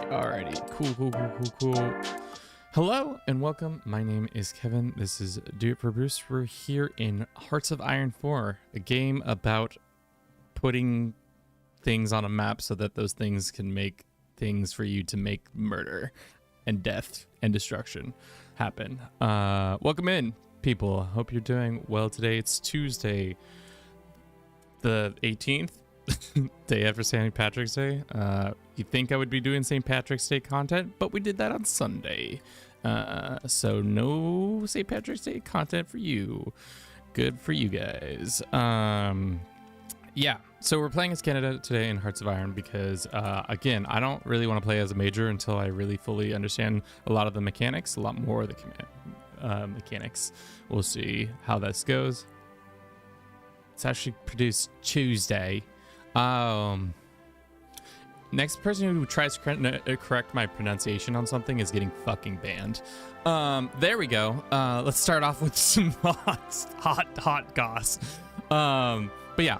Alrighty, cool. Hello and welcome. My name is Kevin. This is Do It for Bruce. We're here in Hearts of Iron 4, a game about putting things on a map so that those things can make things for you to make murder and death and destruction happen. Welcome in, people. Hope you're doing well today. It's Tuesday, the 18th. Day after St. Patrick's Day. You think I would be doing St. Patrick's Day content, but we did that on Sunday. So no St. Patrick's Day content for you. Good for you guys. Yeah, so we're playing as Canada today in Hearts of Iron because, again, I don't really want to play as a major until I really fully understand a lot of the mechanics, a lot more of the mechanics. We'll see how this goes. It's actually produced Tuesday. Next person who tries to correct my pronunciation on something is getting fucking banned. There we go. Let's start off with some hot goss. But yeah,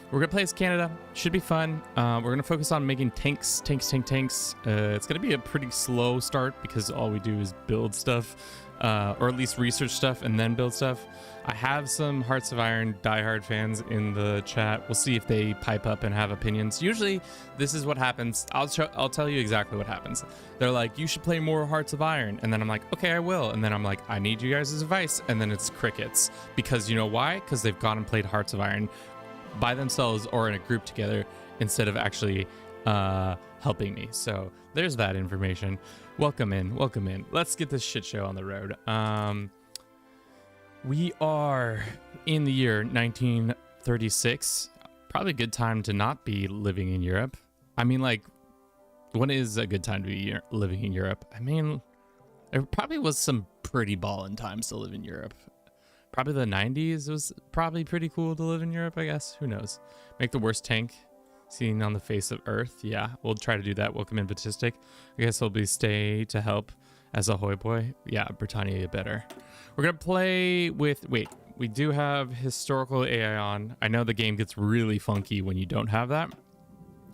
we're gonna play as Canada. Should be fun. We're gonna focus on making tanks. It's gonna be a pretty slow start because all we do is build stuff, or at least research stuff and then build stuff. I have some Hearts of Iron diehard fans in the chat. We'll see if they pipe up and have opinions. Usually, this is what happens. I'll tell you exactly what happens. They're like, you should play more Hearts of Iron. And then I'm like, okay, I will. And then I'm like, I need you guys' advice. And then it's crickets. Because you know why? Because they've gone and played Hearts of Iron by themselves or in a group together instead of actually helping me. So there's that information. Welcome in. Let's get this shit show on the road. We are in the year 1936. Probably a good time to not be living in Europe. I mean, like, when is a good time to be living in Europe? I mean, there probably was some pretty ballin' times to live in Europe. Probably the 90s was probably pretty cool to live in Europe, I guess. Who knows? Make the worst tank seen on the face of Earth. Yeah, we'll try to do that. Welcome in, Batistic. I guess I'll be stay to help as a hoy boy. Yeah, Britannia better. We're going to play with... Wait, we do have historical AI on. I know the game gets really funky when you don't have that.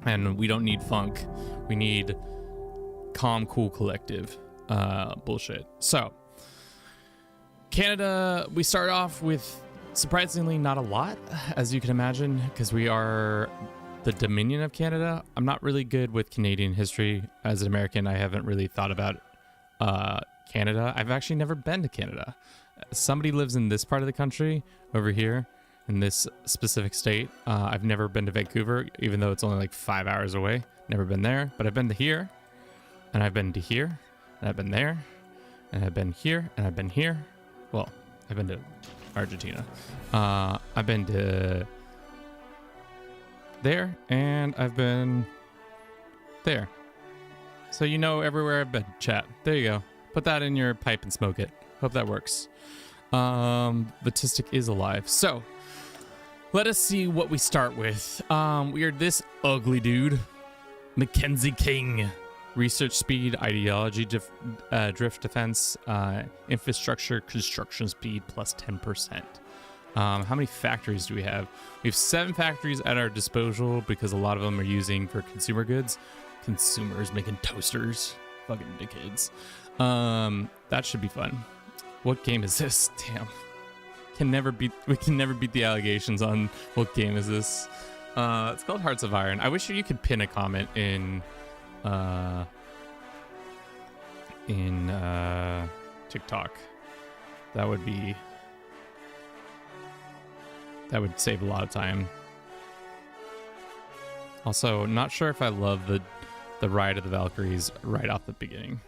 And we don't need funk. We need calm, cool, collective bullshit. So, Canada, we start off with surprisingly not a lot, as you can imagine, because we are the Dominion of Canada. I'm not really good with Canadian history. As an American, I haven't really thought about Canada. I've actually never been to Canada. Somebody lives in this part of the country over here in this specific state. I've never been to Vancouver, even though it's only like 5 hours away. Never been there, but I've been to here, and I've been to here, and I've been there, and I've been here, and I've been here. Well, I've been to Argentina. I've been to there, and I've been there. So you know everywhere I've been, chat. There you go. Put that in your pipe and smoke it. Hope that works. Batistic is alive. So, let us see what we start with. We are this ugly dude. Mackenzie King. Research speed, ideology, drift defense, infrastructure, construction speed, plus 10%. How many factories do we have? We have 7 factories at our disposal because a lot of them are using for consumer goods. Consumers making toasters. Fucking dickheads. That should be fun. What game is this? Damn. We can never beat the allegations on what game is this. It's called Hearts of Iron. I wish you could pin a comment in TikTok. That would save a lot of time. Also, not sure if I love the Ride of the Valkyries right off the beginning.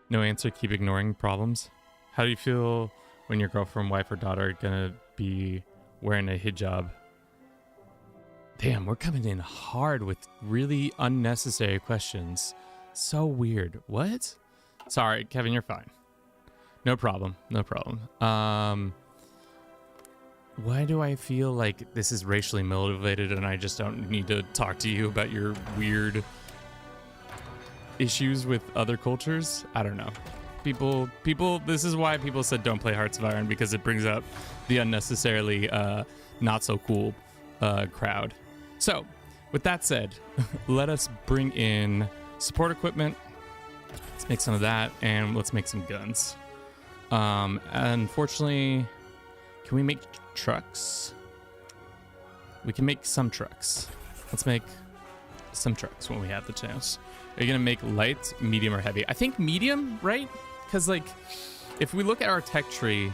No answer, keep ignoring problems. How do you feel when your girlfriend, wife, or daughter are gonna be wearing a hijab? Damn, we're coming in hard with really unnecessary questions. So weird. What? Sorry, Kevin, you're fine. No problem. Why do I feel like this is racially motivated and I just don't need to talk to you about your weird issues with other cultures? I don't know. People, this is why people said don't play Hearts of Iron, because it brings up the unnecessarily not so cool crowd. So with that said, let us bring in support equipment. Let's make some of that, and let's make some guns. Unfortunately, can we make trucks? We can make some trucks. Let's make some trucks when we have the chance. Are you gonna make light, medium, or heavy? I think medium, right? Because like, if we look at our tech tree,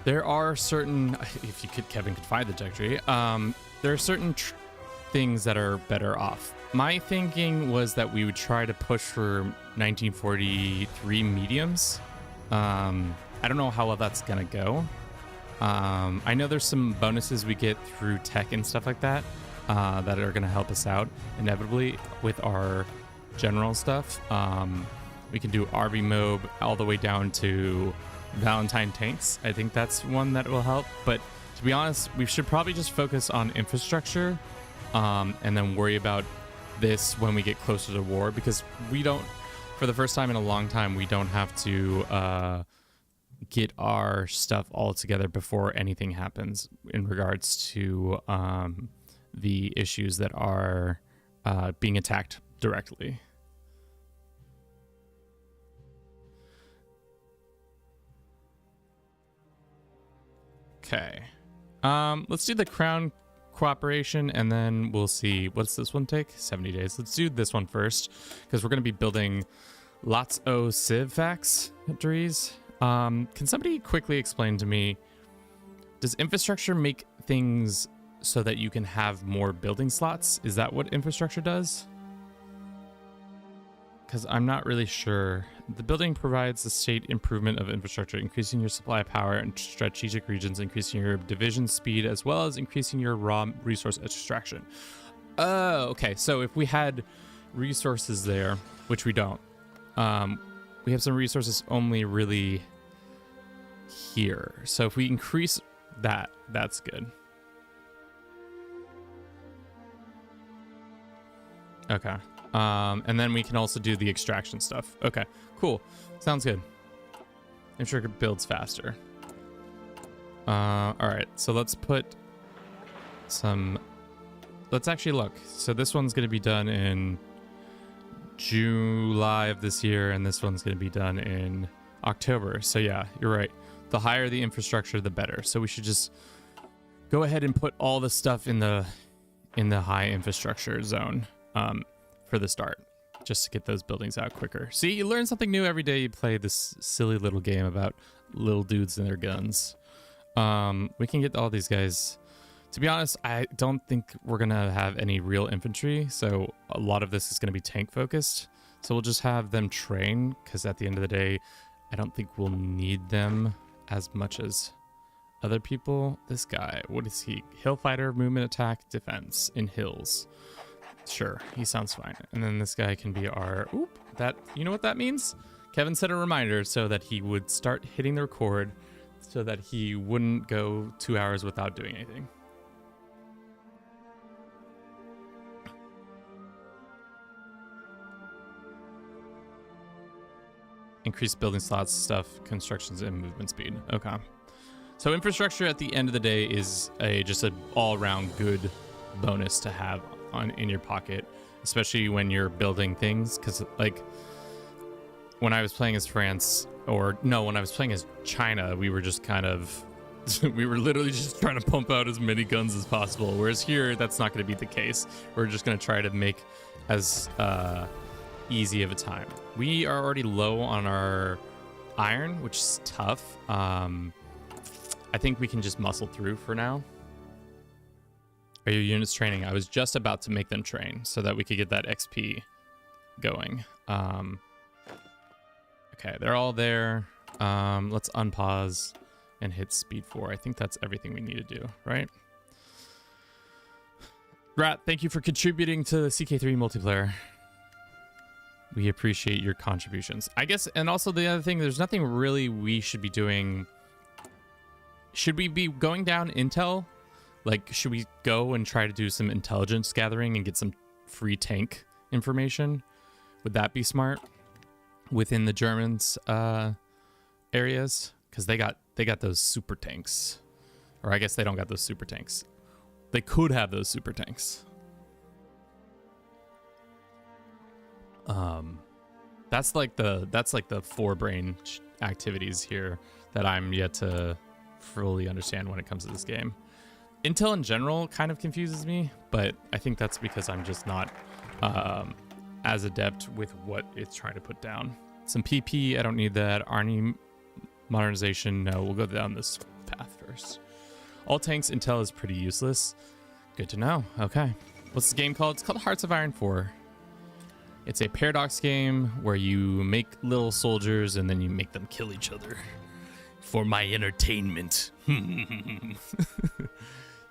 there are certain, if you could, Kevin could find the tech tree, there are certain things that are better off. My thinking was that we would try to push for 1943 mediums. I don't know how well that's gonna go. I know there's some bonuses we get through tech and stuff like that that are gonna help us out inevitably with our general stuff. We can do RB Mob all the way down to Valentine tanks. I think that's one that will help. But to be honest, we should probably just focus on infrastructure and then worry about this when we get closer to war, because we don't, for the first time in a long time, we don't have to get our stuff all together before anything happens in regards to the issues that are being attacked directly. Okay. Let's do the crown cooperation, and then we'll see. What's this one take? 70 days. Let's do this one first, because we're going to be building lots of civ factories. Can somebody quickly explain to me, does infrastructure make things so that you can have more building slots? Is that what infrastructure does? Because I'm not really sure. The building provides the state improvement of infrastructure, increasing your supply of power in strategic regions, increasing your division speed, as well as increasing your raw resource extraction. Oh, okay. So if we had resources there, which we don't, we have some resources only really here. So if we increase that, that's good. Okay. And then we can also do the extraction stuff. Okay, cool. Sounds good. I'm sure it builds faster. All right, so let's put some... Let's actually look. So this one's going to be done in July of this year, and this one's going to be done in October. So yeah, you're right. The higher the infrastructure, the better. So we should just go ahead and put all the stuff in the high infrastructure zone. For the start, just to get those buildings out quicker. See, you learn something new every day you play this silly little game about little dudes and their guns. We can get all these guys. To be honest, I don't think we're gonna have any real infantry, so a lot of this is gonna be tank focused. So we'll just have them train, because at the end of the day, I don't think we'll need them as much as other people. This guy, what is he? Hill fighter, movement, attack, defense in hills. Sure, he sounds fine. And then this guy can be our... Oop, that... You know what that means? Kevin set a reminder so that he would start hitting the record so that he wouldn't go 2 hours without doing anything. Increase building slots, stuff, constructions, and movement speed. Okay. So infrastructure at the end of the day is just an all-around good bonus to have in your pocket, especially when you're building things, because like when I was playing as France, or no, when I was playing as China, we were just kind of we were literally just trying to pump out as many guns as possible, whereas here that's not going to be the case. We're just going to try to make as easy of a time. We are already low on our iron, which is tough. I think we can just muscle through for now. Are your units training? I was just about to make them train so that we could get that XP going. Okay, they're all there. Let's unpause and hit speed 4. I think that's everything we need to do, right? Rat, thank you for contributing to the CK3 multiplayer. We appreciate your contributions. I guess, and also the other thing, there's nothing really we should be doing. Should we be going down intel? Like, should we go and try to do some intelligence gathering and get some free tank information? Would that be smart within the Germans' areas? Because they got those super tanks, or I guess they don't got those super tanks. They could have those super tanks. That's like the forebrain activities here that I'm yet to fully understand when it comes to this game. Intel in general kind of confuses me, but I think that's because I'm just not as adept with what it's trying to put down. Some PP, I don't need that. Army modernization, no, we'll go down this path first. All tanks, Intel is pretty useless. Good to know. Okay. What's the game called? It's called Hearts of Iron 4. It's a paradox game where you make little soldiers and then you make them kill each other for my entertainment.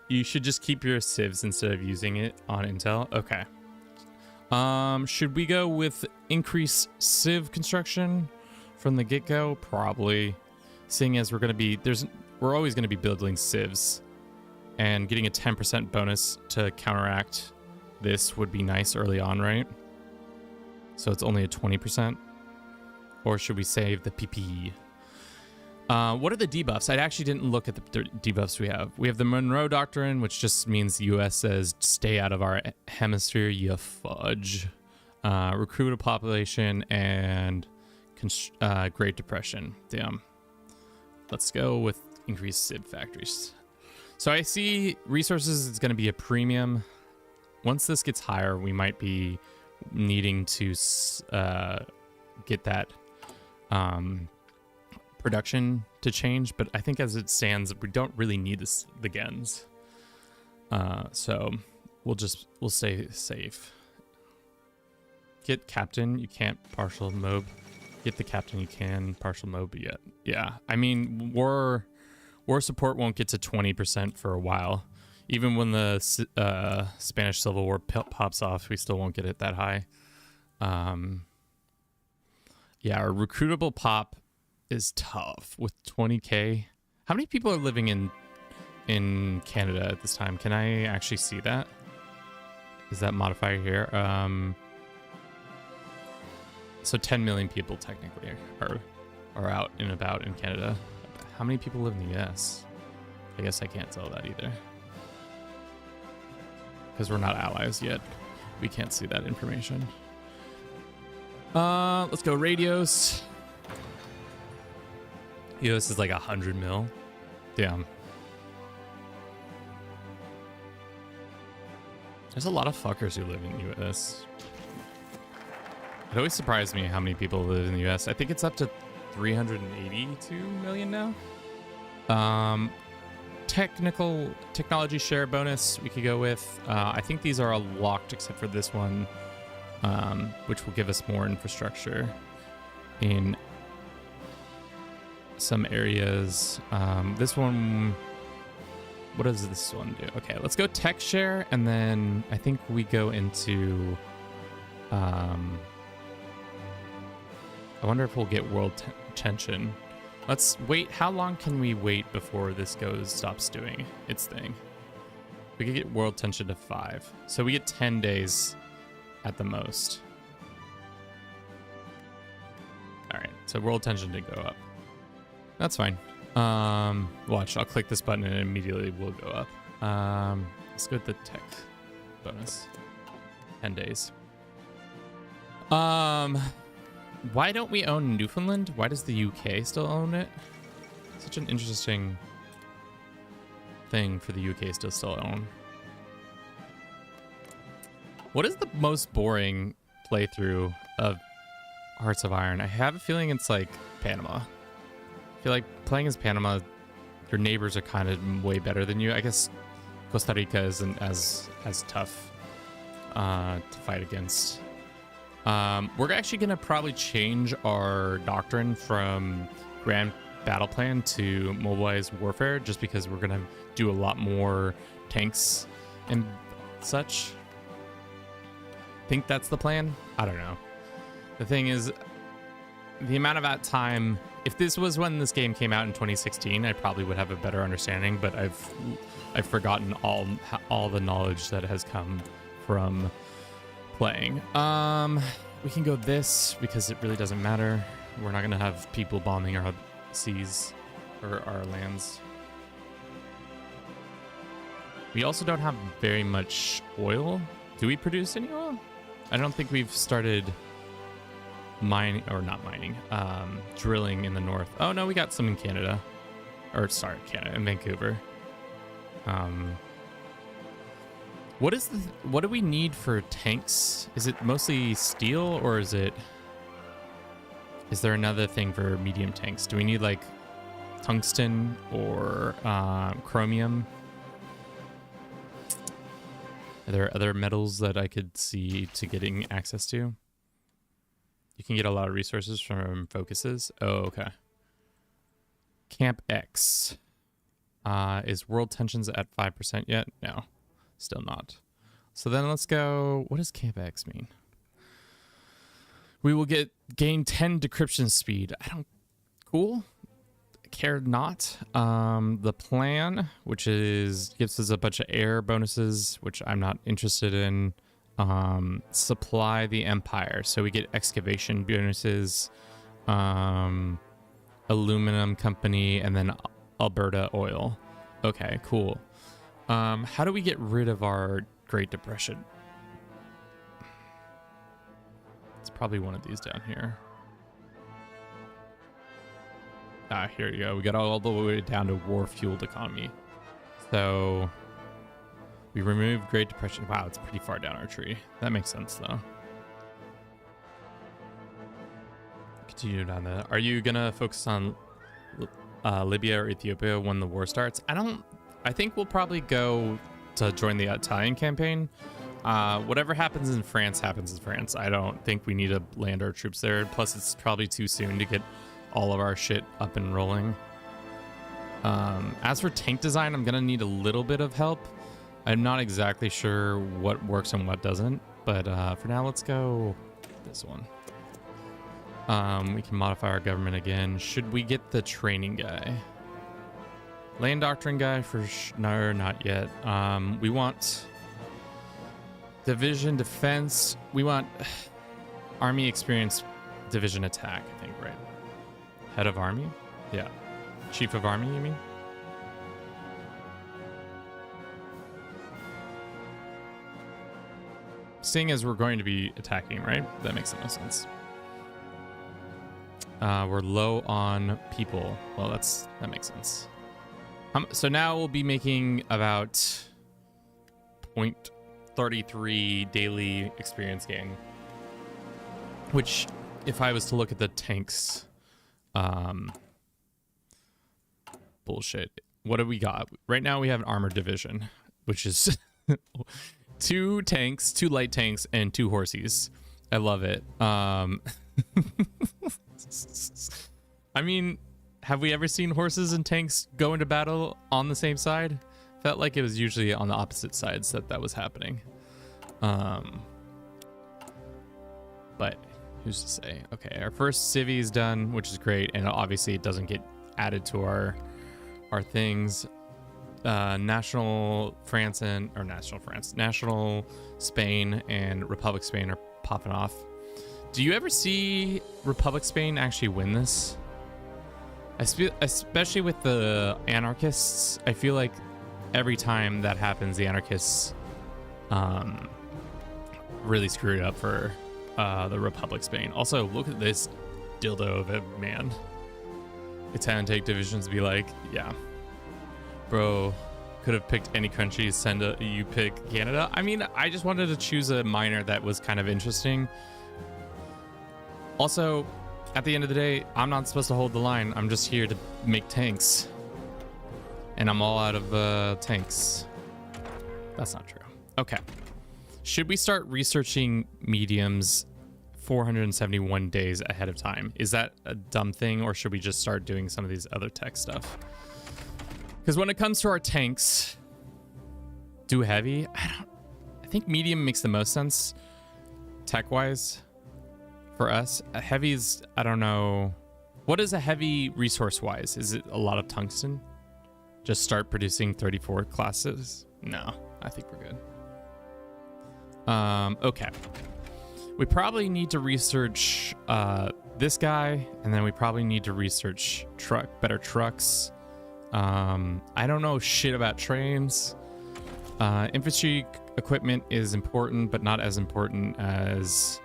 You should just keep your civs instead of using it on Intel. Okay. Should we go with increased civ construction from the get-go? Probably. Seeing as we're always going to be building civs, and getting a 10% bonus to counteract this would be nice early on, right? So it's only a 20%. Or should we save the PP? What are the debuffs? I actually didn't look at the debuffs we have. We have the Monroe Doctrine, which just means the U.S. says, stay out of our hemisphere, you fudge. Recruit a population and Great Depression. Damn. Let's go with increased civ factories. So I see resources is going to be a premium. Once this gets higher, we might be needing to get that production to change, but I think as it stands, we don't really need the gens. So we'll stay safe. Get captain, you can't partial mob. Get the captain, you can partial mob yet. Yeah, I mean war support won't get to 20% for a while. Even when the Spanish Civil War pops off, we still won't get it that high. Yeah, our recruitable pop is tough with 20k. How many people are living in Canada at this time? Can I actually see that? Is that modifier here? So 10 million people technically are out and about in Canada. How many people live in the US? I guess I can't tell that either, because we're not allies yet. We can't see that information. Let's go radios. US is like 100 mil. Damn. There's a lot of fuckers who live in the US. It always surprised me how many people live in the US. I think it's up to 382 million now. Technology share bonus we could go with. I think these are all locked except for this one, which will give us more infrastructure in some areas. This one, what does this one do? Okay, let's go tech share, and then I think we go into I wonder if we'll get world tension. Let's wait. How long can we wait before this stops doing its thing? We could get world tension to 5. So we get 10 days at the most. All right, so world tension did go up. That's fine. Watch, I'll click this button and it immediately will go up. Let's go with the tech bonus. 10 days. Why don't we own Newfoundland? Why does the UK still own it? Such an interesting thing for the UK to still own. What is the most boring playthrough of Hearts of Iron? I have a feeling it's like Panama. I feel like playing as Panama, your neighbors are kind of way better than you. I guess Costa Rica isn't as tough to fight against. We're actually going to probably change our doctrine from Grand Battle Plan to Mobilized Warfare, just because we're going to do a lot more tanks and such. Think that's the plan? I don't know. The thing is, the amount of time, if this was when this game came out in 2016, I probably would have a better understanding, but I've forgotten all the knowledge that has come from playing. We can go this because it really doesn't matter. We're not gonna have people bombing our seas or our lands. We also don't have very much oil. Do we produce any oil? I don't think we've started mining, or not mining, drilling in the north. Oh no, we got some in Canada. Or sorry, Canada, in Vancouver. What do we need for tanks? Is it mostly steel, or is there another thing for medium tanks? Do we need like tungsten or chromium? Are there other metals that I could see to getting access to? You can get a lot of resources from focuses. Oh, okay. Camp X. Is world tensions at 5% yet? No, still not. So then let's go. What does Camp X mean? We will gain 10 decryption speed. Cool. Care not. The plan, which gives us a bunch of air bonuses, which I'm not interested in. Supply the Empire, so we get excavation bonuses, aluminum company, and then Alberta oil. Okay, cool. How do we get rid of our Great Depression? It's probably one of these down here. Here you go. We got all the way down to war-fueled economy. So we removed Great Depression. Wow, it's pretty far down our tree. That makes sense, though. Continue down there. Are you gonna focus on Libya or Ethiopia when the war starts? I think we'll probably go to join the Italian campaign. Whatever happens in France happens in France. I don't think we need to land our troops there. Plus, it's probably too soon to get all of our shit up and rolling. As for tank design, I'm gonna need a little bit of help. I'm not exactly sure what works and what doesn't, but for now, let's go this one. We can modify our government again. Should we get the training guy? Land doctrine guy no, not yet. We want division defense. We want army experience, division attack, I think, right? Head of army? Yeah. Chief of army, you mean? Seeing as we're going to be attacking, right? That makes the most sense. We're low on people. Well, that makes sense. So now we'll be making about 0.33 daily experience gain. Which, if I was to look at the tanks, bullshit. What do we got? Right now we have an armored division, which is 2 tanks, 2 light tanks, and 2 horsies. I love it. I mean, have we ever seen horses and tanks go into battle on the same side? Felt like it was usually on the opposite sides that was happening. But who's to say? Okay, our first civvy is done, which is great, and obviously it doesn't get added to our things. National Spain and Republic Spain are popping off. Do you ever see Republic Spain actually win this? Especially with the anarchists, I feel like every time that happens, the anarchists really screw it up for the Republic Spain. Also, look at this dildo of a man. Italian tank divisions be like, yeah, bro, could have picked any country. You pick Canada. I mean, I just wanted to choose a minor that was kind of interesting. Also, at the end of the day, I'm not supposed to hold the line. I'm just here to make tanks. And I'm all out of tanks. That's not true. Okay. Should we start researching mediums 471 days ahead of time? Is that a dumb thing, or should we just start doing some of these other tech stuff? Because when it comes to our tanks, do heavy? I think medium makes the most sense tech-wise for us. A heavy's, I don't know. What is a heavy resource-wise? Is it a lot of tungsten? Just start producing 34 classes? No, I think we're good. Okay. We probably need to research this guy, and then we probably need to research better trucks. I don't know shit about trains. Infantry equipment is important, but not as important as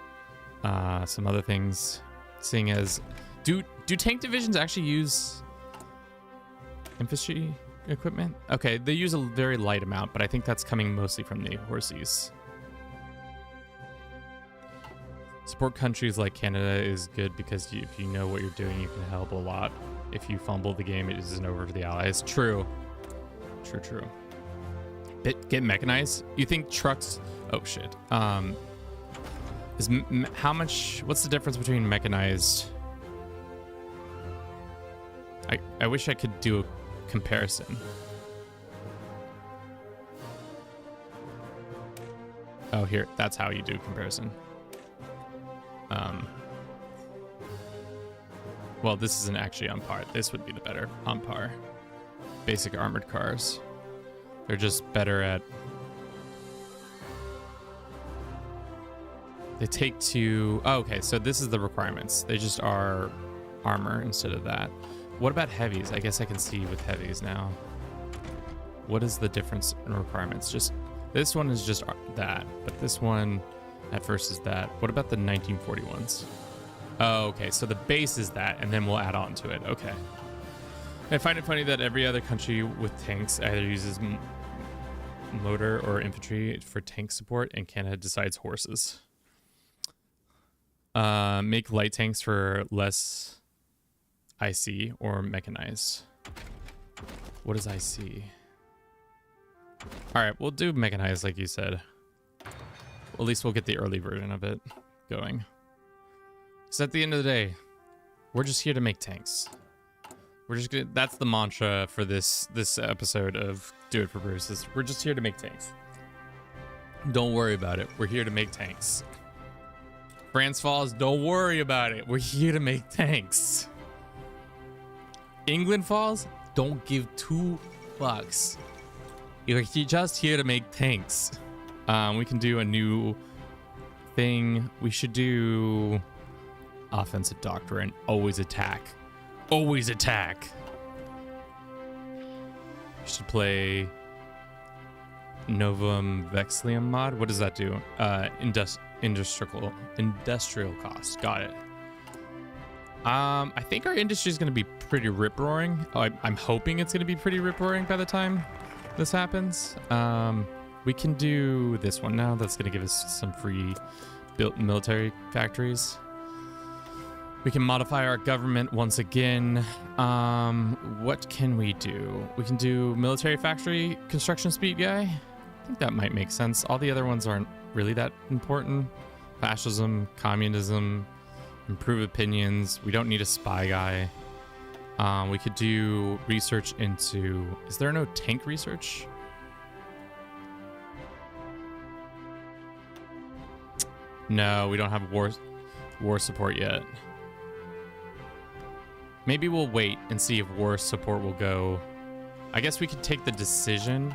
some other things. Seeing as, do tank divisions actually use infantry equipment? Okay, they use a very light amount, but I think that's coming mostly from the horses. Support countries like Canada is good because if you know what you're doing, you can help a lot. If you fumble the game, it isn't over for the allies. True. True. Get mechanized? You think trucks... Oh, shit. How much... What's the difference between mechanized... I wish I could do a comparison. Oh, here. That's how you do comparison. Well, this isn't actually on par. This would be the better on par. Basic armored cars. They're just better at... They take to... Oh, okay, so this is the requirements. They just are armor instead of that. What about heavies? I guess I can see with heavies now. What is the difference in requirements? Just this one is just that, but this one at first is that. What about the 1941s? Oh, okay, so the base is that, and then we'll add on to it. Okay. I find it funny that every other country with tanks either uses motor or infantry for tank support, and Canada decides horses. Make light tanks for less IC or mechanized. What is IC? All right, we'll do mechanized like you said. Well, at least we'll get the early version of it going. Because at the end of the day, we're just here to make tanks. We're just gonna, that's the mantra for this episode of Do It for Bruce. We're just here to make tanks. Don't worry about it. We're here to make tanks. France Falls, don't worry about it. We're here to make tanks. England Falls, don't give 2 fucks. You're just here to make tanks. We can do a new thing. We should do offensive doctrine. Always attack. Always attack. We should play Novum Vexlium mod. What does that do? Industrial cost. Got it. I think our industry is going to be pretty rip-roaring. I'm hoping it's going to be pretty rip-roaring by the time this happens. We can do this one now. That's going to give us some free built military factories. We can modify our government once again. What can we do? We can do military factory construction speed guy. I think that might make sense. All the other ones aren't really that important. Fascism, communism, improve opinions. We don't need a spy guy. We could do research into... Is there no tank research? No, we don't have war support yet. Maybe we'll wait and see if war support will go. I guess we could take a decision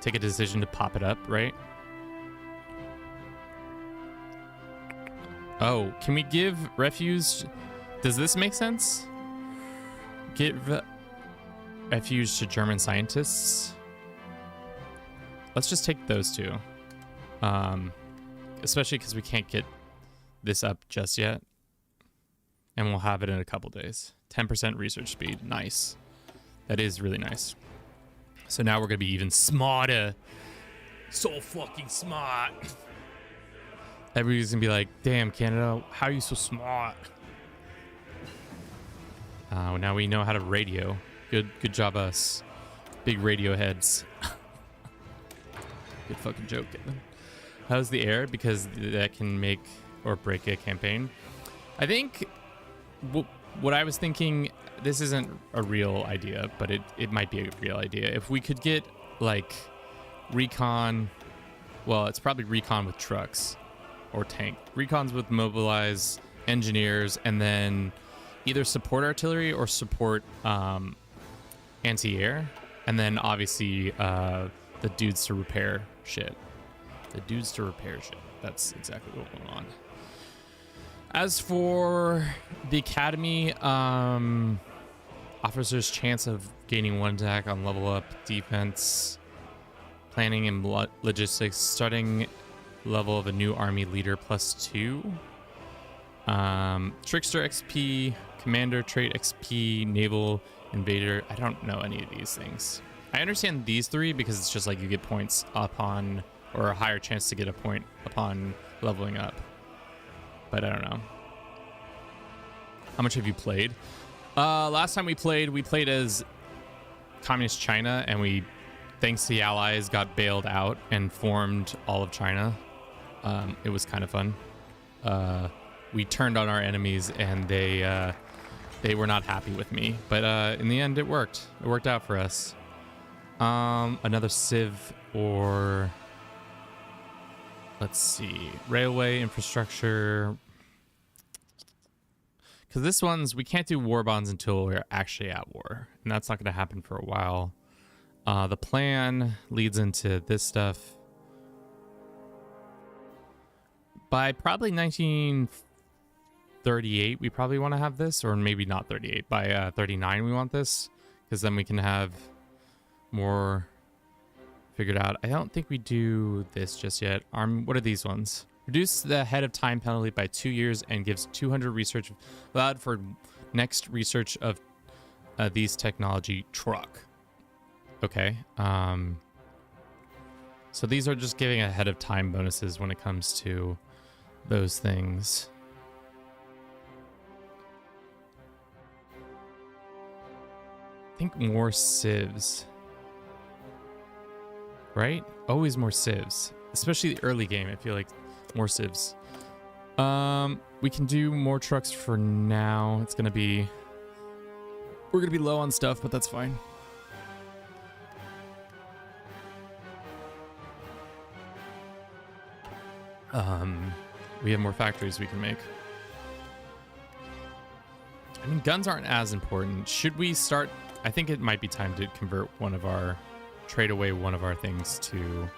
to pop it up, right? Oh, can we give refuge? Does this make sense? Give refuge to German scientists. Let's just take those two. Especially because we can't get this up just yet. And we'll have it in a couple days. 10% research speed. Nice. That is really nice. So now we're going to be even smarter. So fucking smart. Everybody's going to be like, damn, Canada, how are you so smart? Now we know how to radio. Good job, us. Big radio heads. Good fucking joke. How's the air? Because that can make or break a campaign. I think... What I was thinking, this isn't a real idea, but it might be a real idea. If we could get like recon, well, it's probably recon with trucks or tank. Recons with mobilized engineers, and then either support artillery or support anti-air, and then obviously the dudes to repair shit. The dudes to repair shit. That's exactly what's going on. As for the academy, officers' chance of gaining 1 attack on level up defense Planning and logistics. Starting level of a new army leader +2. Trickster XP, Commander trait XP, Naval Invader. I don't know any of these things. I understand these three because it's just like you get points upon, or a higher chance to get a point upon leveling up. But I don't know. How much have you played? Last time we played as Communist China, and we, thanks to the Allies, got bailed out and formed all of China. It was kind of fun. We turned on our enemies, and they were not happy with me. But in the end, it worked. It worked out for us. Another Civ, or let's see, railway infrastructure. Because this one's, we can't do war bonds until we're actually at war, and that's not going to happen for a while. The plan leads into this stuff. By probably 1938, we probably want to have this, or maybe not 38. By 39, we want this, because then we can have more figured out. I don't think we do this just yet. What are these ones? Reduce the ahead of time penalty by 2 years and gives 200 research allowed for next research of these technology truck. Okay. So these are just giving ahead of time bonuses when it comes to those things. I think more civs. Right? Always more civs. Especially the early game, I feel like more civs. We can do more trucks for now. It's gonna be, we're gonna be low on stuff, but that's fine. We have more factories we can make. I mean, guns aren't as important. Should we start? I think it might be time to convert one of our, trade away one of our things to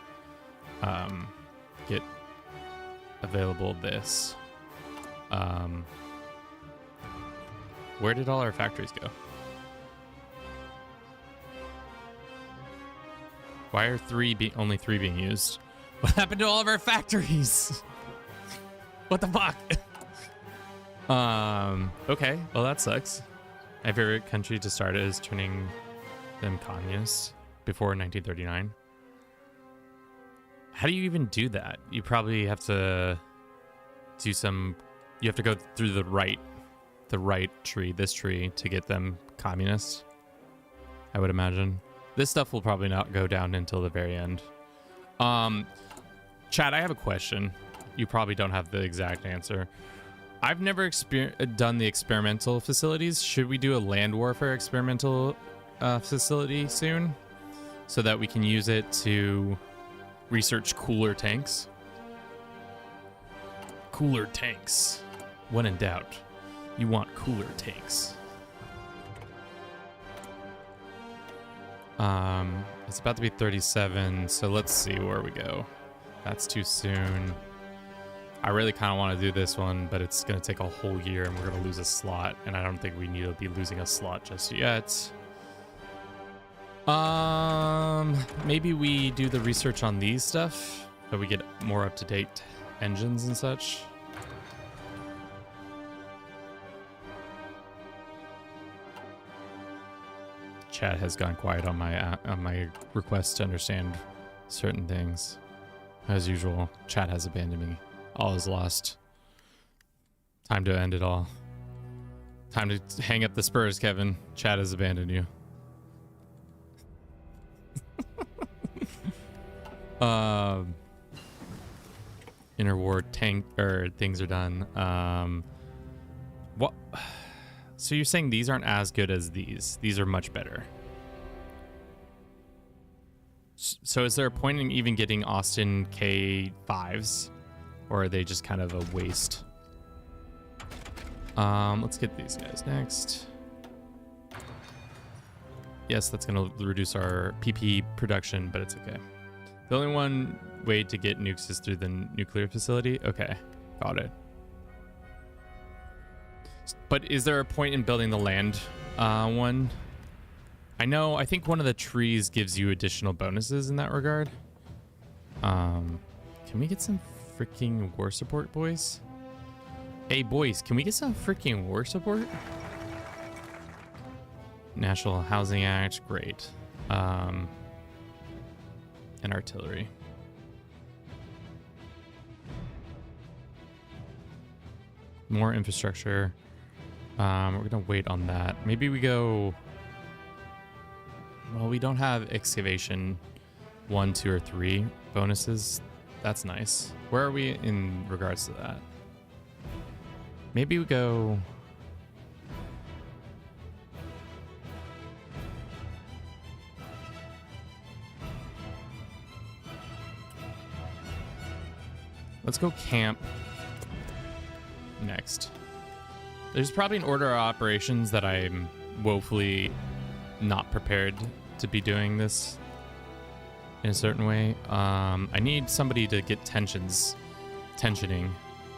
get available this. Where did all our factories go? Why are only three being used? What happened to all of our factories? What the fuck? Okay, well that sucks. My favorite country to start is turning them communist before 1939. How do you even do that? You probably have to do some, you have to go through the right tree, this tree, to get them communist, I would imagine. This stuff will probably not go down until the very end. Chad, I have a question. You probably don't have the exact answer. I've never done the experimental facilities. Should we do a land warfare experimental facility soon so that we can use it to research cooler tanks? Cooler tanks. When in doubt, you want cooler tanks. It's about to be 37, so let's see where we go. That's too soon. I really kind of want to do this one, but it's going to take a whole year and we're going to lose a slot, and I don't think we need to be losing a slot just yet. Maybe we do the research on these stuff so we get more up-to-date engines and such. Chat has gone quiet on my request to understand certain things. As usual, chat has abandoned me. All is lost. Time to end it all. Time to hang up the spurs, Kevin. Chat has abandoned you. Interwar tank things are done. What? So you're saying these aren't as good as these? These are much better. So is there a point in even getting Austin K5s? Or are they just kind of a waste? Let's get these guys next. Yes, that's going to reduce our PP production, but it's okay. The only one way to get nukes is through the nuclear facility? Okay, got it. But is there a point in building the land one? I think one of the trees gives you additional bonuses in that regard. Can we get some freaking war support, boys? Hey, boys, can we get some freaking war support? National Housing Act, great. And artillery. More infrastructure. We're gonna wait on that. Maybe we go. Well, we don't have excavation 1, 2, or 3 bonuses. That's nice. Where are we in regards to that? Maybe we go. Let's go camp next. There's probably an order of operations that I'm woefully not prepared to be doing this in a certain way. I need somebody to get tensioning.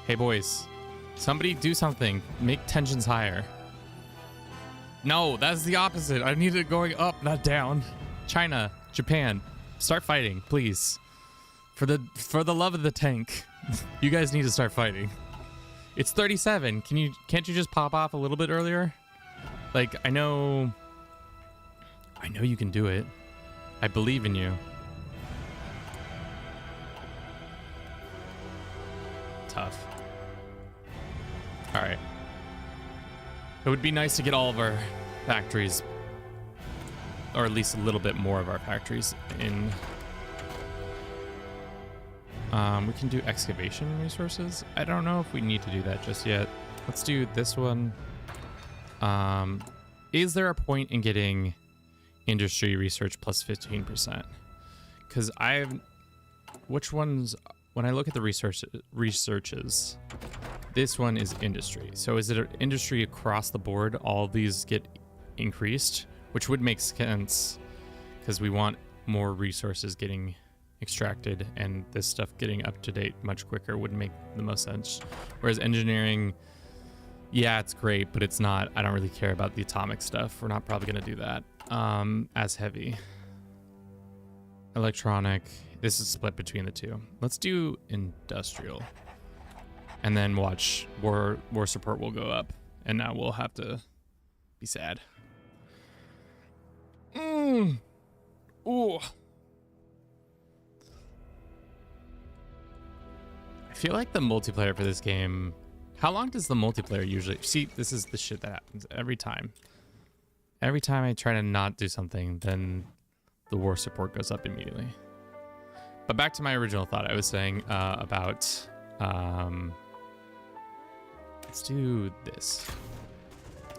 Hey boys, somebody do something. Make tensions higher. No, that's the opposite. I need it going up, not down. China, Japan, start fighting, please. For the love of the tank, you guys need to start fighting. It's 37. Can't you just pop off a little bit earlier? Like, I know you can do it. I believe in you. Tough. All right. It would be nice to get all of our factories, or at least a little bit more of our factories in. We can do excavation resources. I don't know if we need to do that just yet. Let's do this one. Is there a point in getting industry research plus 15%? Because which ones, when I look at the researches, this one is industry. So is it an industry across the board? All of these get increased, which would make sense because we want more resources getting extracted, and this stuff getting up to date much quicker would make the most sense. Whereas engineering, yeah, it's great, but it's not. I don't really care about the atomic stuff. We're not probably going to do that as heavy. Electronic, this is split between the two. Let's do industrial, and then watch war support will go up, and now we'll have to be sad. Ooh. I feel like the multiplayer for this game, how long does the multiplayer usually, see, this is the shit that happens every time. Every time I try to not do something, then the war support goes up immediately. But back to my original thought, I was saying about, let's do this.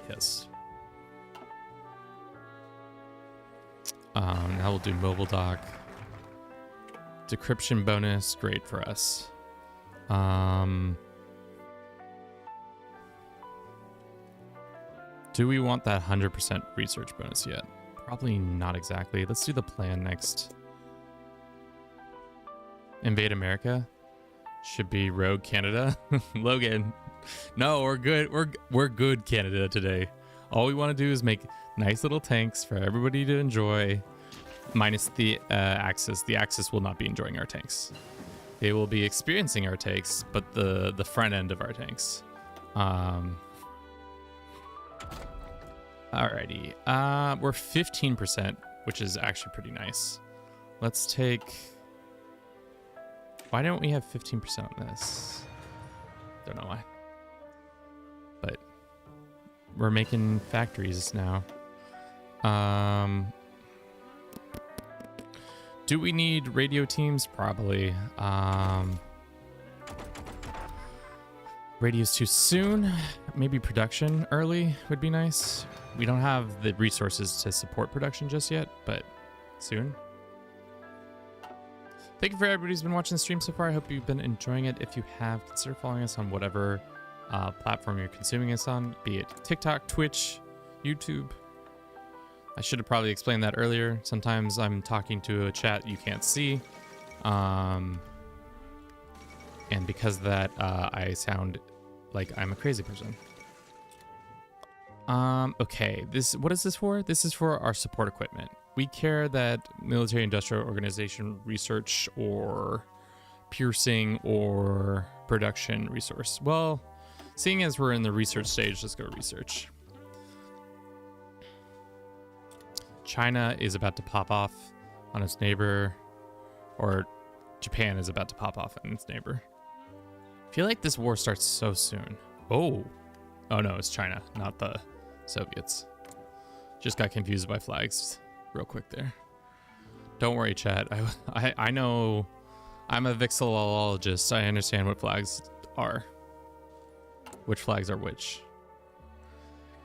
Yes. Now we'll do mobile dock. Decryption bonus, great for us. Do we want that 100% research bonus yet? Probably not exactly. Let's do the plan next. Invade America. Should be Rogue Canada. Logan. No, we're good. We're good Canada today. All we want to do is make nice little tanks for everybody to enjoy. Minus the Axis. The Axis will not be enjoying our tanks. They will be experiencing our tanks, but the front end of our tanks. Alrighty. We're 15%, which is actually pretty nice. Let's take... Why don't we have 15% on this? Don't know why. But we're making factories now. Do we need radio teams? Probably. Radio's too soon. Maybe production early would be nice. We don't have the resources to support production just yet, but soon. Thank you for everybody who's been watching the stream so far. I hope you've been enjoying it. If you have, consider following us on whatever platform you're consuming us on, be it TikTok, Twitch, YouTube. I should have probably explained that earlier. Sometimes I'm talking to a chat you can't see. And because of that, I sound like I'm a crazy person. Okay, what is this for? This is for our support equipment. We care that military industrial organization research or piercing or production resource. Well, seeing as we're in the research stage, let's go research. China is about to pop off on its neighbor, or Japan is about to pop off on its neighbor. I feel like this war starts so soon. Oh no, it's China, not the Soviets. Just got confused by flags real quick there. Don't worry, chat. I know. I'm a vexillologist. I understand what flags are. Which flags are which.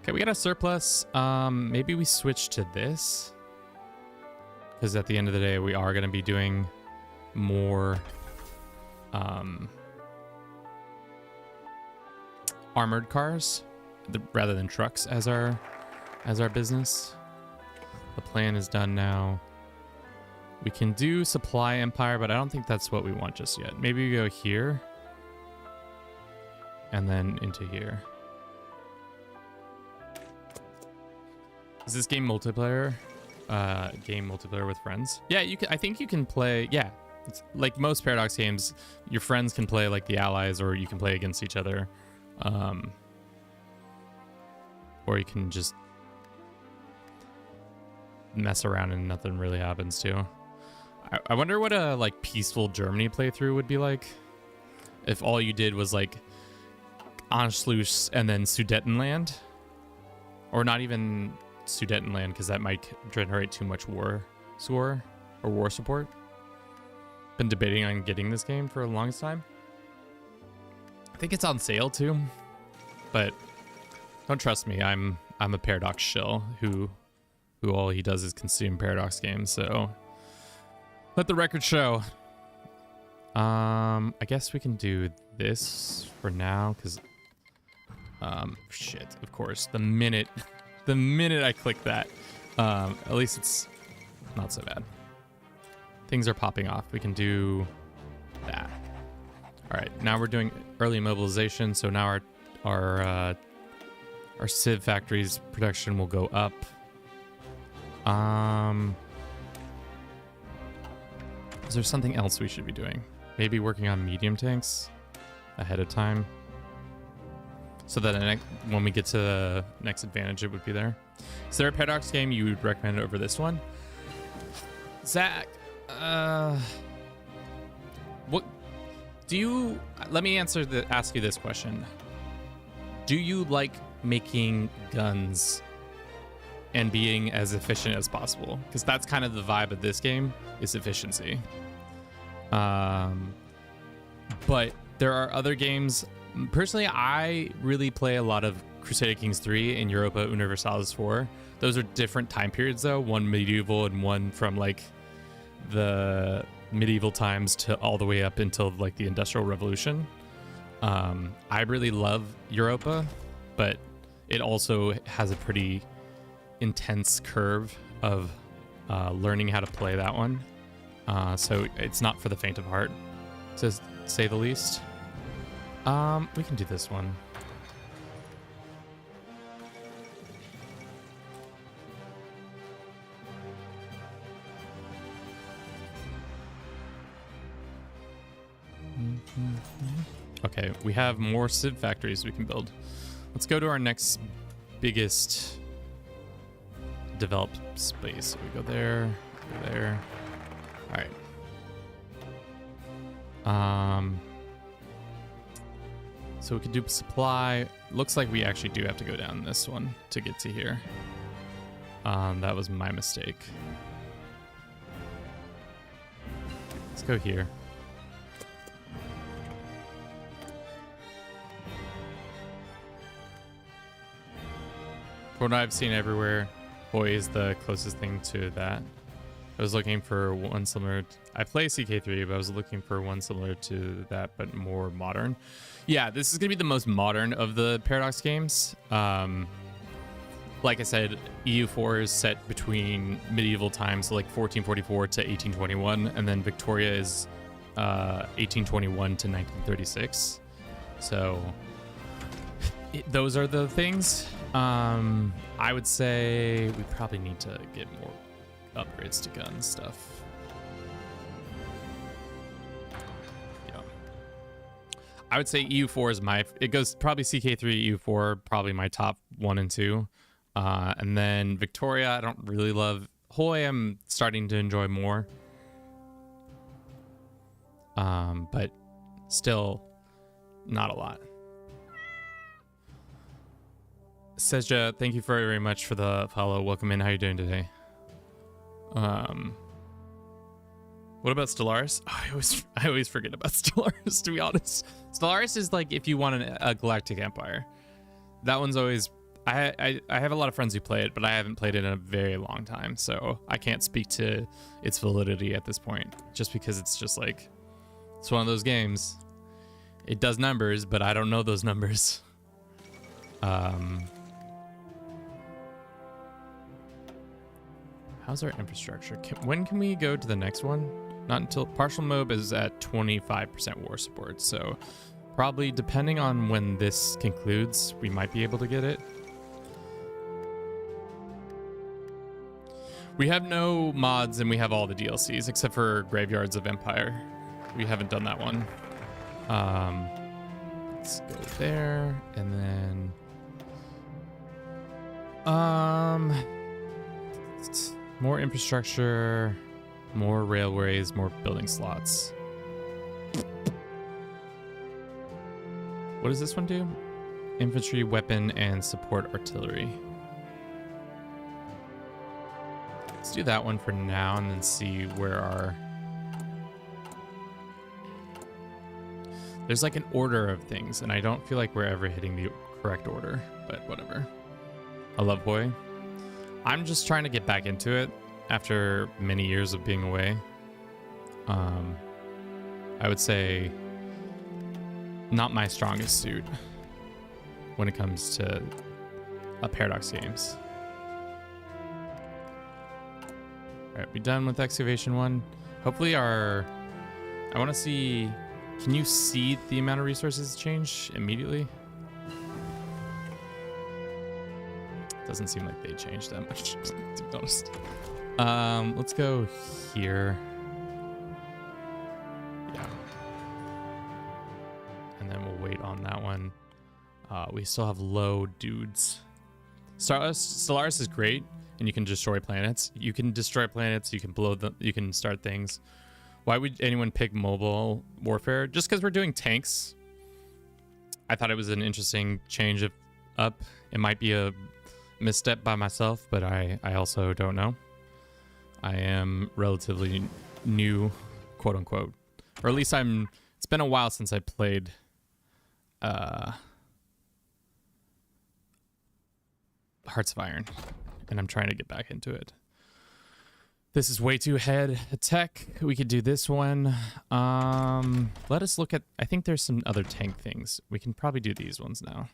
Okay, we got a surplus. Maybe we switch to this, because at the end of the day, we are going to be doing more armored cars rather than trucks as our business. The plan is done now. We can do supply empire, but I don't think that's what we want just yet. Maybe we go here and then into here. Is this game multiplayer? Game multiplayer with friends? Yeah, you can. I think you can play. Yeah, it's like most Paradox games. Your friends can play like the allies, or you can play against each other, or you can just mess around and nothing really happens too. I wonder what a like peaceful Germany playthrough would be like if all you did was like Anschluss and then Sudetenland, or not even Sudetenland, because that might generate too much war score or war support. Been debating on getting this game for a long time. I think it's on sale too, but don't trust me. I'm a Paradox shill who all he does is consume Paradox games. So let the record show. I guess we can do this for now, because shit, of course, the minute I click that, at least it's not so bad. Things are popping off. We can do that. All right, now we're doing early mobilization, so now our Civ factories production will go up. Is there something else we should be doing? Maybe working on medium tanks ahead of time, so that when we get to the next advantage, it would be there. Is there a Paradox game you would recommend over this one? Zach, what do you? Let me ask you this question. Do you like making guns and being as efficient as possible? Because that's kind of the vibe of this game, is efficiency. But there are other games. Personally, I really play a lot of Crusader Kings 3 and Europa Universalis 4. Those are different time periods though, one medieval and one from like the medieval times to all the way up until like the Industrial Revolution. I really love Europa, but it also has a pretty intense curve of learning how to play that one. So it's not for the faint of heart, to say the least. We can do this one. Okay, we have more Civ factories we can build. Let's go to our next biggest developed space. So we go there, go there. All right. So we could do supply. Looks like we actually do have to go down this one to get to here. That was my mistake. Let's go here. From what I've seen everywhere, Hoi is the closest thing to that. I was looking for one similar. I play CK3, but I was looking for one similar to that, but more modern. Yeah, this is gonna be the most modern of the Paradox games. Like I said, EU4 is set between medieval times, so like 1444 to 1821, and then Victoria is 1821 to 1936. So those are the things. I would say we probably need to get more upgrades to gun stuff. Yeah. I would say EU4 is it goes probably CK3, EU4, probably my top 1 and 2. And then Victoria, I don't really love. Hoi, I'm starting to enjoy more. But still not a lot. Sejja, thank you very much for the follow. Welcome in. How you doing today? What about Stellaris? Oh, I always forget about Stellaris, to be honest. Stellaris is like if you want a galactic empire. That one's always. I have a lot of friends who play it, but I haven't played it in a very long time, so I can't speak to its validity at this point. Just because it's just like it's one of those games. It does numbers, but I don't know those numbers. How's our infrastructure? When can we go to the next one? Not until partial mob is at 25% war support. So probably depending on when this concludes, we might be able to get it. We have no mods and we have all the DLCs except for Graveyards of Empire. We haven't done that one. Let's go there and then more infrastructure, more railways, more building slots. What does this one do? Infantry, weapon, and support artillery. Let's do that one for now and then see where our... There's like an order of things, and I don't feel like we're ever hitting the correct order, but whatever. I love Hoi. I'm just trying to get back into it after many years of being away. I would say not my strongest suit when it comes to Paradox games. All right, we done with excavation 1. Hopefully I want to see, can you see the amount of resources change immediately? Doesn't seem like they changed that much, to be honest. Let's go here. Yeah. And then we'll wait on that one. We still have low dudes. Stellaris is great, and you can destroy planets. You can destroy planets, you can blow them, you can start things. Why would anyone pick mobile warfare? Just because we're doing tanks. I thought it was an interesting change up. It might be a misstep by myself, but I also don't know. I am relatively new, quote unquote, or at least it's been a while since I played Hearts of Iron, and I'm trying to get back into it. This is way too ahead. Tech, we could do this one. Let us look at, I think there's some other tank things. We can probably do these ones now.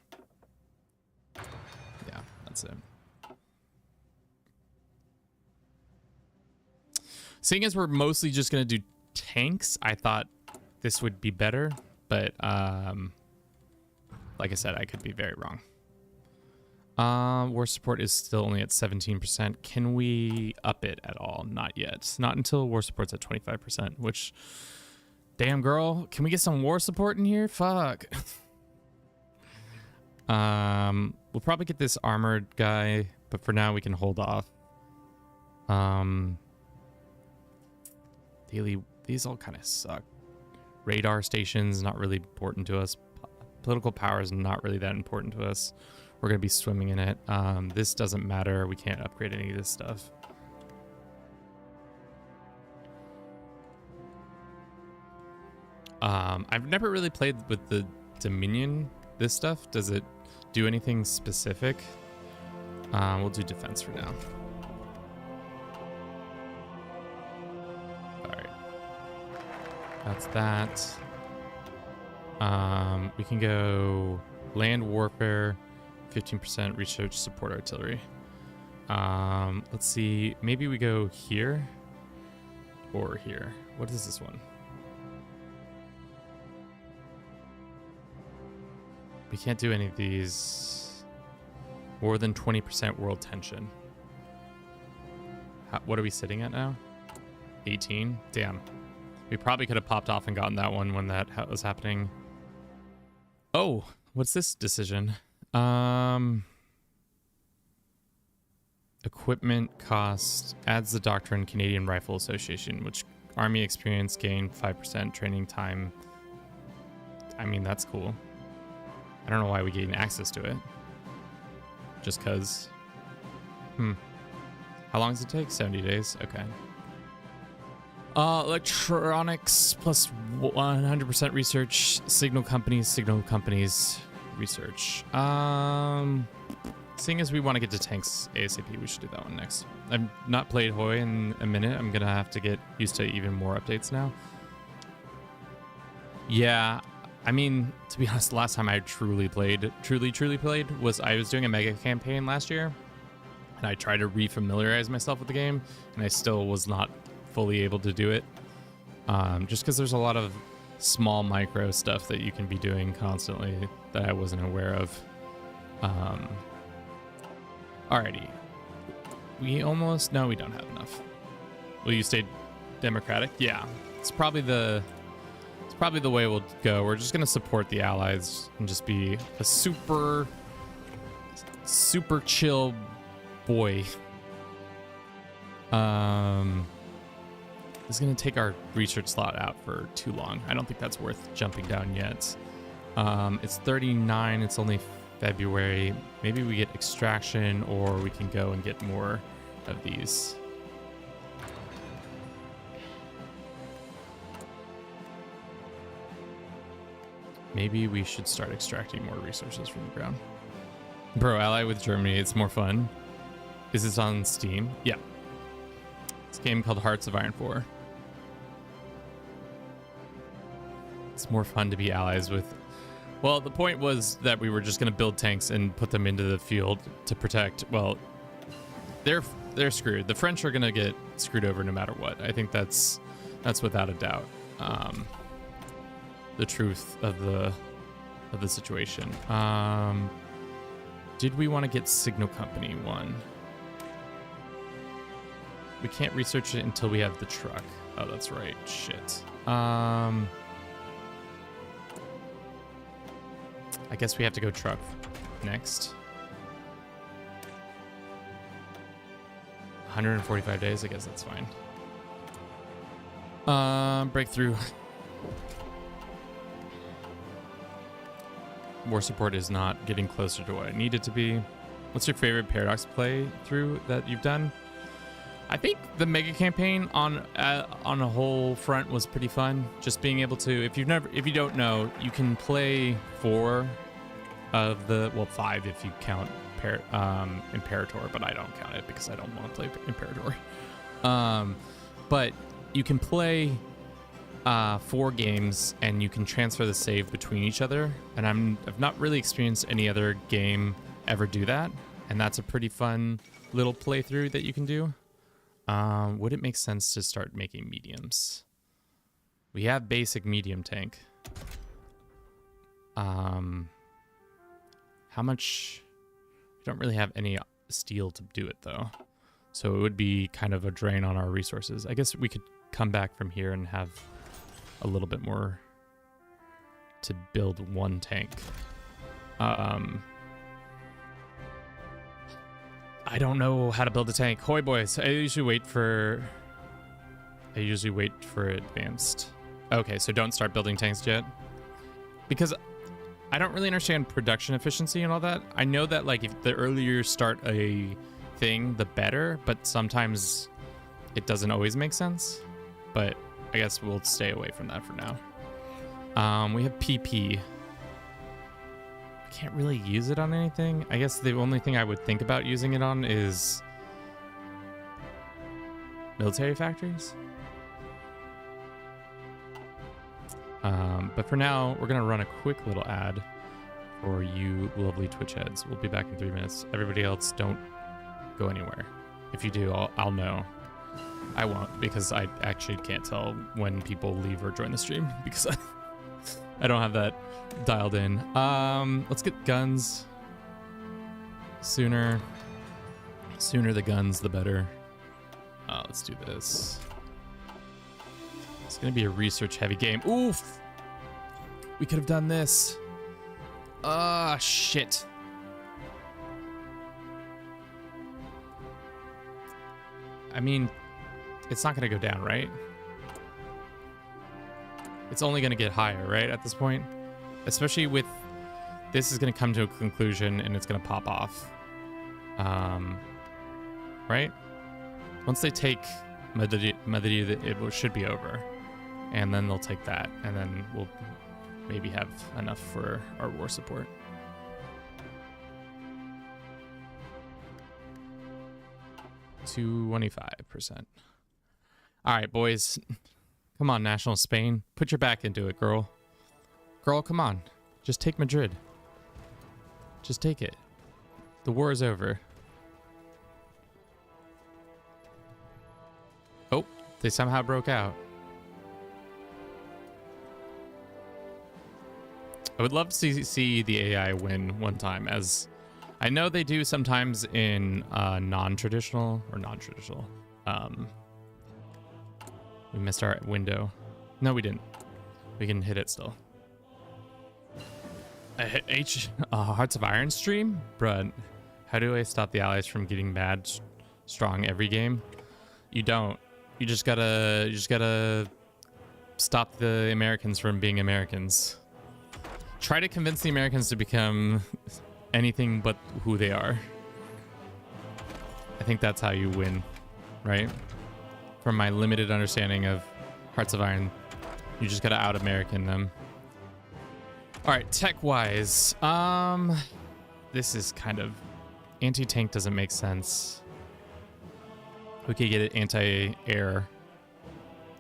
Yeah, that's it. Seeing as we're mostly just going to do tanks, I thought this would be better, but like I said, I could be very wrong. War support is still only at 17%. Can we up it at all? Not yet. Not until war support's at 25%, which, damn girl, can we get some war support in here? Fuck. We'll probably get this armored guy, but for now we can hold off. These all kind of suck. Radar stations, not really important to us. Political power is not really that important to us. We're going to be swimming in it. This doesn't matter. We can't upgrade any of this stuff. I've never really played with the Dominion, this stuff. Does it do anything specific? We'll do defense for now. All right. That's that. We can go land warfare, 15% research support artillery. Let's see, maybe we go here or here. What is this one? We can't do any of these. More than 20% world tension. What are we sitting at now? 18? Damn. We probably could have popped off and gotten that one when that was happening. Oh, what's this decision? Equipment cost adds the Doctrine Canadian Rifle Association, which Army experience gain 5% training time. I mean, that's cool. I don't know why we gain access to it. Just because. How long does it take? 70 days. Okay. Electronics plus 100% research. Signal companies research. Seeing as we want to get to tanks ASAP, we should do that one next. I've not played Hoi in a minute. I'm gonna have to get used to even more updates now. Yeah, I mean, to be honest, the last time I truly played was I was doing a mega campaign last year, and I tried to refamiliarize myself with the game, and I still was not fully able to do it. Just because there's a lot of small micro stuff that you can be doing constantly that I wasn't aware of. Alrighty. No, we don't have enough. Will you stay democratic? Yeah. It's probably the way we'll go. We're just gonna support the allies and just be a super chill boy. It's gonna take our research slot out for too long. I don't think that's worth jumping down yet. It's 39, it's only February. Maybe we get extraction, or we can go and get more of these. Maybe we should start extracting more resources from the ground. Bro, ally with Germany, it's more fun. Is this on Steam? Yeah. It's a game called Hearts of Iron 4. It's more fun to be allies with. Well, the point was that we were just going to build tanks and put them into the field to protect. Well, they're screwed. The French are going to get screwed over no matter what. I think that's without a doubt the truth of the situation. Did we want to get Signal Company one? We can't research it until we have the truck. Oh, that's right. Shit. I guess we have to go truck next. 145 days, I guess that's fine. Breakthrough. War support is not getting closer to what I need it to be. What's your favorite Paradox playthrough that you've done? I think the mega campaign on a whole front was pretty fun. Just being able to, if you don't know, you can play 4 of the, well, 5 if you count Imperator, but I don't count it because I don't want to play Imperator. But you can play 4 games and you can transfer the save between each other. And I've not really experienced any other game ever do that, and that's a pretty fun little playthrough that you can do. Would it make sense to start making mediums? We have basic medium tank. How much? We don't really have any steel to do it though, so it would be kind of a drain on our resources. I guess we could come back from here and have a little bit more to build one tank. I don't know how to build a tank. Hoi boys, I usually wait for advanced. Okay, so don't start building tanks yet, because I don't really understand production efficiency and all that. I know that like if the earlier you start a thing, the better, but sometimes it doesn't always make sense. But I guess we'll stay away from that for now. We have PP. Can't really use it on anything. I guess the only thing I would think about using it on is military factories. But for now, we're gonna run a quick little ad for you lovely Twitch heads. We'll be back in 3 minutes. Everybody else, don't go anywhere. If you do, I'll know. I won't, because I actually can't tell when people leave or join the stream because I don't have that dialed in. Let's get guns. Sooner the guns, the better. Let's do this. It's gonna be a research-heavy game. Oof! We could have done this. Ah, shit. I mean, it's not gonna go down, right? It's only gonna get higher, right, at this point? Especially with... This is gonna come to a conclusion and it's gonna pop off. Right? Once they take Madrid, it should be over. And then they'll take that, and then we'll maybe have enough for our war support. %25%. All right, boys. Come on, National Spain. Put your back into it, girl. Girl, come on. Just take Madrid. Just take it. The war is over. Oh, they somehow broke out. I would love to see the AI win one time, as I know they do sometimes in non-traditional. We missed our window. No, we didn't. We can hit it still. Hearts of Iron stream? Bruh, how do I stop the allies from getting bad strong every game? You don't. You just gotta stop the Americans from being Americans. Try to convince the Americans to become anything but who they are. I think that's how you win, right? From my limited understanding of Hearts of Iron, you just gotta out-American them. All right, tech-wise, this is kind of... Anti-tank doesn't make sense. We could get it anti-air.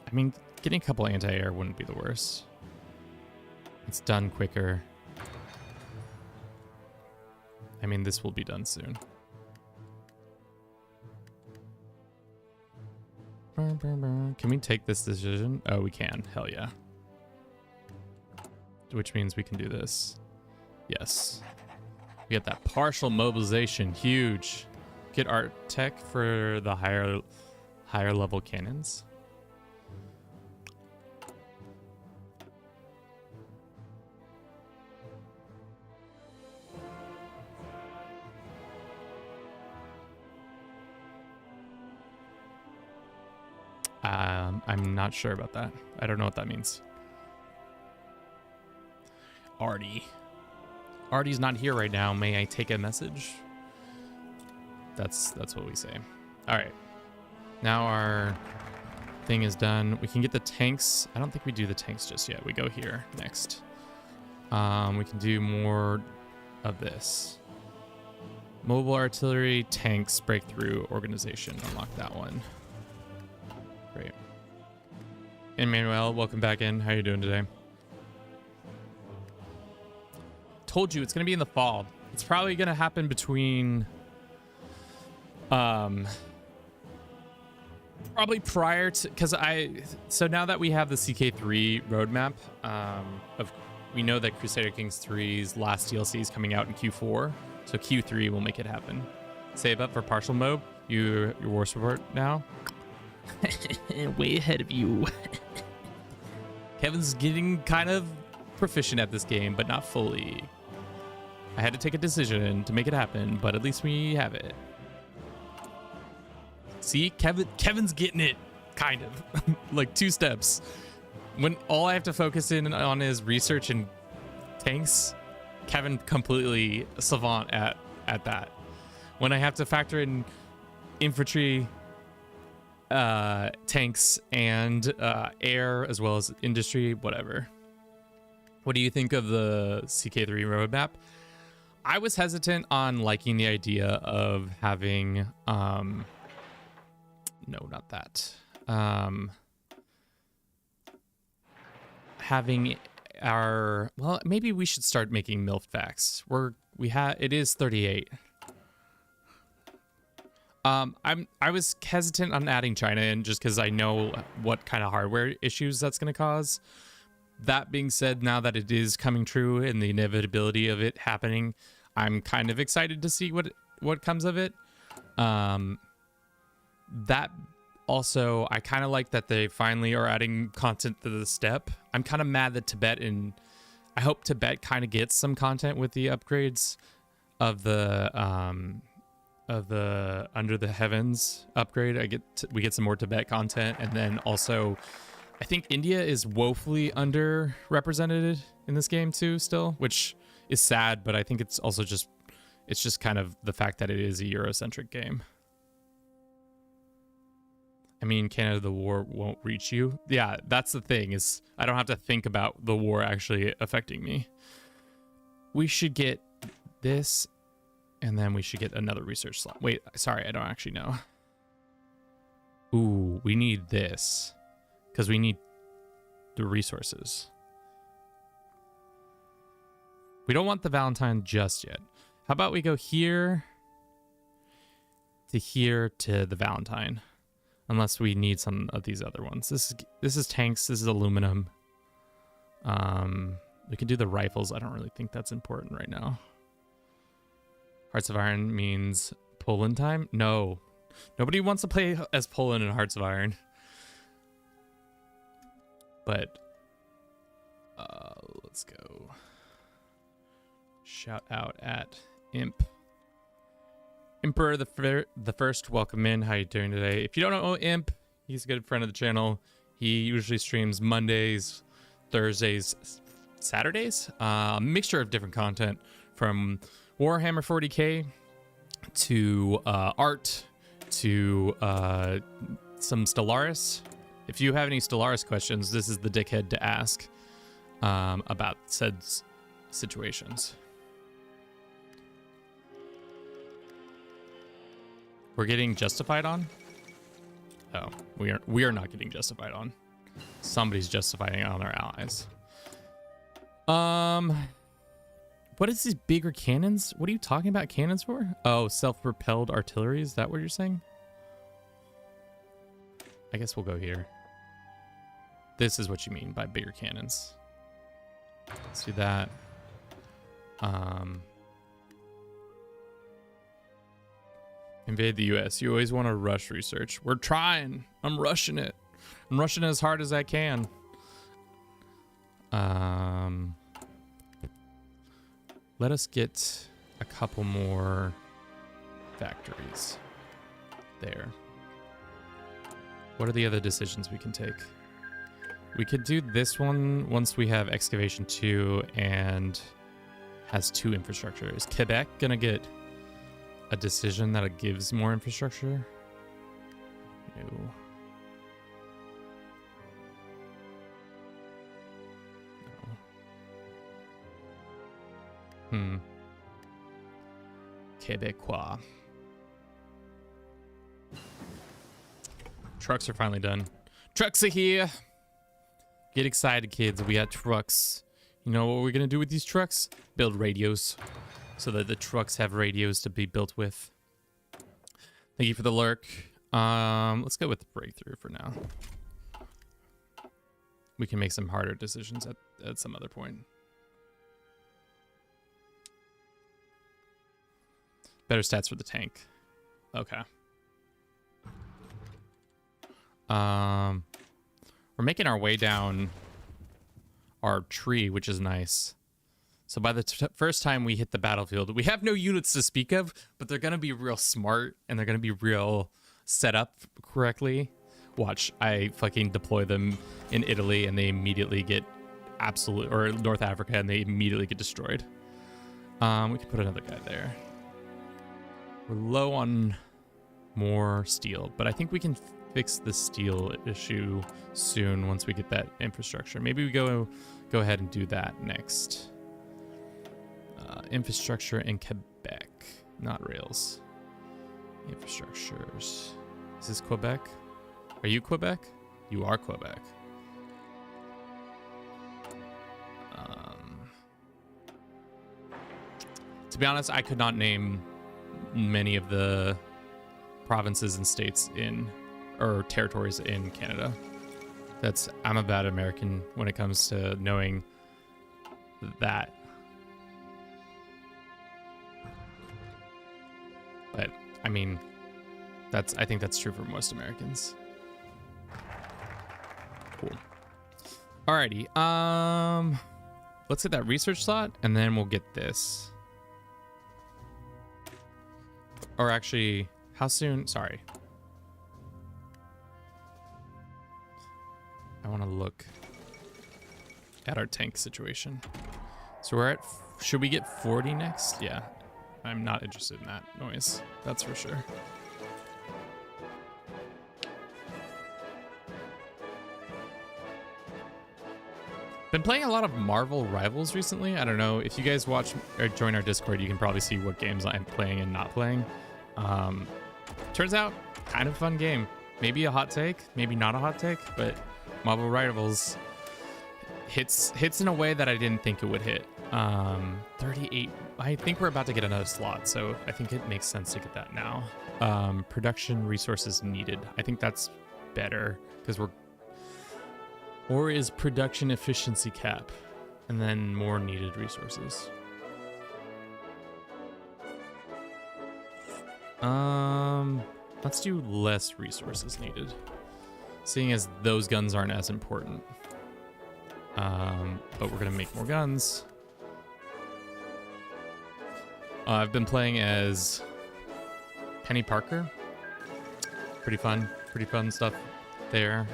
I mean, getting a couple anti-air wouldn't be the worst. It's done quicker. I mean, this will be done soon. Can we take this decision? Oh, we can. Hell yeah. Which means we can do this. Yes. We get that partial mobilization. Huge. Get art tech for the higher level cannons. I'm not sure about that. I don't know what that means. Artie. Artie's not here right now. May I take a message? That's what we say. All right. Now our thing is done. We can get the tanks. I don't think we do the tanks just yet. We go here next. We can do more of this. Mobile artillery, tanks, breakthrough, organization. Unlock that one. Great. Emmanuel, welcome back in. How are you doing today? Told you it's going to be in the fall. It's probably going to happen between probably prior to, because so now that we have the CK3 roadmap, we know that Crusader Kings 3's last DLC is coming out in Q4, so Q3 will make it happen. Save up for partial mob. Your war support now. Way ahead of you. Kevin's getting kind of proficient at this game, but not fully. I had to take a decision to make it happen, but at least we have it. See, Kevin's getting it, kind of. Like 2 steps. When all I have to focus in on is research and tanks, Kevin completely savant at that. When I have to factor in infantry, tanks, and air, as well as industry, whatever. What do you think of the CK3 roadmap? I was hesitant on liking the idea of having, no, not that. Having our, well, maybe we should start making MILF facts. It is 38. I was hesitant on adding China in just because I know what kind of hardware issues that's going to cause. That being said, now that it is coming true and the inevitability of it happening, I'm kind of excited to see what what comes of it. That also, I kind of like that they finally are adding content to the steppe. I'm kind of mad that Tibet, and I hope Tibet kind of gets some content with the upgrades of the Under the Heavens upgrade. We get some more Tibet content, and then also I think India is woefully underrepresented in this game too still, which is sad, but I think it's also just kind of the fact that it is a Eurocentric game. I mean, Canada, the war won't reach you. Yeah, that's the thing, is I don't have to think about the war actually affecting me. We should get this, and then we should get another research slot. Wait, sorry, I don't actually know. Ooh, we need this, because we need the resources. We don't want the Valentine just yet. How about we go here to the Valentine? Unless we need some of these other ones. This is tanks. This is aluminum. We can do the rifles. I don't really think that's important right now. Hearts of Iron means Poland time? No. Nobody wants to play as Poland in Hearts of Iron. But let's go. Shout out at Imp. Emperor the First, welcome in. How you doing today? If you don't know Imp, he's a good friend of the channel. He usually streams Mondays, Thursdays, Saturdays. Mixture of different content from Warhammer 40k to art to some Stellaris. If you have any Stellaris questions, this is the dickhead to ask about said situations. We're getting justified on? Oh, we are not getting justified on. Somebody's justifying on our allies. What is these bigger cannons? What are you talking about cannons for? Oh, self-propelled artillery, is that what you're saying? I guess we'll go here. This is what you mean by bigger cannons. Let's do that. Invade the US. You always want to rush research. We're trying. I'm rushing it. I'm rushing as hard as I can. Let us get a couple more factories there. What are the other decisions we can take? We could do this one once we have excavation 2 and has 2 infrastructure. Is Quebec gonna get a decision that gives more infrastructure? No. Quebecois. Trucks are finally done. Trucks are here. Get excited, kids. We got trucks. You know what we're gonna do with these trucks? Build radios so that the trucks have radios to be built with. Thank you for the lurk. Let's go with the breakthrough for now. We can make some harder decisions at some other point. Better stats for the tank. Okay. We're making our way down our tree, which is nice. So by the first time we hit the battlefield, we have no units to speak of, but they're going to be real smart and they're going to be real set up correctly. Watch, I fucking deploy them in Italy and they immediately get or North Africa, and they immediately get destroyed. We could put another guy there. We're low on more steel, but I think we can fix the steel issue soon once we get that infrastructure. Maybe we go ahead and do that next. Infrastructure in Quebec, not rails. Infrastructures. Is this Quebec? Are you Quebec? You are Quebec. To be honest, I could not name many of the provinces and states or territories in Canada. I'm a bad American when it comes to knowing that. I mean, I think that's true for most Americans. Cool. Alrighty. Let's hit that research slot, and then we'll get this. Or actually, how soon? Sorry. I want to look at our tank situation. So we're at, should we get 40 next? Yeah, I'm not interested in that noise. That's for sure. Been playing a lot of Marvel Rivals recently. I don't know if you guys watch or join our Discord, you can probably see what games I'm playing and not playing. Turns out, kind of fun game. Maybe a hot take, maybe not a hot take, but Marvel Rivals hits in a way that I didn't think it would hit. 38. I think we're about to get another slot, so I think it makes sense to get that now. Production resources needed. I think that's better because or is production efficiency cap, and then more needed resources. Let's do less resources needed, seeing as those guns aren't as important. But we're gonna make more guns. I've been playing as Penny Parker. Pretty fun stuff there.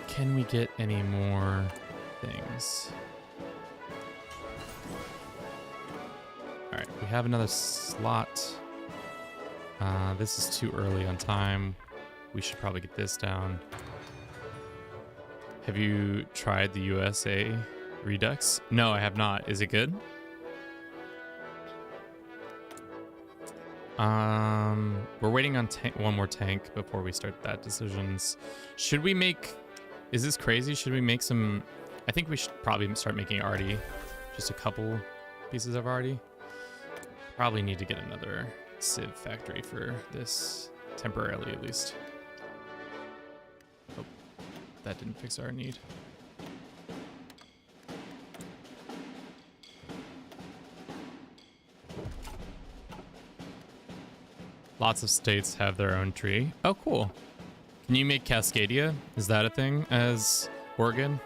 Can we get any more things? All right, we have another slot. This is too early on time. We should probably get this down. Have you tried the USA Redux? No, I have not. Is it good? We're waiting on one more tank before we start that decisions. Should we make... Is this crazy? Should we make some... I think we should probably start making arty. Just a couple pieces of arty. Probably need to get another Civ factory for this, temporarily at least. Oh, that didn't fix our need. Lots of states have their own tree. Oh, cool. Can you make Cascadia? Is that a thing as Oregon?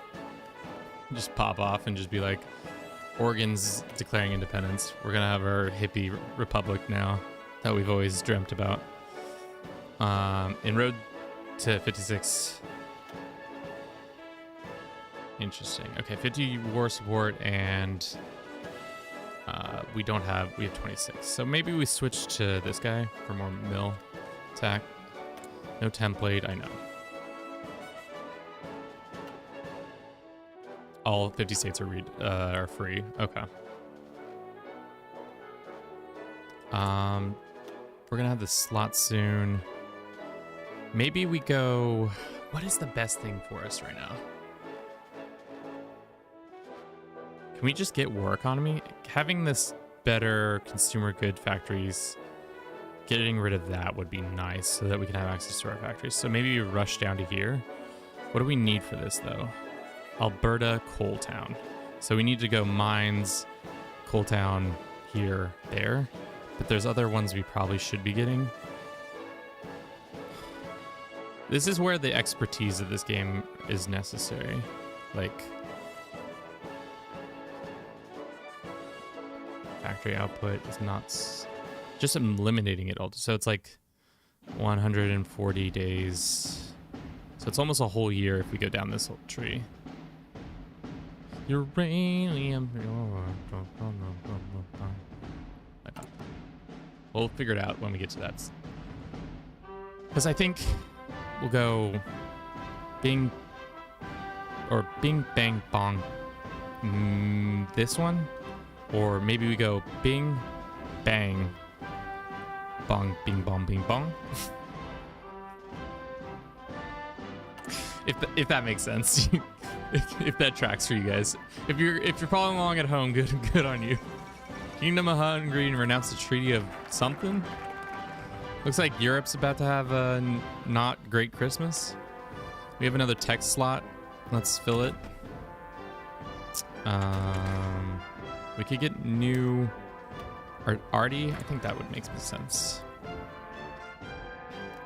Just pop off and just be like, Oregon's declaring independence. We're gonna have our hippie republic now that we've always dreamt about. In Road to 56. Interesting. Okay, 50 war support, and we have 26. So maybe we switch to this guy for more mill attack. No template, I know. All 50 states are free. Okay. We're gonna have the slot soon. Maybe we go... What is the best thing for us right now? Can we just get war economy? Having this better consumer good factories, getting rid of that would be nice so that we can have access to our factories. So maybe we rush down to here. What do we need for this though? Alberta Coal Town. So we need to go mines, Coal Town, here, there. But there's other ones we probably should be getting. This is where the expertise of this game is necessary. Like, factory output is not just eliminating it all. So it's like 140 days. So it's almost a whole year if we go down this whole tree. Uranium. We'll figure it out when we get to that. Because I think we'll go bing or bing bang bong this one, or maybe we go bing bang bong bing bong bing bong. if that makes sense. if that tracks for you guys. If you're following along at home, good on you. Kingdom of Hungary and renounce the Treaty of something. Looks like Europe's about to have a not great Christmas. We have another tech slot. Let's fill it. We could get new Or Artie, I think that would make some sense.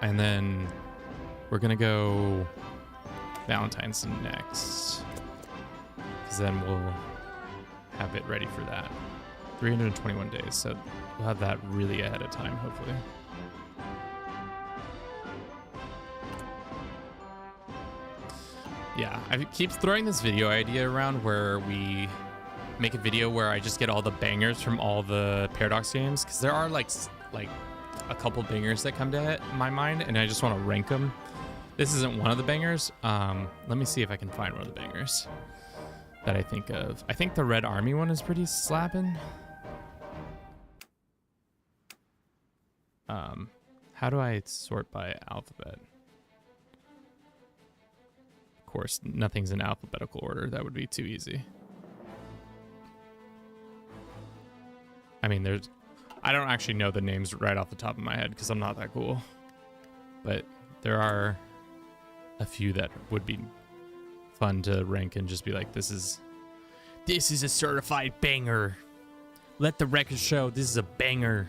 And then we're gonna go Valentine's next, because then we'll have it ready for that. 321 days, so we'll have that really ahead of time, hopefully. Yeah, I keep throwing this video idea around where we make a video where I just get all the bangers from all the Paradox games, because there are like a couple bangers that come to my mind, and I just want to rank them. This isn't one of the bangers. Let me see if I can find one of the bangers that I think of. I think the Red Army one is pretty slapping. How do I sort by alphabet? Of course, nothing's in alphabetical order. That would be too easy. I mean, I don't actually know the names right off the top of my head because I'm not that cool. But there are a few that would be fun to rank and just be like, this is a certified banger. Let the record show this is a banger.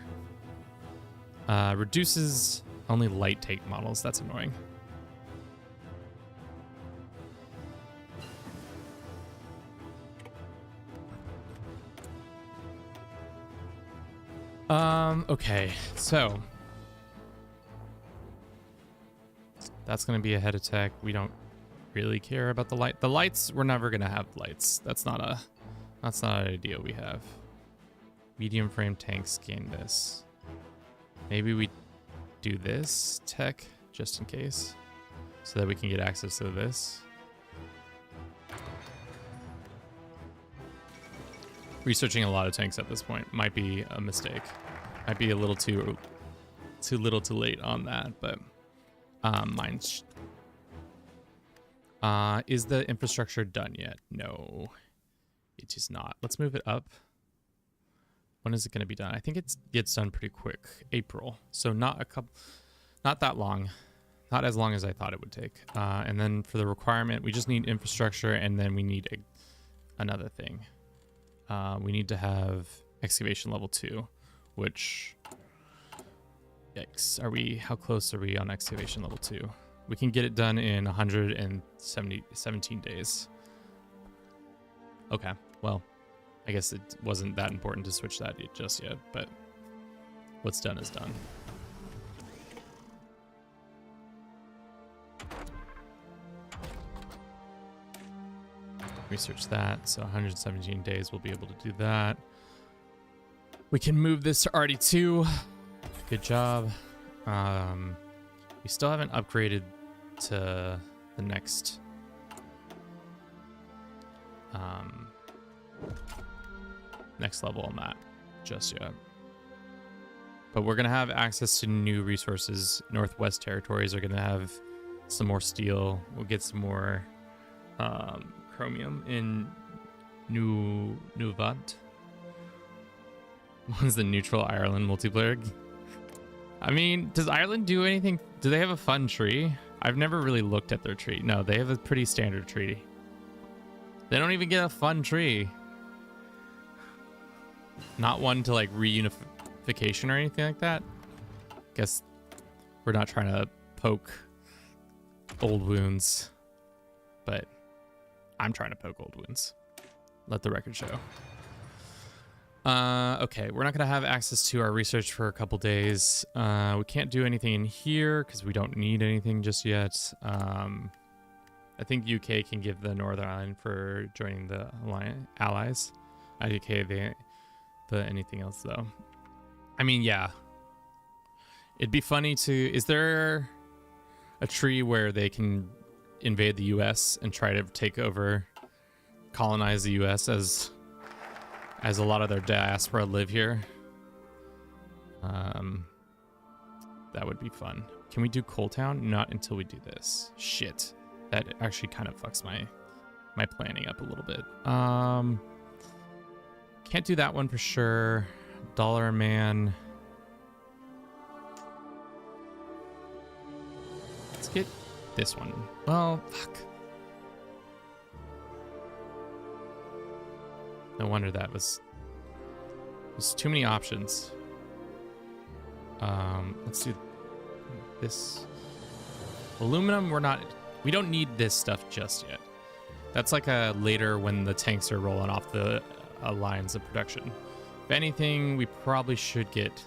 Reduces only light take models. That's annoying. Okay, so that's gonna be a head attack. We don't really care about the light. The lights, we're never gonna have lights. That's not an idea we have. Medium frame tanks gain this. Maybe we do this tech just in case, so that we can get access to this. Researching a lot of tanks at this point might be a mistake. Might be a little too little too late on that, but mine's... is the infrastructure done yet? No, it is not. Let's move it up. When is it going to be done? I think it gets done pretty quick. April. So not that long. Not as long as I thought it would take. And then for the requirement, we just need infrastructure, and then we need another thing. We need to have excavation level 2, which, yikes, how close are we on excavation level 2? We can get it done in 17 days. Okay, well, I guess it wasn't that important to switch that just yet, but what's done is done. Research that, so 117 days we'll be able to do that. We can move this to RD2. Good job. We still haven't upgraded to the next next level on that just yet. But we're gonna have access to new resources. Northwest territories are gonna have some more steel. We'll get some more chromium in Nuvant. One's the neutral Ireland multiplayer. I mean, does Ireland do anything? Do they have a fun tree? I've never really looked at their tree. No, they have a pretty standard tree. They don't even get a fun tree. Not one to like reunification or anything like that. Guess we're not trying to poke old wounds, but I'm trying to poke old wounds. Let the record show. Okay, we're not gonna have access to our research for a couple days. We can't do anything in here because we don't need anything just yet. I think UK can give the Northern Ireland for joining the allies. UK the anything else though. I mean, yeah. It'd be funny to. Is there a tree where they can invade the US and try to take over, colonize the US as a lot of their diaspora live here? That would be fun. Can we do Coal Town? Not until we do this. Shit. That actually kind of fucks my planning up a little bit. Can't do that one for sure. Dollar Man. Let's get this one. Well, fuck. No wonder that was There's too many options. Let's do this. Aluminum, we don't need this stuff just yet. That's like a later when the tanks are rolling off the lines of production. If anything, we probably should get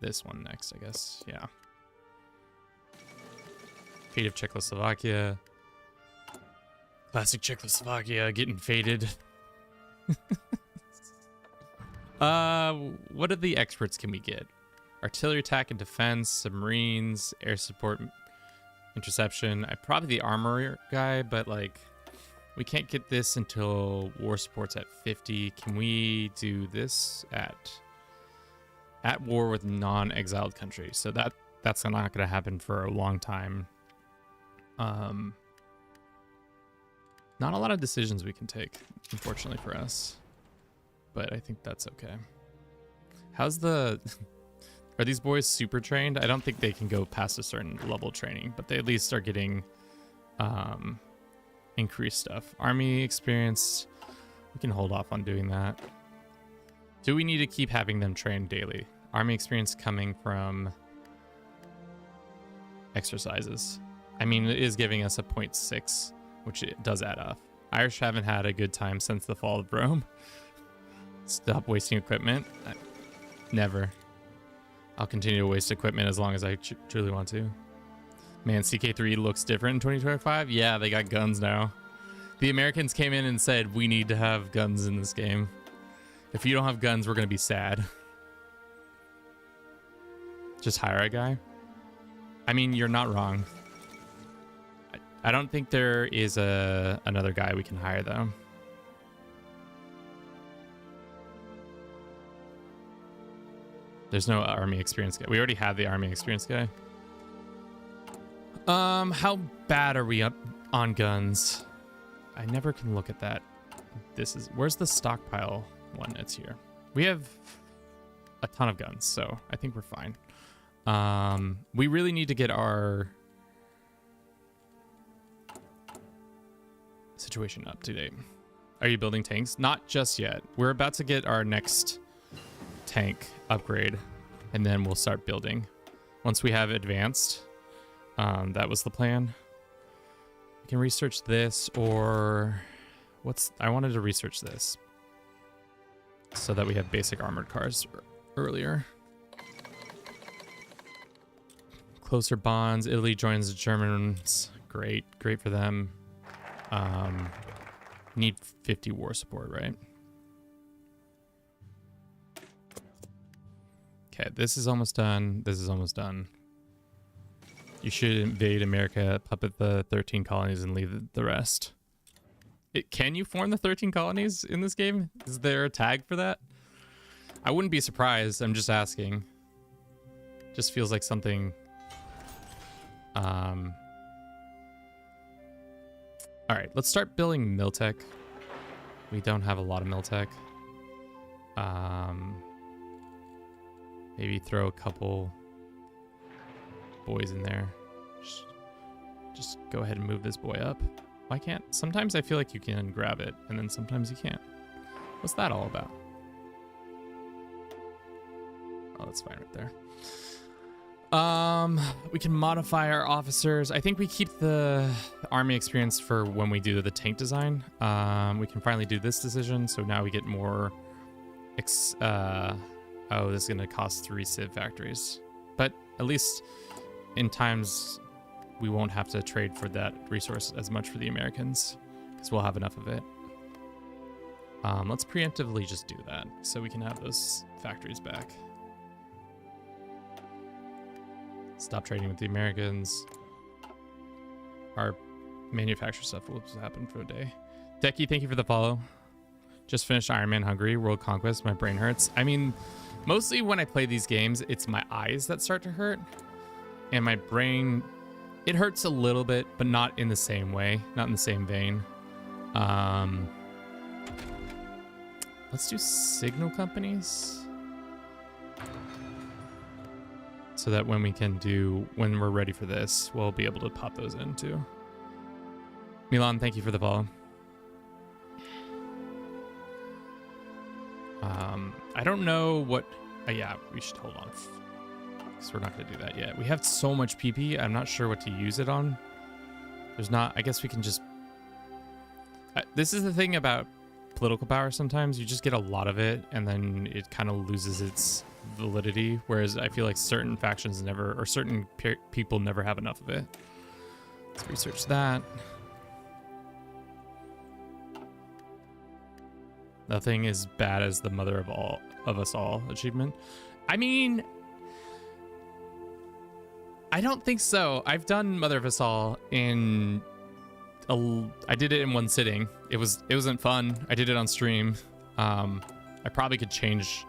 this one next, I guess. Yeah. Fate of Czechoslovakia. Classic Czechoslovakia getting faded. What are the experts can we get? Artillery attack and defense, submarines, air support, interception. I probably the armor guy, but like we can't get this until war support's at 50. Can we do this at war with non-exiled countries? So that's not going to happen for a long time. Not a lot of decisions we can take, unfortunately for us, but I think that's okay. How's the are these boys super trained? I don't think they can go past a certain level of training, but they at least are getting increased stuff. Army experience, we can hold off on doing that. Do we need to keep having them trained daily? Army experience coming from exercises. I mean, it is giving us a 0.6, which it does add up. Irish haven't had a good time since the fall of Rome. Stop wasting equipment. Never. I'll continue to waste equipment as long as I truly want to. Man, CK3 looks different in 2025. Yeah, they got guns now. The Americans came in and said, we need to have guns in this game. If you don't have guns, we're going to be sad. Just hire a guy? I mean, you're not wrong. I don't think there is another guy we can hire, though. There's no army experience guy. We already have the army experience guy. How bad are we up on guns? I never can look at that. Where's the stockpile one? It's here. We have a ton of guns, so I think we're fine. We really need to get our situation up to date. Are you building tanks? Not just yet. We're about to get our next tank upgrade, and then we'll start building. Once we have advanced, that was the plan. We can research this, or I wanted to research this so that we have basic armored cars earlier. Closer bonds. Italy joins the Germans. Great for them. Need 50 war support, right? Okay, this is almost done. This is almost done. You should invade America, puppet the 13 colonies, and leave the rest. Can you form the 13 colonies in this game? Is there a tag for that? I wouldn't be surprised. I'm just asking. Just feels like something. All right, let's start building Miltech. We don't have a lot of Miltech. Maybe throw a couple boys in there. Just go ahead and move this boy up. Why can't? Sometimes I feel like you can grab it, and then sometimes you can't. What's that all about? Oh, that's fine right there. We can modify our officers. I think we keep the army experience for when we do the tank design. We can finally do this decision, so now we get more. Oh, this is gonna cost 3 civ factories, but at least in times we won't have to trade for that resource as much for the Americans because we'll have enough of it. Let's preemptively just do that so we can have those factories back. Stop trading with the Americans. Our manufacture stuff will happen for a day. Decky, thank you for the follow. Just finished Iron Man Hungary, World Conquest. My brain hurts. I mean, mostly when I play these games, it's my eyes that start to hurt. And my brain, it hurts a little bit, but not in the same way. Not in the same vein. Let's do signal companies. So that when we're ready for this, we'll be able to pop those in too. Milan, thank you for the follow. I don't know what... yeah, we should hold on. So we're not going to do that yet. We have so much PP. I'm not sure what to use it on. There's not... I guess we can just... this is the thing about political power sometimes. You just get a lot of it, and then it kind of loses its validity. Whereas I feel like certain factions never... Or certain people never have enough of it. Let's research that. Nothing is bad as the mother of us all achievement. I mean, I don't think so. I've done Mother of Us All in I did it in one sitting. It wasn't fun. I did it on stream. I probably could change.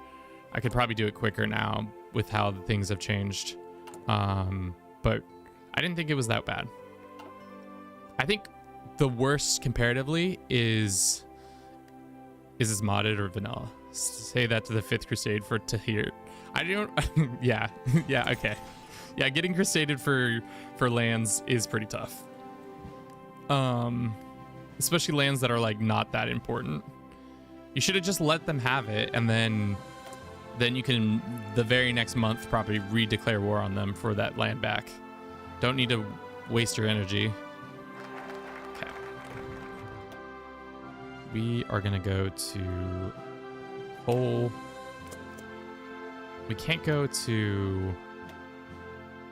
I could probably do it quicker now with how the things have changed. But I didn't think it was that bad. I think the worst comparatively is this modded or vanilla? Say that to the 5th Crusade for to hear. I don't... yeah. Yeah, okay. Yeah, getting Crusaded for lands is pretty tough. Especially lands that are, like, not that important. You should have just let them have it, and then you can, the very next month, probably re-declare war on them for that land back. Don't need to waste your energy. We are going to go to coal. We can't go to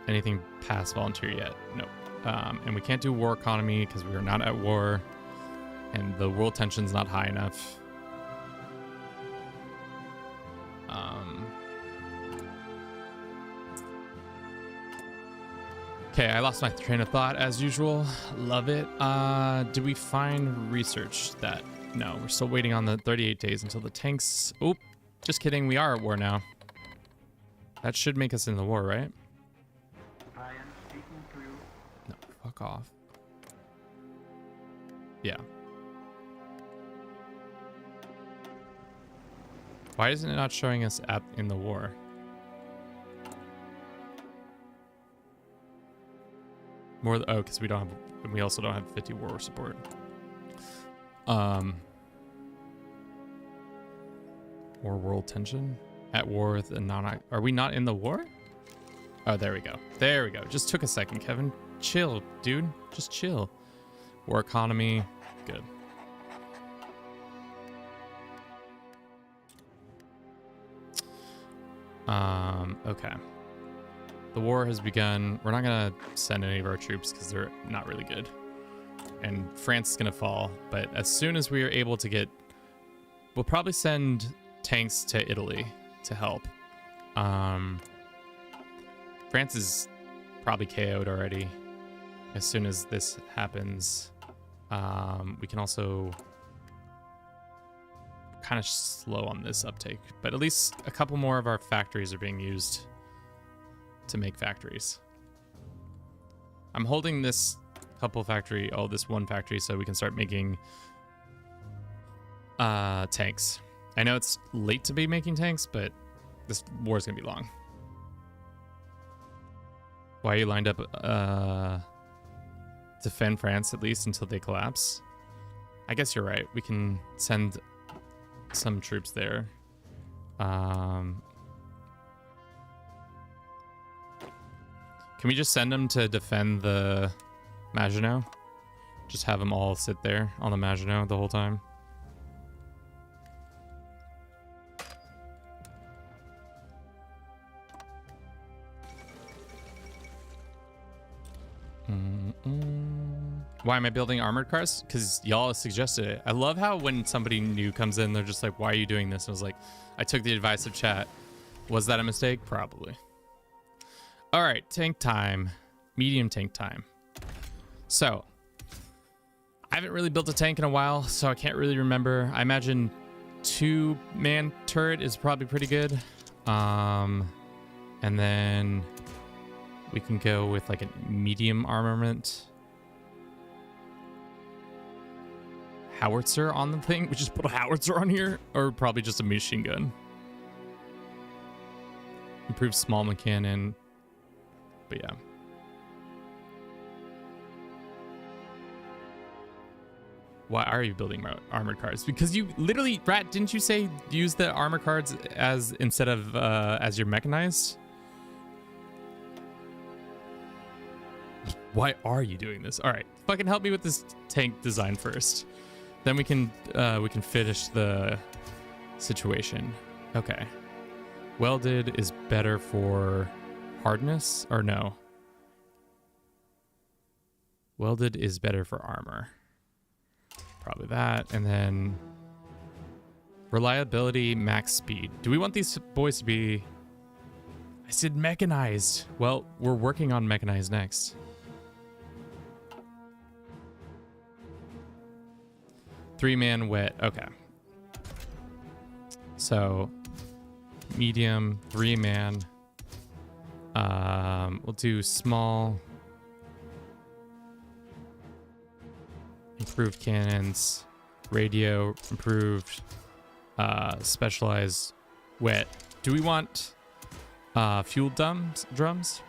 anything past volunteer yet. Nope. And we can't do war economy because we are not at war. And the world tension's not high enough. Okay, I lost my train of thought as usual. Love it. Did we find research that... No, we're still waiting on the 38 days until the tanks... Oop, just kidding. We are at war now. That should make us in the war, right? I am speaking through. No, fuck off. Yeah. Why isn't it not showing us in the war? Oh, because we don't have... We also don't have 50 war support. Or world tension at war with a non... Are we not in the war? Oh, there we go. There we go. Just took a second, Kevin. Chill, dude. Just chill. War economy. Good. Okay. The war has begun. We're not gonna send any of our troops because they're not really good. And France is gonna fall. But as soon as we are able to get... We'll probably send tanks to Italy to help. France is probably KO'd already. As soon as this happens, we can also kind of slow on this uptake, but at least a couple more of our factories are being used to make factories. I'm holding this this one factory so we can start making tanks. I know it's late to be making tanks, but this war is gonna be long. Why are you lined up? Defend France at least until they collapse. I guess you're right. We can send some troops there. Can we just send them to defend the Maginot? Just have them all sit there on the Maginot the whole time. Why am I building armored cars? Because y'all suggested it. I love how when somebody new comes in, they're just like, why are you doing this? And I was like, I took the advice of chat. Was that a mistake? Probably. All right, tank time. Medium tank time. So, I haven't really built a tank in a while, so I can't really remember. I imagine 2-man turret is probably pretty good. And then we can go with like a medium armament. Howitzer on the thing. We just put a howitzer on here, or probably just a machine gun. Improve small cannon. But yeah. Why are you building armored cars? Because you literally, Rat, didn't you say use the armor cards as instead of as your mechanized? Why are you doing this? All right, fucking help me with this tank design first. Then we can finish the situation. Okay. Welded is better for hardness or no? Welded is better for armor. Probably that. And then reliability, max speed. Do we want these boys to be... I said mechanized. Well, we're working on mechanized next. Three-man wet. Okay. So, medium, three-man. We'll do small. Improved cannons. Radio, improved. Specialized wet. Do we want fuel drums?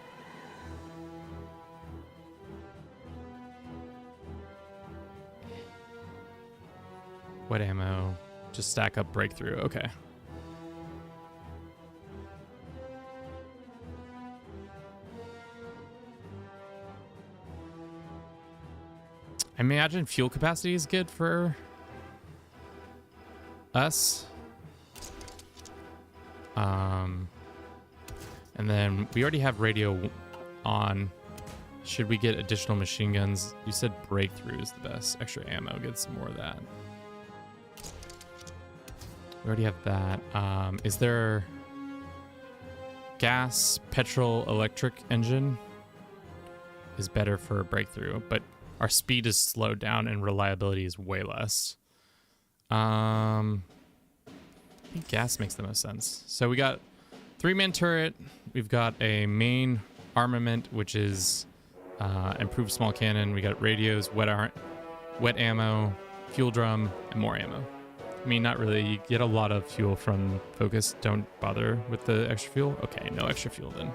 Wet ammo. Just stack up breakthrough. Okay. I imagine fuel capacity is good for us. And then we already have radio on. Should we get additional machine guns? You said breakthrough is the best. Extra ammo, get some more of that. We already have that. Is there gas, petrol, electric engine is better for breakthrough, but our speed is slowed down and reliability is way less. I think gas makes the most sense. So we got three-man turret. We've got a main armament, which is improved small cannon. We got radios, wet ammo, fuel drum, and more ammo. I mean, not really. You get a lot of fuel from focus. Don't bother with the extra fuel. Okay, no extra fuel then.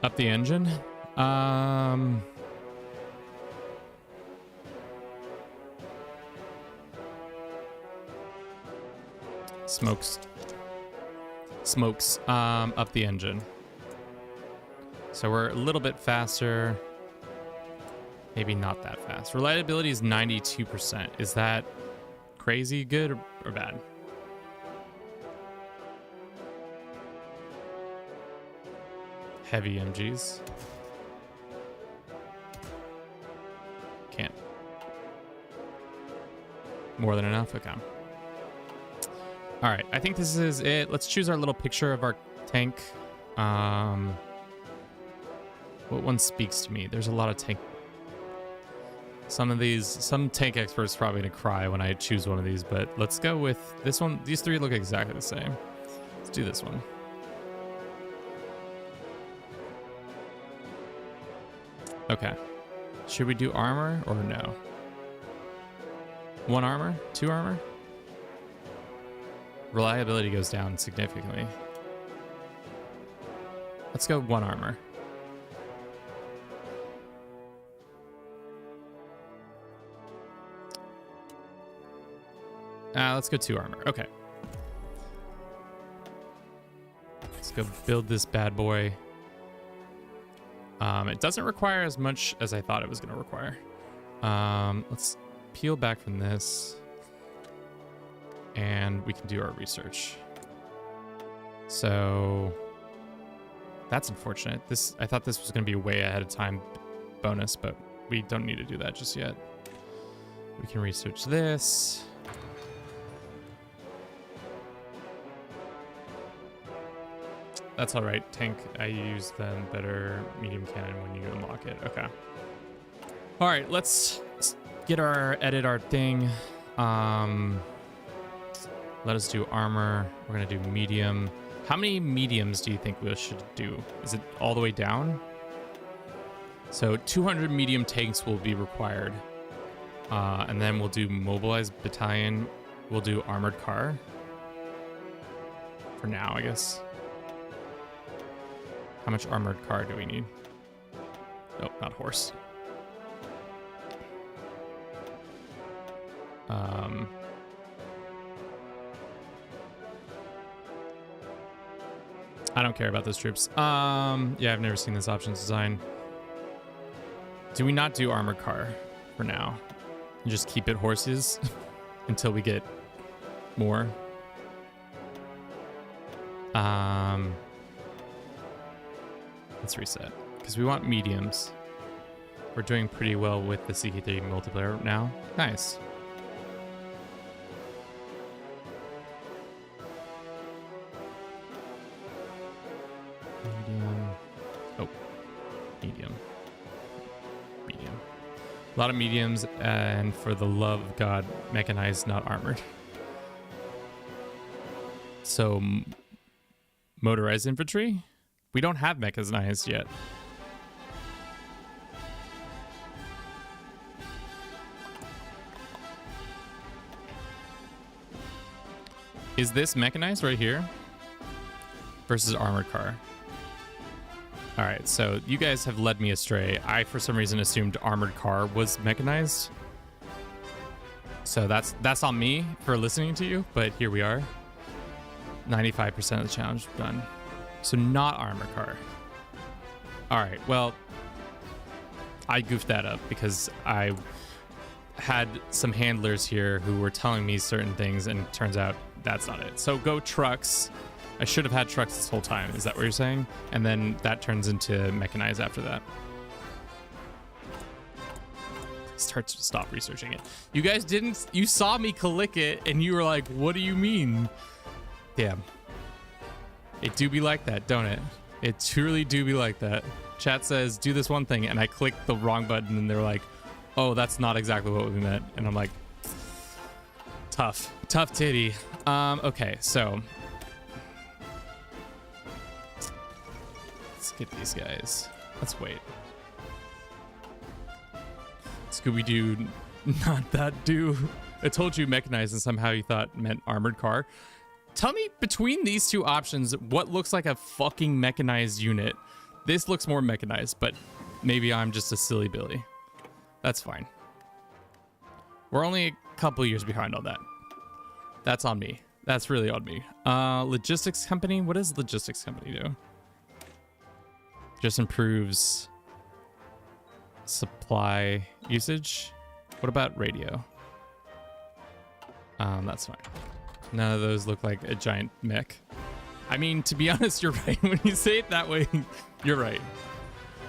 Up the engine. Smokes. Up the engine. So we're a little bit faster. Maybe not that fast. Reliability is 92%. Is that crazy good or bad? Heavy MGs. Can't. More than enough? Okay. All right, I think this is it. Let's choose our little picture of our tank. What one speaks to me? There's a lot of tank. Some tank experts are probably gonna cry when I choose one of these, but let's go with this one. These three look exactly the same. Let's do this one. Okay. Should we do armor or no? One armor? Two armor? Reliability goes down significantly. Let's go one armor. Let's go two armor. Okay. Let's go build this bad boy. It doesn't require as much as I thought it was going to require. Let's peel back from this. And we can do our research. So that's unfortunate. I thought this was going to be a way ahead of time bonus, but we don't need to do that just yet. We can research this. That's all right. Tank, I use then better medium cannon when you unlock it. Okay. All right, let's edit our thing. Let us do armor. We're gonna do medium. How many mediums do you think we should do? Is it all the way down? So 200 medium tanks will be required. And then we'll do mobilized battalion. We'll do armored car. For now, I guess. How much armored car do we need? Nope, not horse. Um, I don't care about those troops. Yeah, I've never seen this options design. Do we not do armored car for now? And just keep it horses until we get more. Let's reset because we want mediums. We're doing pretty well with the CK3 multiplayer now. Nice. Medium. Oh, medium. Medium. A lot of mediums, and for the love of God, mechanized, not armored. So, motorized infantry? We don't have mechanized yet. Is this mechanized right here? Versus armored car. All right, so you guys have led me astray. I, for some reason, assumed armored car was mechanized. So that's on me for listening to you, but here we are. 95% of the challenge done. So not armored car. All right, well, I goofed that up because I had some handlers here who were telling me certain things, and it turns out that's not it. So go trucks. I should have had trucks this whole time. Is that what you're saying? And then that turns into mechanized after that. Start to stop researching it. You guys didn't. You saw me click it, and you were like, "What do you mean?" Damn. It do be like that, don't it? It truly do be like that. Chat says, "Do this one thing," and I clicked the wrong button, and they're like, "Oh, that's not exactly what we meant." And I'm like, tough titty. Okay, so let's get these guys. Let's wait. Scooby-Doo, not that do. I told you mechanized, and somehow you thought meant armored car. Tell me, between these two options, what looks like a fucking mechanized unit? This looks more mechanized, but maybe I'm just a silly Billy. That's fine. We're only a couple years behind on that. That's on me. That's really on me. Logistics company. What does logistics company do? Just improves supply usage. What about radio? That's fine. None of those look like a giant mech. I mean, to be honest, you're right. When you say it that way, you're right.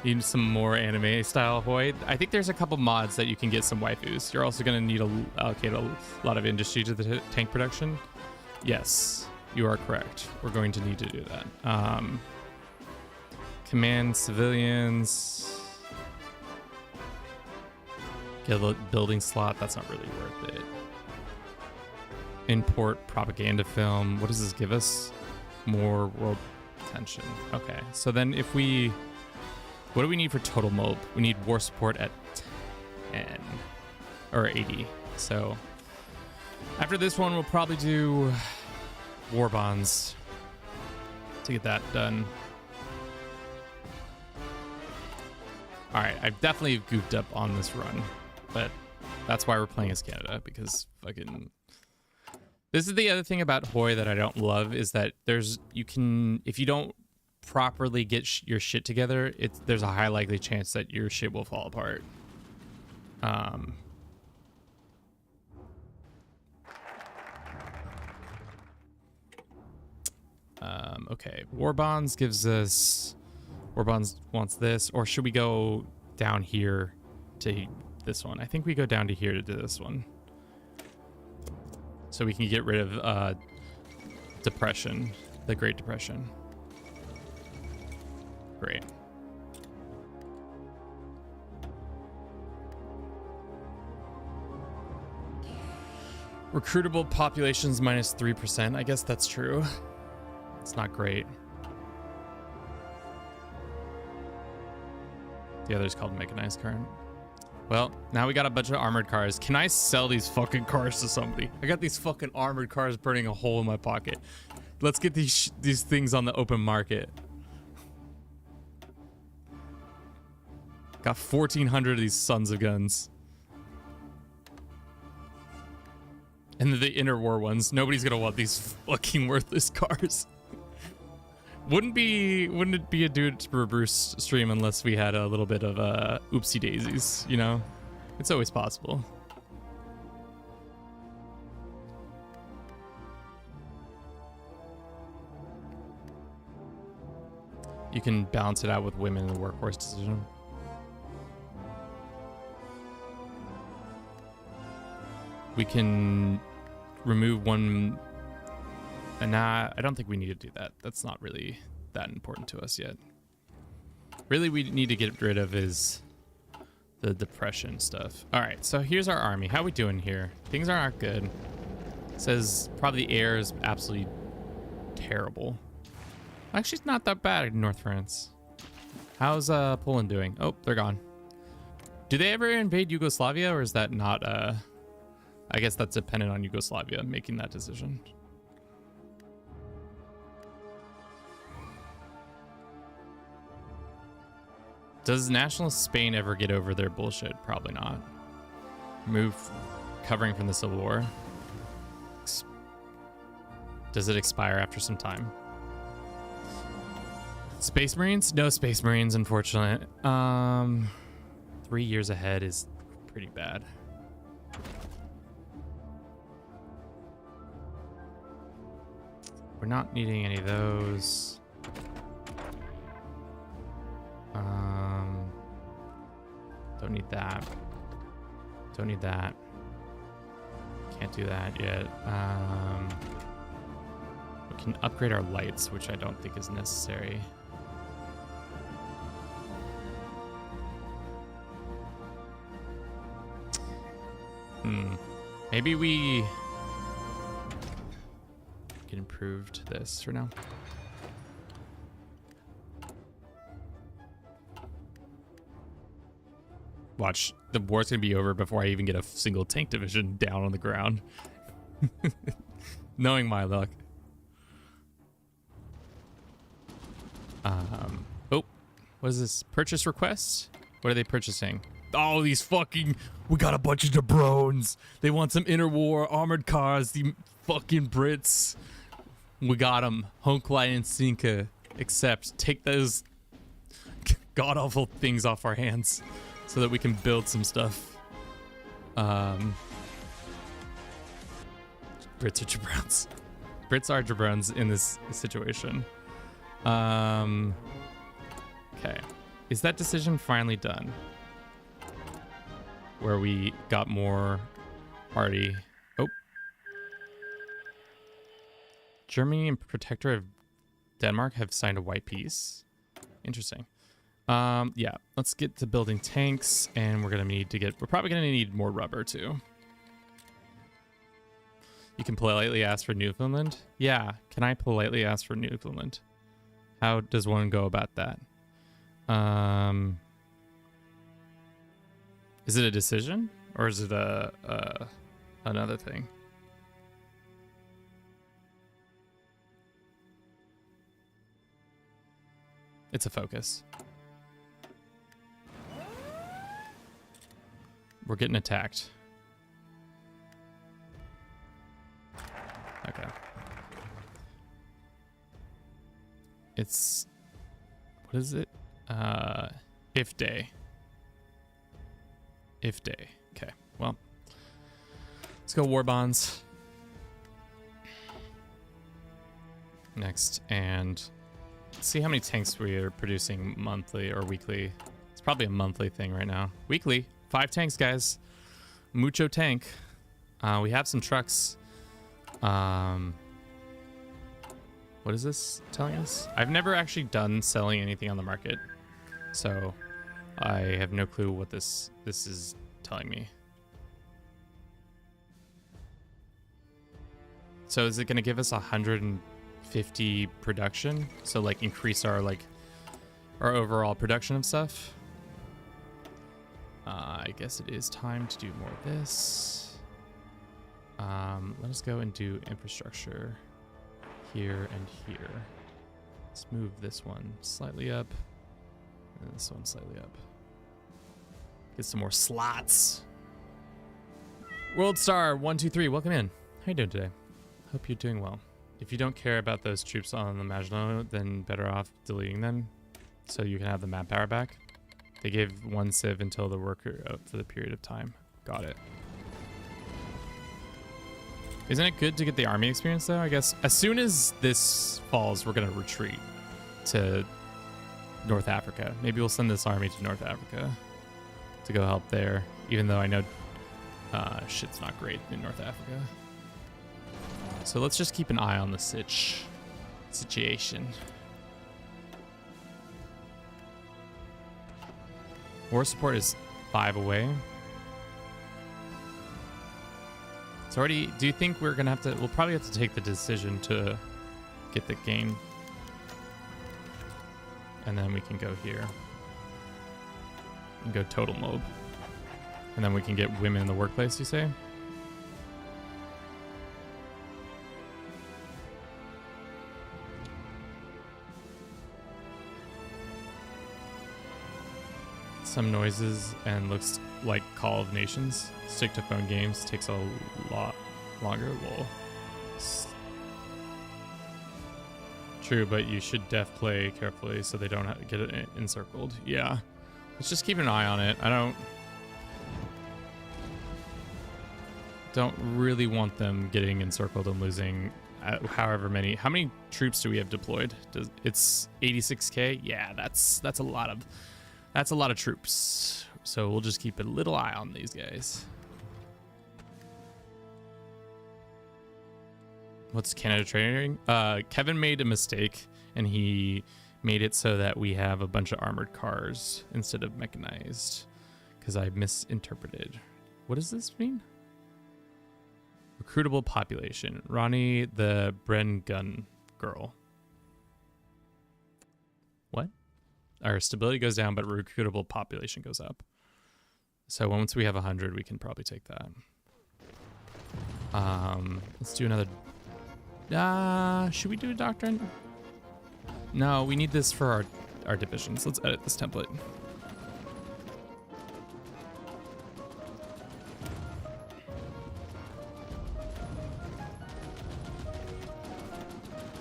You need some more anime style Hoy. I think there's a couple mods that you can get some waifus. You're also going to need to allocate a lot of industry to the tank production. Yes, you are correct. We're going to need to do that. Command civilians. Get a building slot. That's not really worth it. Import propaganda film. What does this give us? More world tension. Okay, so then if we... What do we need for total mob? We need war support at 10 or 80. So after this one, we'll probably do war bonds to get that done. All right, I've definitely goofed up on this run, but that's why we're playing as Canada, because fucking... This is the other thing about Hoy that I don't love, is that you can, if you don't properly get your shit together, there's a high likely chance that your shit will fall apart. Okay, war bonds gives us, war bonds wants this, or should we go down here to this one? I think we go down to here to do this one, so we can get rid of depression, the Great Depression. Great. Recruitable populations minus 3%. I guess that's true. It's not great. The other's called mechanized current. Well, now we got a bunch of armored cars. Can I sell these fucking cars to somebody? I got these fucking armored cars burning a hole in my pocket. Let's get these things on the open market. Got 1,400 of these sons of guns. And the interwar ones. Nobody's gonna want these fucking worthless cars. Wouldn't it be a Dude for Bruce stream unless we had a little bit of oopsie daisies, you know? It's always possible. You can balance it out with women in the workforce decision. We can remove one. Nah, I don't think we need to do that. That's not really that important to us yet. Really, we need to get rid of is the depression stuff. All right, so here's our army. How we doing here? Things aren't good. It says probably the air is absolutely terrible. Actually, it's not that bad in North France. How's Poland doing? Oh, they're gone. Do they ever invade Yugoslavia, or is that not? I guess that's dependent on Yugoslavia making that decision. Does nationalist Spain ever get over their bullshit? Probably not. Move covering from the Civil War. Does it expire after some time? Space Marines? No Space Marines, unfortunately. 3 years ahead is pretty bad. We're not needing any of those. Don't need that. Don't need that. Can't do that yet. We can upgrade our lights, which I don't think is necessary. Maybe we can improve this for now. Watch, the war's gonna be over before I even get a single tank division down on the ground. Knowing my luck. Oh, what is this? Purchase request? What are they purchasing? Oh, these fucking, we got a bunch of jabrones. They want some interwar armored cars, the fucking Brits. We got them. Honkline and Sinka. Accept. Take those god-awful things off our hands so that we can build some stuff. Brits are jabrones. Brits are jabrones in this situation. Okay. Is that decision finally done? Where we got more party. Oh. Germany and Protectorate of Denmark have signed a white peace. Interesting. Yeah, let's get to building tanks, and we're probably gonna need more rubber too. You can politely ask for Newfoundland. Yeah, can I politely ask for Newfoundland? How does one go about that? Is it a decision, or is it another thing? It's a focus. We're getting attacked. Okay. It's, what is it? If day. If day. Okay, well, let's go war bonds. Next, and let's see how many tanks we are producing monthly or weekly. It's probably a monthly thing right now. Weekly, 5 tanks, guys. Mucho tank. We have some trucks. What is this telling us? I've never actually done selling anything on the market, so I have no clue what this is telling me. So is it going to give us 150 production? So like increase our overall production of stuff? I guess it is time to do more of this. Let us go and do infrastructure here and here. Let's move this one slightly up and this one slightly up. Get some more slots. World Star 123, welcome in. How you doing today? Hope you're doing well. If you don't care about those troops on the Maginot, then better off deleting them so you can have the map power back. They gave one civ until the worker out for the period of time. Got it. Isn't it good to get the army experience though? I guess as soon as this falls, we're gonna retreat to North Africa. Maybe we'll send this army to North Africa to go help there, even though I know shit's not great in North Africa. So let's just keep an eye on the situation. War support is 5 away. It's already, do you think we're gonna have to, we'll probably have to take the decision to get the gain. And then we can go here. And go total mob. And then we can get women in the workplace, you say? Some noises and looks like Call of Nations. Stick to phone games takes a lot longer. Lol. True, but you should play carefully so they don't get it encircled. Yeah. Let's just keep an eye on it. I don't really want them getting encircled and losing however many. How many troops do we have deployed? It's 86k? Yeah, that's a lot of troops. So we'll just keep a little eye on these guys. What's Canada training? Kevin made a mistake and he made it so that we have a bunch of armored cars instead of mechanized because I misinterpreted. What does this mean? Recruitable population. Ronnie the Bren gun girl. What? Our stability goes down, but recruitable population goes up. So once we have 100, we can probably take that. Let's do another. Should we do a doctrine? No, we need this for our divisions. Let's edit this template.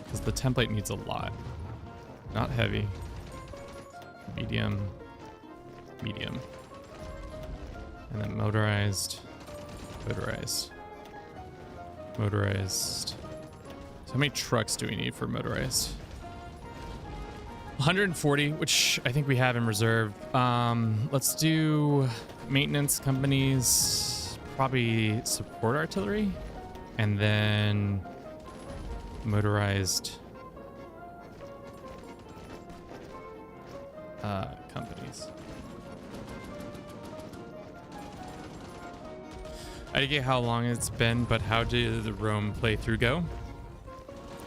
Because the template needs a lot. Not heavy. Medium. Medium. And then motorized. Motorized. Motorized. So how many trucks do we need for motorized? 140, which I think we have in reserve. Let's do maintenance companies, probably support artillery, and then motorized companies. I didn't get how long it's been, but how did the Rome playthrough go?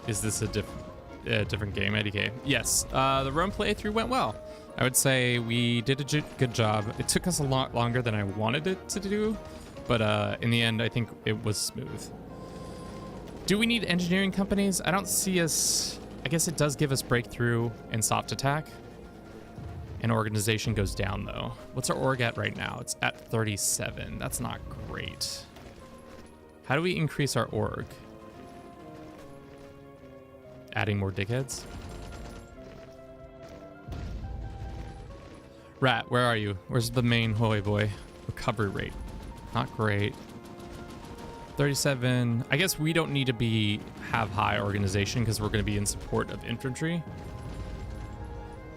Is this a different game, IDK? Yes, the Rome playthrough went well. I would say we did a good job. It took us a lot longer than I wanted it to do, but in the end, I think it was smooth. Do we need engineering companies? I don't see us. I guess it does give us breakthrough and soft attack. And organization goes down though. What's our org at right now? It's at 37. That's not great. How do we increase our org? Adding more dickheads? Rat, where are you? Where's the main holy boy? Recovery rate. Not great. 37. I guess we don't need to have high organization because we're going to be in support of infantry.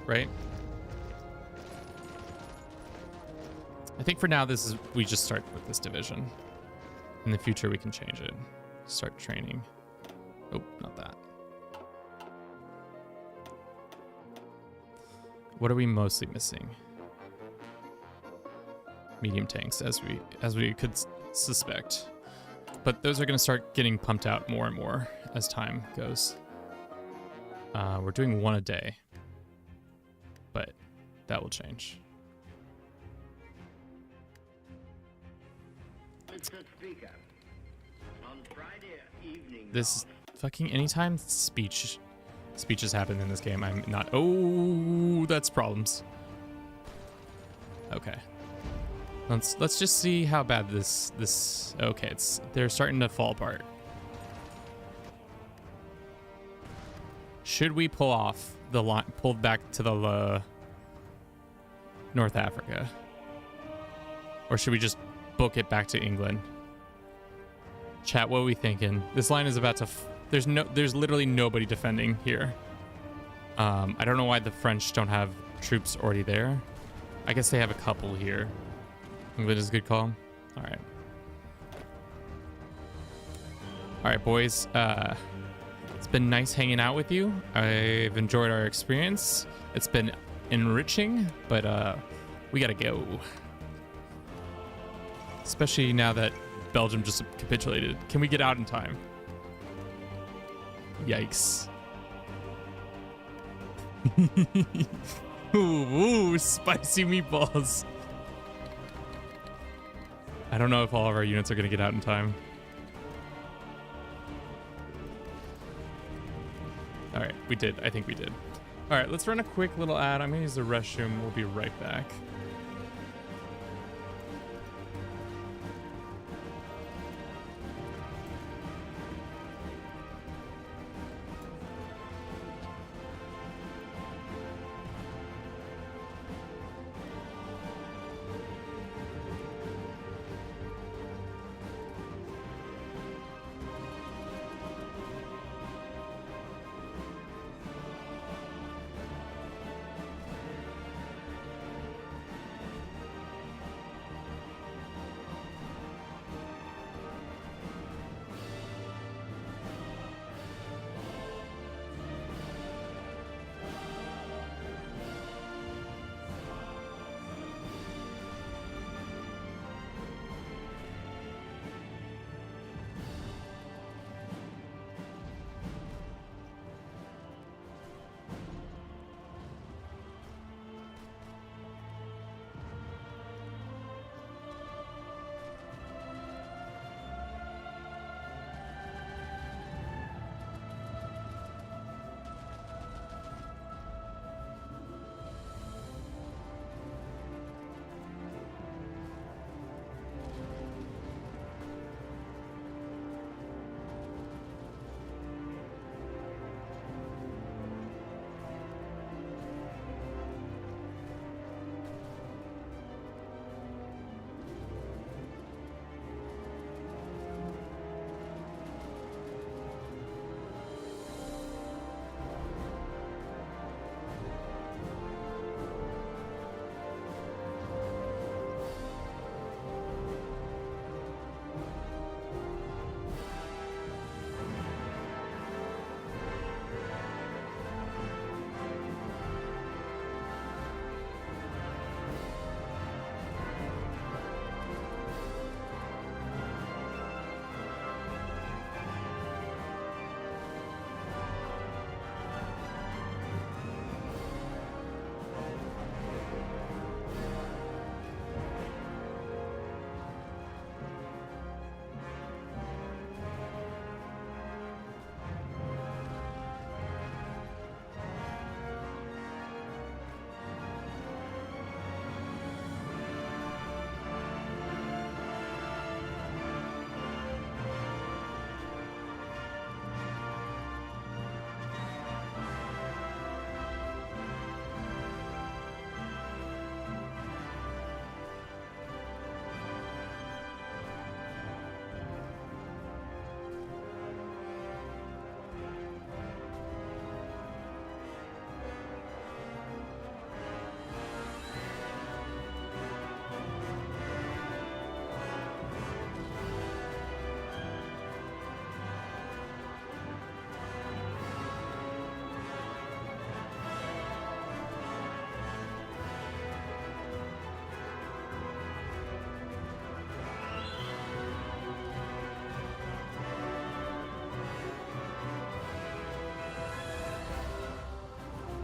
Right? I think for now we just start with this division. In the future we can change it. Start training. Oh, not that. What are we mostly missing? Medium tanks, as we could suspect. But those are going to start getting pumped out more and more as time goes. We're doing 1 a day, but that will change. This fucking anytime speeches happen in this game, I'm not. Oh, that's problems. Okay. Let's just see how bad this. Okay, they're starting to fall apart. Should we pull off the line, pull back to the North Africa? Or should we just book it back to England? Chat, what are we thinking? This line is about to... there's literally nobody defending here. I don't know why the French don't have troops already there. I guess they have a couple here. England is a good call. All right. All right, boys. It's been nice hanging out with you. I've enjoyed our experience. It's been enriching, but we gotta go. Especially now that Belgium just capitulated. Can we get out in time? Yikes. Ooh, spicy meatballs. I don't know if all of our units are gonna get out in time. All right, we did. I think we did. All right, let's run a quick little ad. I'm gonna use the restroom. We'll be right back.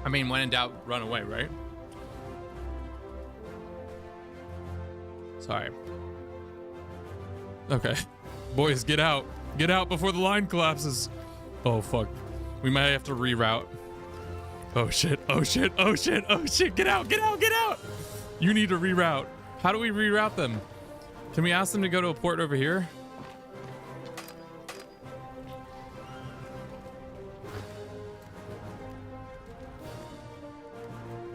I mean, when in doubt, run away, right? Sorry. Okay. Boys, get out. Get out before the line collapses. Oh, fuck. We might have to reroute. Oh, shit. Oh, shit. Oh, shit. Oh, shit. Get out. Get out. Get out. You need to reroute. How do we reroute them? Can we ask them to go to a port over here?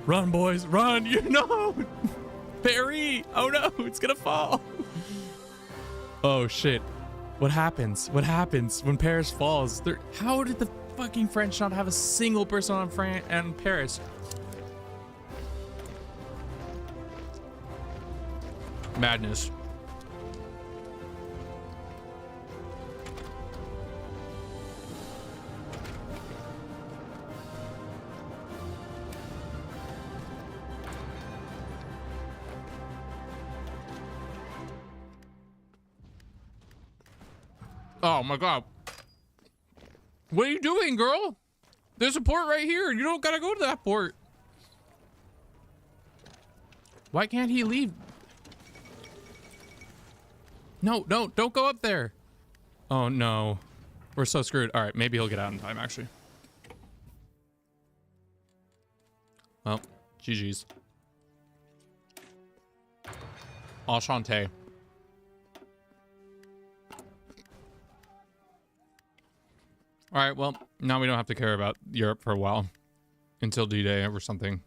Run, boys, run! You know, Barry! Oh no, it's gonna fall. Oh shit! What happens? What happens when Paris falls? How did the fucking French not have a single person on Paris? Madness. Oh my god. What are you doing, girl? There's a port right here. You don't gotta go to that port. Why can't he leave? No, don't go up there. Oh no. We're so screwed. All right, maybe he'll get out in time, actually. Well, GG's. Enchanté. All right, well, now we don't have to care about Europe for a while. Until D-Day or something.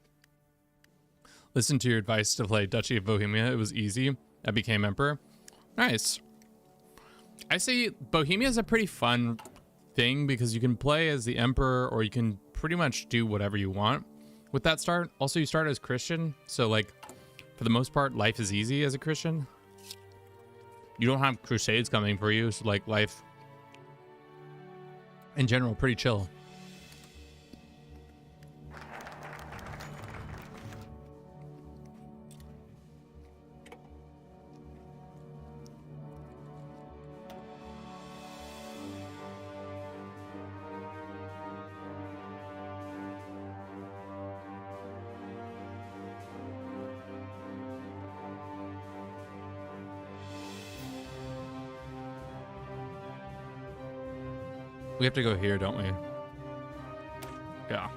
Listen to your advice to play Duchy of Bohemia. It was easy. I became emperor. Nice. I say Bohemia is a pretty fun thing because you can play as the emperor or you can pretty much do whatever you want with that start. Also, you start as Christian. So, like, for the most part, life is easy as a Christian. You don't have crusades coming for you. So, like, life... in general, pretty chill. We have to go here, don't we? Yeah.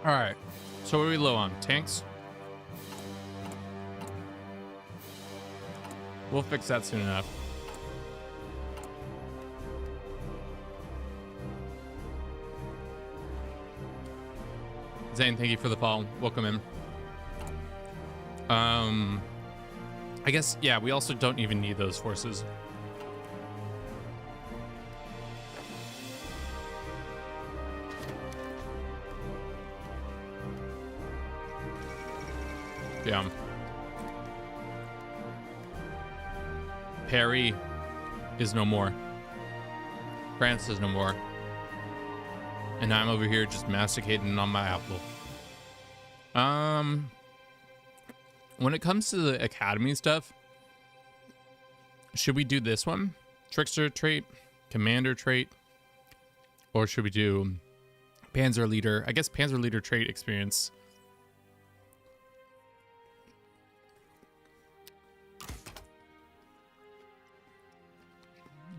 All right. So what are we low on? Tanks? We'll fix that soon enough. Zane, thank you for the follow. Welcome in. I guess, yeah, we also don't even need those forces. Yeah. Perry is no more. France is no more. And I'm over here just masticating on my apple. When it comes to the academy stuff, should we do this one? Trickster trait, commander trait, or should we do Panzer leader? I guess Panzer leader trait experience.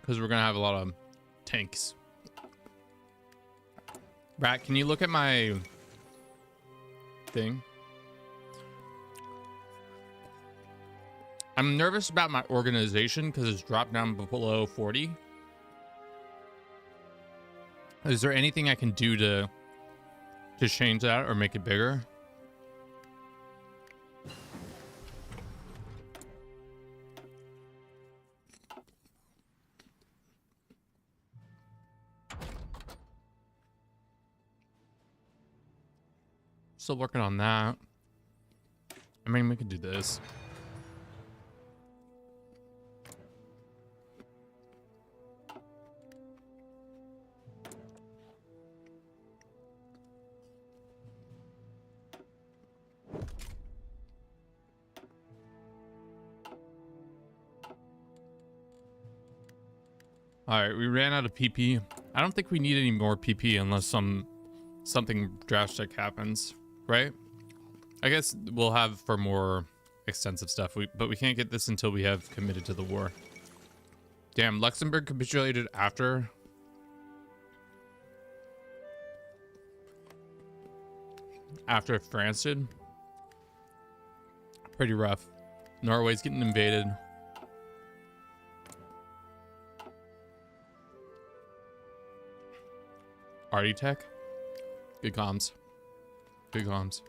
Because we're gonna have a lot of tanks. Rat, can you look at my thing? I'm nervous about my organization because it's dropped down below 40. Is there anything I can do to change that or make it bigger? Still working on that. I mean, we could do this. All right, we ran out of PP. I don't think we need any more PP unless something drastic happens, right? I guess we'll have for more extensive stuff. But we can't get this until we have committed to the war. Damn, Luxembourg capitulated after France did. Pretty rough. Norway's getting invaded. Arty Tech. Good comms. Good comms.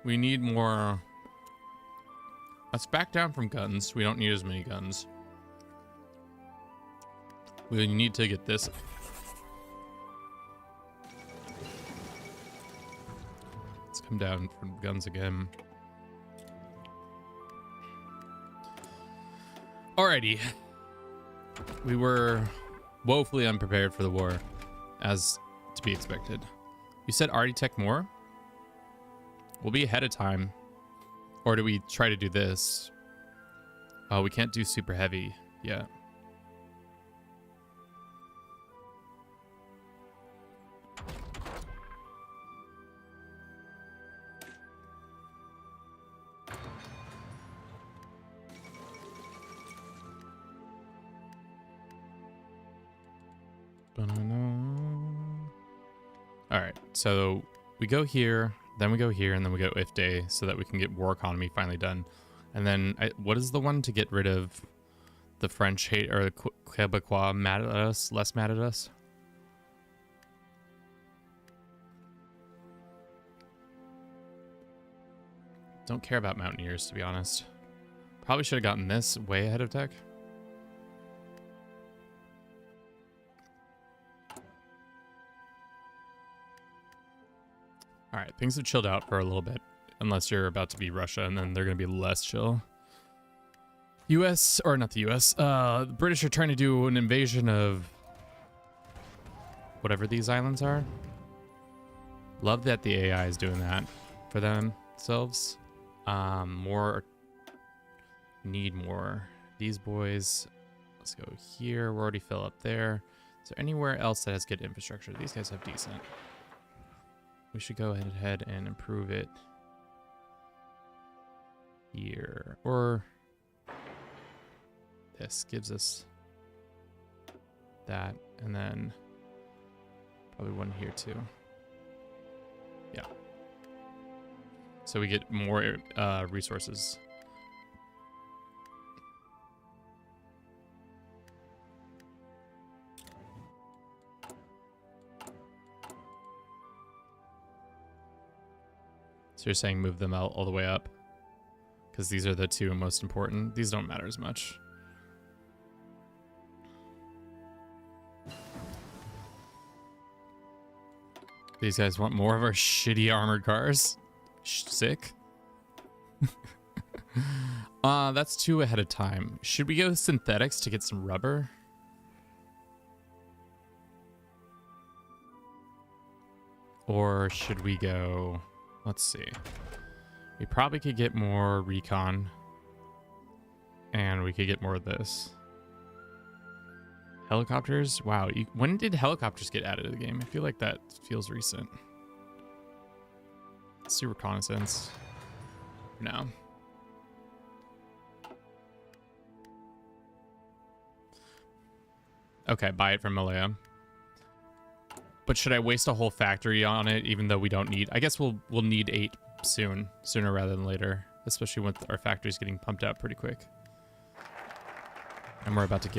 We need more. Let's back down from guns. We don't need as many guns. We need to get this. Let's come down from guns again. Alrighty. We were woefully unprepared for the war, as to be expected. You said Arty Tech more? We'll be ahead of time. Or do we try to do this? Oh, we can't do super heavy yet. All right, so we go here, then we go here, and then we go if day so that we can get war economy finally done. And then what is the one to get rid of the French hate or the Quebecois mad at us, less mad at us? Don't care about mountaineers, to be honest. Probably should have gotten this way ahead of tech. All right, things have chilled out for a little bit, unless you're about to be Russia, and then they're going to be less chill. U.S., or not the U.S., the British are trying to do an invasion of whatever these islands are. Love that the AI is doing that for themselves. Need more. These boys, let's go here. We're already fill up there. Is there anywhere else that has good infrastructure? These guys have decent. We should go ahead and improve it here. Or this gives us that. And then probably one here too. Yeah. So we get more resources. So you're saying move them out all the way up? Because these are the two most important. These don't matter as much. These guys want more of our shitty armored cars? Sick. That's 2 ahead of time. Should we go synthetics to get some rubber? Or should we go... Let's see. We probably could get more recon. And we could get more of this. Helicopters? Wow. When did helicopters get added to the game? I feel like that feels recent. Let's do reconnaissance. No. Okay, buy it from Malaya. But should I waste a whole factory on it, even though we don't need... I guess we'll need 8 sooner rather than later. Especially with our factories getting pumped out pretty quick. And we're about to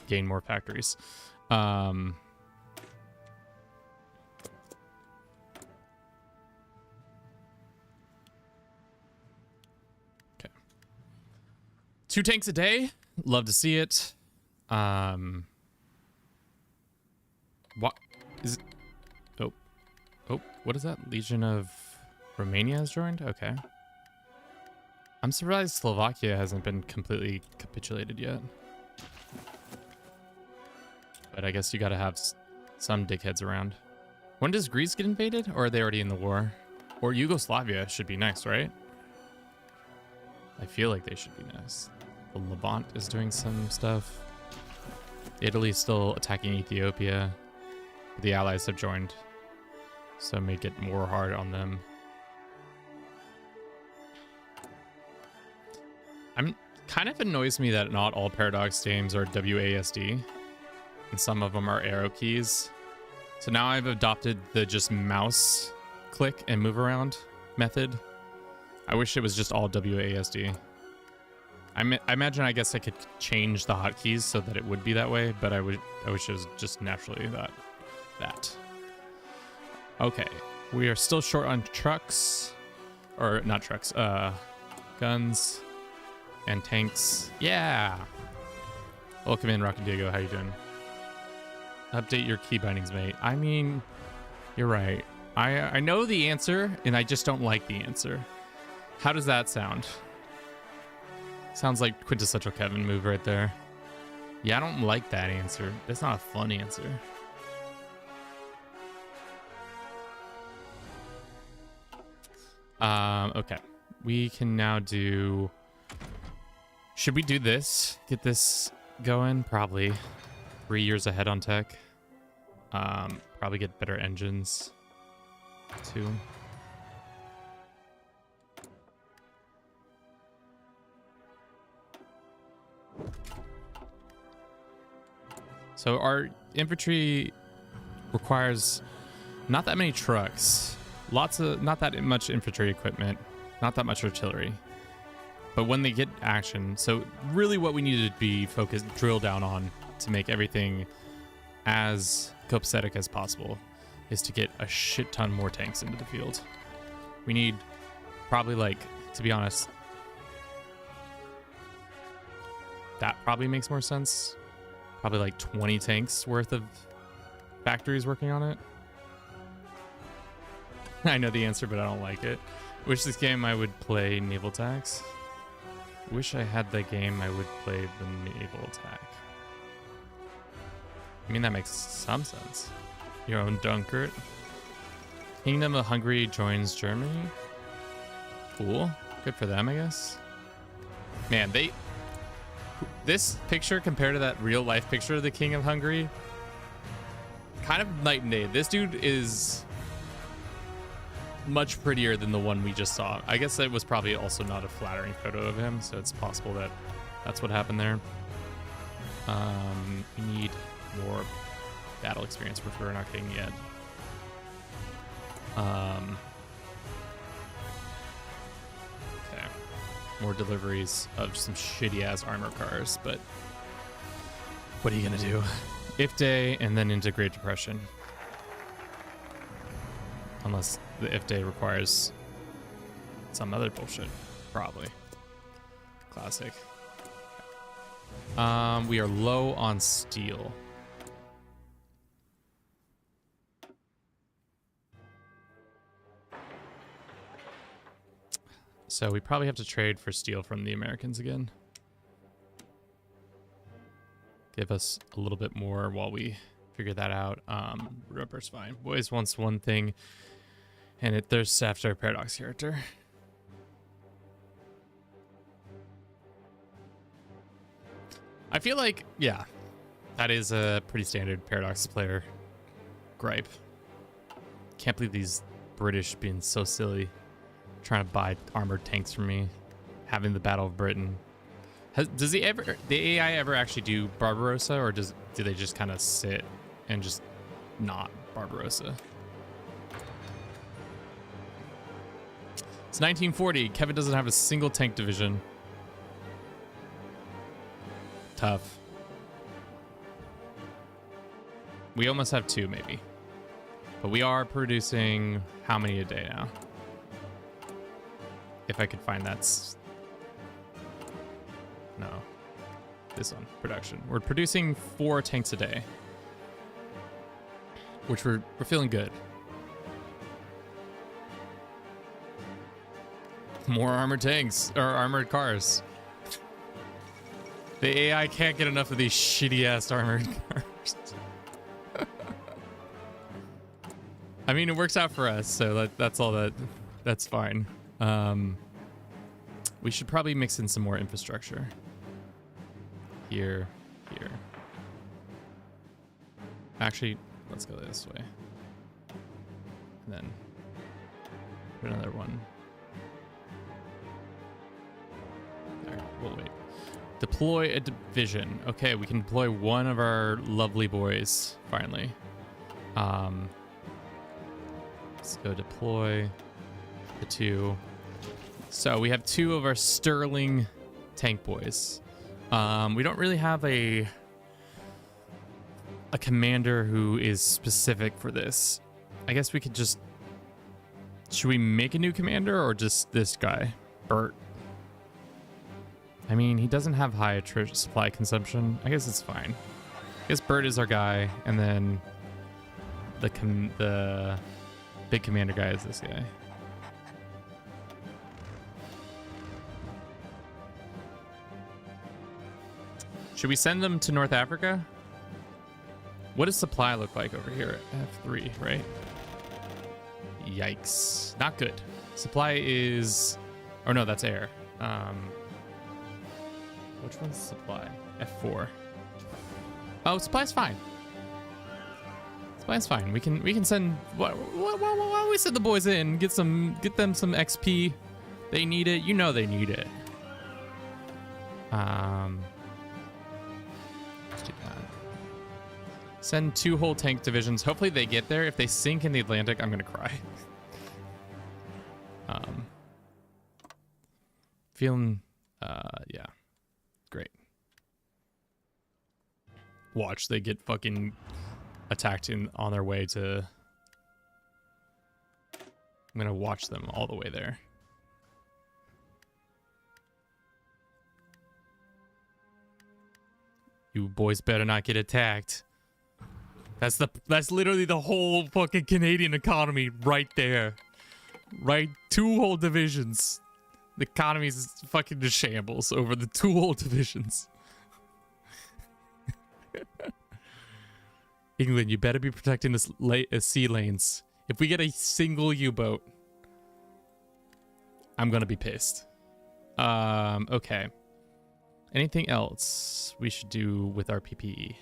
gain more factories. Okay. 2 tanks a day. Love to see it. What is it? Oh, what is that? Legion of Romania has joined? Okay. I'm surprised Slovakia hasn't been completely capitulated yet. But I guess you gotta have some dickheads around. When does Greece get invaded? Or are they already in the war? Or Yugoslavia should be next, right? I feel like they should be next. The Levant is doing some stuff. Italy's still attacking Ethiopia. The allies have joined, so make it more hard on them. Kind of annoys me that not all Paradox games are WASD, and some of them are arrow keys. So now I've adopted the just mouse click and move around method. I wish it was just all WASD. I imagine, I guess I could change the hotkeys so that it would be that way, but I wish it was just naturally that. Okay, we are still short on trucks, or not trucks, guns and tanks. Yeah. Welcome in, Rocket Diego. How you doing? Update your key bindings, mate. I mean, you're right. I know the answer, and I just don't like the answer. How does that sound? Sounds like quintessential Kevin move right there. Yeah, I don't like that answer. That's not a fun answer. Okay. We can now do... Should we do this? Get this going? Probably. 3 years ahead on tech. Probably get better engines too. So our infantry requires not that many trucks, not that much infantry equipment, not that much artillery. But when they get action, so really what we need to be focused, drill down on to make everything as copacetic as possible is to get a shit ton more tanks into the field. We need probably, like, to be honest, that probably makes more sense. Probably like 20 tanks worth of factories working on it. I know the answer, but I don't like it. Wish this game I would play Naval Attacks. Wish I had the game I would play the Naval Attack. I mean, that makes some sense. Your own Dunkirk. Kingdom of Hungary joins Germany. Cool. Good for them, I guess. Man, this picture compared to that real life picture of the King of Hungary, kind of night and day. This dude is much prettier than the one we just saw. I guess that was probably also not a flattering photo of him, so it's possible that that's what happened there. We need more battle experience, which we're not getting yet. Okay. More deliveries of some shitty ass armor cars, but what are you gonna do? If Day and then into Great Depression. Unless the if day requires some other bullshit. Probably. Classic. We are low on steel. So we probably have to trade for steel from the Americans again. Give us a little bit more while we figure that out. Rubber's fine. Boys wants one thing, and it thirsts after a Paradox character. I feel like, yeah, that is a pretty standard Paradox player gripe. Can't believe these British being so silly, trying to buy armored tanks from me, having the Battle of Britain. Does the AI ever actually do Barbarossa, or do they just kind of sit and just not Barbarossa? It's 1940. Kevin doesn't have a single tank division. Tough. We almost have two, maybe. But we are producing how many a day now? If I could find that. No. This one, production. We're producing 4 tanks a day, which we're feeling good. More armored tanks, or armored cars. The AI can't get enough of these shitty ass armored cars. I mean, it works out for us, so that's all that's fine. We should probably mix in some more infrastructure. Here. Actually, let's go this way. And then put another one. There, we'll wait. Deploy a division. Okay, we can deploy one of our lovely boys, finally. Let's go deploy the 2. So we have 2 of our Sterling tank boys. We don't really have a commander who is specific for this. I guess we could just... Should we make a new commander or just this guy, Bert? I mean, he doesn't have high supply consumption. I guess it's fine. I guess Bert is our guy, and then the big commander guy is this guy. Should we send them to North Africa? What does supply look like over here at F3, right? Yikes. Not good. Supply is... Oh, no, that's air. Which one's supply? F4. Oh, supply's fine. Supply's fine. We can send... Why don't we send the boys in? Get them some XP. They need it. You know they need it. Let's do that. Send 2 whole tank divisions. Hopefully they get there. If they sink in the Atlantic, I'm gonna cry. Feeling, yeah, great. Watch, they get fucking attacked on their way to... I'm gonna watch them all the way there. You boys better not get attacked. That's literally the whole fucking Canadian economy right there. Right, 2 whole divisions. The economy's fucking in shambles over the 2 whole divisions. England, you better be protecting this sea lanes. If we get a single U-boat, I'm gonna be pissed. Okay. Anything else we should do with our PPE?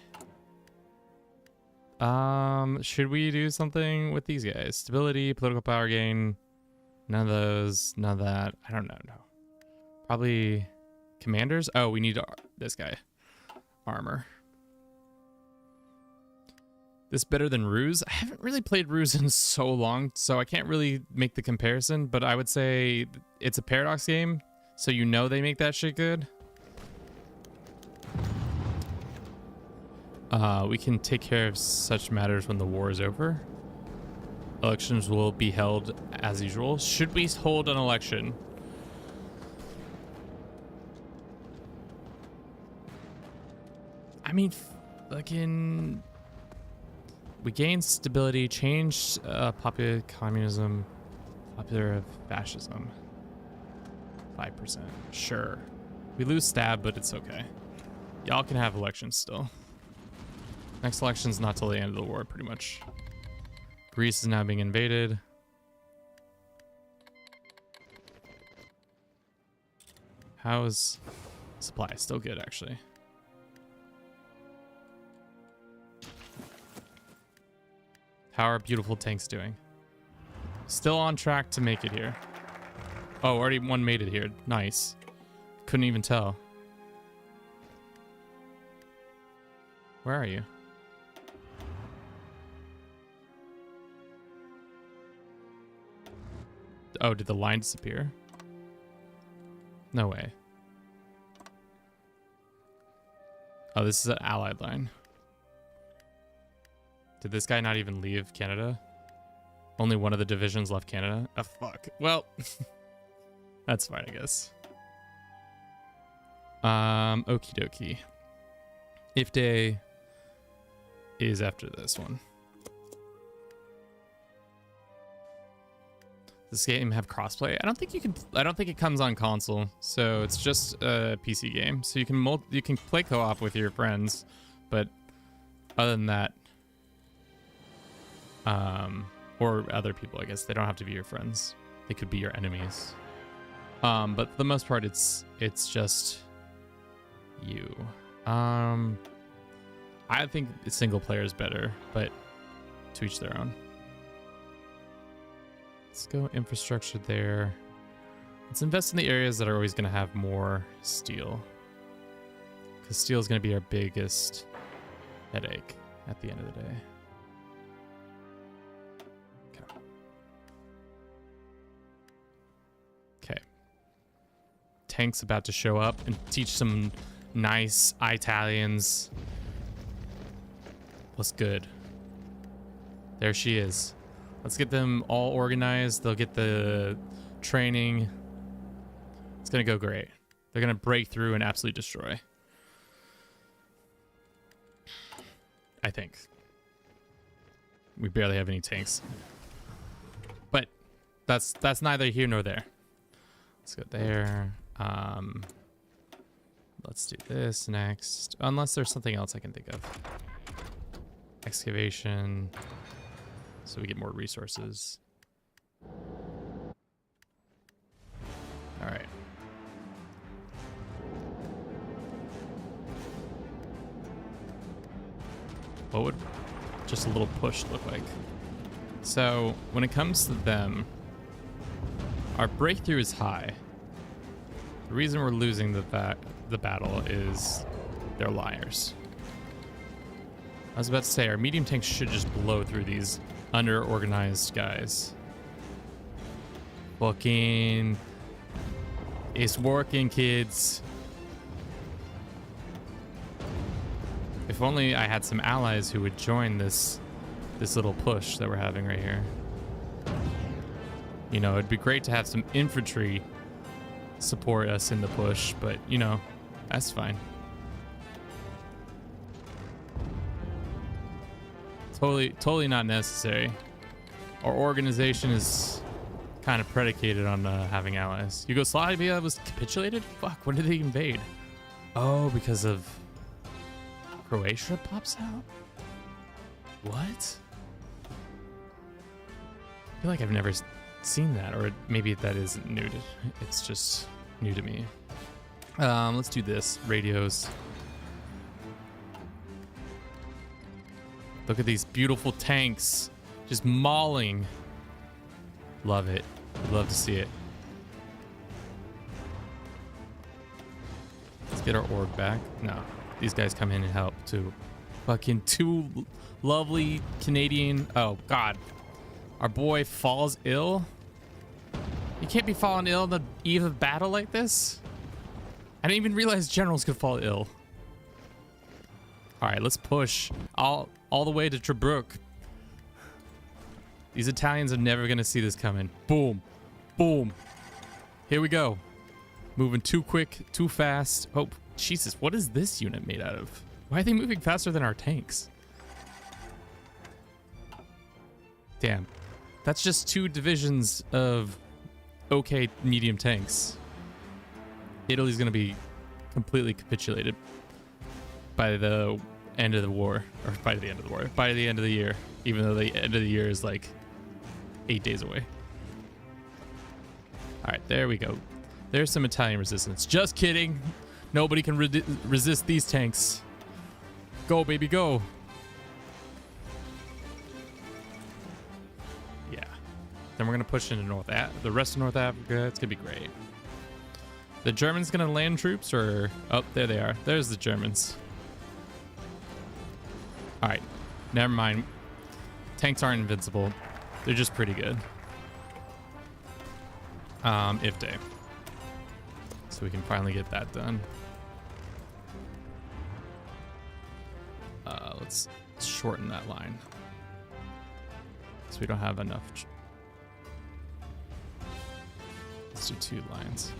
Should we do something with these guys? Stability, political power gain. None of those, none of that. I don't know. No. Probably commanders. Oh, we need this guy. Armor. This better than Ruse? I haven't really played Ruse in so long, so I can't really make the comparison, but I would say it's a Paradox game, so you know they make that shit good. We can take care of such matters when the war is over. Elections will be held as usual. Should we hold an election? I mean, fucking... We gain stability, change popular communism, popular fascism. 5%. Sure. We lose stab, but it's okay. Y'all can have elections still. Next election's not till the end of the war, pretty much. Greece is now being invaded. How's supply? Still good, actually. How are beautiful tanks doing? Still on track to make it here. Oh, already one made it here. Nice. Couldn't even tell. Where are you? Oh, did the line disappear? No way. Oh, this is an allied line. Did this guy not even leave Canada? Only one of the divisions left Canada? Oh, fuck. Well, that's fine, I guess. Okie dokie. If day is after this one. Does this game have crossplay? I don't think you can. I don't think it comes on console, so it's just a PC game. So you can play co-op with your friends, but other than that, or other people, I guess they don't have to be your friends. They could be your enemies. But for the most part, it's just you. I think single player is better, but to each their own. Let's go infrastructure there. Let's invest in the areas that are always going to have more steel, because steel is going to be our biggest headache at the end of the day. Okay. tanks about to show up and teach some nice Italians what's good. There she is. Let's get them all organized. They'll get the training. It's gonna go great. They're gonna break through and absolutely destroy. I think. We barely have any tanks. But that's neither here nor there. Let's go there. Let's do this next. Unless there's something else I can think of. Excavation. So we get more resources. All right. What would just a little push look like? So when it comes to them, our breakthrough is high. The reason we're losing the battle is they're liars. I was about to say our medium tanks should just blow through these under-organized guys. Fucking, it's working, kids. If only I had some allies who would join this little push that we're having right here. You know, it'd be great to have some infantry support us in the push, but you know, that's fine. Totally not necessary. Our organization is kind of predicated on having allies. Yugoslavia was capitulated? Fuck, when did they invade? Oh, because of Croatia pops out? What? I feel like I've never seen that, or maybe that isn't new to, it's just new to me. Let's do this. Radios. Look at these beautiful tanks just mauling. Love it. Would love to see it. Let's get our orb back. No, these guys come in and help too. Fucking two lovely Canadian. Oh God, our boy falls ill. You can't be falling ill on the eve of battle like this. I didn't even realize generals could fall ill. All right, let's push all the way to Tobruk. These Italians are never gonna see this coming. Boom, boom. Here we go. Moving too quick, too fast. Oh, Jesus, what is this unit made out of? Why are they moving faster than our tanks? Damn, that's just 2 divisions of okay medium tanks. Italy's gonna be completely capitulated by the end of the war, or by the end of the war, by the end of the year, even though the end of the year is like 8 days away. All right, there we go. There's some Italian resistance. Just kidding. Nobody can resist these tanks. Go, baby, go. Yeah. Then we're gonna push into the rest of North Africa. It's gonna be great. The Germans gonna land troops, or oh, there they are. There's the Germans. All right, never mind. Tanks aren't invincible. They're just pretty good. If day. So we can finally get that done. Let's shorten that line. So we don't have enough. Let's do 2 lines.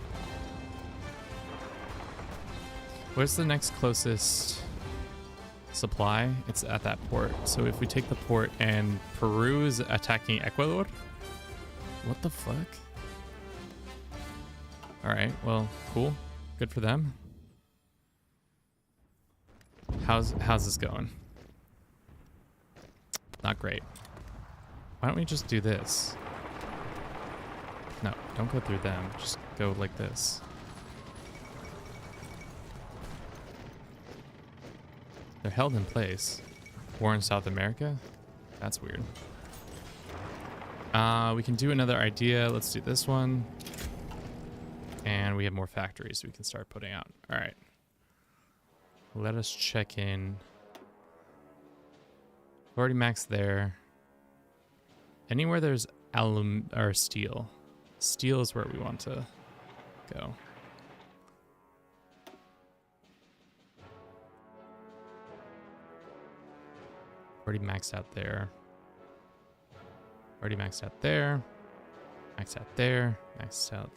Where's the next closest supply? It's at that port. So if we take the port and Peru is attacking Ecuador? What the fuck? All right, well, cool. Good for them. How's this going? Not great. Why don't we just do this? No, don't go through them. Just go like this. They're held in place. War in South America? That's weird. We can do another idea. Let's do this one. And we have more factories we can start putting out. All right. Let us check in. Already maxed there. Anywhere there's alum or steel. Steel is where we want to go. Already maxed out there. Already maxed out there. Maxed out there. Maxed out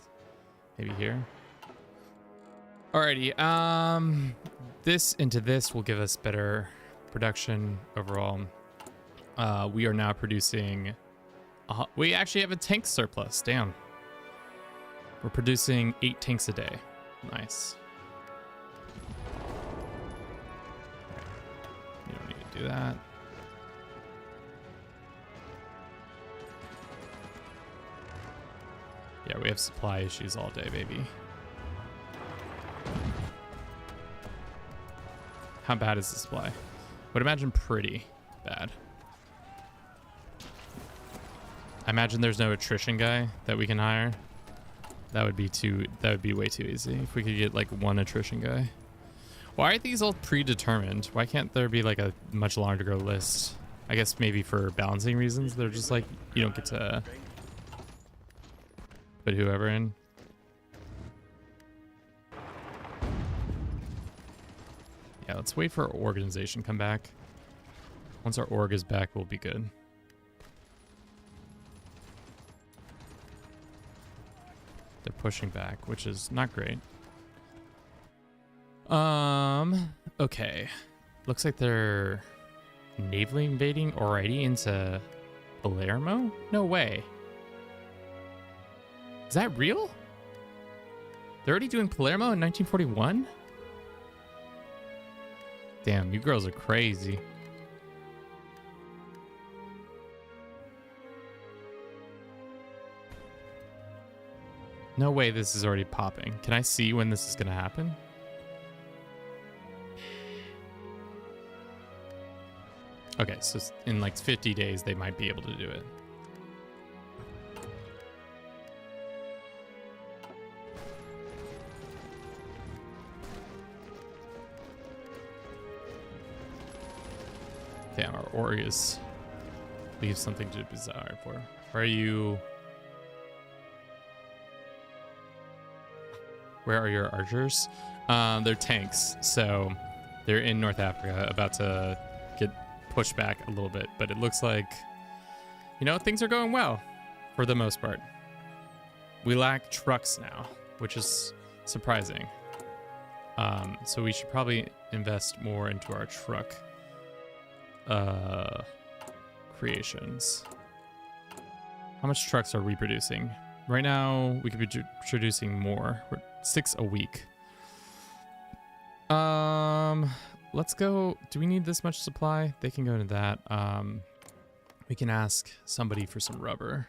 maybe here. Alrighty. This into this will give us better production overall. We are now producing. We actually have a tank surplus. Damn. We're producing 8 tanks a day. Nice. You don't need to do that. Yeah, we have supply issues all day, baby. How bad is the supply? Would imagine pretty bad. I imagine there's no attrition guy that we can hire. That would be way too easy if we could get like one attrition guy. Why are these all predetermined? Why can't there be like a much longer list? I guess maybe for balancing reasons. They're just like, you don't get to put whoever in. Yeah, let's wait for our organization to come back. Once our org is back, we'll be good. They're pushing back, which is not great. Okay. Looks like they're navally invading already into Palermo? No way. Is that real? They're already doing Palermo in 1941? Damn, you girls are crazy. No way this is already popping. Can I see when this is going to happen? Okay, so in like 50 days, they might be able to do it. Damn, our Aureus leaves something to be desired for. Where are you? Where are your archers? They're tanks, so they're in North Africa, about to get pushed back a little bit. But it looks like, you know, things are going well for the most part. We lack trucks now, which is surprising. So we should probably invest more into our truck creations. How much trucks are we producing? Right now, we could be producing more. We're 6 a week. Let's go. Do we need this much supply? They can go into that. We can ask somebody for some rubber.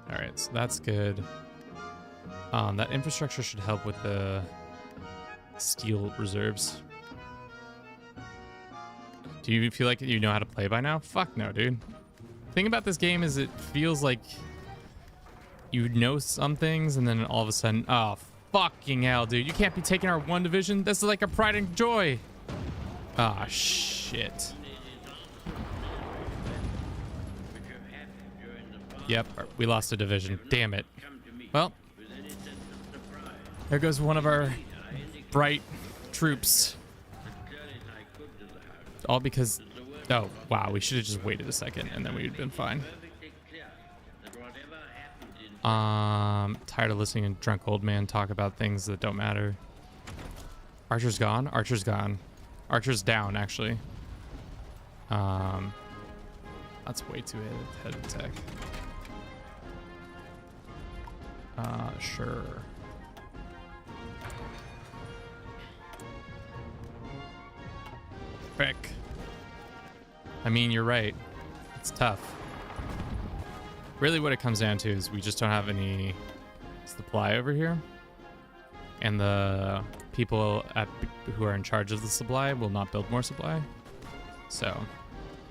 All right, so that's good. That infrastructure should help with the steel reserves. Do you feel like you know how to play by now? Fuck no, dude. The thing about this game is it feels like you know some things and then all of a sudden, oh, fucking hell, dude. You can't be taking our 1 division. This is like a pride and joy. Ah, shit. Yep, we lost a division. Damn it. Well, there goes one of our bright troops. All because, oh, wow, we should have just waited a second and then we would have been fine. Tired of listening to drunk old man talk about things that don't matter. Archer's gone? Archer's gone. Archer's down, actually. That's way too ahead of tech. Sure. Frick. I mean, you're right. It's tough. Really what it comes down to is we just don't have any supply over here. And the people who are in charge of the supply will not build more supply. So,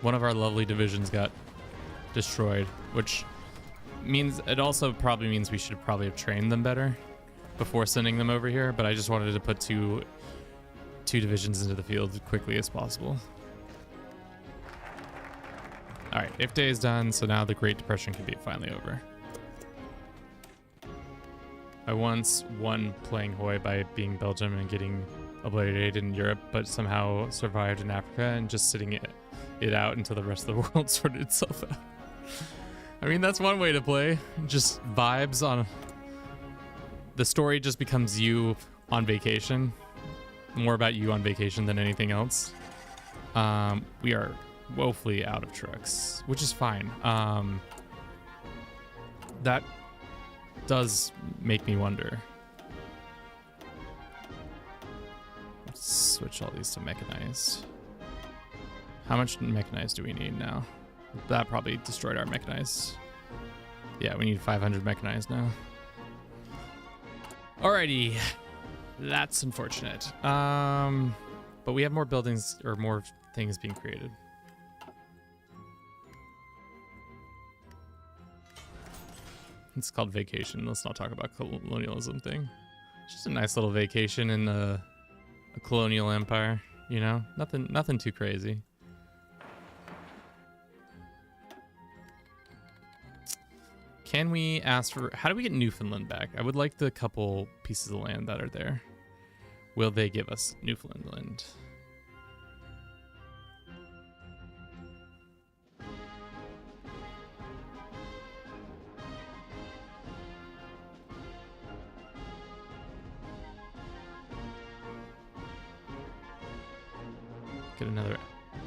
one of our lovely divisions got destroyed, which means it also probably means we should probably have trained them better before sending them over here. But I just wanted to put two divisions into the field as quickly as possible. All right, if day is done, so now the Great Depression can be finally over. I once won playing Hoi by being Belgium and getting obliterated in Europe, but somehow survived in Africa and just sitting it out until the rest of the world sorted itself out. I mean, that's one way to play. Just vibes on... The story just becomes you on vacation. More about you on vacation than anything else. We are woefully out of trucks, which is fine. That does make me wonder. Let's switch all these to mechanized. How much mechanized do we need now? That probably destroyed our mechanized. Yeah, we need 500 mechanized now. Alrighty. That's unfortunate. But we have more buildings or more things being created. It's called vacation. Let's not talk about colonialism thing. It's just a nice little vacation in a colonial empire, you know? Nothing too crazy. Can we ask for... How do we get Newfoundland back? I would like the couple pieces of land that are there. Will they give us Newfoundland? Get another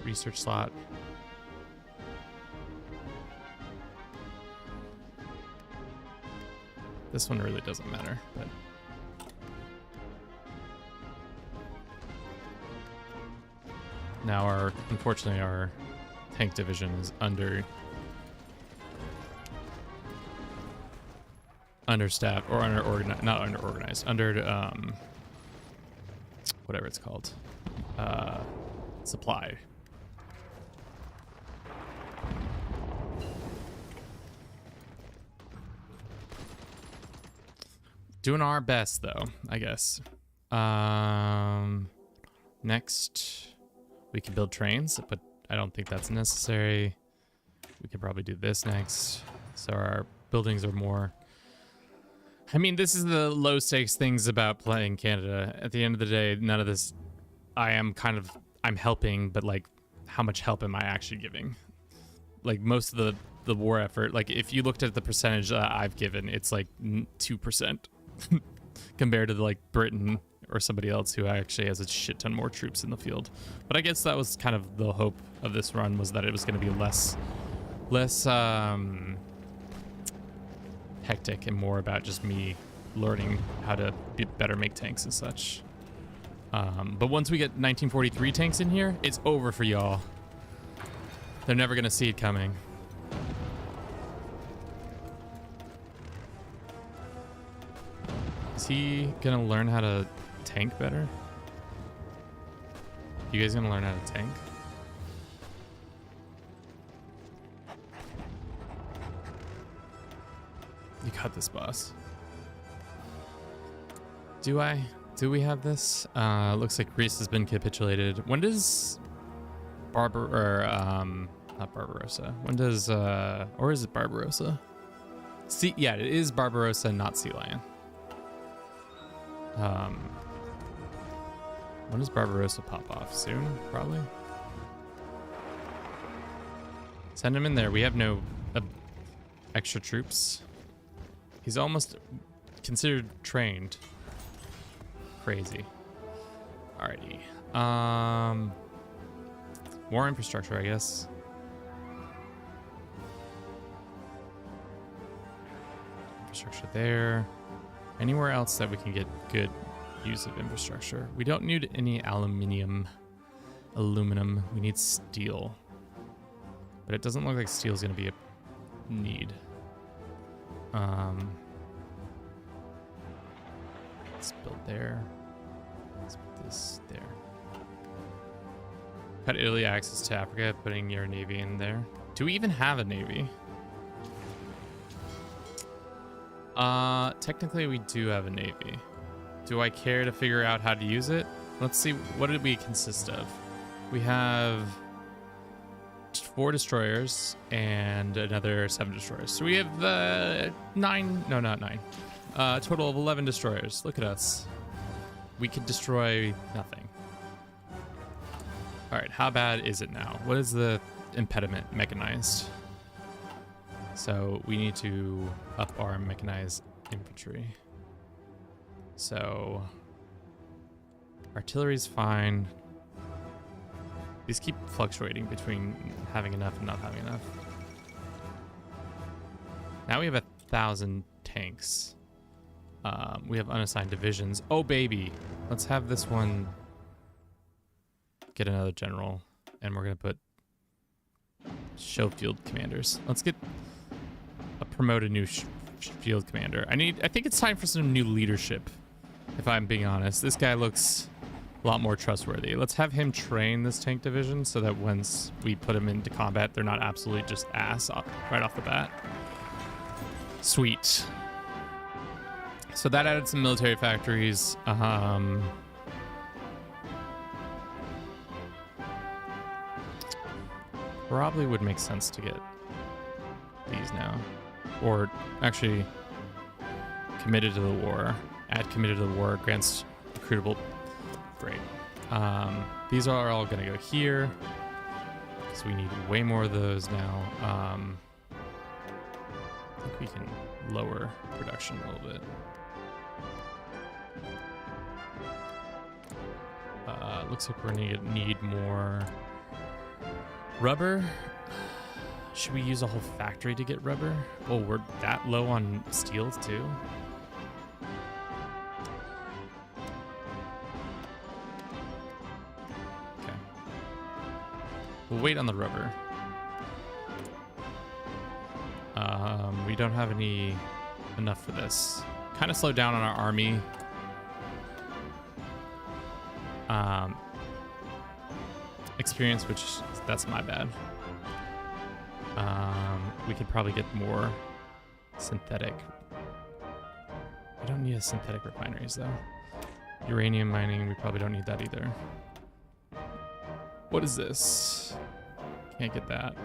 research slot. This one really doesn't matter, but... Now unfortunately our tank division is understaffed or whatever it's called. Supply. Doing our best though, I guess. Next we can build trains, but I don't think that's necessary. We could probably do this next. So our buildings are more... I mean, this is the low stakes things about playing Canada. At the end of the day, none of this... I'm helping, but like, how much help am I actually giving? Like most of the war effort, like if you looked at the percentage that I've given, it's like 2% compared to like Britain or somebody else who actually has a shit ton more troops in the field. But I guess that was kind of the hope of this run, was that it was going to be less hectic and more about just me learning how to better make tanks and such. But once we get 1943 tanks in here, it's over for y'all. They're never going to see it coming. Is he going to learn how to tank better? You guys going to learn how to tank? You got this, boss. Do I? Do we have this? Looks like Greece has been capitulated. When does not Barbarossa. When does or is it Barbarossa? Yeah, it is Barbarossa, not Sea Lion. When does Barbarossa pop off? Soon, probably. Send him in there. We have no extra troops. He's almost considered trained. Crazy. Alrighty. More infrastructure, I guess. Infrastructure there. Anywhere else that we can get good use of infrastructure. We don't need any aluminum. We need steel. But it doesn't look like steel is going to be a need. Let's build there. Let's put this there. Cut Italy access to Africa, putting your navy in there. Do we even have a navy? Technically we do have a navy. Do I care to figure out how to use it? Let's see, what did we consist of? We have 4 destroyers and another 7 destroyers. So we have 9, no, not 9. A total of 11 destroyers. Look at us. We could destroy nothing. All right, how bad is it now? What is the impediment? Mechanized. So we need to up our mechanized infantry. So artillery's fine. These keep fluctuating between having enough and not having enough. Now we have 1,000 tanks. We have unassigned divisions. Oh, baby. Let's have this one get another general. And we're going to put show field commanders. Let's get promote a new field commander. I think it's time for some new leadership, if I'm being honest. This guy looks a lot more trustworthy. Let's have him train this tank division so that once we put him into combat, they're not absolutely just ass right off the bat. Sweet. So that added some military factories. Probably would make sense to get these now. Or actually, committed to the war. Add committed to the war, grants recruitable. Great. These are all going to go here because we need way more of those now. I think we can lower production a little bit. Looks like we're going to need more rubber. Should we use a whole factory to get rubber? Oh, we're that low on steel too? Okay. We'll wait on the rubber. We don't have enough for this. Kind of slowed down on our army. Experience, which that's my bad. We could probably get more synthetic. We don't need a synthetic refineries though. Uranium mining, we probably don't need that either. What is this? Can't get that.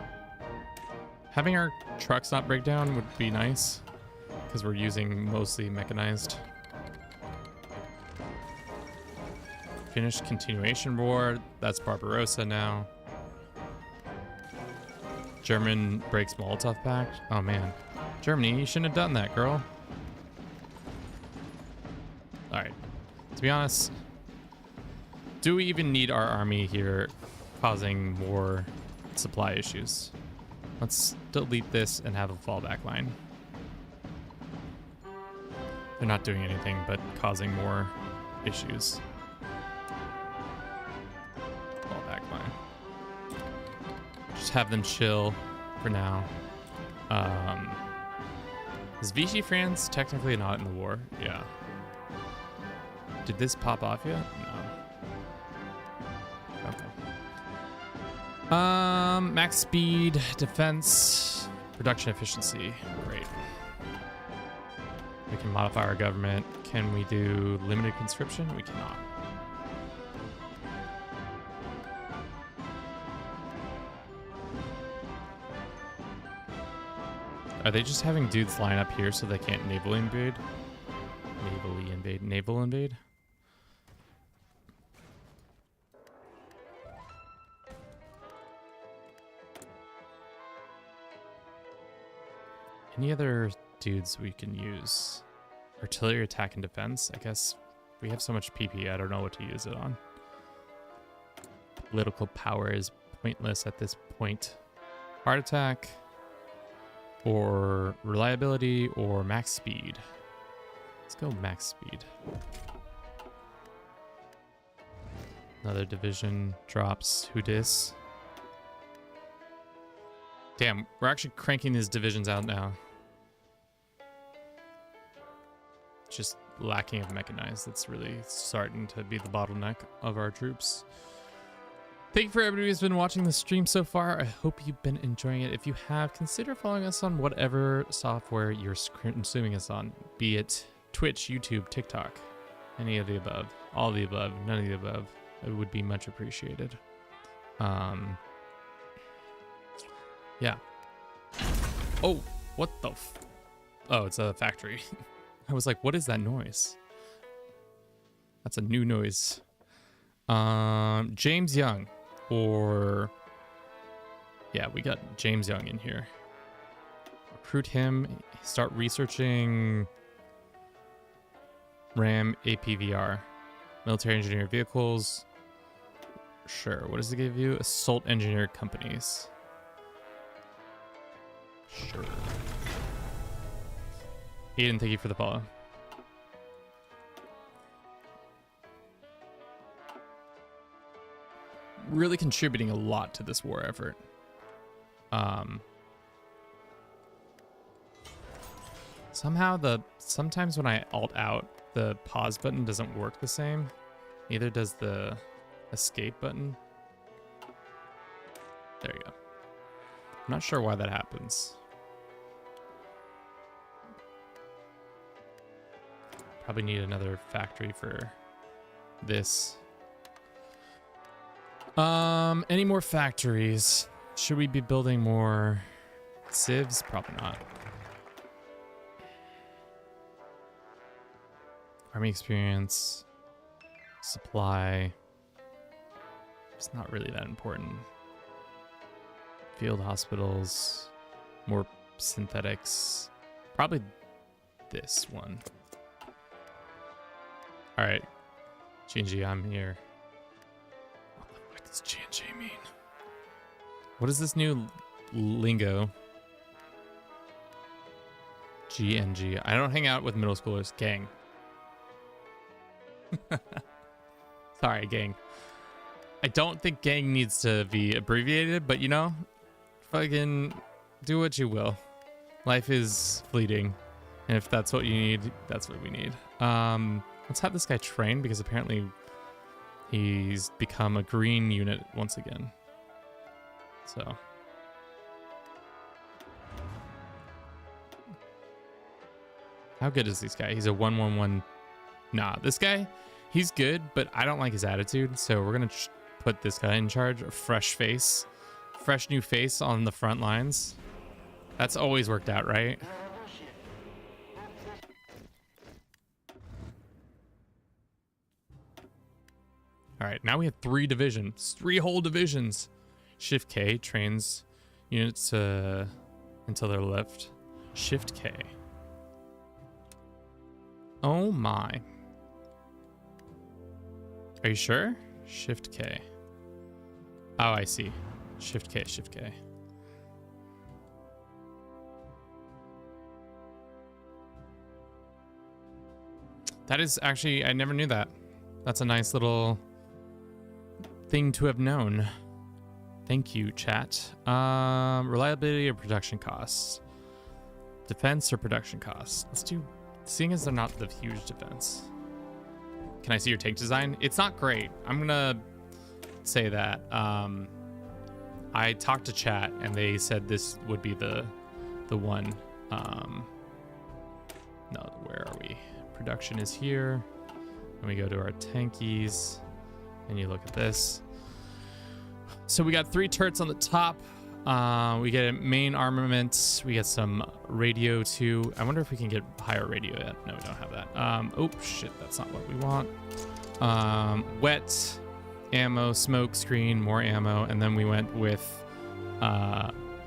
Having our trucks not break down would be nice because we're using mostly mechanized. Finished continuation war. That's Barbarossa now. German breaks Molotov Pact. Oh man. Germany, you shouldn't have done that, girl. Alright. To be honest, do we even need our army here causing more supply issues? Let's delete this and have a fallback line. They're not doing anything but causing more issues. Fallback line. Just have them chill for now. Is Vichy France technically not in the war? Yeah. Did this pop off yet? No. Okay. Max speed, defense, production efficiency. Great. We can modify our government. Can we do limited conscription? We cannot. Are they just having dudes line up here so they can't navally invade? Navally invade. Naval invade? Any other dudes we can use? Artillery attack and defense? I guess we have so much PP, I don't know what to use it on. Political power is pointless at this point. Heart attack, or reliability, or max speed. Let's go max speed. Another division drops. Who dis? Damn, we're actually cranking these divisions out now. Just lacking of mechanized. That's really starting to be the bottleneck of our troops. Thank you for everybody who's been watching the stream so far. I hope you've been enjoying it. If you have, consider following us on whatever software you're consuming us on, be it Twitch, YouTube, TikTok, any of the above, all of the above, none of the above. It would be much appreciated. Yeah. Oh, what the oh, it's a factory. I was like, what is that noise? That's a new noise. James Young. Or... Yeah, we got James Young in here. Recruit him. Start researching RAM APVR. Military engineer vehicles. Sure. What does it give you? Assault engineer companies. Sure. Aiden, thank you for the follow. Really contributing a lot to this war effort. Sometimes when I alt out, the pause button doesn't work the same. Neither does the escape button. There you go. I'm not sure why that happens. Probably need another factory for this. Any more factories? Should we be building more civs? Probably not. Army experience, supply. It's not really that important. Field hospitals, more synthetics. Probably this one. All right, G&G, I'm here. What the fuck does G&G mean? What is this new lingo? G&G. I don't hang out with middle schoolers. Gang. Sorry, gang. I don't think gang needs to be abbreviated, but you know, fucking do what you will. Life is fleeting. And if that's what you need, that's what we need. Let's have this guy train because apparently he's become a green unit once again. So. How good is this guy? He's a 111. Nah, this guy, he's good, but I don't like his attitude. So we're going to put this guy in charge. A fresh face. Fresh new face on the front lines. That's always worked out, right? All right, now we have 3 divisions. 3 whole divisions. Shift K trains units until they're left. Shift K. Oh my. Are you sure? Shift K. Oh, I see. Shift K, Shift K. That is actually, I never knew that. That's a nice little thing to have known. Thank you, chat. Reliability or production costs? Defense or production costs? Let's do, seeing as they're not the huge defense. Can I see your tank design? It's not great. I'm gonna say that. I talked to chat and they said this would be the one. No, where are we? Production is here. And we go to our tankies and you look at this. So we got 3 turrets on the top. We get a main armament. We get some radio too. I wonder if we can get higher radio yet. No, we don't have that. Oh shit, that's not what we want. Wet, ammo, smoke screen, more ammo, and then we went with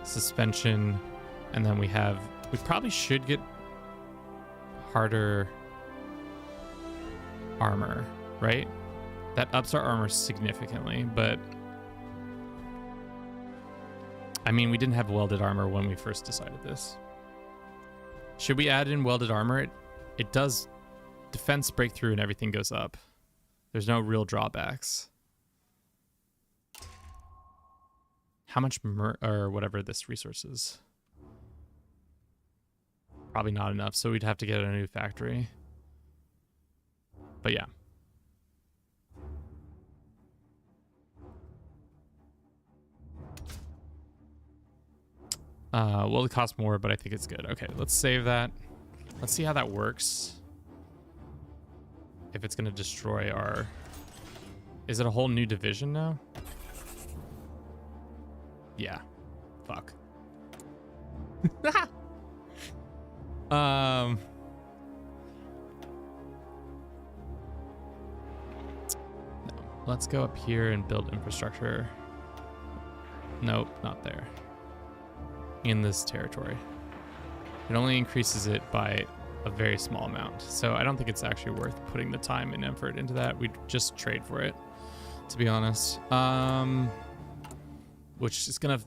suspension, and then we probably should get harder armor, right? That ups our armor significantly, but I mean, we didn't have welded armor when we first decided this. Should we add in welded armor? It does defense breakthrough and everything goes up. There's no real drawbacks. How much or whatever this resource is? Probably not enough, so we'd have to get a new factory. But yeah. Well, it costs more, but I think it's good. Okay, let's save that. Let's see how that works. If it's going to destroy our... Is it a whole new division now? Yeah. Fuck. let's go up here and build infrastructure. Nope, not there. In this territory. It only increases it by a very small amount. So I don't think it's actually worth putting the time and effort into that. We'd just trade for it, to be honest. Which is gonna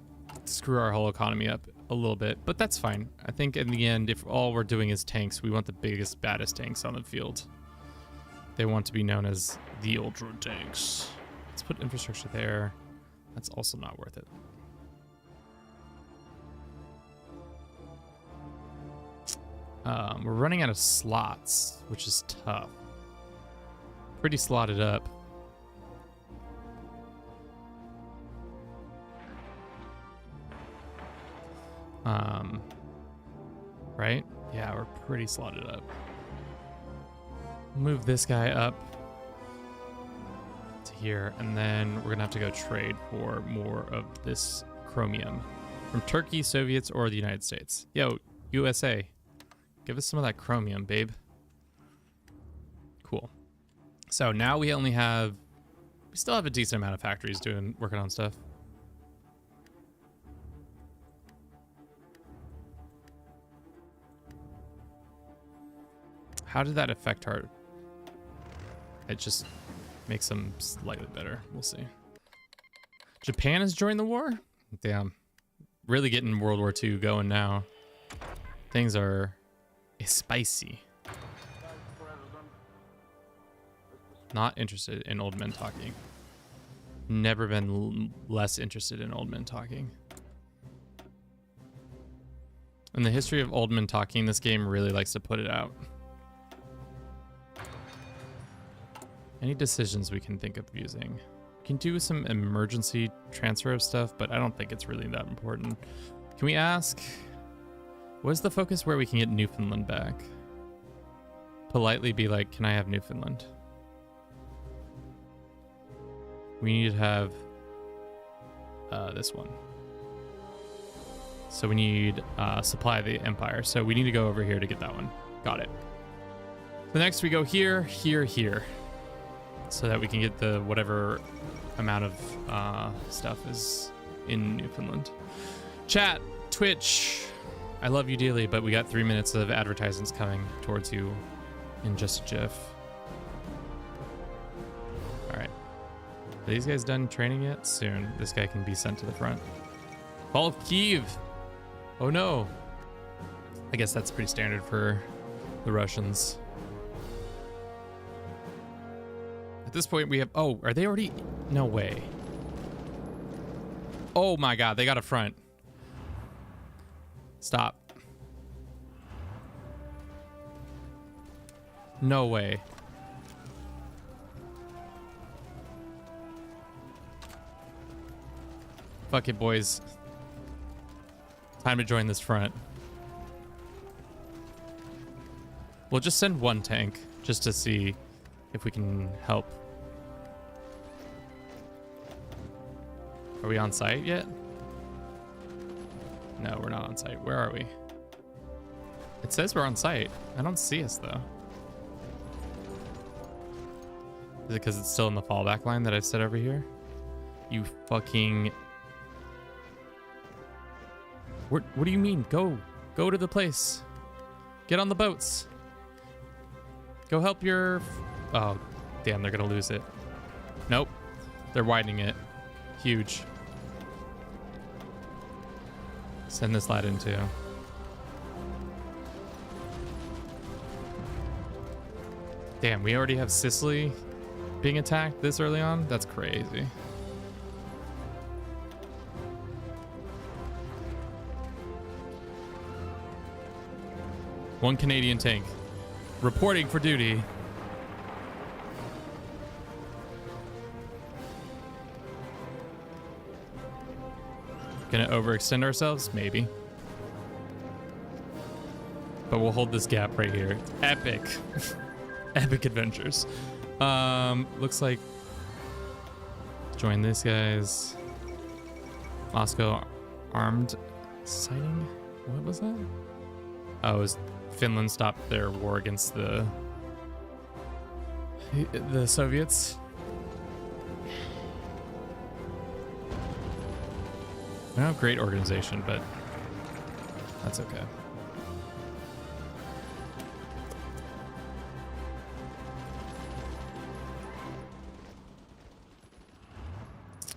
screw our whole economy up a little bit, but that's fine. I think in the end, if all we're doing is tanks, we want the biggest, baddest tanks on the field. They want to be known as the ultra tanks. Let's put infrastructure there. That's also not worth it. We're running out of slots, which is tough. Pretty slotted up. Right? Yeah, we're pretty slotted up. Move this guy up to here, and then we're gonna have to go trade for more of this chromium from Turkey, Soviets, or the United States. Yo, USA, give us some of that chromium, babe. Cool. So now we still have a decent amount of factories working on stuff. How did that affect our... It just makes them slightly better. We'll see. Japan has joined the war? Damn. Really getting World War II going now. Things are spicy. Not interested in old men talking. Never been less interested in old men talking. In the history of old men talking, this game really likes to put it out. Any decisions we can think of using? We can do some emergency transfer of stuff, but I don't think it's really that important. Can we ask, what is the focus where we can get Newfoundland back? Politely be like, can I have Newfoundland? We need to have this one. So we need supply the Empire. So we need to go over here to get that one. Got it. The next we go here, here, here. So that we can get the whatever amount of stuff is in Newfoundland. Chat, Twitch, I love you dearly, but we got 3 minutes of advertisements coming towards you in just a jiff. All right. Are these guys done training yet? Soon. This guy can be sent to the front. Fall of Kyiv. Oh no. I guess that's pretty standard for the Russians. At this point we have, oh, are they already? No way. Oh my God, they got a front. Stop. No way. Fuck it, boys. Time to join this front. We'll just send one tank just to see if we can help. Are we on site yet? No, we're not on site. Where are we? It says we're on site. I don't see us though. Is it because it's still in the fallback line that I've set over here? You fucking... What do you mean? Go to the place. Get on the boats. Go help your... Oh, damn, they're gonna lose it. Nope. They're widening it. Huge. Send this lad in too. Damn, we already have Sicily being attacked this early on? That's crazy. One Canadian tank reporting for duty. Gonna overextend ourselves? Maybe. But we'll hold this gap right here. Epic. Epic adventures. Looks like join this guys. Moscow armed sighting? What was that? Oh, it was Finland stopped their war against the Soviets. We don't have great organization, but that's okay.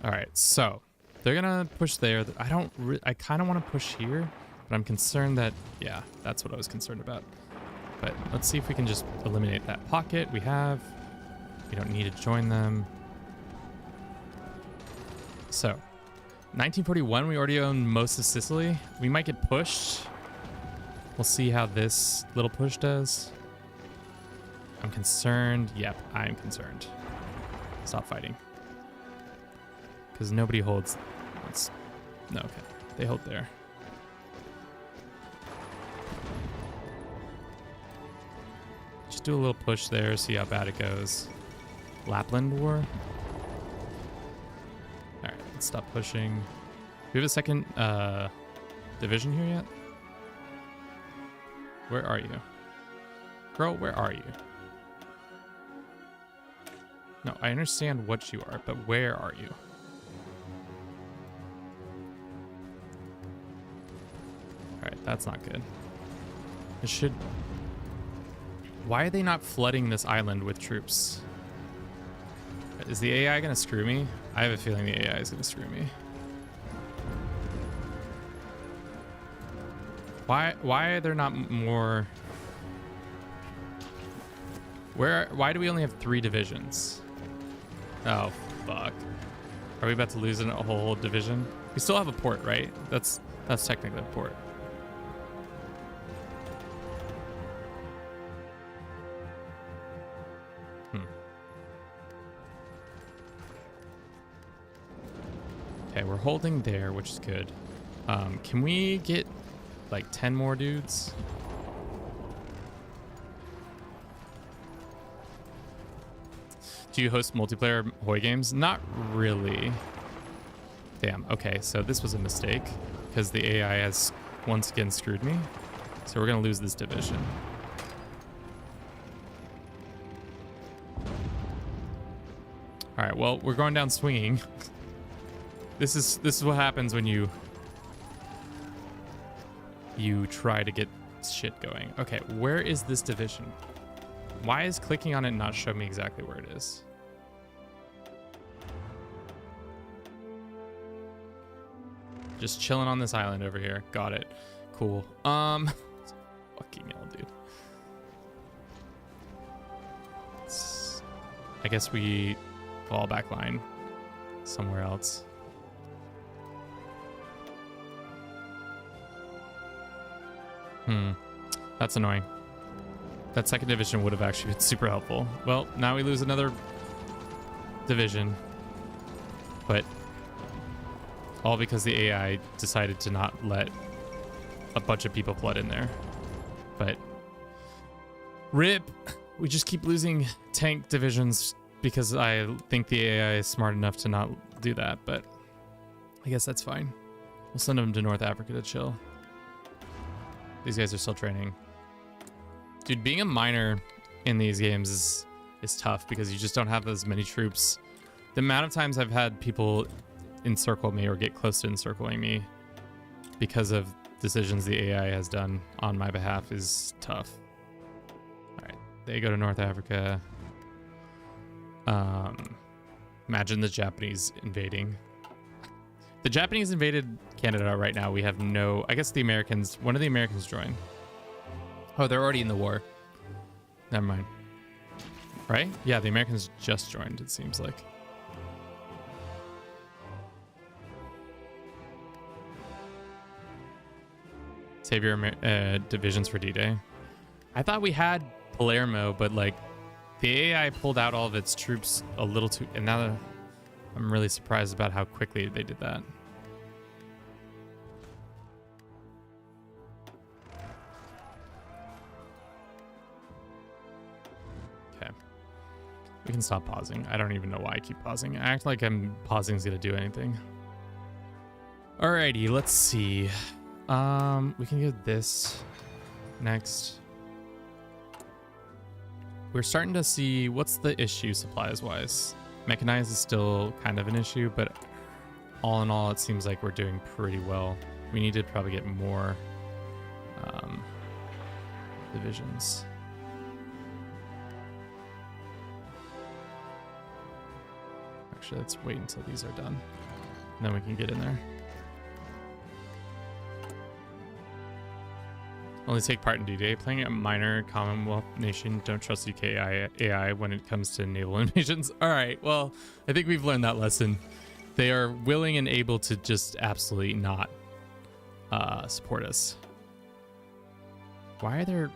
All right, so they're gonna push there. I kind of want to push here, but I'm concerned that, yeah, that's what I was concerned about. But let's see if we can just eliminate that pocket we have. We don't need to join them. So, 1941, we already own most of Sicily. We might get pushed. We'll see how this little push does. I'm concerned. Yep, I'm concerned. Stop fighting. Because nobody holds. No, okay. They hold there. Just do a little push there, see how bad it goes. Lapland War. Alright, let's stop pushing. Do we have a second division here yet? Where are you? Girl, where are you? No, I understand what you are, but where are you? Alright, that's not good. It should... Why are they not flooding this island with troops? Is the AI gonna screw me? I have a feeling the AI is gonna screw me. Why are there not more... Why do we only have 3 divisions? Oh, fuck. Are we about to lose a whole division? We still have a port, right? That's technically a port. Okay, we're holding there, which is good. Can we get like 10 more dudes? Do you host multiplayer Hoi games? Not really. Damn, okay, so this was a mistake because the AI has once again screwed me. So we're gonna lose this division. All right, well, we're going down swinging. This is what happens when you try to get shit going. Okay, where is this division? Why is clicking on it not showing me exactly where it is? Just chilling on this island over here. Got it. Cool. Fucking hell, dude. I guess we fall back line somewhere else. That's annoying. That second division would have actually been super helpful. Well, now we lose another division. But all because the AI decided to not let a bunch of people flood in there. But RIP! We just keep losing tank divisions because I think the AI is smart enough to not do that, but I guess that's fine. We'll send them to North Africa to chill. These guys are still training. Dude, being a miner in these games is tough because you just don't have as many troops. The amount of times I've had people encircle me or get close to encircling me because of decisions the AI has done on my behalf is tough. All right, they go to North Africa. Imagine the Japanese invading. The Japanese invaded Canada right now. We have no... I guess the Americans... When did the Americans join? Oh, they're already in the war. Never mind. Right? Yeah, the Americans just joined, it seems like. Save your divisions for D-Day. I thought we had Palermo, but like the AI pulled out all of its troops a little too... And now I'm really surprised about how quickly they did that. Okay. We can stop pausing. I don't even know why I keep pausing. I act like pausing is going to do anything. Alrighty, let's see. We can get this next. We're starting to see what's the issue supplies wise. Mechanized is still kind of an issue, but all in all, it seems like we're doing pretty well. We need to probably get more divisions. Actually, let's wait until these are done, and then we can get in there. Only take part in D-Day. Playing a minor Commonwealth nation. Don't trust UK AI when it comes to naval invasions. All right, well, I think we've learned that lesson. They are willing and able to just absolutely not support us. Why are there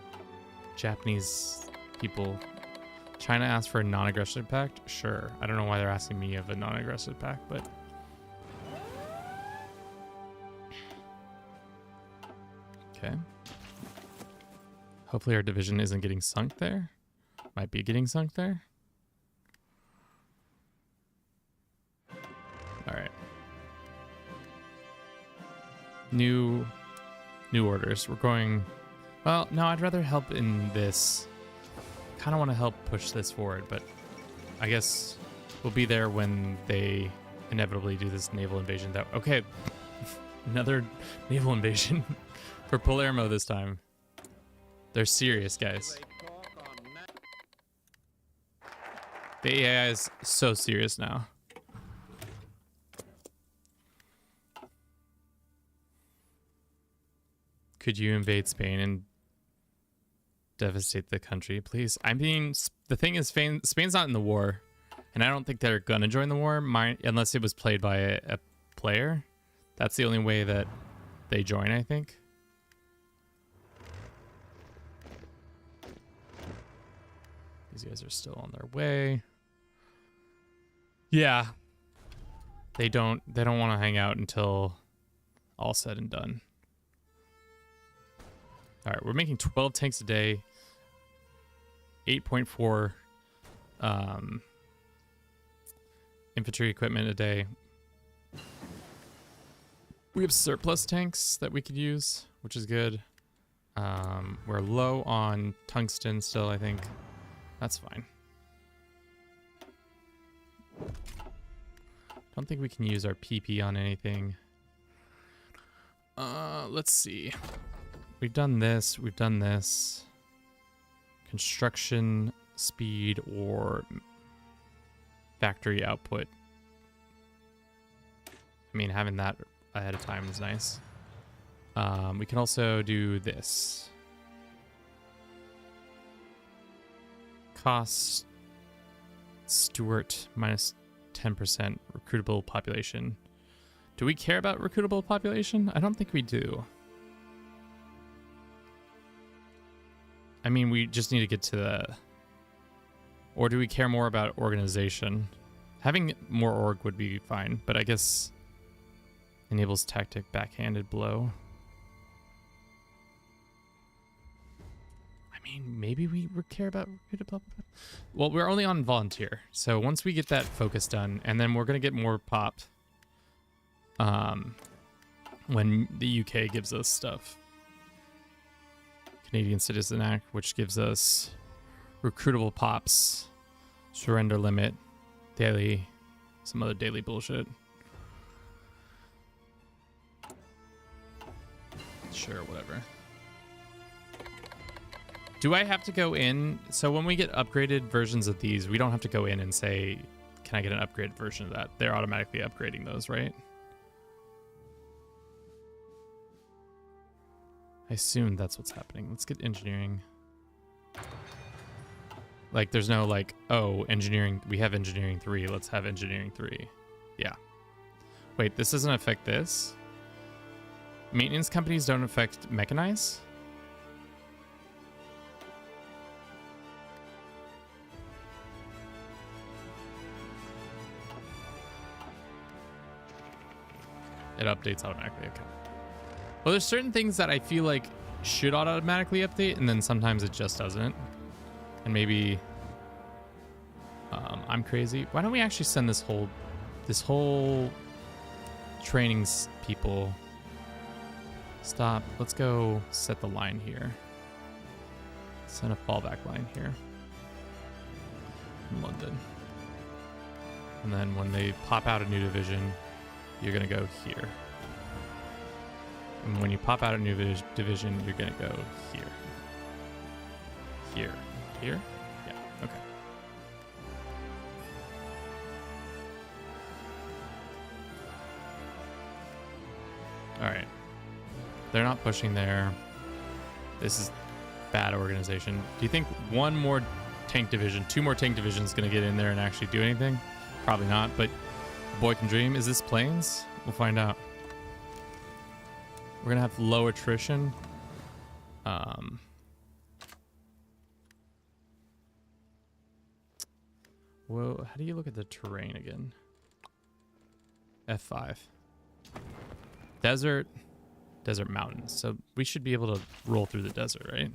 Japanese people? China asked for a non-aggression pact? Sure. I don't know why they're asking me of a non-aggression pact, but... Okay. Hopefully our division isn't getting sunk there. Might be getting sunk there. All right. New orders. We're going... Well, no, I'd rather help in this. Kind of want to help push this forward, but I guess we'll be there when they inevitably do this naval invasion. That okay, another naval invasion for Palermo this time. They're serious, guys. The AI is so serious now. Could you invade Spain and devastate the country, please? I mean, the thing is, Spain's not in the war, and I don't think they're gonna join the war, unless it was played by a player. That's the only way that they join, I think. These guys are still on their way. Yeah. They don't want to hang out until all said and done. All right, we're making 12 tanks a day. 8.4 infantry equipment a day. We have surplus tanks that we could use, which is good. We're low on tungsten still, I think. That's fine. Don't think we can use our PP on anything. Let's see. We've done this. We've done this. Construction speed or factory output. I mean, having that ahead of time is nice. We can also do this. Cost Stuart minus 10% recruitable population. Do we care about recruitable population? I don't think we do. I mean, we just need to get to the... Or do we care more about organization? Having more org would be fine, but I guess enables tactic backhanded blow. I mean, maybe we care about... Well, we're only on volunteer, so once we get that focus done, and then we're going to get more pop when the UK gives us stuff. Canadian Citizen Act, which gives us recruitable pops, surrender limit, daily, some other daily bullshit. Sure, whatever. Do I have to go in? So when we get upgraded versions of these, we don't have to go in and say, can I get an upgraded version of that? They're automatically upgrading those, right? I assume that's what's happening. Let's get engineering. Like, there's no like, oh, engineering. We have engineering 3. Let's have engineering 3. Yeah. Wait, this doesn't affect this? Maintenance companies don't affect mechanize? It updates automatically. Okay. Well, there's certain things that I feel like should automatically update, and then sometimes it just doesn't. And maybe I'm crazy. Why don't we actually send this whole trainings people? Stop. Let's go set the line here. Send a fallback line here in London. And then when they pop out a new division, you're going to go here. And when you pop out a new division, you're going to go here. Here. Here? Yeah, okay. Alright. They're not pushing there. This is bad organization. Do you think one more tank division, 2 more tank divisions is going to get in there and actually do anything? Probably not, but a boy can dream. Is this planes? We'll find out. We're going to have low attrition. Whoa, how do you look at the terrain again? F5. Desert mountains. So we should be able to roll through the desert, right?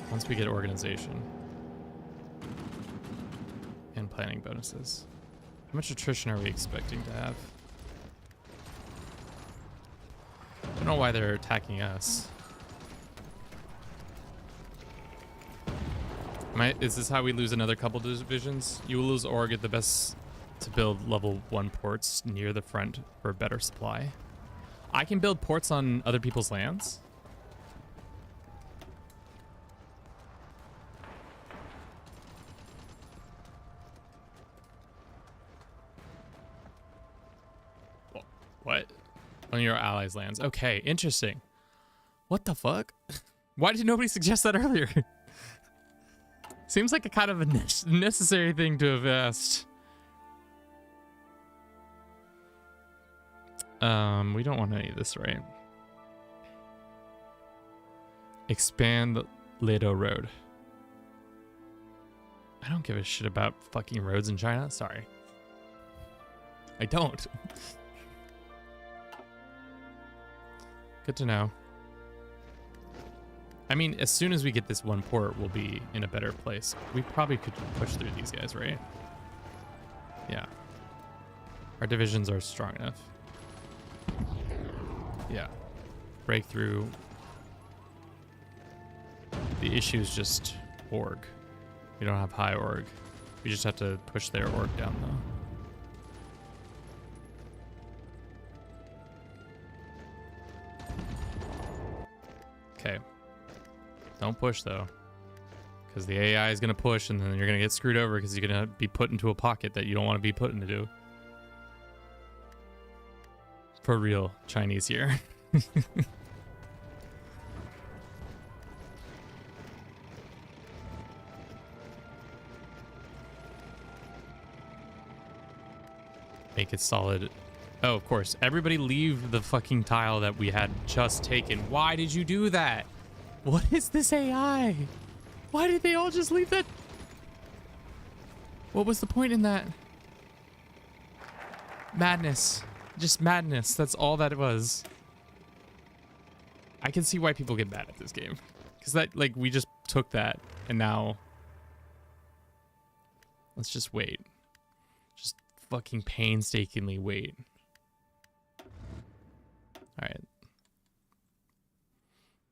Once we get organization and planning bonuses. How much attrition are we expecting to have? I don't know why they're attacking us. Is this how we lose another couple divisions? You will lose or get the best to build level 1 ports near the front for a better supply. I can build ports on other people's lands? What? On your allies' lands. Okay, interesting. What the fuck? Why did nobody suggest that earlier? Seems like a kind of a necessary thing to have asked. We don't want any of this, right? Expand the Ledo Road. I don't give a shit about fucking roads in China. Sorry. I don't. Good to know. I mean, as soon as we get this one port, we'll be in a better place. We probably could push through these guys, right? Yeah. Our divisions are strong enough. Yeah. Breakthrough. The issue is just org. We don't have high org. We just have to push their org down, though. Okay. Don't push, though. Because the AI is going to push, and then you're going to get screwed over because you're going to be put into a pocket that you don't want to be put into. For real, Chinese here. Make it solid. Oh, of course. Everybody leave the fucking tile that we had just taken. Why did you do that? What is this AI? Why did they all just leave that? What was the point in that? Madness. Just madness. That's all that it was. I can see why people get mad at this game. Because that, like, we just took that and now... Let's just wait. Just fucking painstakingly wait. Alright.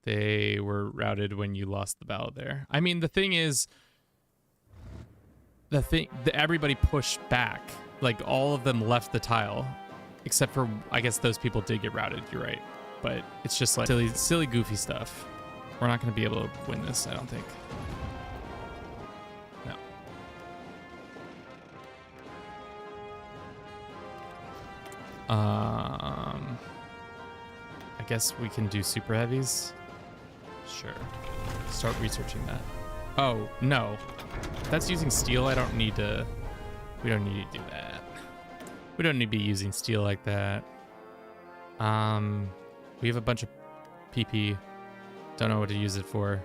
They were routed when you lost the battle there. I mean, the thing is... everybody pushed back. Like, all of them left the tile. Except for, I guess those people did get routed, you're right. But it's just like silly, goofy stuff. We're not going to be able to win this, I don't think. No. I guess we can do super heavies. Sure. Start researching that. Oh, no. That's using steel. I don't need to... We don't need to do that. We don't need to be using steel like that. We have a bunch of PP. Don't know what to use it for.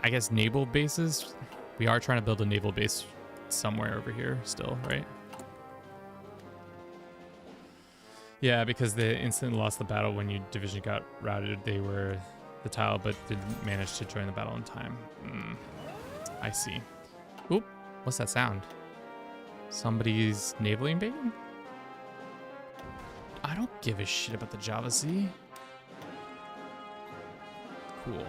I guess naval bases? We are trying to build a naval base somewhere over here still, right? Yeah, because they instantly lost the battle when your division got routed. They were the tile, but didn't manage to join the battle in time. I see. Oop, what's that sound? Somebody's naval invading? I don't give a shit about the Java Sea. Cool.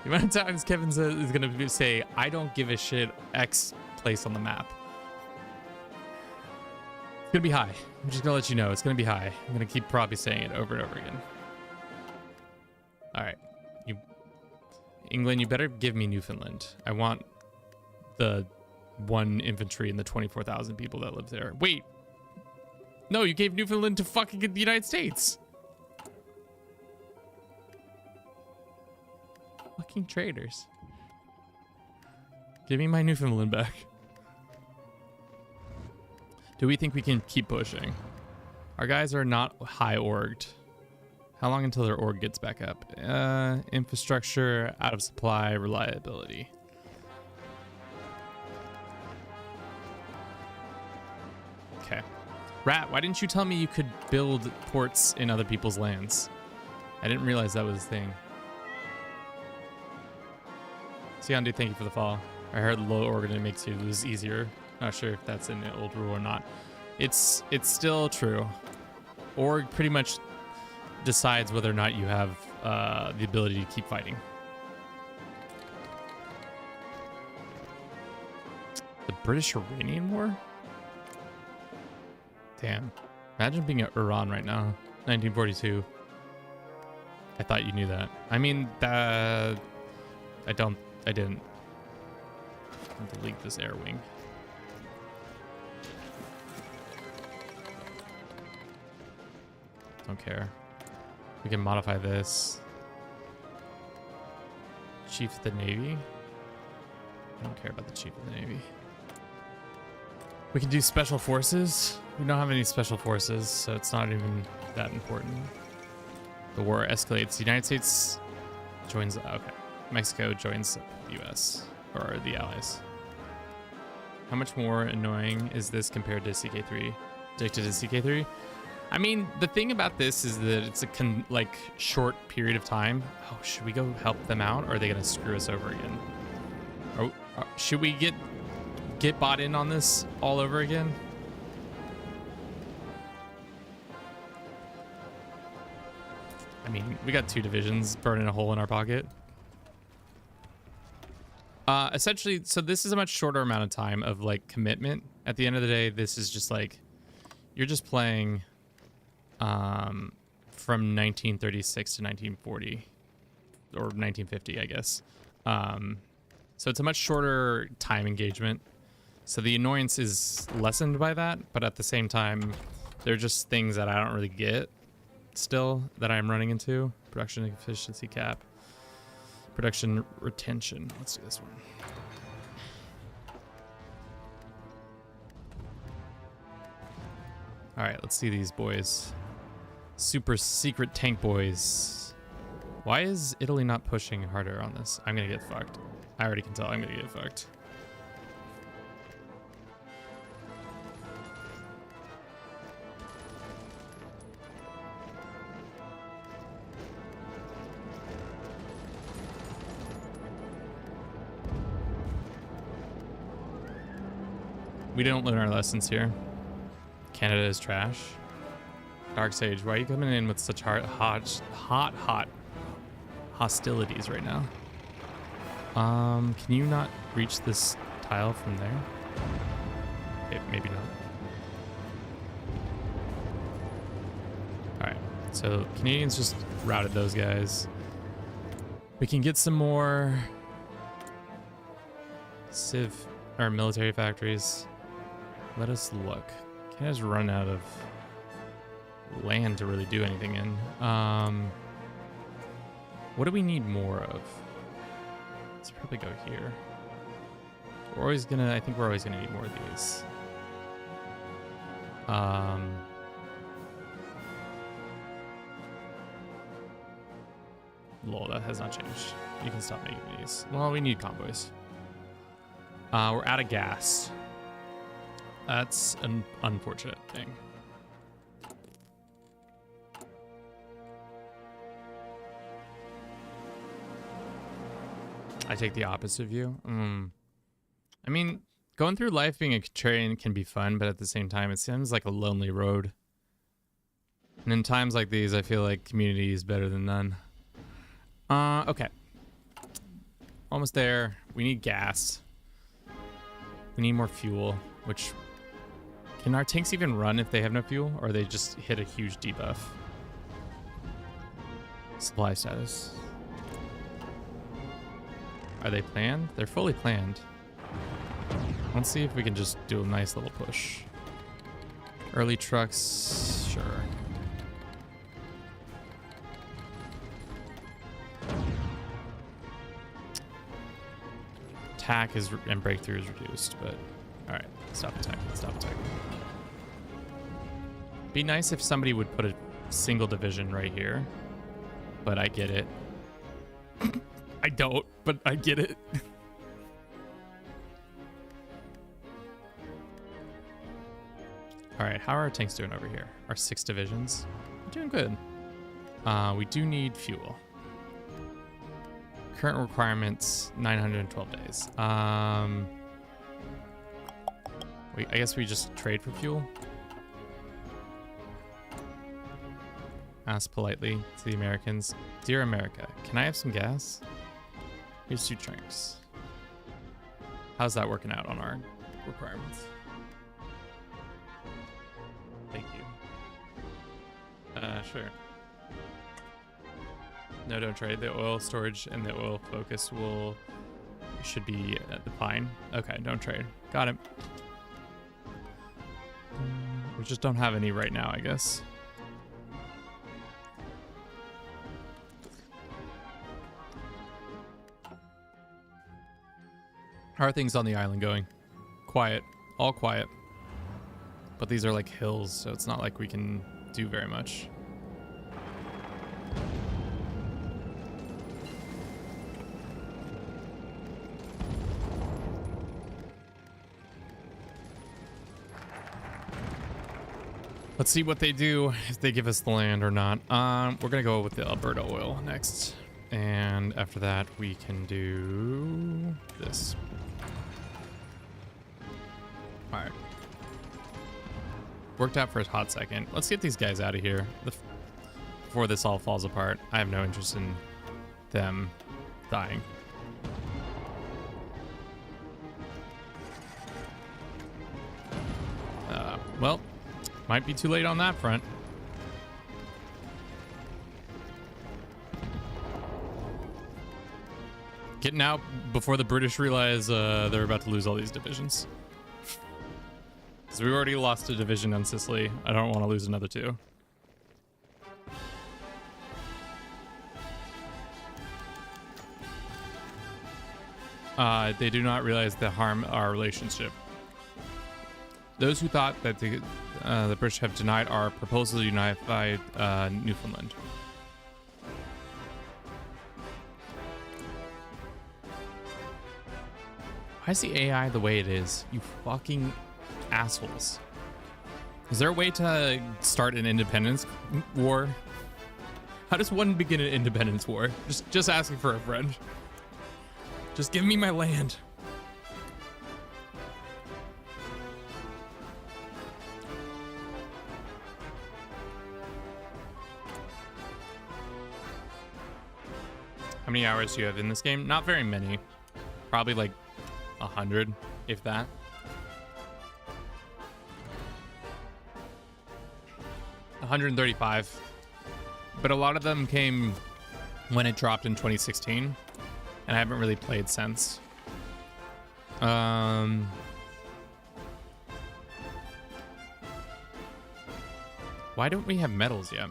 The amount of times Kevin is going to say, I don't give a shit, X place on the map. It's going to be high. I'm just going to let you know. It's going to be high. I'm going to keep probably saying it over and over again. All right. England, you better give me Newfoundland. I want the 1 infantry and the 24,000 people that live there. Wait. No, you gave Newfoundland to fucking the United States. Fucking traitors. Give me my Newfoundland back. Do we think we can keep pushing? Our guys are not high orged. How long until their org gets back up? Infrastructure, out of supply, reliability. Okay. Rat, why didn't you tell me you could build ports in other people's lands? I didn't realize that was a thing. Siandu, thank you for the follow. I heard low organ makes you lose easier. Not sure if that's an old rule or not. It's still true. Org pretty much decides whether or not you have the ability to keep fighting. The British-Iranian War? Damn. Imagine being at Iran right now. 1942. I thought you knew that. I mean, I didn't. Delete this air wing. Don't care. We can modify this. Chief of the Navy. I don't care about the Chief of the Navy. We can do special forces. We don't have any special forces, so it's not even that important. The war escalates. The United States joins. Okay. Mexico joins the US, or the Allies. How much more annoying is this compared to CK3? Addicted to CK3? I mean, the thing about this is that it's a short period of time. Oh, should we go help them out, or are they gonna screw us over again? Or should we get bought in on this all over again? I mean, we got 2 divisions burning a hole in our pocket. Essentially, so this is a much shorter amount of time of commitment. At the end of the day, this is just you're just playing from 1936 to 1940 or 1950, I guess. So it's a much shorter time engagement. So the annoyance is lessened by that, but at the same time, they're just things that I don't really get still that I'm running into. Production efficiency cap. Production retention. Let's do this one. All right, let's see these boys. Super secret tank boys. Why is Italy not pushing harder on this? I'm gonna get fucked. I already can tell I'm gonna get fucked. We don't learn our lessons here. Canada is trash. Dark Sage, why are you coming in with such hot hostilities right now? Can you not reach this tile from there? Okay, maybe not. All right, so Canadians just routed those guys. We can get some more civ or military factories. Let us look. Canada's run out of land to really do anything in. What do we need more of? Let's probably go here. We're always gonna, I think we're always gonna need more of these. Lol, that has not changed. You can stop making these. Well, we need convoys. We're out of gas. That's an unfortunate thing. I take the opposite view. I mean, going through life being a contrarian can be fun, but at the same time, it seems like a lonely road. And in times like these, I feel like community is better than none. Okay. Almost there. We need gas. We need more fuel, which... Can our tanks even run if they have no fuel, or they just hit a huge debuff? Supply status. Are they planned? They're fully planned. Let's see if we can just do a nice little push. Early trucks, sure. Attack is and breakthrough is reduced, but all right, stop attacking. Stop attacking. Be nice if somebody would put a single division right here, but I get it. I don't, but I get it. All right, how are our tanks doing over here? Our 6 divisions? We're doing good. We do need fuel. Current requirements, 912 days. Wait, I guess we just trade for fuel. Ask politely to the Americans, "Dear America, can I have some gas? Here's 2 tanks." How's that working out on our requirements? Thank you. Sure. No, don't trade. The oil storage and the oil focus should be at the pine. Okay, don't trade. Got it. We just don't have any right now, I guess. How are things on the island going? Quiet. All quiet. But these are like hills, so it's not like we can do very much. Let's see what they do, if they give us the land or not. We're gonna go with the Alberta oil next. And after that, we can do this. All right. Worked out for a hot second. Let's get these guys out of here before this all falls apart. I have no interest in them dying. Well, might be too late on that front. Getting out before the British realize they're about to lose all these divisions. Because we already lost a division on Sicily. I don't want to lose another 2. They do not realize the harm our relationship. Those who thought that the British have denied our proposal to unify Newfoundland. Why is the AI the way it is? You fucking assholes. Is there a way to start an independence war? How does one begin an independence war? Just asking for a friend. Just give me my land. How many hours do you have in this game? Not very many. Probably like 100, if that. $135. But a lot of them came when it dropped in 2016, and I haven't really played since. Why don't we have medals yet?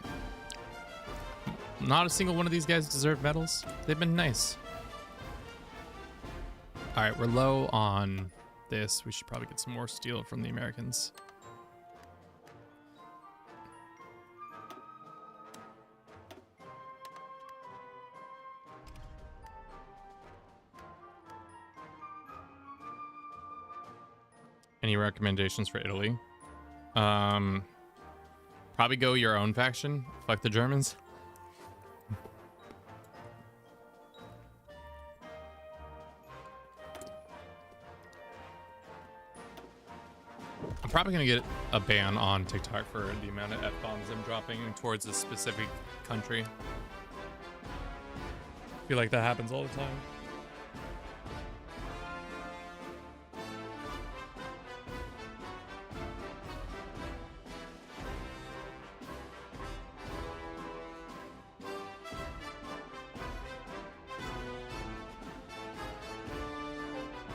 Not a single one of these guys deserve medals. They've been nice. All right, we're low on this. We should probably get some more steel from the Americans. Any recommendations for Italy? Probably go your own faction. Fuck the Germans. I'm probably gonna get a ban on TikTok for the amount of F-bombs I'm dropping towards a specific country. I feel like that happens all the time.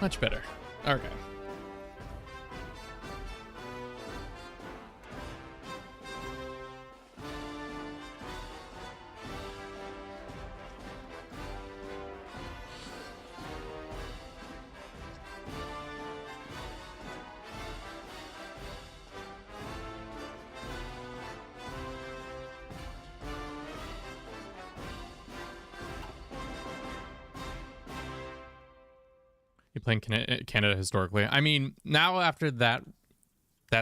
Much better. Okay. You playing Canada historically? I mean, now after that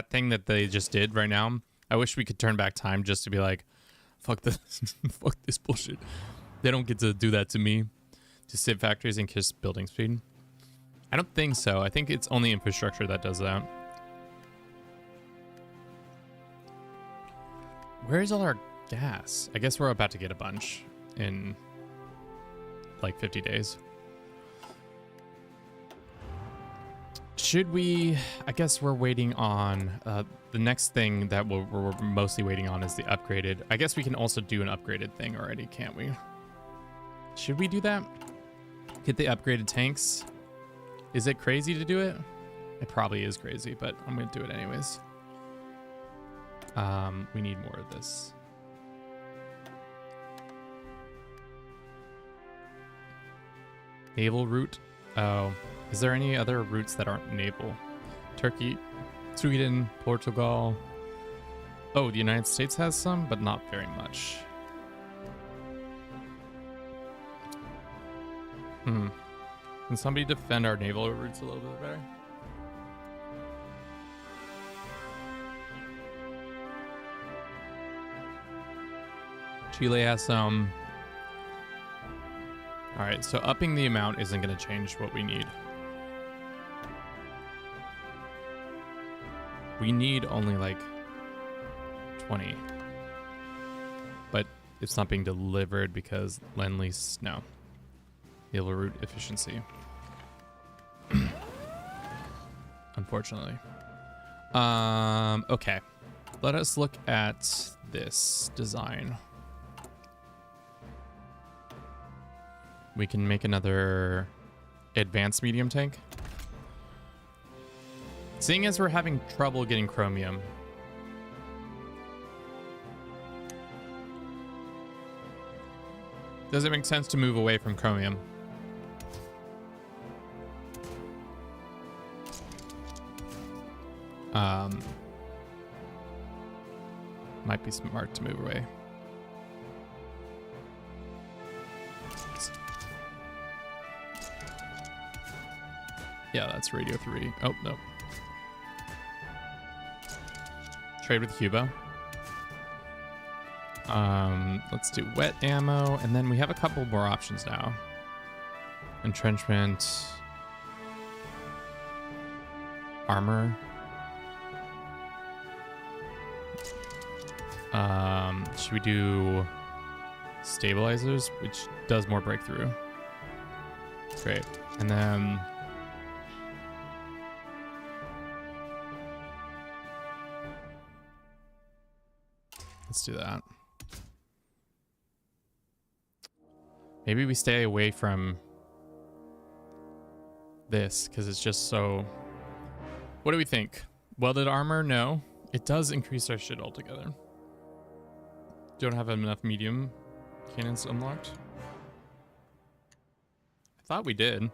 thing that they just did right now, I wish we could turn back time just to be like, fuck this, fuck this bullshit. They don't get to do that to me. To save factories and kiss building speed. I don't think so. I think it's only infrastructure that does that. Where's all our gas? I guess we're about to get a bunch in like 50 days. Should we? I guess we're waiting on the next thing that we're mostly waiting on is the upgraded. I guess we can also do an upgraded thing already, can't we? Should we do that? Get the upgraded tanks. Is it crazy to do it? It probably is crazy, but I'm gonna do it anyways. We need more of this. Naval route. Oh, is there any other routes that aren't naval? Turkey, Sweden, Portugal. Oh, the United States has some, but not very much. Can somebody defend our naval routes a little bit better? Chile has some. All right, so upping the amount isn't going to change what we need. We need only like 20. But it's not being delivered because Lend-Lease, no. Naval route efficiency. Unfortunately. Okay. Let us look at this design. We can make another advanced medium tank. Seeing as we're having trouble getting chromium. Does it make sense to move away from chromium? Might be smart to move away. Yeah, that's Radio 3. Oh, no. Trade with Cuba. Let's do wet ammo, and then we have a couple more options now. Entrenchment. Armor. Should we do stabilizers, which does more breakthrough? Great. And then let's do that. Maybe we stay away from this because it's just so... What do we think? Welded armor? No. It does increase our shit altogether. Don't have enough medium cannons unlocked. I thought we did.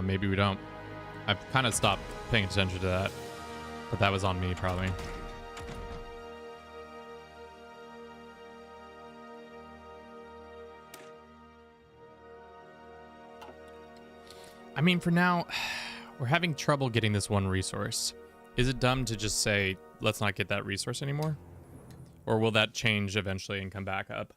Maybe we don't. I've kind of stopped paying attention to that, but that was on me probably. I mean, for now, we're having trouble getting this one resource. Is it dumb to just say, let's not get that resource anymore? Or will that change eventually and come back up?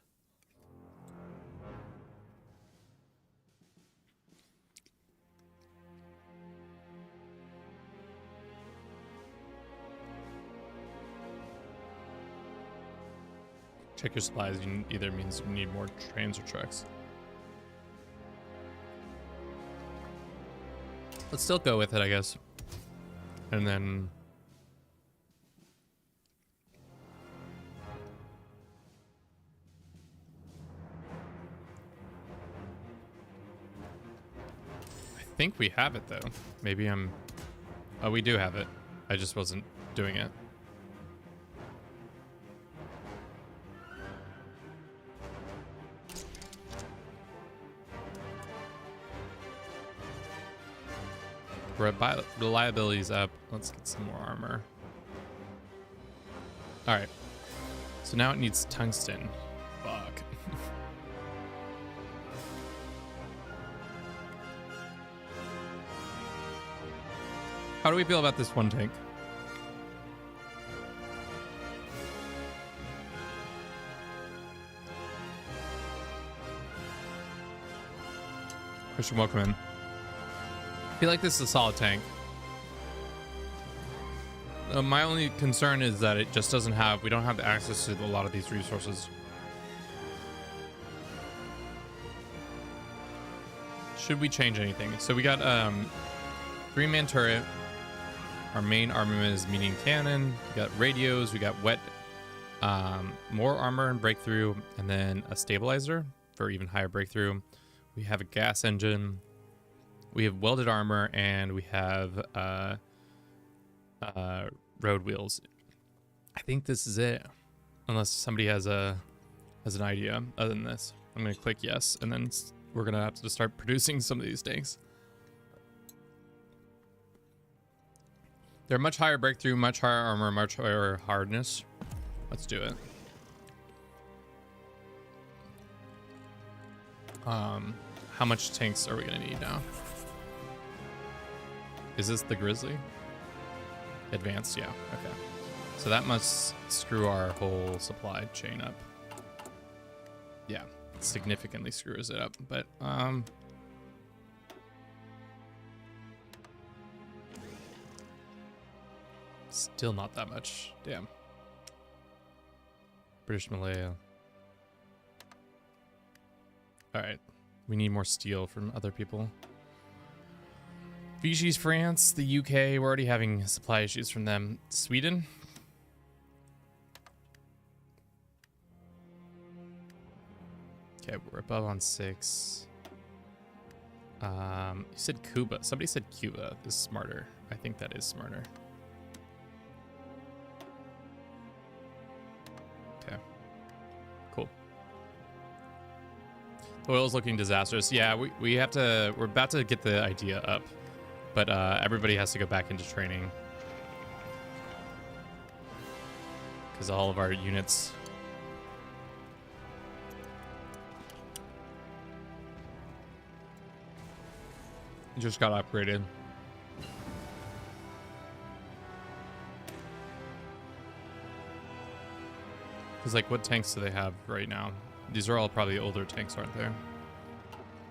Check your supplies. Either means you need more trains or trucks. Let's still go with it, I guess. And then I think we have it though. Maybe I'm... Oh, we do have it. I just wasn't doing it. Reliability's up. Let's get some more armor. All right. So now it needs tungsten. Fuck. How do we feel about this one tank? Christian, welcome in. I feel like this is a solid tank. My only concern is that it just doesn't have, we don't have access to a lot of these resources. Should we change anything? So we got 3-man turret. Our main armament is medium cannon. We got radios, we got wet, more armor and breakthrough, and then a stabilizer for even higher breakthrough. We have a gas engine. We have welded armor, and we have road wheels. I think this is it, unless somebody has an idea other than this. I'm gonna click yes, and then we're gonna have to start producing some of these tanks. They're much higher breakthrough, much higher armor, much higher hardness. Let's do it. How much tanks are we gonna need now? Is this the Grizzly? Advanced, yeah, okay. So that must screw our whole supply chain up. Yeah, it significantly screws it up, but still not that much, damn. British Malaya. All right, we need more steel from other people. Vichy's France, the UK, we're already having supply issues from them. Sweden? Okay, we're above on 6. You said Cuba. Somebody said Cuba is smarter. I think that is smarter. Okay. Cool. Oil's looking disastrous. Yeah, we have to, we're about to get the idea up. But everybody has to go back into training. Because all of our units... just got upgraded. Because, like, what tanks do they have right now? These are all probably older tanks, aren't they?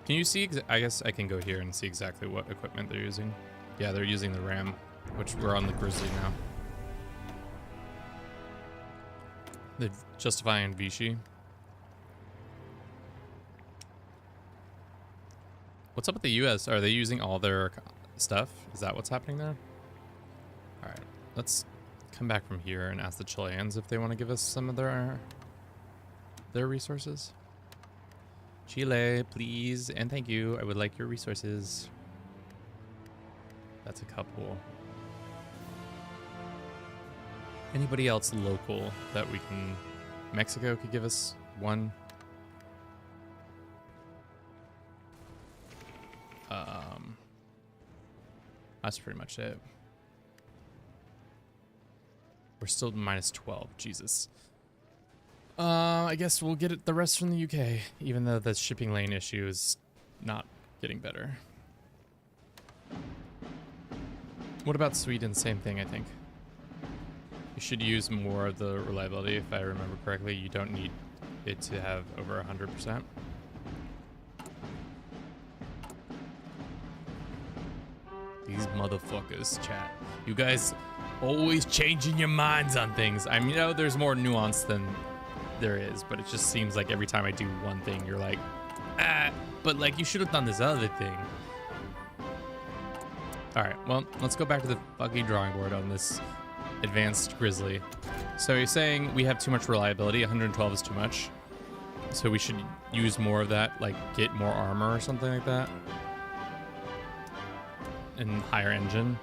Can you see? I guess I can go here and see exactly what equipment they're using. Yeah, they're using the Ram, which we're on the Grizzly now. They're justifying Vichy. What's up with the US? Are they using all their stuff? Is that what's happening there? All right, let's come back from here and ask the Chileans if they want to give us some of their resources. Chile, please, and thank you. I would like your resources. That's a couple. Anybody else local that we can... Mexico could give us one. That's pretty much it. We're still minus 12. Jesus. I guess we'll get the rest from the UK, even though the shipping lane issue is not getting better. What about Sweden? Same thing, I think. You should use more of the reliability, if I remember correctly. You don't need it to have over 100%. These motherfuckers, chat. You guys always changing your minds on things. I mean, you know, there's more nuance than there is, but it just seems like every time I do one thing, you're like, ah, but like you should have done this other thing. All right, well, let's go back to the fucking drawing board on this advanced Grizzly. So you're saying we have too much reliability, 112 is too much. So we should use more of that, like get more armor or something like that. And higher engine.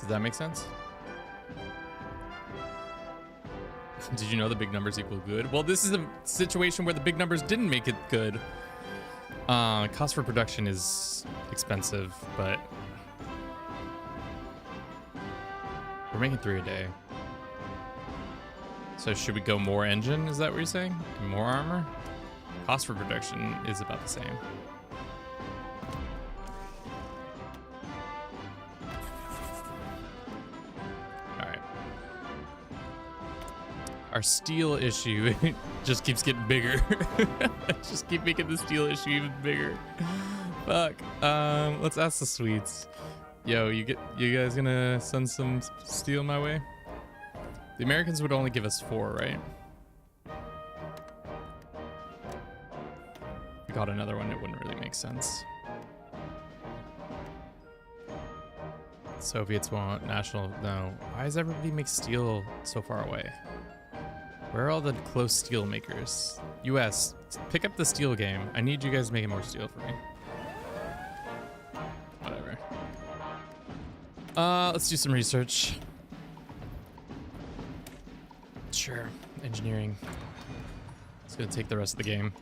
Does that make sense? Did you know the big numbers equal good? Well, this is a situation where the big numbers didn't make it good. Cost for production is expensive, but we're making 3 a day. So should we go more engine? Is that what you're saying? And more armor? Cost for production is about the same. Our steel issue just keeps getting bigger. Just keep making the steel issue even bigger. Fuck. Let's ask the Swedes. Yo, you guys gonna send some steel my way? The Americans would only give us 4, right? If we got another one, it wouldn't really make sense. Soviets want national. No. Why does everybody make steel so far away? Where are all the close steel makers? US, pick up the steel game. I need you guys making more steel for me. Whatever. Let's do some research. Sure, engineering. It's gonna take the rest of the game.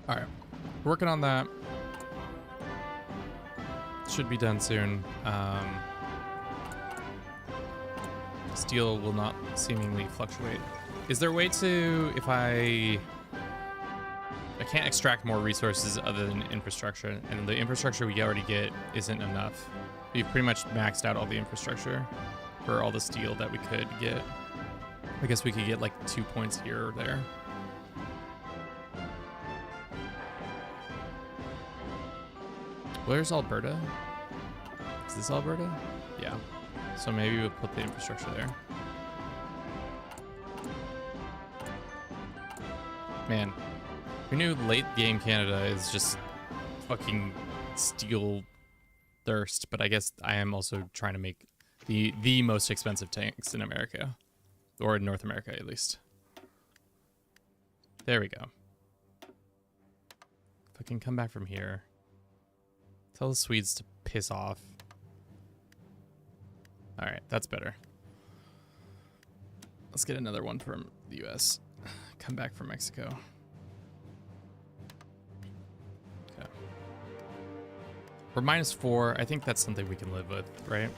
All right, working on that. Should be done soon. Steel will not seemingly fluctuate. Is there a way to, if I can't extract more resources other than infrastructure, and the infrastructure we already get isn't enough. We've pretty much maxed out all the infrastructure for all the steel that we could get. I guess we could get like 2 points here or there. Where's Alberta? Is this Alberta? Yeah. So maybe we'll put the infrastructure there. Man, who knew late game Canada is just fucking steel thirst, but I guess I am also trying to make the most expensive tanks in America. Or in North America, at least. There we go. If I can come back from here. Tell the Swedes to piss off. Alright, that's better. Let's get another one from the US. Come back from Mexico. Okay. We're -4. I think that's something we can live with, right?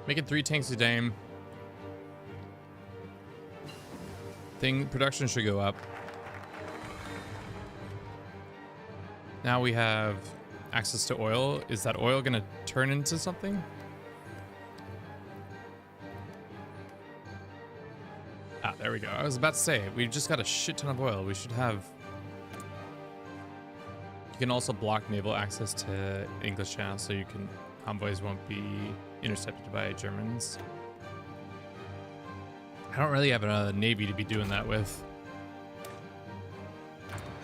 Making 3 tanks a day. Production should go up. Now we have access to oil. Is that oil gonna turn into something? Ah, there we go. I was about to say, we've just got a shit ton of oil. We should have... You can also block naval access to English Channel so convoys won't be intercepted by Germans. I don't really have a navy to be doing that with.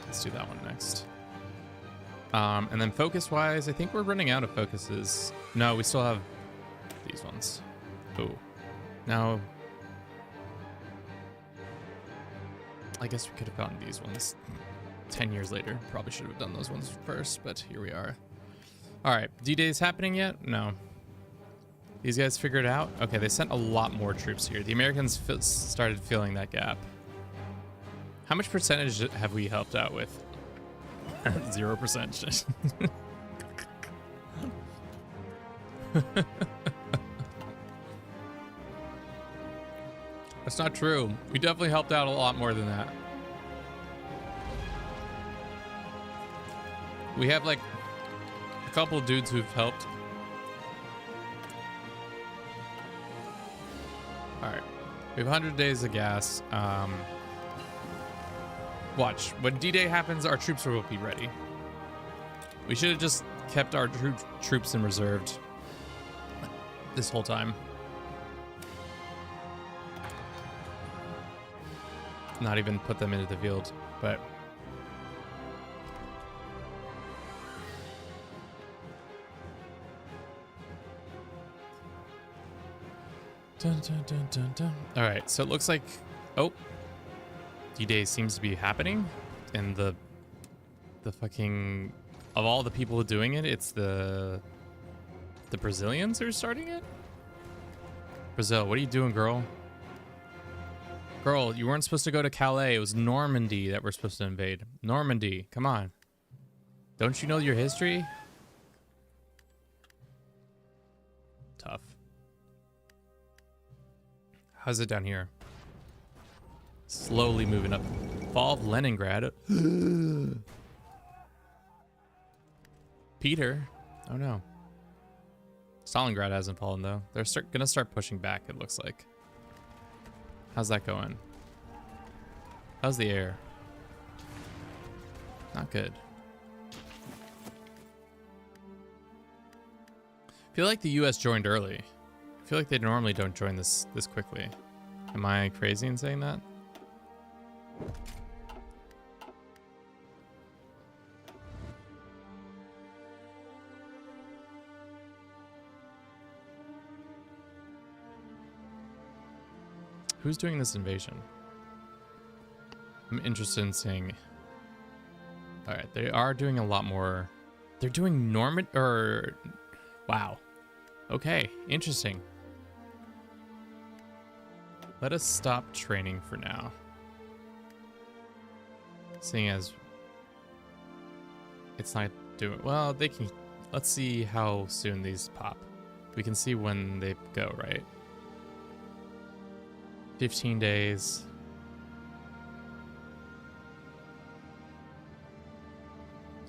Let's do that one next. And then focus-wise, I think we're running out of focuses. No, we still have these ones. Oh, now I guess we could have gotten these ones 10 years later. Probably should have done those ones first, but here we are. All right, D-Day is happening yet? No. These guys figured it out? Okay, they sent a lot more troops here. The Americans started filling that gap. How much percentage have we helped out with? 0%. That's not true. We definitely helped out a lot more than that. We have like a couple of dudes who've helped. All right, we have 100 days of gas. Watch. When D-Day happens, our troops will be ready. We should have just kept our troops in reserved this whole time. Not even put them into the field, but... Dun, dun, dun, dun, dun. All right, so it looks like... Oh. D-Day seems to be happening. And the fucking... Of all the people doing it, it's the Brazilians who are starting it? Brazil, what are you doing, girl? Girl, you weren't supposed to go to Calais. It was Normandy that we're supposed to invade. Normandy, come on. Don't you know your history? Tough. How's it down here? Slowly moving up. Fall of Leningrad. Peter. Oh no. Stalingrad hasn't fallen though. They're gonna start pushing back, it looks like. How's that going? How's the air? Not good. I feel like the US joined early. I feel like they normally don't join this quickly. Am I crazy in saying that? Who's doing this invasion? I'm interested in seeing. All right, they are doing a lot more. They're doing Norman or wow. Okay, interesting. Let us stop training for now. Seeing as it's not doing well, they can. Let's see how soon these pop. We can see when they go, right? 15 days.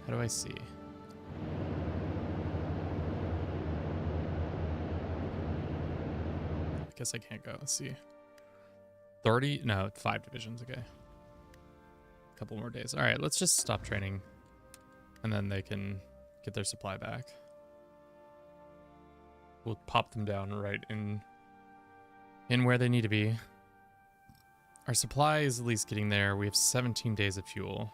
How do I see? I guess I can't go. Let's see. 30? No, 5 divisions. Okay. A couple more days. All right, let's just stop training. And then they can get their supply back. We'll pop them down right in where they need to be. Our supply is at least getting there. We have 17 days of fuel.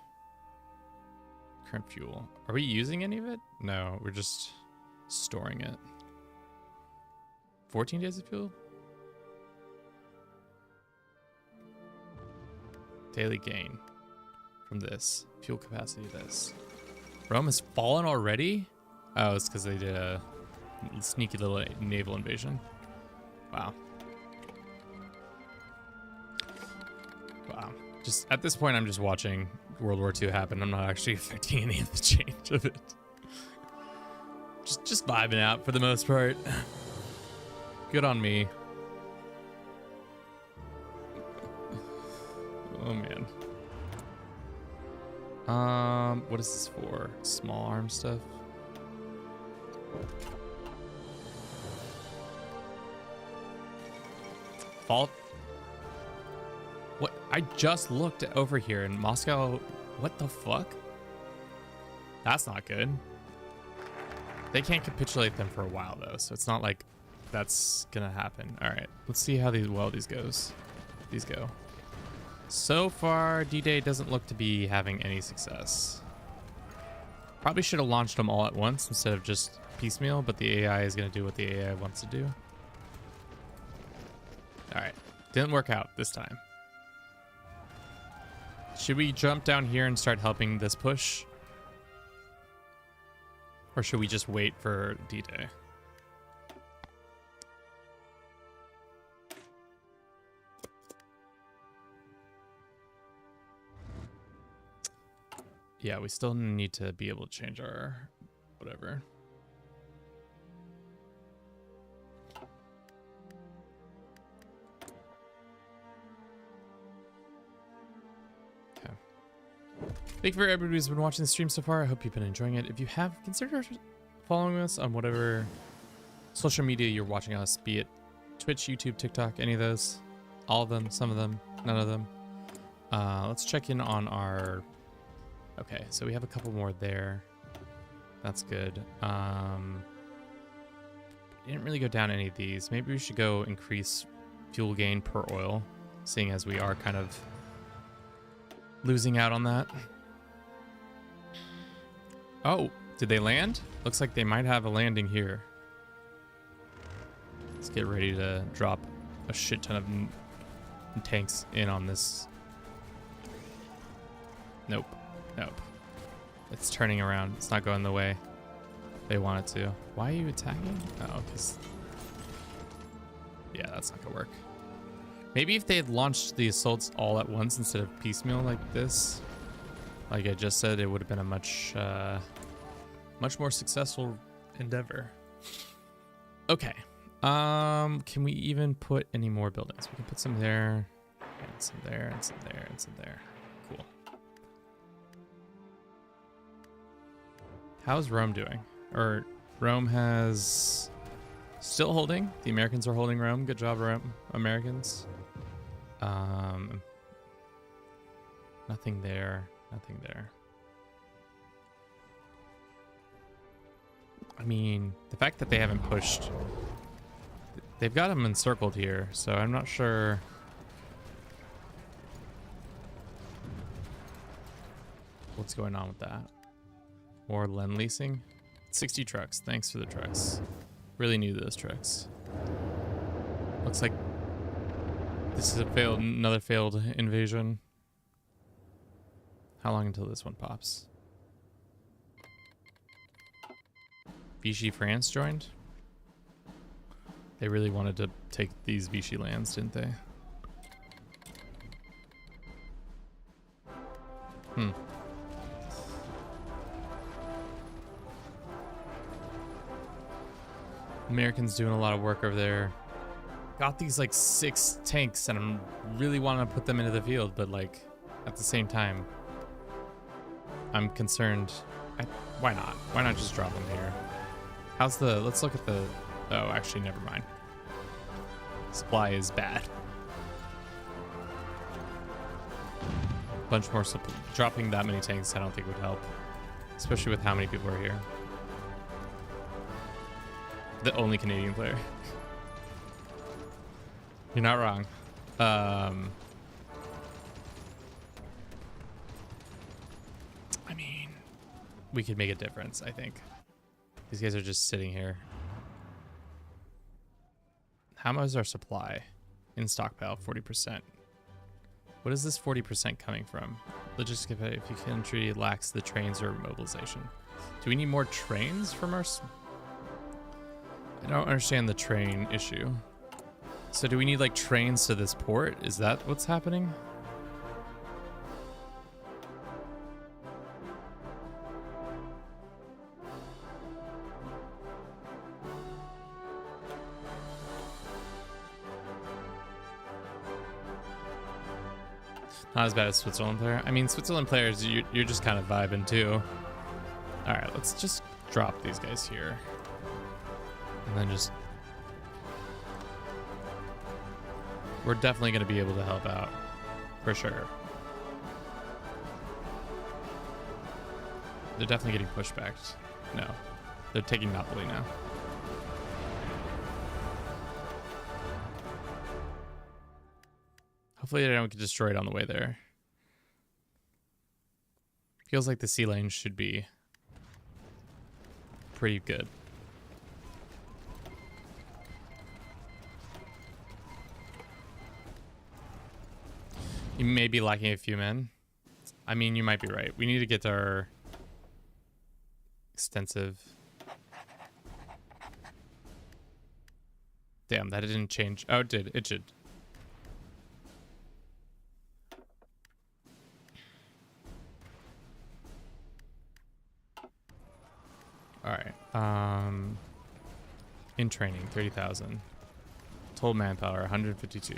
Current fuel. Are we using any of it? No, we're just storing it. 14 days of fuel? Daily gain from this. Fuel capacity this. Rome has fallen already? Oh, it's because they did a sneaky little naval invasion. Wow. Wow. Just at this point, I'm just watching World War II happen. I'm not actually affecting any of the change of it. Just vibing out for the most part. Good on me. Oh man. What is this for? Small arms stuff? Fault. What? I just looked over here in Moscow. What the fuck? That's not good. They can't capitulate them for a while though, so it's not like that's gonna happen. All right, let's see how these go. So far, D-Day doesn't look to be having any success. Probably should have launched them all at once instead of just piecemeal, but the AI is gonna do what the AI wants to do. All right, didn't work out this time. Should we jump down here and start helping this push? Or should we just wait for D-Day? Yeah, we still need to be able to change our whatever. Okay. Thank you for everybody who's been watching the stream so far. I hope you've been enjoying it. If you have, consider following us on whatever social media you're watching us, be it Twitch, YouTube, TikTok, any of those. All of them, some of them, none of them. Let's check in on our... Okay, so we have a couple more there. That's good. Didn't really go down any of these. Maybe we should go increase fuel gain per oil, seeing as we are kind of losing out on that. Oh, did they land? Looks like they might have a landing here. Let's get ready to drop a shit ton of tanks in on this. Nope. Nope. It's turning around. It's not going the way they want it to. Why are you attacking? Oh, because... Yeah, that's not gonna work. Maybe if they had launched the assaults all at once instead of piecemeal like this, like I just said, it would have been a much more successful endeavor. Okay. Can we even put any more buildings? We can put some there, and some there, and some there, and some there. Cool. How's Rome doing? Or Rome has still holding. The Americans are holding Rome. Good job, Rome, Americans. Nothing there. Nothing there. I mean, the fact that they haven't pushed, they've got them encircled here, so I'm not sure. What's going on with that? More Lend leasing? 60 trucks. Thanks for the trucks. Really need those trucks. Looks like this is another failed invasion. How long until this one pops? Vichy France joined? They really wanted to take these Vichy lands, didn't they? Americans doing a lot of work over there. Got these like 6 tanks and I'm really wanting to put them into the field, but like at the same time, I'm concerned. Why not? Why not just drop them here? How's the, let's look at the, oh, actually, never mind. Supply is bad. Bunch more supply. Dropping that many tanks I don't think would help, especially with how many people are here. The only Canadian player. You're not wrong. I mean, we could make a difference, I think. These guys are just sitting here. How much is our supply? In stockpile, 40%. What is this 40% coming from? Logistic infantry lacks the trains or mobilization. Do we need more trains from our... I don't understand the train issue. So do we need like trains to this port? Is that what's happening? Not as bad as Switzerland player. I mean, Switzerland players, you're just kind of vibing too. All right, let's just drop these guys here. And then just... We're definitely going to be able to help out. For sure. They're definitely getting pushed back. No. They're taking Napoli now. Hopefully they don't get destroyed on the way there. Feels like the sea lane should be pretty good. You may be lacking a few men. I mean, you might be right. We need to get our extensive... Damn, that didn't change. Oh, it did. It should. All right. In training, 30,000. Total manpower, 152.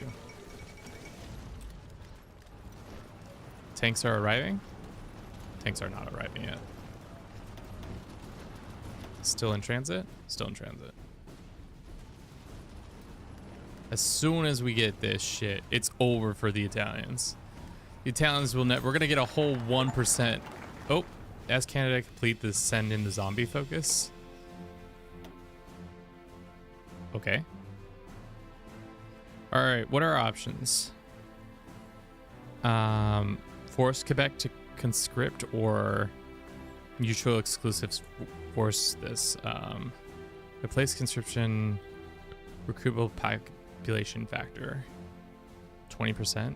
Tanks are arriving? Tanks are not arriving yet. Still in transit? Still in transit. As soon as we get this shit, it's over for the Italians. The Italians will we're gonna get a whole 1%. Oh, as Canada complete this, send in the zombie focus. Okay. All right, what are our options? Force Quebec to conscript or mutual exclusives force this. Replace conscription, recruitable population factor. 20%?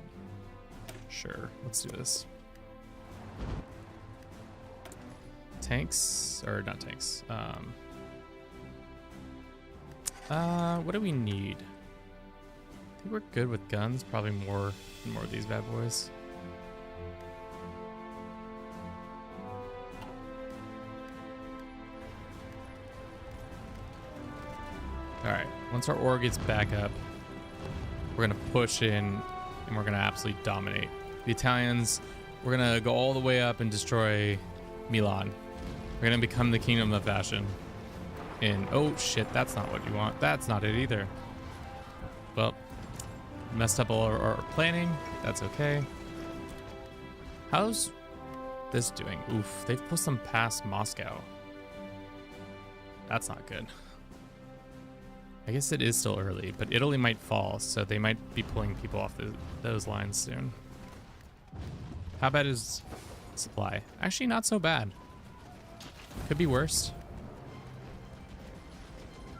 Sure, let's do this. Tanks, or not tanks. What do we need? I think we're good with guns. Probably more of these bad boys. All right, once our ore gets back up, we're gonna push in and we're gonna absolutely dominate. The Italians, we're gonna go all the way up and destroy Milan. We're gonna become the kingdom of fashion. And oh shit, that's not what you want. That's not it either. Well, messed up all our planning. That's okay. How's this doing? Oof, they've pushed them past Moscow. That's not good. I guess it is still early, but Italy might fall, so they might be pulling people off those lines soon. How bad is supply? Actually, not so bad. Could be worse.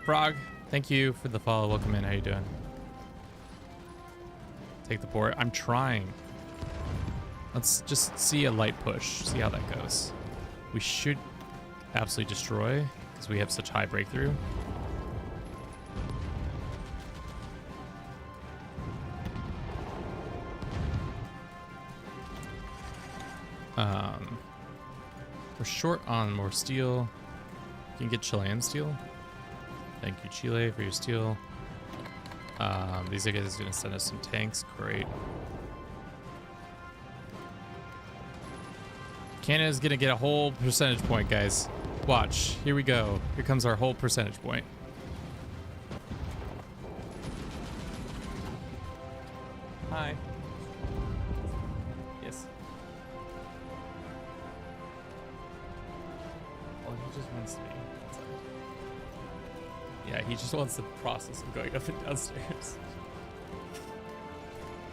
Frog, thank you for the follow. Welcome in. How you doing? Take the port. I'm trying. Let's just see a light push. See how that goes. We should absolutely destroy because we have such high breakthrough. We're short on more steel. You can get Chilean steel. Thank you, Chile, for your steel. These guys are gonna send us some tanks. Great. Canada's gonna get a whole percentage point, guys. Watch. Here we go. Here comes our whole percentage point. Hi. Yes. Oh, he just wants me. Yeah, he just wants the process of going up and downstairs.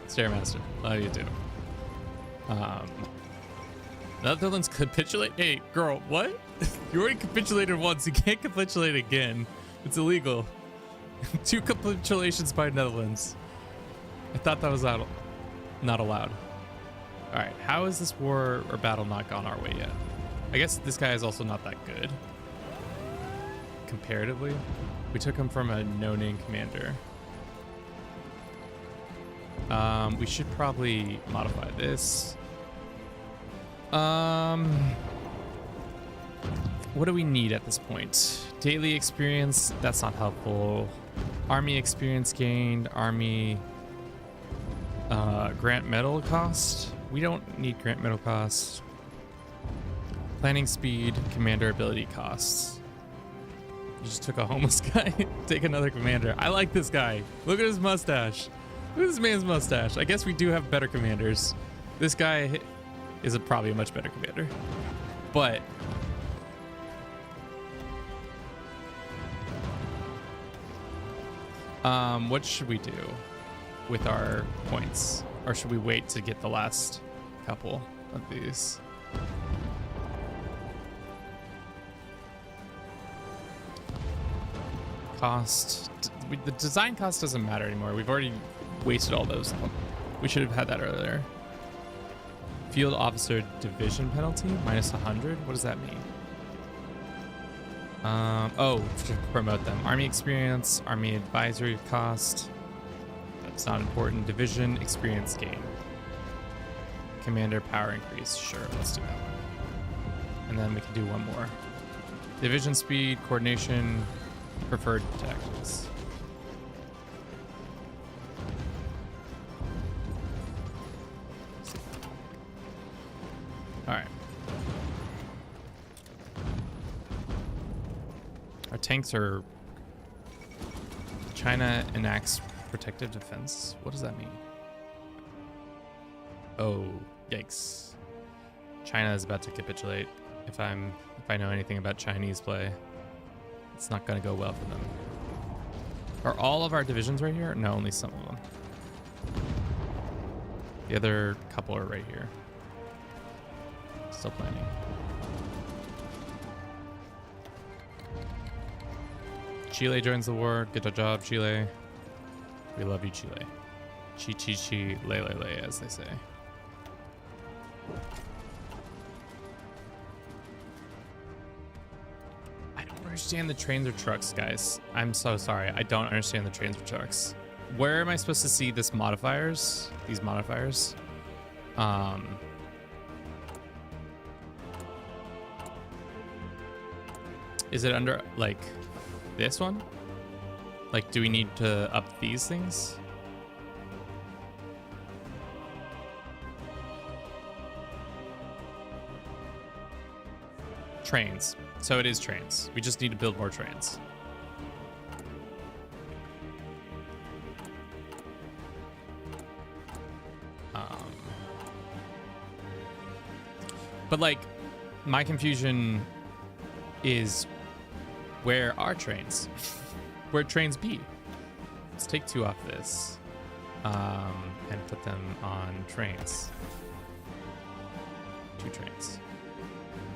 Stairmaster, love you too. Netherlands capitulate? Hey, girl, what? You already capitulated once. You can't capitulate again. It's illegal. 2 capitulations by Netherlands. I thought that was not allowed. All right, how is this war or battle not gone our way yet? I guess this guy is also not that good. Comparatively. We took him from a no-name commander. We should probably modify this. What do we need at this point? Daily experience, that's not helpful. Army experience gained, army grant medal cost. We don't need grant medal cost. Planning speed, commander ability costs. You just took a homeless guy. Take another commander. I like this guy. Look at his mustache. Look at this man's mustache. I guess we do have better commanders. This guy is probably a much better commander. But what should we do with our points? Or should we wait to get the last couple of these? Cost. The design cost doesn't matter anymore. We've already wasted all those. We should have had that earlier. Field officer division penalty minus 100. What does that mean? Oh, to promote them. Army experience, army advisory cost. That's not important. Division experience gain. Commander power increase. Sure, let's do that one. And then we can do one more. Division speed, coordination, preferred tactics. All right. Our tanks are... China enacts protective defense. What does that mean? Oh, yikes. China is about to capitulate. If I know anything about Chinese play, it's not going to go well for them. Are all of our divisions right here? No, only some of them. The other couple are right here. Still planning. Chile joins the war. Good job, Chile. We love you, Chile. Chi chi chi, lay lay lay, as they say. I don't understand the trains or trucks, guys. I'm so sorry. I don't understand the trains or trucks. Where am I supposed to see this modifiers? These modifiers? Is it under, like, this one? Like, do we need to up these things? Trains. So it is trains. We just need to build more trains. But like, my confusion is, where are trains? Where trains be? Let's take 2 off this and put them on trains. 2 trains.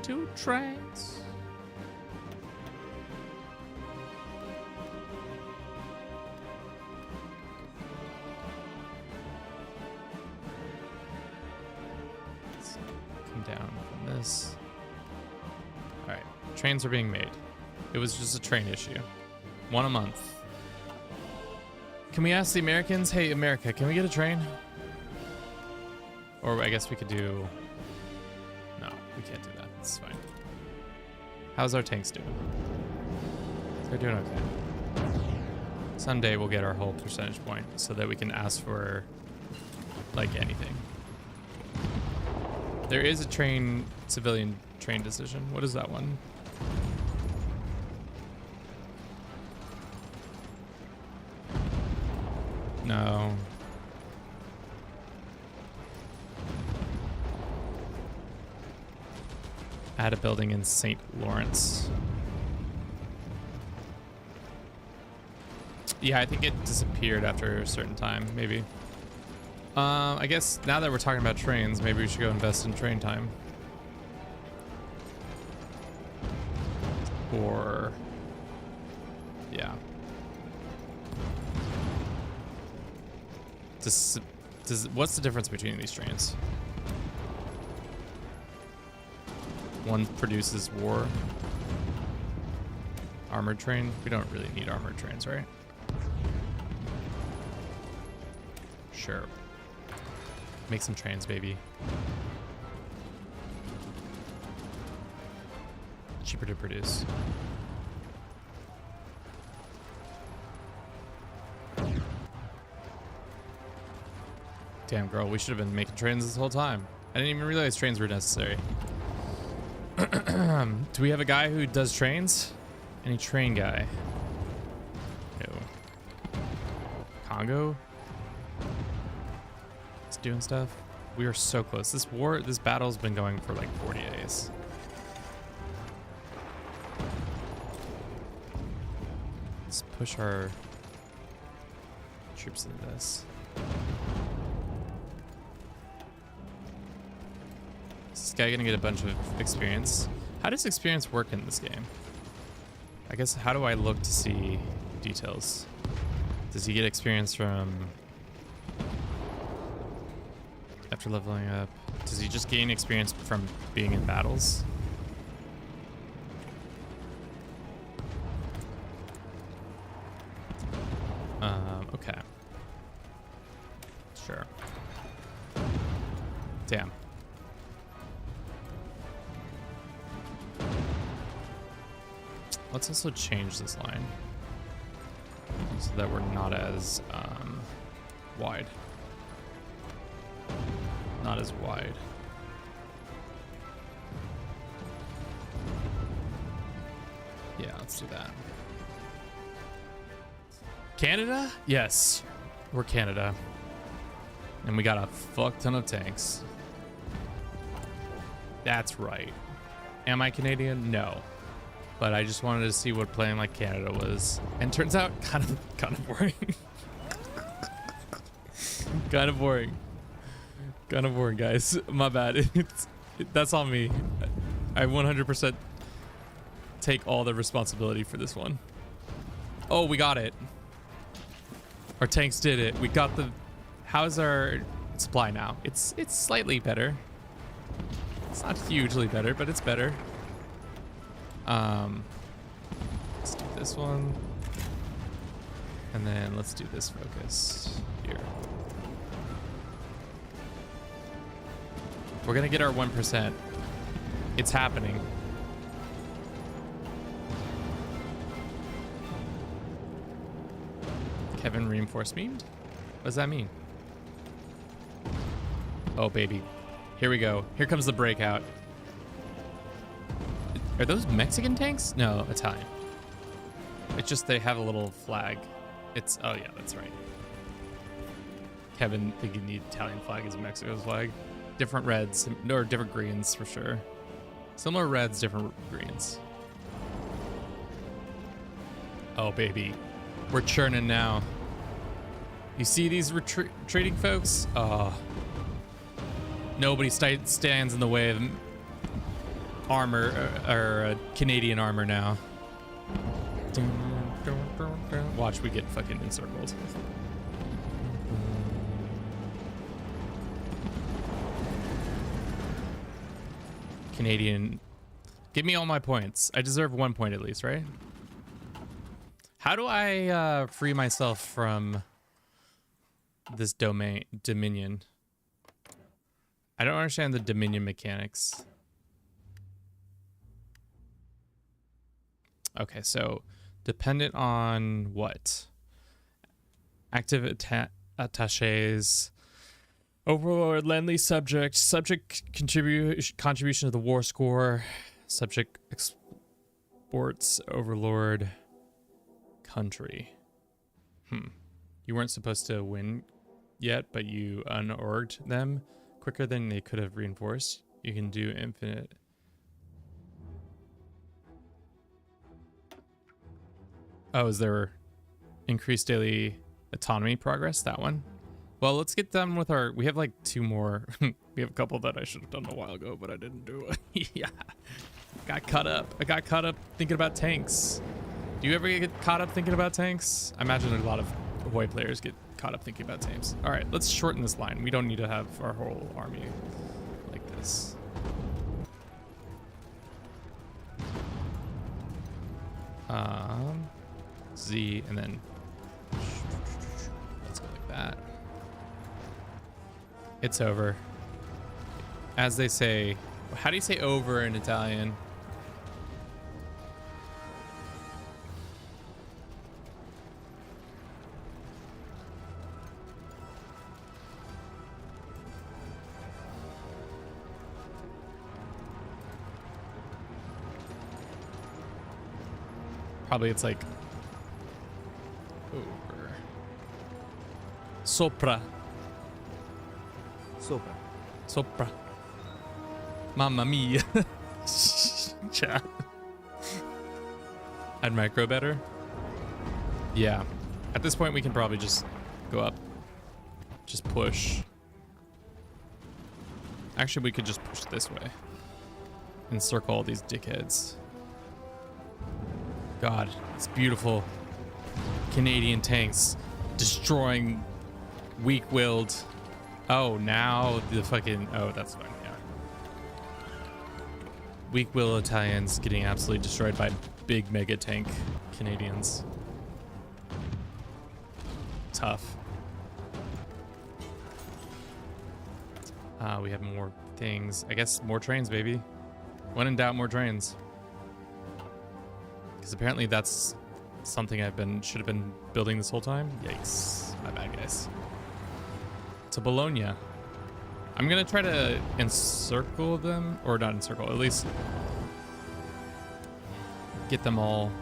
2 trains. Let's come down from this. All right, trains are being made. It was just a train issue. 1 a month. Can we ask the Americans, hey, America, can we get a train? Or I guess we could do... No, we can't do that. It's fine. How's our tanks doing? They're doing okay. Someday we'll get our whole percentage point so that we can ask for, like, anything. There is a train, civilian train decision. What is that one? No. Add a building in St. Lawrence. Yeah, I think it disappeared after a certain time, maybe. I guess now that we're talking about trains, maybe we should go invest in train time. Or... yeah. What's the difference between these trains? One produces war. Armored train? We don't really need armored trains, right? Sure. Make some trains, baby. Cheaper to produce. Damn, girl, we should have been making trains this whole time. I didn't even realize trains were necessary. Do we have a guy who does trains? Any train guy? No. Congo? It's doing stuff. We are so close. This battle's been going for like 40 days. Let's push our troops into this. Is this guy gonna get a bunch of experience? How does experience work in this game? I guess, how do I look to see details? Does he get experience from after leveling up? Does he just gain experience from being in battles? Okay. Sure. Damn. Let's also change this line so that we're not as wide. Not as wide. Yeah, let's do that. Canada? Yes, we're Canada. And we got a fuck ton of tanks. That's right. Am I Canadian? No. But I just wanted to see what playing like Canada was. And turns out kind of boring. Kind of boring. Kind of boring, guys. My bad. That's on me. I 100% take all the responsibility for this one. Oh, we got it. Our tanks did it. We got the... How's our supply now? It's slightly better. It's not hugely better, but it's better. Let's do this one. And then let's do this focus here. We're gonna get our 1%. It's happening. Kevin reinforced me? What does that mean? Oh, baby. Here we go. Here comes the breakout. Are those Mexican tanks? No, Italian. It's just they have a little flag. It's... Oh, yeah, that's right. Kevin thinking the Italian flag is Mexico's flag. Different reds, or different greens for sure. Similar reds, different greens. Oh, baby. We're churning now. You see these retreating folks? Oh. Nobody stands in the way of armor, or Canadian armor now. Watch, we get fucking encircled. Canadian, give me all my points. I deserve 1 point at least, right? How do I free myself from this dominion? I don't understand the dominion mechanics. Okay, so dependent on what? Active attaches. Overlord, Lend-Lease subject. Subject contribution to the war score. Subject exports Overlord country. You weren't supposed to win yet, but you unorged them quicker than they could have reinforced. You can do infinite. Oh, is there increased daily autonomy progress? That one? Well, let's get done with our... We have like 2 more. We have a couple that I should have done a while ago, but I didn't do it. Yeah. Got caught up. I got caught up thinking about tanks. Do you ever get caught up thinking about tanks? I imagine a lot of Ahoy players get caught up thinking about tanks. All right, let's shorten this line. We don't need to have our whole army like this. Z, and then let's go like that. It's over. As they say, how do you say over in Italian? Probably it's like over. Sopra. Sopra. Sopra. Mamma mia. Chat. I'd micro better. Yeah. At this point, we can probably just go up. Just push. Actually, we could just push this way. And circle all these dickheads. God, it's beautiful. Canadian tanks destroying weak-willed. Oh, now the fucking... Oh, that's fine, yeah. Weak-willed Italians getting absolutely destroyed by big mega tank Canadians. Tough. We have more things. I guess more trains, baby. When in doubt, more trains. Because apparently that's something should have been building this whole time. Yikes. My bad, guys. To Bologna. I'm going to try to encircle them. Or not encircle, at least get them all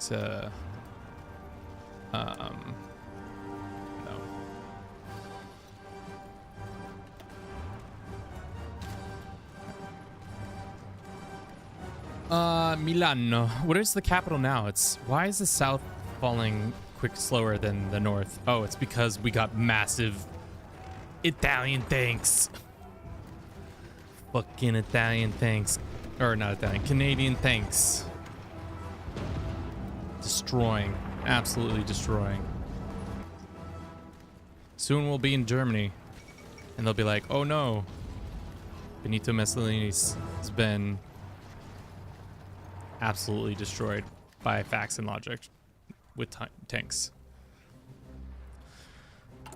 to... No. Milano. What is the capital now? Why is the south falling slower than the north? Oh, it's because we got massive Italian tanks. Fucking Italian tanks. Or not Italian, Canadian tanks. Destroying. Absolutely destroying. Soon we'll be in Germany. And they'll be like, oh no. Benito Mussolini's has been absolutely destroyed by facts and logic with tanks.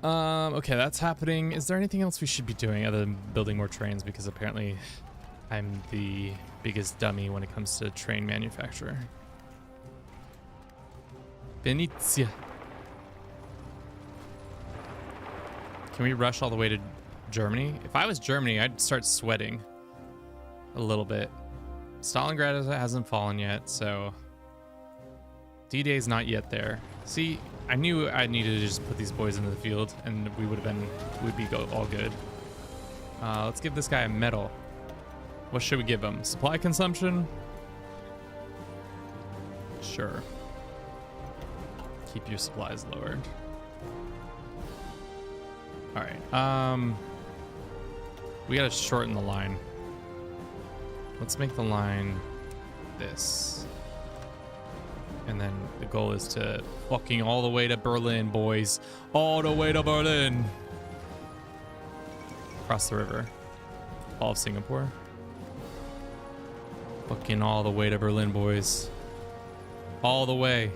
Okay, that's happening. Is there anything else we should be doing other than building more trains? Because apparently I'm the biggest dummy when it comes to train manufacturer. Venezia. Can we rush all the way to Germany? If I was Germany, I'd start sweating a little bit. Stalingrad hasn't fallen yet, so D-Day's not yet there. See, I knew I needed to just put these boys into the field, and we'd be all good. Let's give this guy a medal. What should we give him? Supply consumption? Sure. Keep your supplies lowered. All right. We gotta shorten the line. Let's make the line this. And then the goal is to fucking all the way to Berlin, boys. All the way to Berlin. Across the river. All of Singapore. Fucking all the way to Berlin, boys. All the way.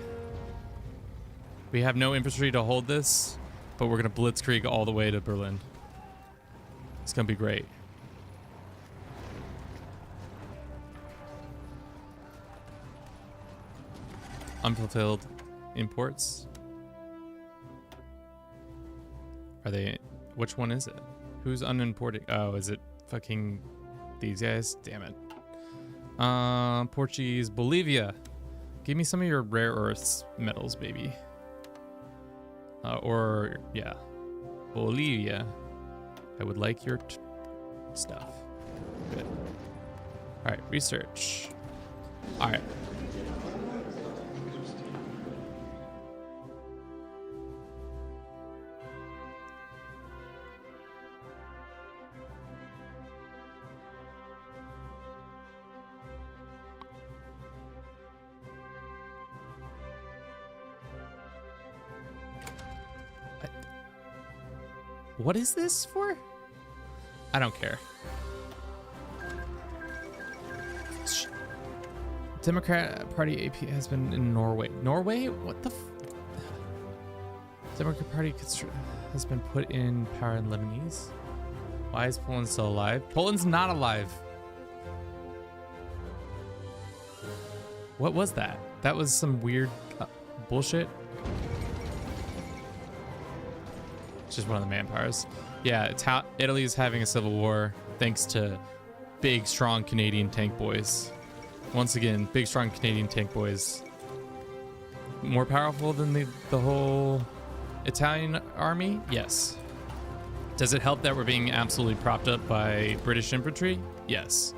We have no infantry to hold this, but we're gonna blitzkrieg all the way to Berlin. It's gonna be great. Unfulfilled imports. Are they? Which one is it? Who's unimporting? Oh, is it fucking these guys? Damn it. Portuguese, Bolivia. Give me some of your rare earths metals, baby. Or yeah, Bolivia. I would like your stuff. Good. All right, research. All right. What is this for? I don't care. Democrat Party AP has been in Norway. Norway? What the Democrat Party has been put in power in Lebanese. Why is Poland still alive? Poland's not alive. What was that? That was some weird bullshit. Just one of the manpowers. Yeah, it's how Italy is having a civil war thanks to big, strong Canadian tank boys. Once again, big, strong Canadian tank boys. More powerful than the whole Italian army? Yes. Does it help that we're being absolutely propped up by British infantry? Yes.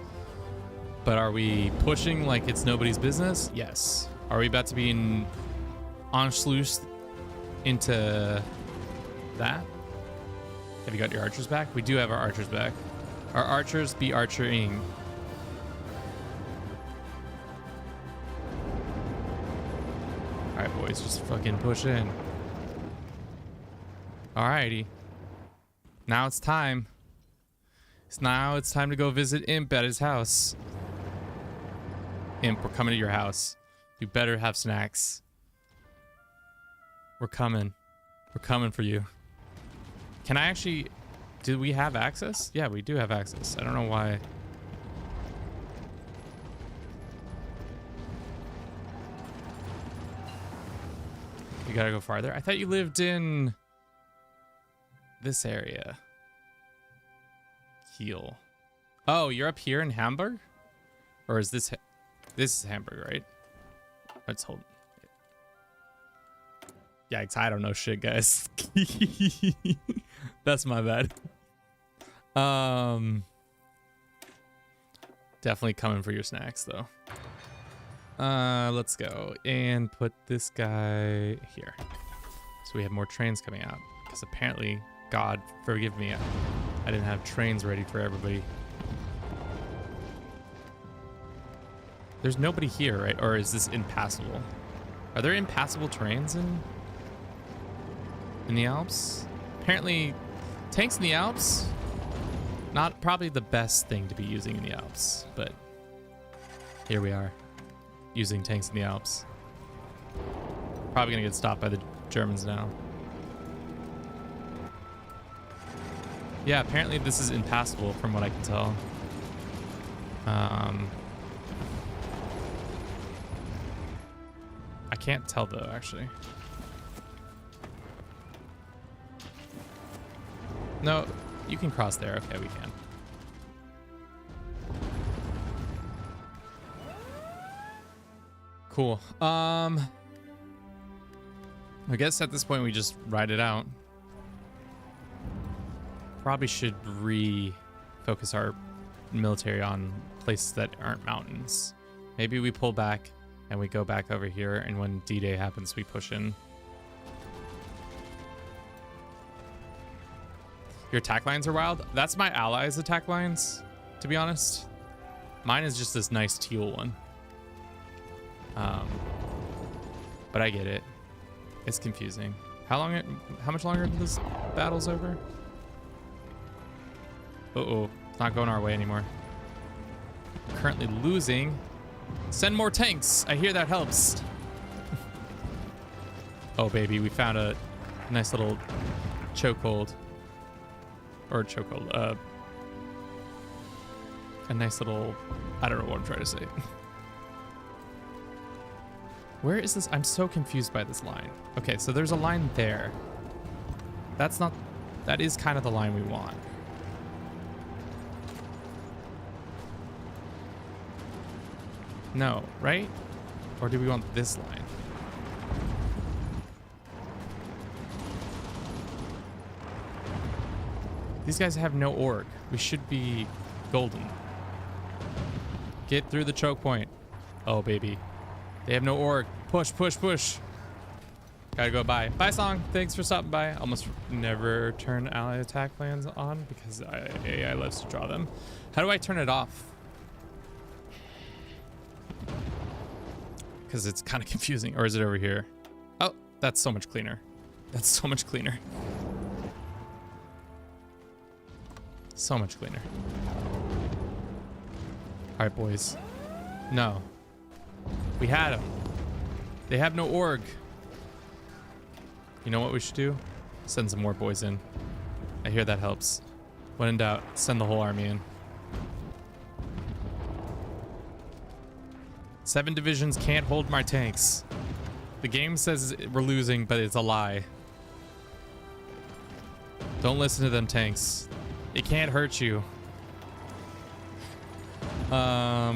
But are we pushing like it's nobody's business? Yes. Are we about to be in Anschluss into that? Have you got your archers back? We do have our archers back. Our archers be archering. All right, boys, just fucking push in. Alrighty. Now it's time. Now it's time to go visit Imp at his house. Imp, we're coming to your house. You better have snacks. We're coming. We're coming for you. Can I actually... Do we have access? Yeah, we do have access. I don't know why. You gotta go farther? I thought you lived in... this area. Kiel. Oh, you're up here in Hamburg? Or is this... This is Hamburg, right? Let's hold... Yikes, I don't know shit, guys. That's my bad. Definitely coming for your snacks, though. Let's go and put this guy here. So we have more trains coming out. Because apparently, God forgive me, I didn't have trains ready for everybody. There's nobody here, right? Or is this impassable? Are there impassable terrains in the Alps? Apparently, tanks in the Alps, not probably the best thing to be using in the Alps, but here we are, using tanks in the Alps. Probably gonna get stopped by the Germans now. Yeah, apparently this is impassable from what I can tell. I can't tell though, actually. No, you can cross there. Okay, we can. Cool. I guess at this point we just ride it out. Probably should refocus our military on places that aren't mountains. Maybe we pull back and we go back over here, and when D-Day happens, we push in. Your attack lines are wild. That's my allies' attack lines, to be honest. Mine is just this nice teal one. But I get it. It's confusing. How much longer until this battle's over? Uh-oh, it's not going our way anymore. Currently losing. Send more tanks. I hear that helps. Oh, baby, we found a nice little chokehold. Or chokehold. A nice little... I don't know what I'm trying to say. Where is this? I'm so confused by this line. Okay, so there's a line there. That's not... That is kind of the line we want. No, right? Or do we want this line? These guys have no org. We should be golden. Get through the choke point. Oh, baby. They have no org. Push, push, push. Gotta go by. Bye, Song. Thanks for stopping by. Almost never turn ally attack plans on because AI loves to draw them. How do I turn it off? Because it's kind of confusing. Or is it over here? Oh, that's so much cleaner. That's so much cleaner. So much cleaner. All right, boys. No. We had them. They have no org. You know what we should do? Send some more boys in. I hear that helps. When in doubt, send the whole army in. 7 divisions can't hold my tanks. The game says we're losing, but it's a lie. Don't listen to them tanks. It can't hurt you.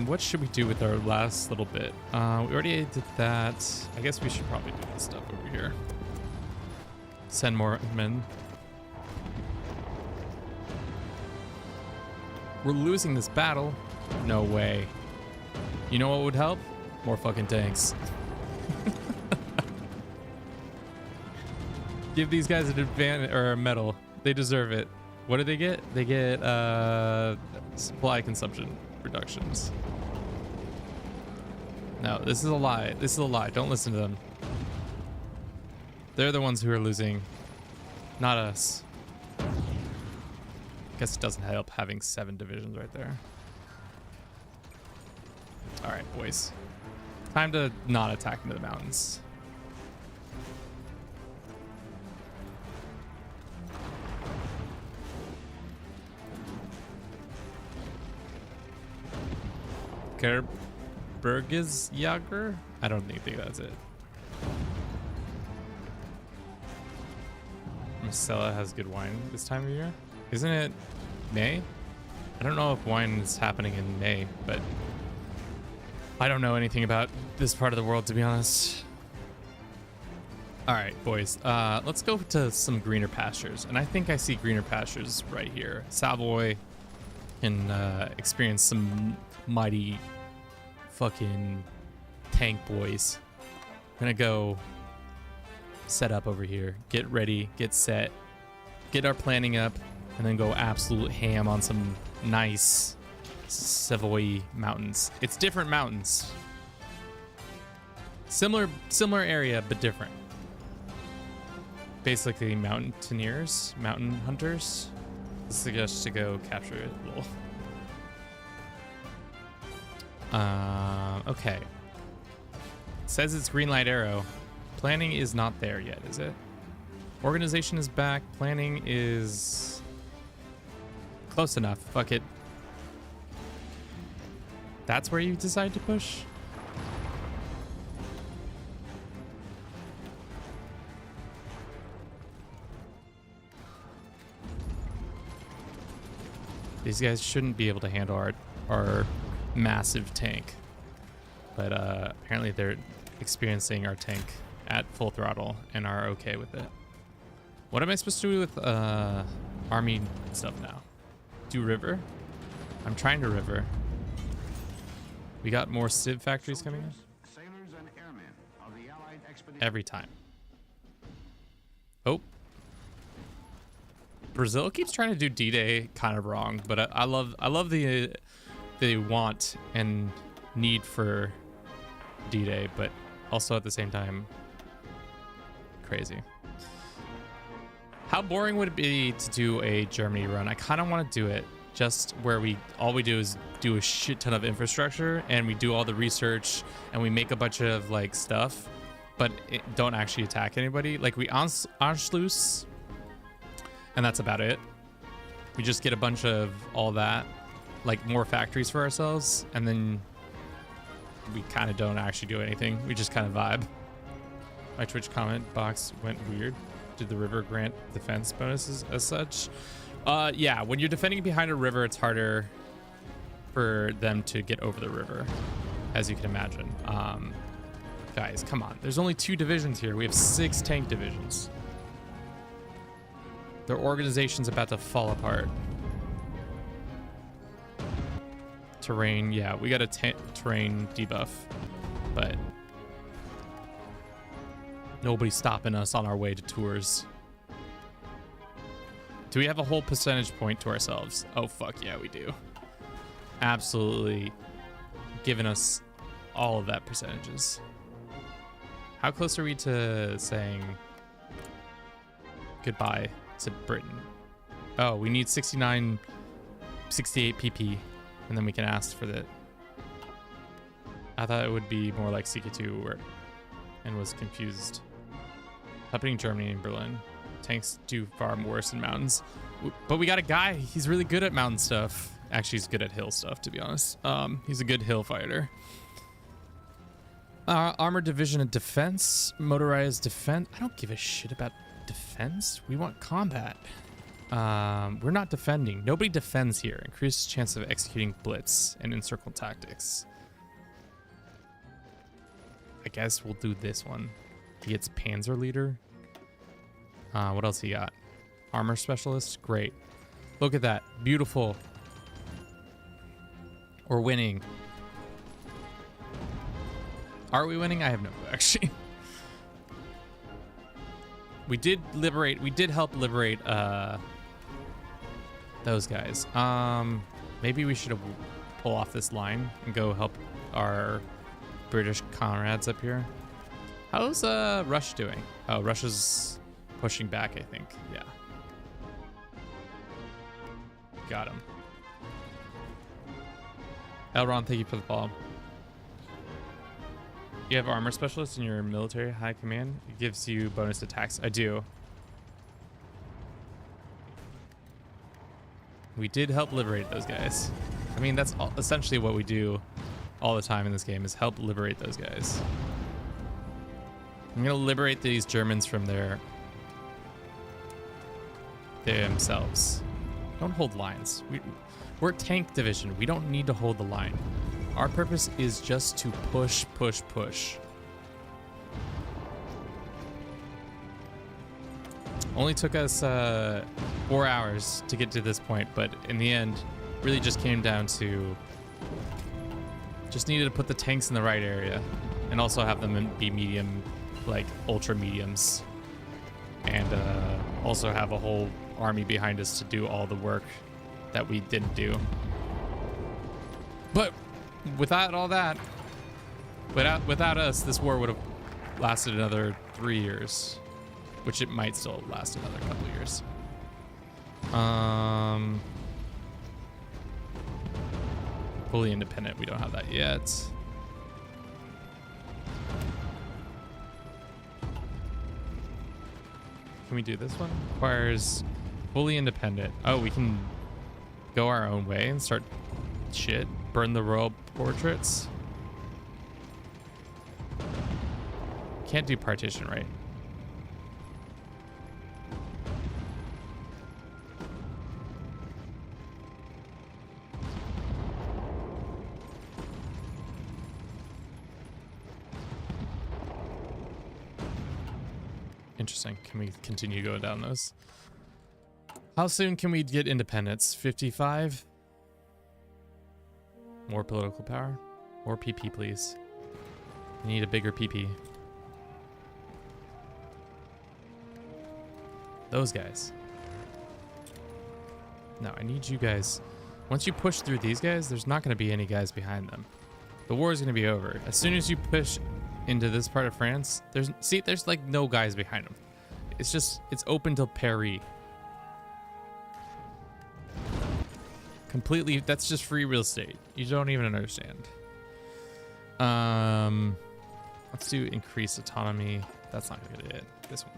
What should we do with our last little bit? We already did that. I guess we should probably do this stuff over here. Send more men. We're losing this battle. No way. You know what would help? More fucking tanks. Give these guys an advantage or a medal. They deserve it. What do they get? They get supply consumption reductions. No, this is a lie. This is a lie. Don't listen to them. They're the ones who are losing, not us. Guess it doesn't help having 7 divisions right there. All right, boys. Time to not attack into the mountains. Bergisjager? I don't think that's it. Marcella has good wine this time of year. Isn't it May? I don't know if wine is happening in May, but I don't know anything about this part of the world, to be honest. All right, boys, let's go to some greener pastures. And I think I see greener pastures right here. Savoy, can experience some mighty fucking tank boys. I'm gonna go set up over here, get ready, get set, get our planning up, and then go absolute ham on some nice Savoy mountains. It's different mountains. Similar area, but different. Basically mountaineers, mountain hunters. I suggest to go capture it. Okay. It says it's green light arrow. Planning is not there yet, is it? Organization is back. Planning is close enough. Fuck it. That's where you decide to push? These guys shouldn't be able to handle our massive tank. But apparently they're experiencing our tank at full throttle and are okay with it. What am I supposed to do with army stuff now? Do river? I'm trying to river. We got more Civ factories coming in? Sailors and airmen of the Allied expedition. Every time. Oh. Brazil keeps trying to do D-Day kind of wrong, but I love the want and need for D-Day, but also at the same time crazy. How boring would it be to do a Germany run? I kind of want to do it just where all we do is do a shit ton of infrastructure and we do all the research and we make a bunch of like stuff, but don't actually attack anybody. Like we Anschluss, and that's about it. We just get a bunch of all that, like more factories for ourselves, and then we kind of don't actually do anything. We just kind of vibe. My Twitch comment box went weird. Did the river grant defense bonuses as such? Yeah, when you're defending behind a river, it's harder for them to get over the river, as you can imagine. Guys, come on. There's only 2 divisions here. We have 6 tank divisions. Their organization's about to fall apart. Terrain, yeah, we got a terrain debuff, but nobody's stopping us on our way to tours. Do we have a whole percentage point to ourselves? Oh, fuck yeah, we do. Absolutely giving us all of that percentages. How close are we to saying goodbye to Britain? Oh, we need 68 PP, and then we can ask for the... I thought it would be more like CK2 and was confused. Happening Germany and Berlin. Tanks do far worse in mountains. But we got a guy, he's really good at mountain stuff. Actually, he's good at hill stuff, to be honest. He's a good hill fighter. Armored division and defense. Motorized defense. I don't give a shit about defense. We want combat. We're not defending. Nobody defends here. Increased chance of executing blitz and encircle tactics. I guess we'll do this one. He gets Panzer Leader. What else he got? Armor Specialist. Great. Look at that. Beautiful. We're winning. Are we winning? I have no clue, actually. We did help liberate those guys. Maybe we should pull off this line and go help our British comrades up here. How's Rush doing? Oh, Russia's pushing back, I think. Yeah. Got him. Elron, thank you for the follow. You have armor specialist in your military high command. It gives you bonus attacks. I do. We did help liberate those guys. I mean, that's essentially what we do all the time in this game, is help liberate those guys. I'm gonna liberate these Germans from themselves. Don't hold lines. We're a tank division. We don't need to hold the line. Our purpose is just to push, push, push. Only took us 4 hours to get to this point, but in the end, really just came down to just needed to put the tanks in the right area and also have them be medium, like ultra mediums, and also have a whole army behind us to do all the work that we didn't do. But without all that, without us, this war would have lasted another 3 years, which it might still last another couple years. Fully independent, we don't have that yet. Can we do this one? Requires fully independent. Oh, we can go our own way and start shit. Burn the royal portraits. Can't do partition, right? Interesting. Can we continue going down those? How soon can we get independence? 55? More political power? More PP, please. I need a bigger PP. Those guys. No, I need you guys. Once you push through these guys, there's not going to be any guys behind them. The war is going to be over. As soon as you push into this part of France, there's like no guys behind them. It's open till Paris. Completely, that's just free real estate. You don't even understand. Let's do increased autonomy. That's not gonna get it. This one.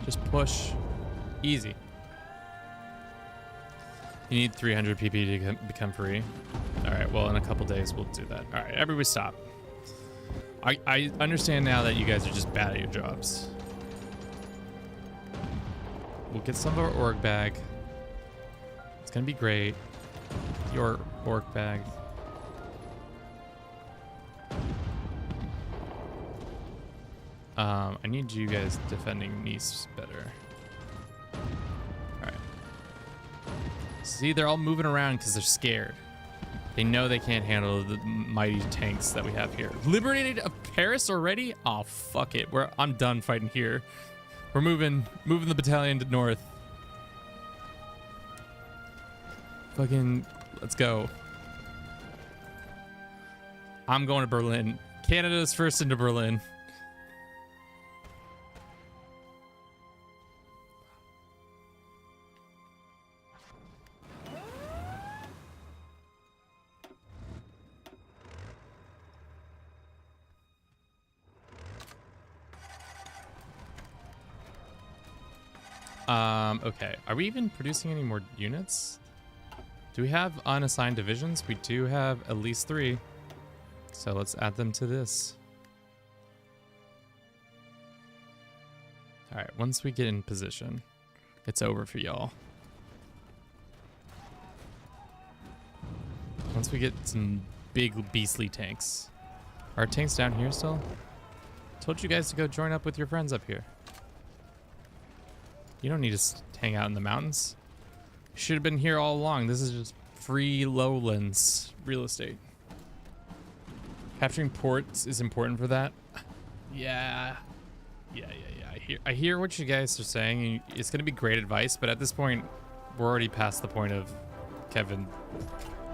Just push. Easy. You need 300 PP to become free. All right, well, in a couple days, we'll do that. All right, everybody stop. I understand now that you guys are just bad at your jobs. We'll get some of our org bag. It's gonna be great. Your org bag. I need you guys defending Nice better. All right. See, they're all moving around because they're scared. They know they can't handle the mighty tanks that we have here. Liberated of Paris already? Oh, fuck it. I'm done fighting here. We're moving the battalion to north. Fucking, let's go. I'm going to Berlin. Canada's first into Berlin. Okay. Are we even producing any more units? Do we have unassigned divisions? We do have at least 3. So let's add them to this. All right. Once we get in position, it's over for y'all. Once we get some big beastly tanks. Are tanks down here still? Told you guys to go join up with your friends up here. You don't need to hang out in the mountains. You should have been here all along. This is just free lowlands real estate. Capturing ports is important for that. Yeah. I hear what you guys are saying. It's gonna be great advice, but at this point, we're already past the point of Kevin.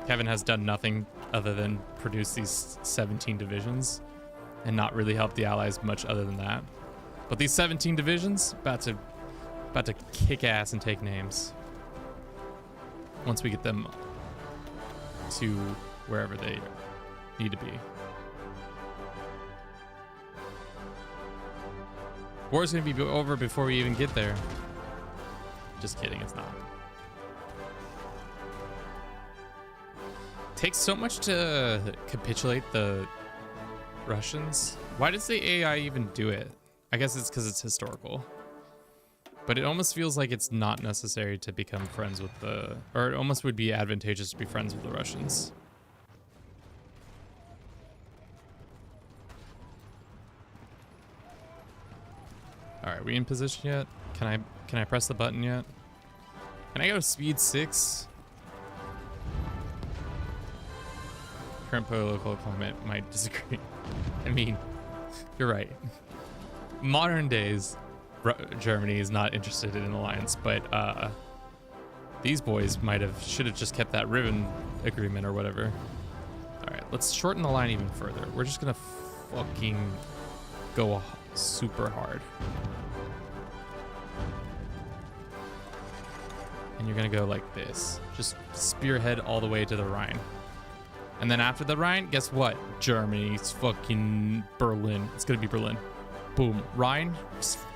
Kevin has done nothing other than produce these 17 divisions and not really help the Allies much other than that. But these 17 divisions, about to kick ass and take names once we get them to wherever they need to be. War's gonna be over before we even get there. Just kidding, it's not. Takes so much to capitulate the Russians. Why does the AI even do it? I guess it's because it's historical. But it almost feels like it's not necessary to become friends with or it almost would be advantageous to be friends with the Russians. All right, we in position yet? Can I press the button yet? Can I go speed 6? Current political climate might disagree. I mean, you're right. Modern days, Germany is not interested in an alliance, but these boys should have just kept that ribbon agreement or whatever. All right, let's shorten the line even further. We're just gonna fucking go super hard. And you're gonna go like this. Just spearhead all the way to the Rhine. And then after the Rhine, guess what? Germany's fucking Berlin. It's gonna be Berlin. Boom. Rhine,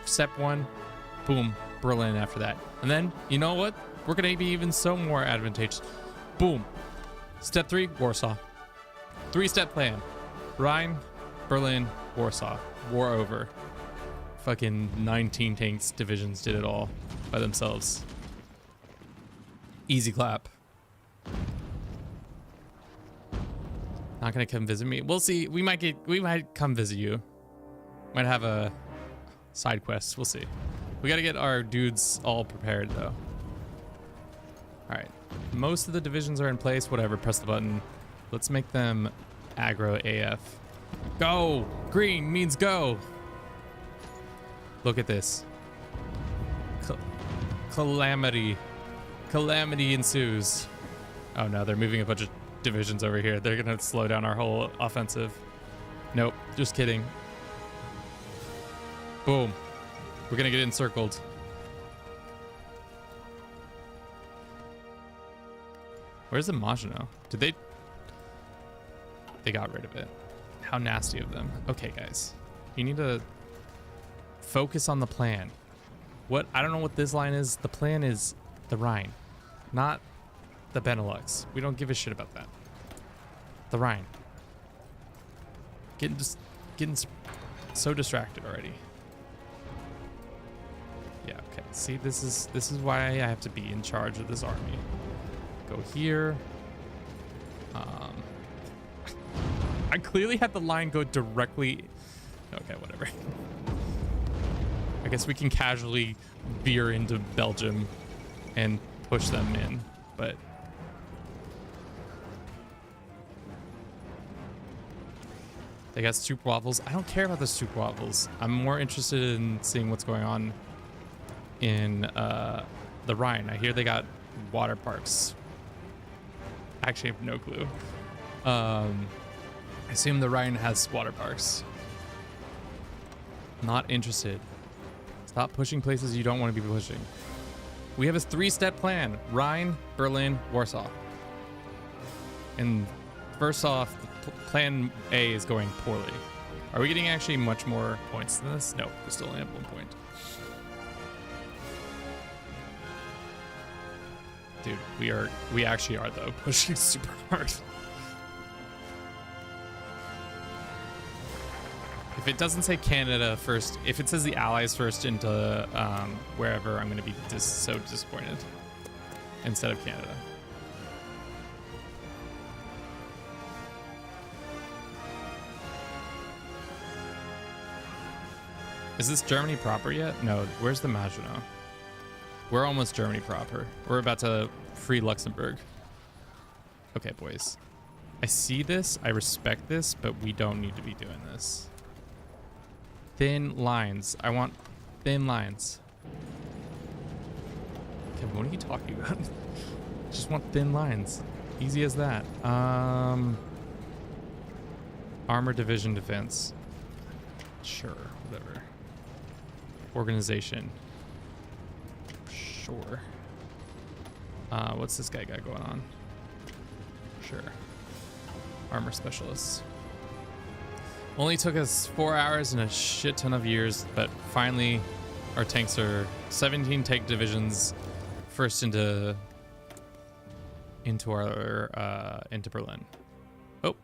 step 1. Boom. Berlin after that. And then, you know what? We're gonna be even so more advantageous. Boom. Step 3, Warsaw. 3-step plan. Rhine, Berlin, Warsaw. War over. Fucking 19 tanks divisions did it all by themselves. Easy clap. Not gonna come visit me. We'll see. We might come visit you. Might have a side quest. We'll see. We gotta get our dudes all prepared though. All right. Most of the divisions are in place. Whatever. Press the button. Let's make them aggro AF. Go. Green means go. Look at this. Calamity. Calamity ensues. Oh no, they're moving a bunch of divisions over here. They're gonna slow down our whole offensive. Nope, just kidding. Boom. We're gonna get encircled. Where's the Maginot? Did they got rid of it. How nasty of them. Okay, guys. You need to focus on the plan. I don't know what this line is. The plan is the Rhine, not the Benelux. We don't give a shit about that. The Rhine. Getting so distracted already. Yeah, okay. See, this is why I have to be in charge of this army. Go here. I clearly had the line go directly. Okay, whatever. I guess we can casually veer into Belgium and push them in, but they got soup waffles. I don't care about the soup waffles. I'm more interested in seeing what's going on in the Rhine. I hear they got water parks. I actually have no clue. I assume the Rhine has water parks. Not interested. Stop pushing places you don't want to be pushing. We have a 3-step plan. Rhine, Berlin, Warsaw. And first off, plan A is going poorly. Are we getting actually much more points than this? No, we still only have 1 point. Dude, we actually are though, pushing super hard. If it doesn't say Canada first, if it says the Allies first into wherever, I'm going to be so disappointed instead of Canada. Is this Germany proper yet? No, where's the Maginot? We're almost Germany proper. We're about to free Luxembourg. Okay, boys. I see this, I respect this, but we don't need to be doing this. Thin lines. I want thin lines. Kevin, what are you talking about? Just want thin lines. Easy as that. Armor division defense. Sure, whatever. Organization. Sure. What's this guy got going on? Sure. Armor specialists. Only took us 4 hours and a shit ton of years, but finally our tanks are 17 tank divisions first into Berlin. Oh,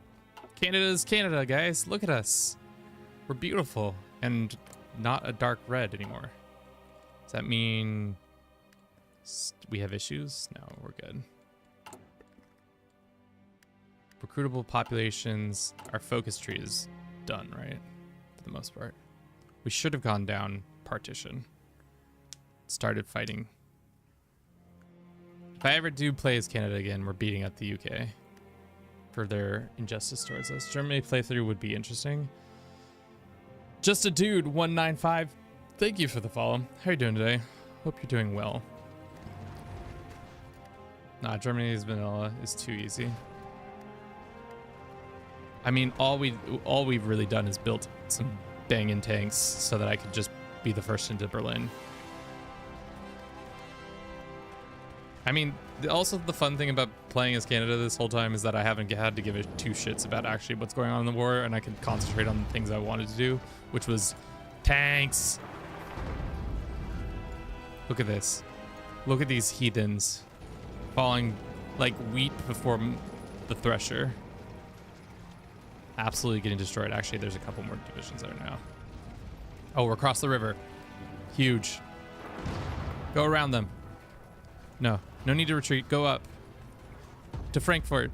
Canada's Canada, guys. Look at us. We're beautiful and not a dark red anymore. Does that mean we have issues? No, we're good. Recruitable populations. Our focus tree is done, right? For the most part. We should have gone down partition. Started fighting. If I ever do play as Canada again, we're beating up the UK for their injustice towards us. Germany playthrough would be interesting. Just a dude 195. Thank you for the follow. How are you doing today? Hope you're doing well. Nah, Germany's vanilla is too easy. I mean, all we've really done is built some banging tanks so that I could just be the first into Berlin. I mean, also the fun thing about playing as Canada this whole time is that I haven't had to give it two shits about actually what's going on in the war, and I can concentrate on the things I wanted to do, which was tanks. Look at this. Look at these heathens falling like wheat before the thresher. Absolutely getting destroyed. Actually, there's a couple more divisions there now. Oh, we're across the river. Huge. Go around them. No need to retreat. Go up to Frankfurt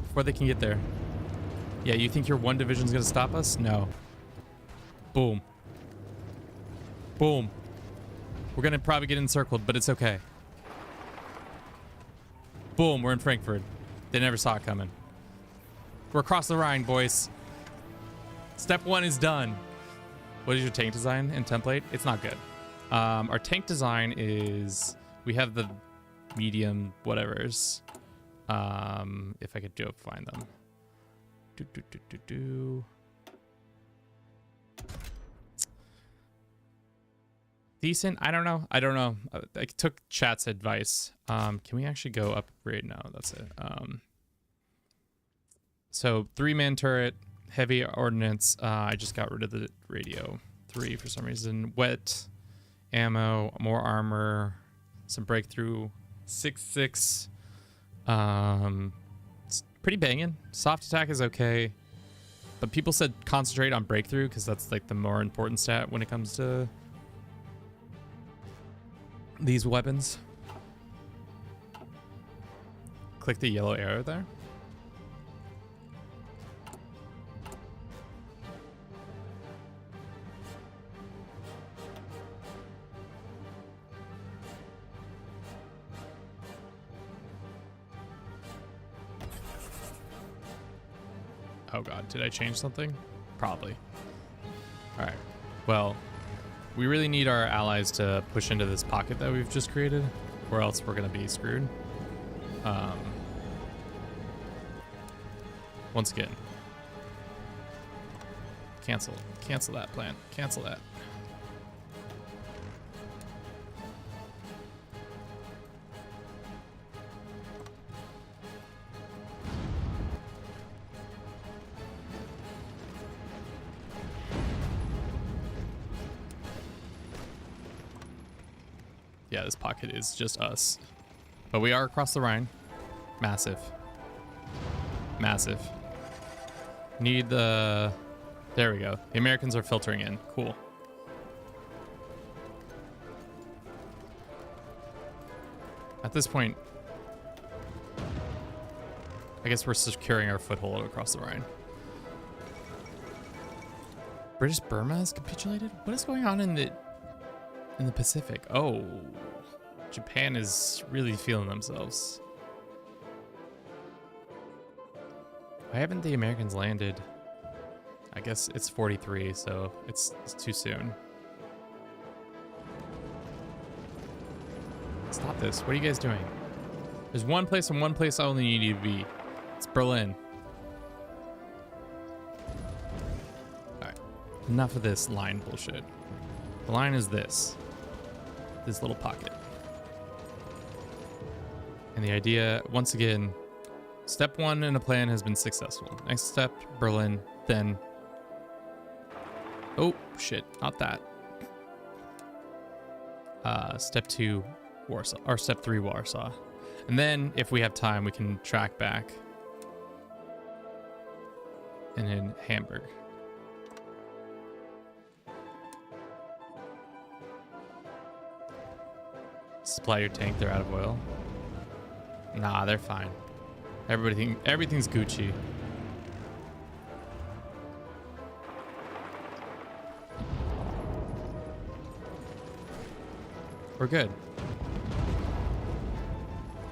before they can get there. Yeah, you think your one division's gonna stop us? No. Boom. Boom. We're gonna probably get encircled, but it's okay. Boom, we're in Frankfurt. They never saw it coming. We're across the Rhine, boys. Step 1 is done. What is your tank design and template? It's not good. Our tank design is, we have the medium whatevers. If I could find them. Decent. I don't know. I took chat's advice. Can we actually go upgrade? No, that's it. So 3-man turret, heavy ordnance. I just got rid of the radio 3 for some reason. Wet ammo, more armor, some breakthrough. 6.6. It's pretty banging. Soft attack is okay, but people said concentrate on breakthrough because that's like the more important stat when it comes to these weapons. Click the yellow arrow there. Oh god, did I change something? Probably. Alright, well, we really need our allies to push into this pocket that we've just created, or else we're gonna be screwed. Once again, cancel that plan, cancel that. Yeah, this pocket is just us. But we are across the Rhine. Massive. Massive. Need the... There we go. The Americans are filtering in. Cool. At this point, I guess we're securing our foothold across the Rhine. British Burma has capitulated? What is going on in the Pacific? Oh, Japan is really feeling themselves. Why haven't the Americans landed? I guess it's 43, so it's too soon. Stop this. What are you guys doing? There's one place and one place only you need to be. It's Berlin. All right. Enough of this line bullshit. The line is this little pocket. And the idea, once again, step 1 in a plan has been successful. Next step, Berlin, then... Oh, shit, not that. Step 2, Warsaw, or step 3, Warsaw. And then, if we have time, we can track back. And then Hamburg. Supply your tank, they're out of oil. Nah, they're fine. Everything's Gucci. We're good.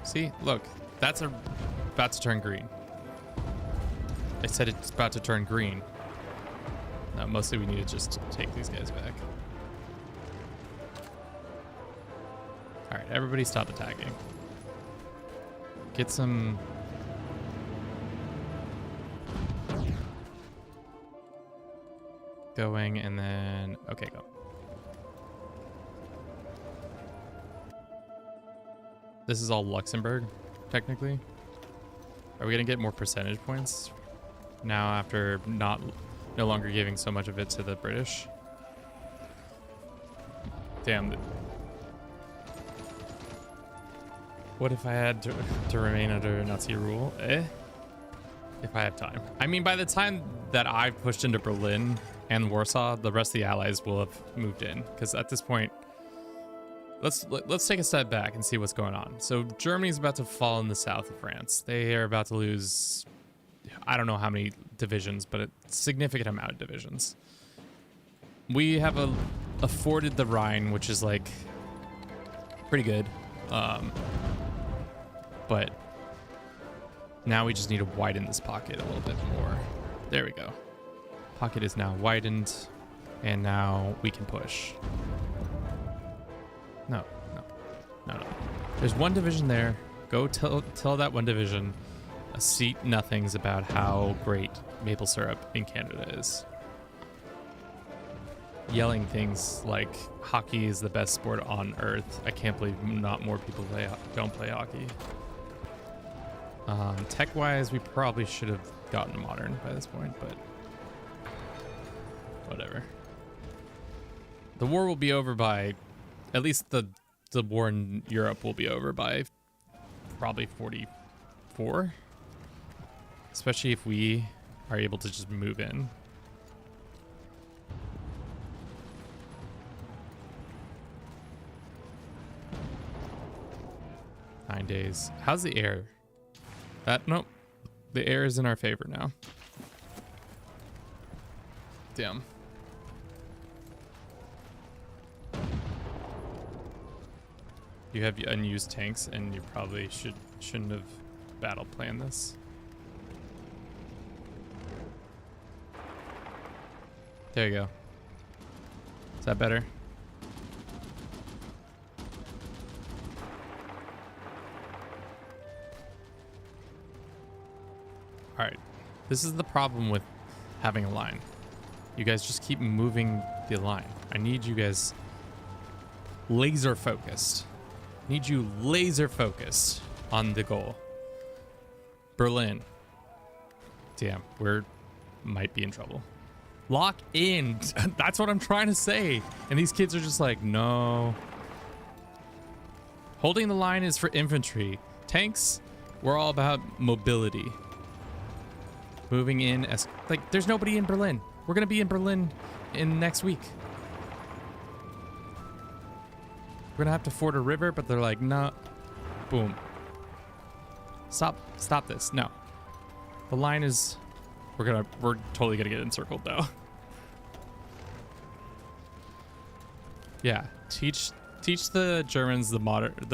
See, look, that's about to turn green. I said it's about to turn green. No, mostly we need to just take these guys back. All right, everybody stop attacking. Get some... going, and then... Okay, go. This is all Luxembourg, technically. Are we gonna get more percentage points now after no longer giving so much of it to the British? Damn. What if I had to remain under Nazi rule? If I have time. I mean, by the time that I've pushed into Berlin and Warsaw, the rest of the Allies will have moved in. Because at this point, let's take a step back and see what's going on. So Germany's about to fall in the south of France. They are about to lose, I don't know how many divisions, but a significant amount of divisions. We have afforded the Rhine, which is like pretty good. But now we just need to widen this pocket a little bit more. There we go. Pocket is now widened, and now we can push. No. There's one division there. Go tell that one division a seat nothings about how great maple syrup in Canada is. Yelling things like hockey is the best sport on earth. I can't believe not more people don't play hockey. Tech-wise, we probably should have gotten modern by this point, but whatever. The war will be over by, at least the war in Europe will be over by probably 44. Especially if we are able to just move in. Nine days. How's the air? Nope. The air is in our favor now. Damn. You have unused tanks, and you probably shouldn't have battle planned this. There you go. Is that better? All right. This is the problem with having a line. You guys just keep moving the line. I need you guys laser focused. Need you laser focused on the goal. Berlin. Damn, might be in trouble. Lock in. That's what I'm trying to say. And these kids are just like, no. Holding the line is for infantry. Tanks, we're all about mobility. Moving in as like there's nobody in Berlin. We're gonna be in Berlin in next week. We're gonna have to ford a river, but they're like, no. Boom. Stop this. No. The line is we're totally gonna get encircled though. Yeah. Teach the Germans the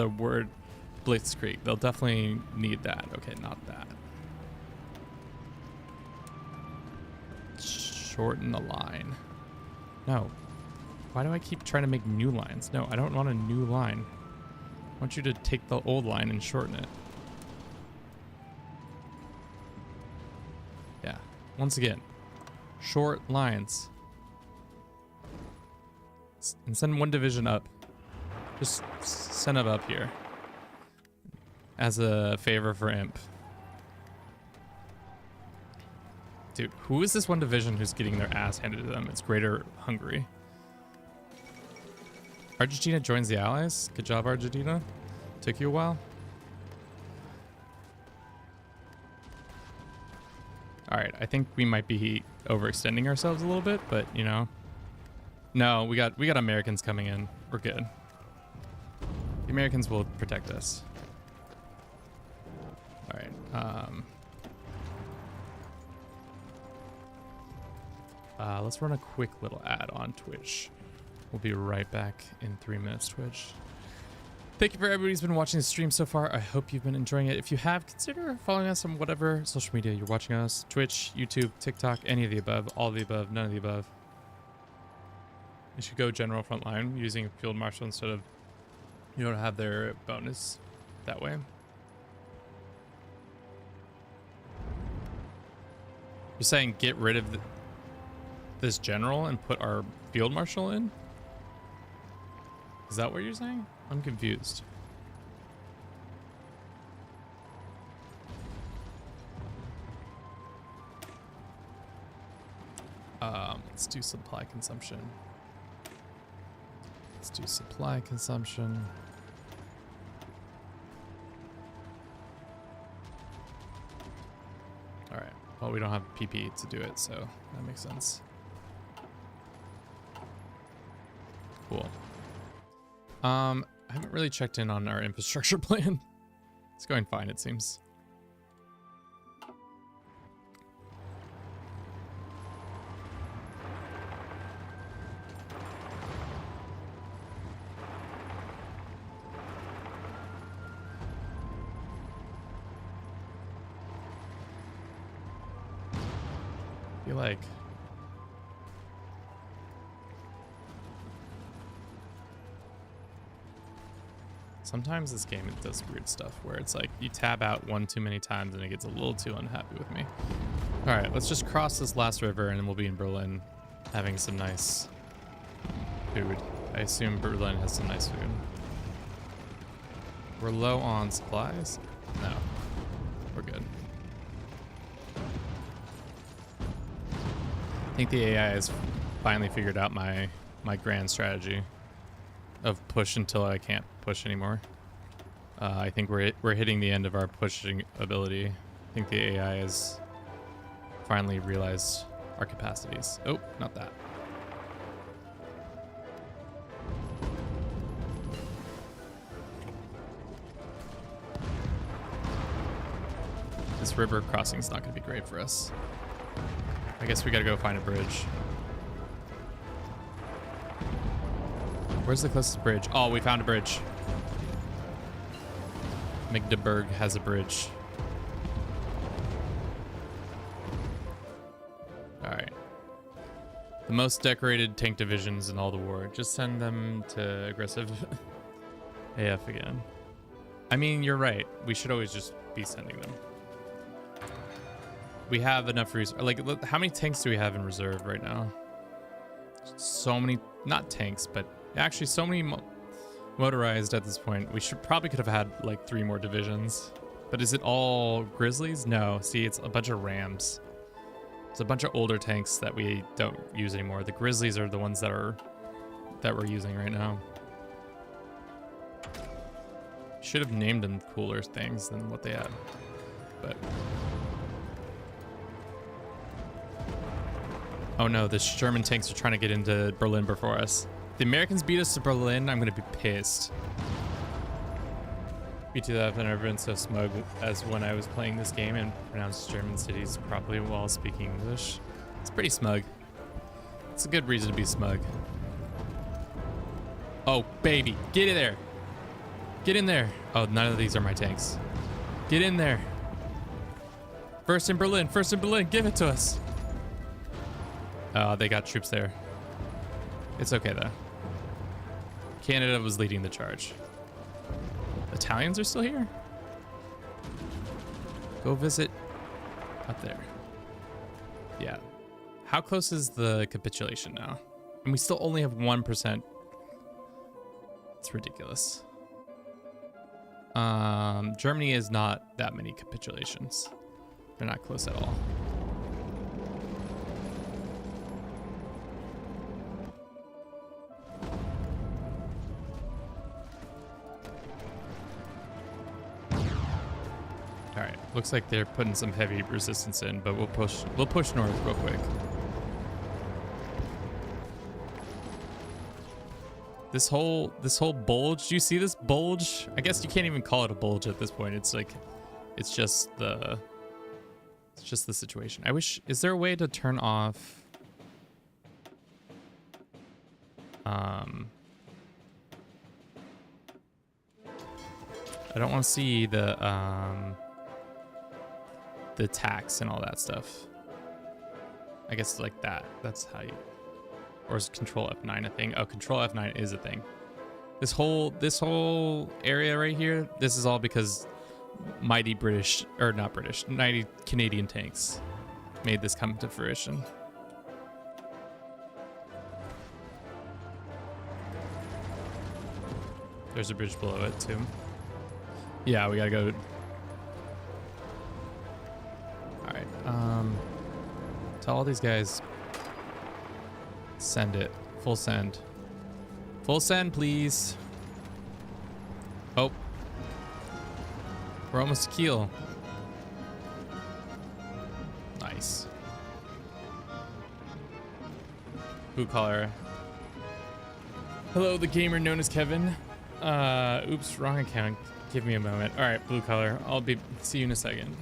word blitzkrieg. They'll definitely need that. Okay, not that. Shorten the line. No. Why do I keep trying to make new lines? No, I don't want a new line. I want you to take the old line and shorten it. Yeah. Once again, short lines. And send one division up. Just send it up here. As a favor for Imp. Dude, who is this one division who's getting their ass handed to them? It's Greater Hungary. Argentina joins the Allies. Good job, Argentina. Took you a while. All right, I think we might be overextending ourselves a little bit, but you know, no, we got Americans coming in. We're good. The Americans will protect us. All right. Let's run a quick little ad on Twitch. We'll be right back in 3 minutes, Twitch. Thank you for everybody who's been watching the stream so far. I hope you've been enjoying it. If you have, consider following us on whatever social media you're watching us. Twitch, YouTube, TikTok, any of the above, all of the above, none of the above. You should go general frontline using Field Marshal instead of, you don't have their bonus that way. You're saying get rid of this general and put our Field Marshal in? Is that what you're saying? I'm confused. Let's do supply consumption. Let's do supply consumption. All right. Well, we don't have PP to do it, so that makes sense. Cool. I haven't really checked in on our infrastructure plan. It's going fine, it seems. I feel like sometimes this game it does weird stuff where it's like you tab out one too many times and it gets a little too unhappy with me. All right, let's just cross this last river and then we'll be in Berlin having some nice food. I assume Berlin has some nice food. We're low on supplies? No, we're good. I think the AI has finally figured out my grand strategy of push until I can't push anymore. I think we're hitting the end of our pushing ability. I think the AI has finally realized our capacities. Oh, not that. This river crossing is not going to be great for us. I guess we got to go find a bridge. Where's the closest bridge? Oh, we found a bridge. Magdeburg has a bridge. All right. The most decorated tank divisions in all the war. Just send them to aggressive AF again. I mean, you're right. We should always just be sending them. We have enough reserve. Like, look, how many tanks do we have in reserve right now? So many, not tanks, but actually so many motorized at this point. We could have had like 3 more divisions. But is it all Grizzlies? No. See, it's a bunch of Rams. It's a bunch of older tanks that we don't use anymore. The Grizzlies are the ones that we're using right now. Should have named them cooler things than what they had. But oh no, the German tanks are trying to get into Berlin before us. If the Americans beat us to Berlin, I'm gonna be pissed. BT, I've never been so smug as when I was playing this game and pronounced German cities properly while speaking English. It's pretty smug. It's a good reason to be smug. Oh, baby, get in there. Get in there. Oh, none of these are my tanks. Get in there. First in Berlin, give it to us. Oh, they got troops there. It's okay though. Canada was leading the charge. Italians are still here? Go visit up there. Yeah. How close is the capitulation now? And we still only have 1%. It's ridiculous. Germany is not that many capitulations. They're not close at all. All right, looks like they're putting some heavy resistance in, but we'll push north real quick. This whole bulge, do you see this bulge? I guess you can't even call it a bulge at this point. It's like, it's just the situation. I wish, is there a way to turn off I don't want to see the tax and all that stuff. I guess like that. That's how you. Or is Control F9 a thing? Oh, Control F9 is a thing. This whole area right here. This is all because mighty British, or not British, mighty Canadian tanks made this come to fruition. There's a bridge below it too. Yeah, we gotta go. All right. Tell all these guys. Send it. Full send. Full send, please. Oh. We're almost to Kiel. Nice. Blue collar. Hello, the gamer known as Kevin. Oops, wrong account. Give me a moment. All right, blue collar. See you in a second.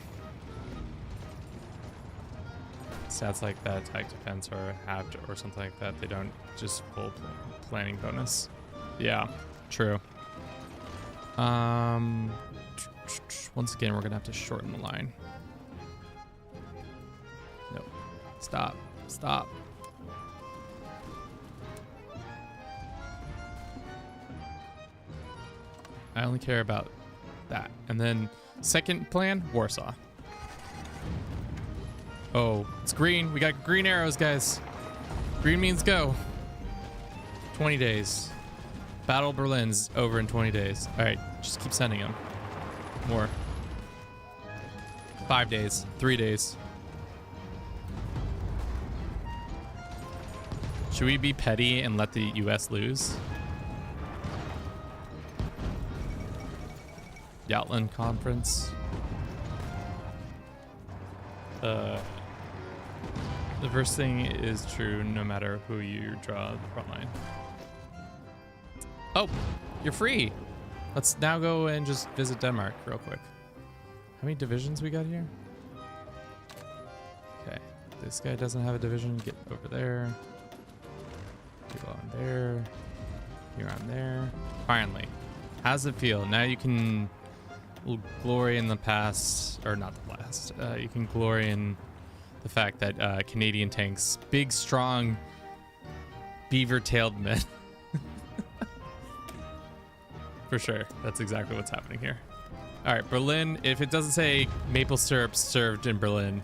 Stats like that, attack defense or halved or something like that. They don't just full planning bonus. Yeah, true. Once again, we're gonna have to shorten the line. No, stop. I only care about that. And then second plan, Warsaw. Oh, it's green. We got green arrows, guys. Green means go. 20 days. Battle Berlin's over in 20 days. All right, just keep sending them. More. 5 days. 3 days. Should we be petty and let the US lose? Yatlan Conference. The first thing is true no matter who you draw the front line. Oh, you're free. Let's now go and just visit Denmark real quick. How many divisions we got here? Okay, this guy doesn't have a division. Get over there. You on there. You're on there. Finally. How's it feel? Now you can glory in the past, or not the past. You can glory in the fact that Canadian tanks, big, strong, beaver-tailed men. For sure. That's exactly what's happening here. All right, Berlin. If it doesn't say maple syrup served in Berlin,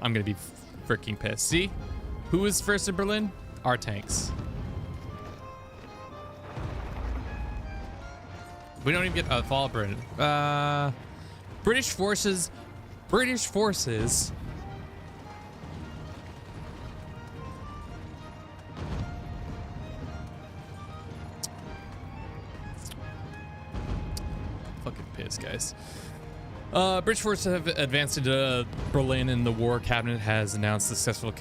I'm going to be freaking pissed. See? Who was first in Berlin? Our tanks. We don't even get a fall of Britain. British forces. Fucking pissed, guys. British forces have advanced into Berlin, and the War Cabinet has announced the successful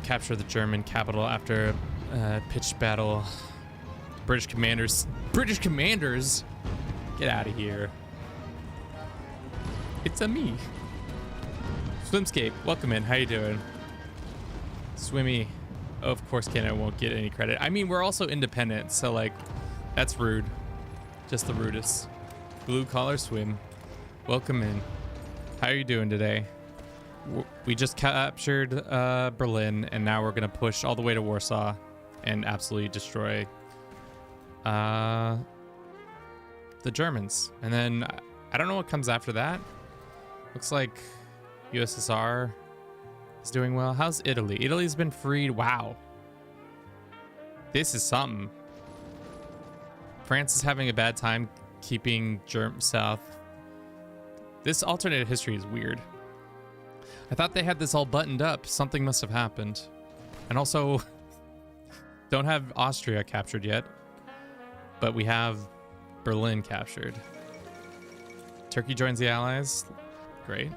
capture of the German capital after a pitched battle. British commanders. Get out of here. It's a me. Swimscape, welcome in. How you doing? Swimmy. Oh, of course Canada won't get any credit. I mean, we're also independent, so like, that's rude. Just the rudest. Blue collar swim. Welcome in. How are you doing today? We just captured Berlin, and now we're gonna push all the way to Warsaw and absolutely destroy the Germans. And then I don't know what comes after that. Looks like USSR is doing well. How's Italy? Italy's been freed. Wow. This is something. France is having a bad time keeping South. This alternate history is weird. I thought they had this all buttoned up. Something must have happened. And also, don't have Austria captured yet, but we have Berlin captured. Turkey joins the Allies. Great.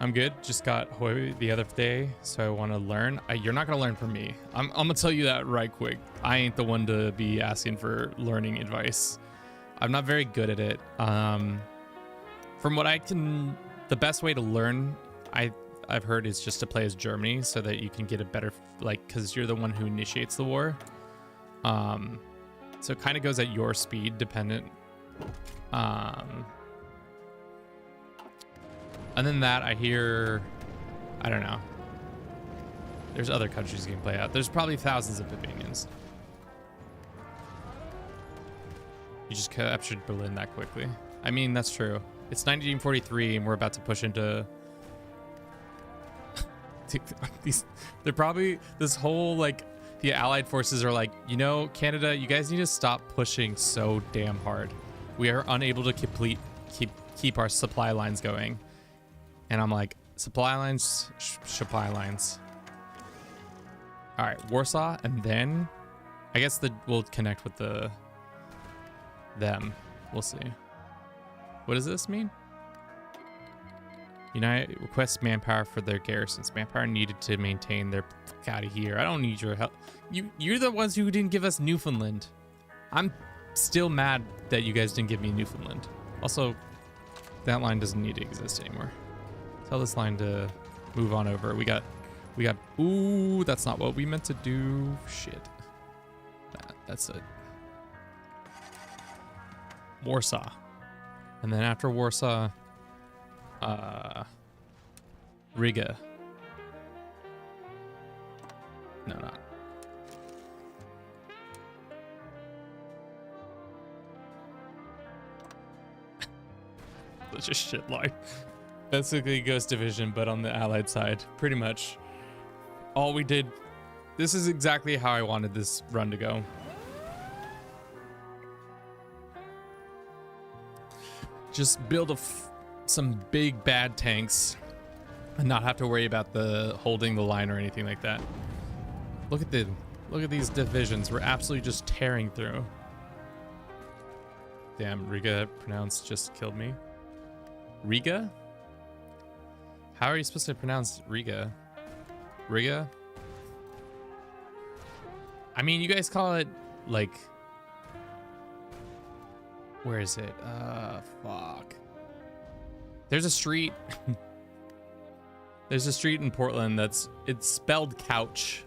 I'm good. Just got Hoi the other day, so I want to learn. You're not going to learn from me. I'm going to tell you that right quick. I ain't the one to be asking for learning advice. I'm not very good at it. From what I can, the best way to learn, I've heard, is just to play as Germany, so that you can get a better, like, because you're the one who initiates the war. So it kind of goes at your speed, dependent And then that I hear, I don't know. There's other countries you can play out. There's probably thousands of Albanians. You just captured Berlin that quickly. I mean, that's true. It's 1943 and we're about to push into... they're probably, this whole, like, the Allied forces are like, you know, Canada, you guys need to stop pushing so damn hard. We are unable to keep our supply lines going. And I'm like, supply lines. All right, Warsaw, and then I guess we'll connect with them. We'll see. What does this mean? United requests manpower for their garrisons. Manpower needed to maintain their... Fuck out of here. I don't need your help. You're the ones who didn't give us Newfoundland. I'm still mad that you guys didn't give me Newfoundland. Also, that line doesn't need to exist anymore. Tell this line to move on over. We got... Ooh, that's not what we meant to do. Shit. That's it. Warsaw. And then after Warsaw... Riga. No, not. Such a shit line. Basically Ghost Division, but on the Allied side. Pretty much. All we did... This is exactly how I wanted this run to go. Just build some big bad tanks and not have to worry about holding the line or anything like that. Look at these divisions. We're absolutely just tearing through. Damn, Riga pronounced just killed me. Riga? How are you supposed to pronounce Riga? Riga? I mean, you guys call it like... Where is it? Fuck. There's a street. There's a street in Portland it's spelled couch,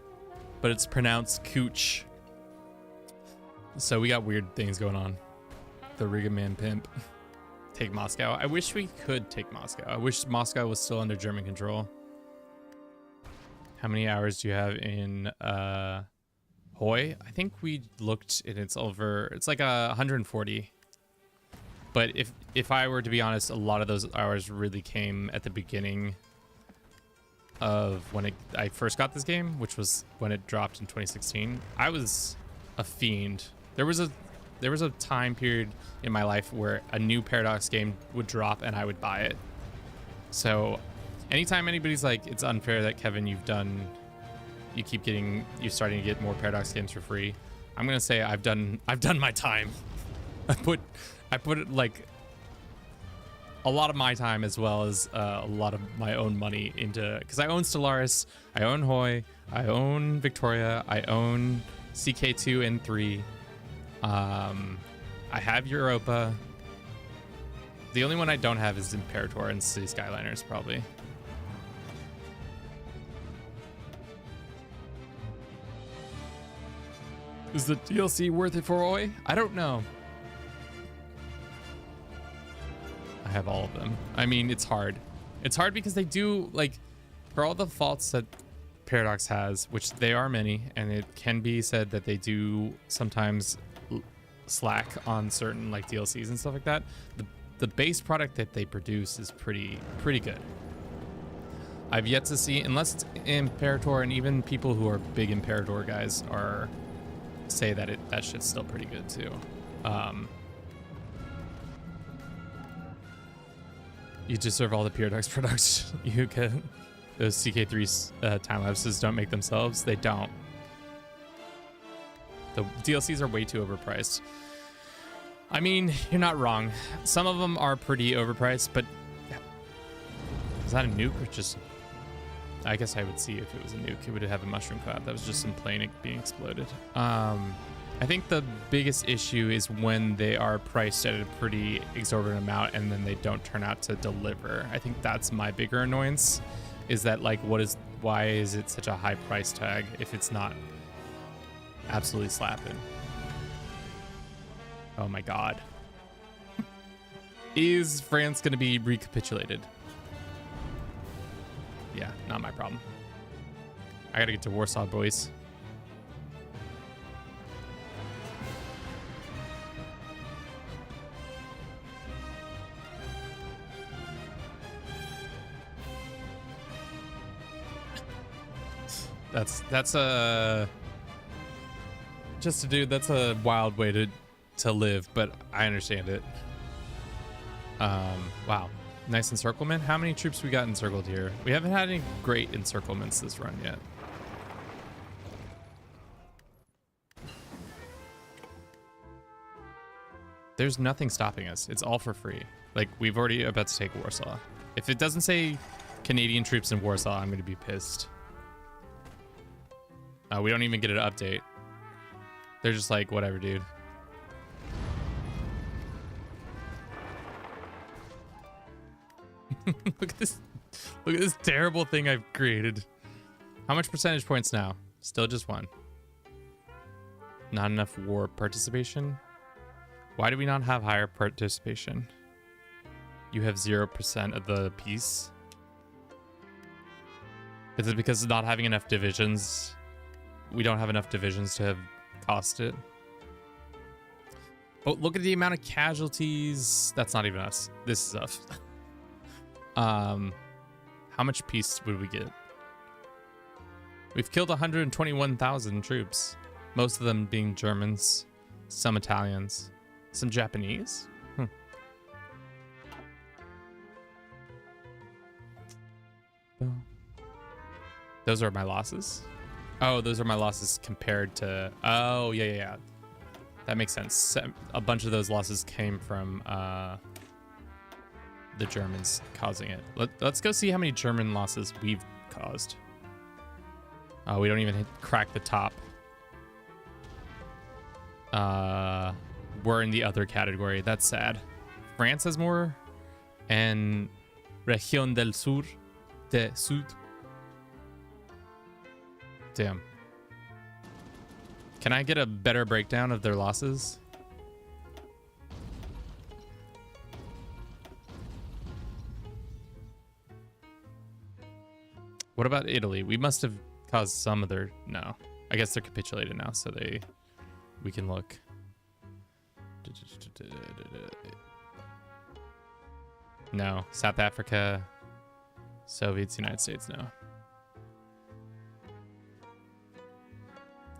but it's pronounced cooch. So we got weird things going on. The Riga Man Pimp. Take Moscow. I wish we could take Moscow. I wish Moscow was still under German control. How many hours do you have in Hoi? I think we looked and it's like 140. But if I were to be honest, a lot of those hours really came at the beginning of when I first got this game, which was when it dropped in 2016. I was a fiend. There was a time period in my life where a new Paradox game would drop and I would buy it. So anytime anybody's like, it's unfair that Kevin, you're starting to get more Paradox games for free, I'm gonna say I've done my time. I put it like a lot of my time as well as a lot of my own money into, because I own Stellaris, I own Hoi, I own Victoria, I own CK2 and 3. I have Europa. The only one I don't have is Imperator and City Skyliners, probably. Is the DLC worth it for Hoi? I don't know. I have all of them. I mean, it's hard. It's hard because they do, like, for all the faults that Paradox has, which they are many, and it can be said that they do sometimes slack on certain like DLCs and stuff like that. The base product that they produce is pretty good. I've yet to see, unless it's Imperator, and even people who are big Imperator guys say that that shit's still pretty good too. You deserve all the Paradox products you get. Those CK3 time lapses don't make themselves. They don't. The DLCs are way too overpriced. I mean, you're not wrong. Some of them are pretty overpriced, but is that a nuke or just... I guess I would see if it was a nuke. It would have a mushroom cloud. That was just some plane being exploded. I think the biggest issue is when they are priced at a pretty exorbitant amount and then they don't turn out to deliver. I think that's my bigger annoyance, is that like, why is it such a high price tag if it's not absolutely slapping? Oh my God. Is France going to be recapitulated? Yeah, not my problem. I got to get to Warsaw, boys. That's a just a dude. That's a wild way to live, but I understand it. Wow, nice encirclement. How many troops we got encircled here? We haven't had any great encirclements this run yet. There's nothing stopping us. It's all for free. Like, we've already about to take Warsaw. If it doesn't say Canadian troops in Warsaw, I'm gonna be pissed. We don't even get an update. They're just like, whatever, dude. Look at this. Look at this terrible thing I've created. How much percentage points now? Still just 1. Not enough war participation. Why do we not have higher participation? You have 0% of the peace. Is it because of not having enough divisions? We don't have enough divisions to have cost it. Oh, look at the amount of casualties. That's not even us. This is us. How much peace would we get? We've killed 121,000 troops. Most of them being Germans, some Italians, some Japanese. Those are my losses. Oh, those are my losses compared to... Oh, yeah. That makes sense. A bunch of those losses came from the Germans causing it. Let's go see how many German losses we've caused. We don't even crack the top. We're in the other category. That's sad. France has more. And Región del Sur. De Sud. Damn. Can I get a better breakdown of their losses? What about Italy? We must have caused some of their... No. I guess they're capitulated now, so we can look. No. South Africa, Soviets, United States, no.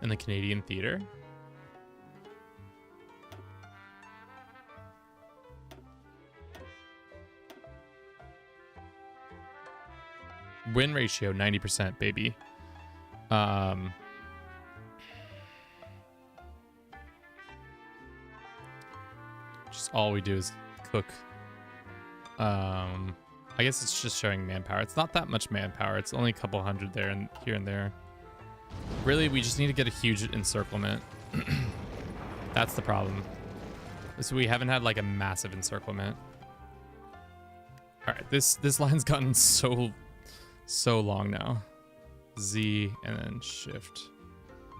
And the Canadian theater? Win ratio 90%, baby. Just all we do is cook. I guess it's just showing manpower. It's not that much manpower. It's only a couple hundred there and here and there. Really, we just need to get a huge encirclement. That's the problem. So we haven't had like a massive encirclement. All right, this line's gotten so long now. Z and then shift.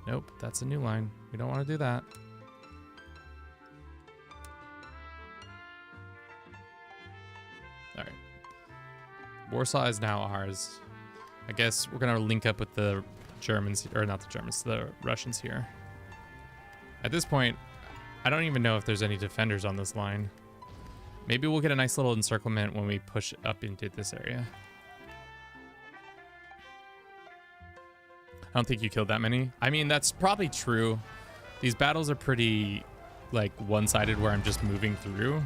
Nope, that's a new line. We don't want to do that. All right. Warsaw is now ours. I guess we're gonna link up with the Germans, or not the Germans, the Russians here. At this point, I don't even know if there's any defenders on this line. Maybe we'll get a nice little encirclement when we push up into this area. I don't think you killed that many. I mean, that's probably true. These battles are pretty, like, one-sided where I'm just moving through.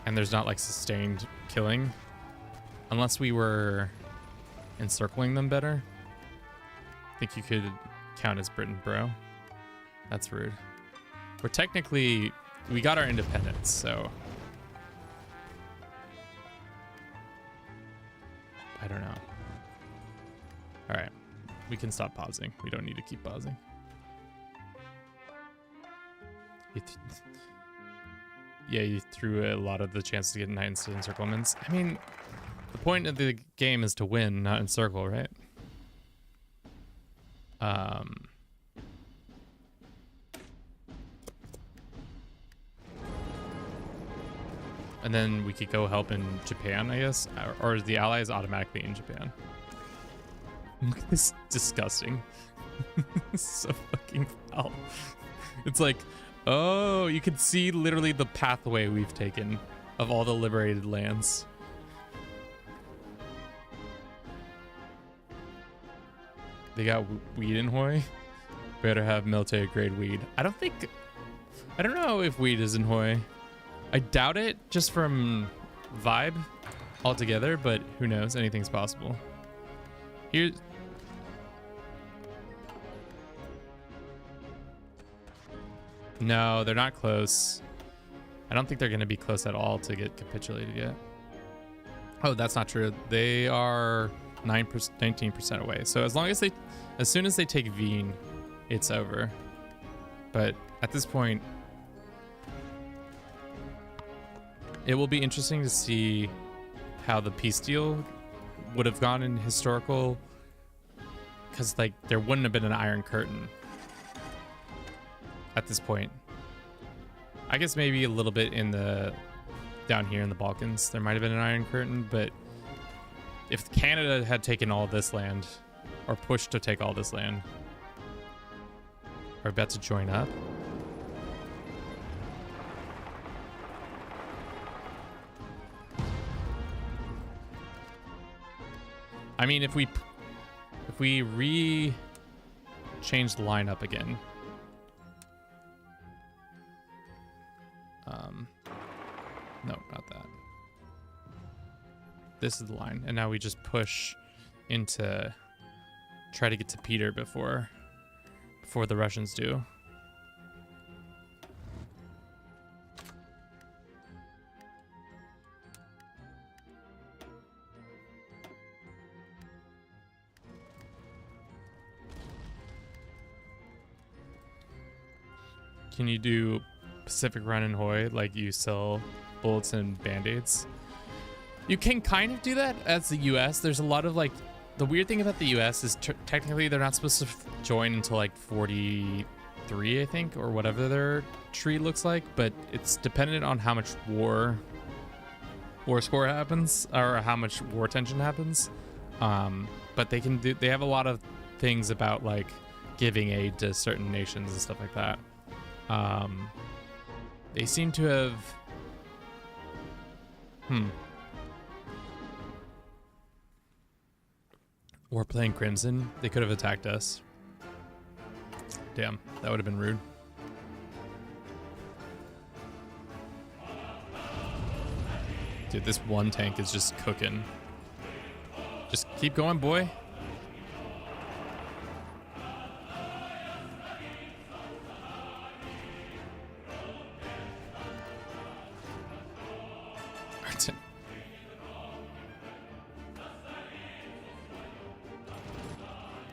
And there's not, like, sustained killing. Unless we were encircling them better. I think you could count as Britain, bro. That's rude. We're technically... We got our independence, so... I don't know. Alright. We can stop pausing. We don't need to keep pausing. Yeah, you threw a lot of the chances to get nice instant encirclements. I mean, the point of the game is to win, not encircle, right? And then we could go help in Japan, I guess. Or is the Allies automatically in Japan? Look at this. Disgusting. This is so fucking foul. It's like, oh, you can see literally the pathway we've taken of all the liberated lands. They got weed in Hoi. Better have military grade weed. I don't know if weed is in Hoi. I doubt it just from vibe altogether, but who knows? Anything's possible. Here's... No, they're not close. I don't think they're going to be close at all to get capitulated yet. Oh, that's not true. They are 19% away. So as soon as they take Veen, it's over. But at this point, it will be interesting to see how the peace deal would have gone in historical, because like there wouldn't have been an Iron Curtain at this point. I guess maybe a little bit down here in the Balkans there might have been an Iron Curtain, but if Canada had taken all this land, or pushed to take all this land, are about to join up. I mean, if we change the lineup again. No, not that. This is the line, and now we just push into try to get to Peter before the Russians do. Can you do Pacific Run and Hoi, like you sell bullets and band-aids? You can kind of do that as the US. There's a lot of like, the weird thing about the US is technically they're not supposed to join until like 43, I think, or whatever their tree looks like, but it's dependent on how much war score happens, or how much war tension happens. But they have a lot of things about like giving aid to certain nations and stuff like that. They seem to have We're playing Crimson. They could have attacked us. Damn, that would have been rude. Dude, this one tank is just cooking. Just keep going, boy.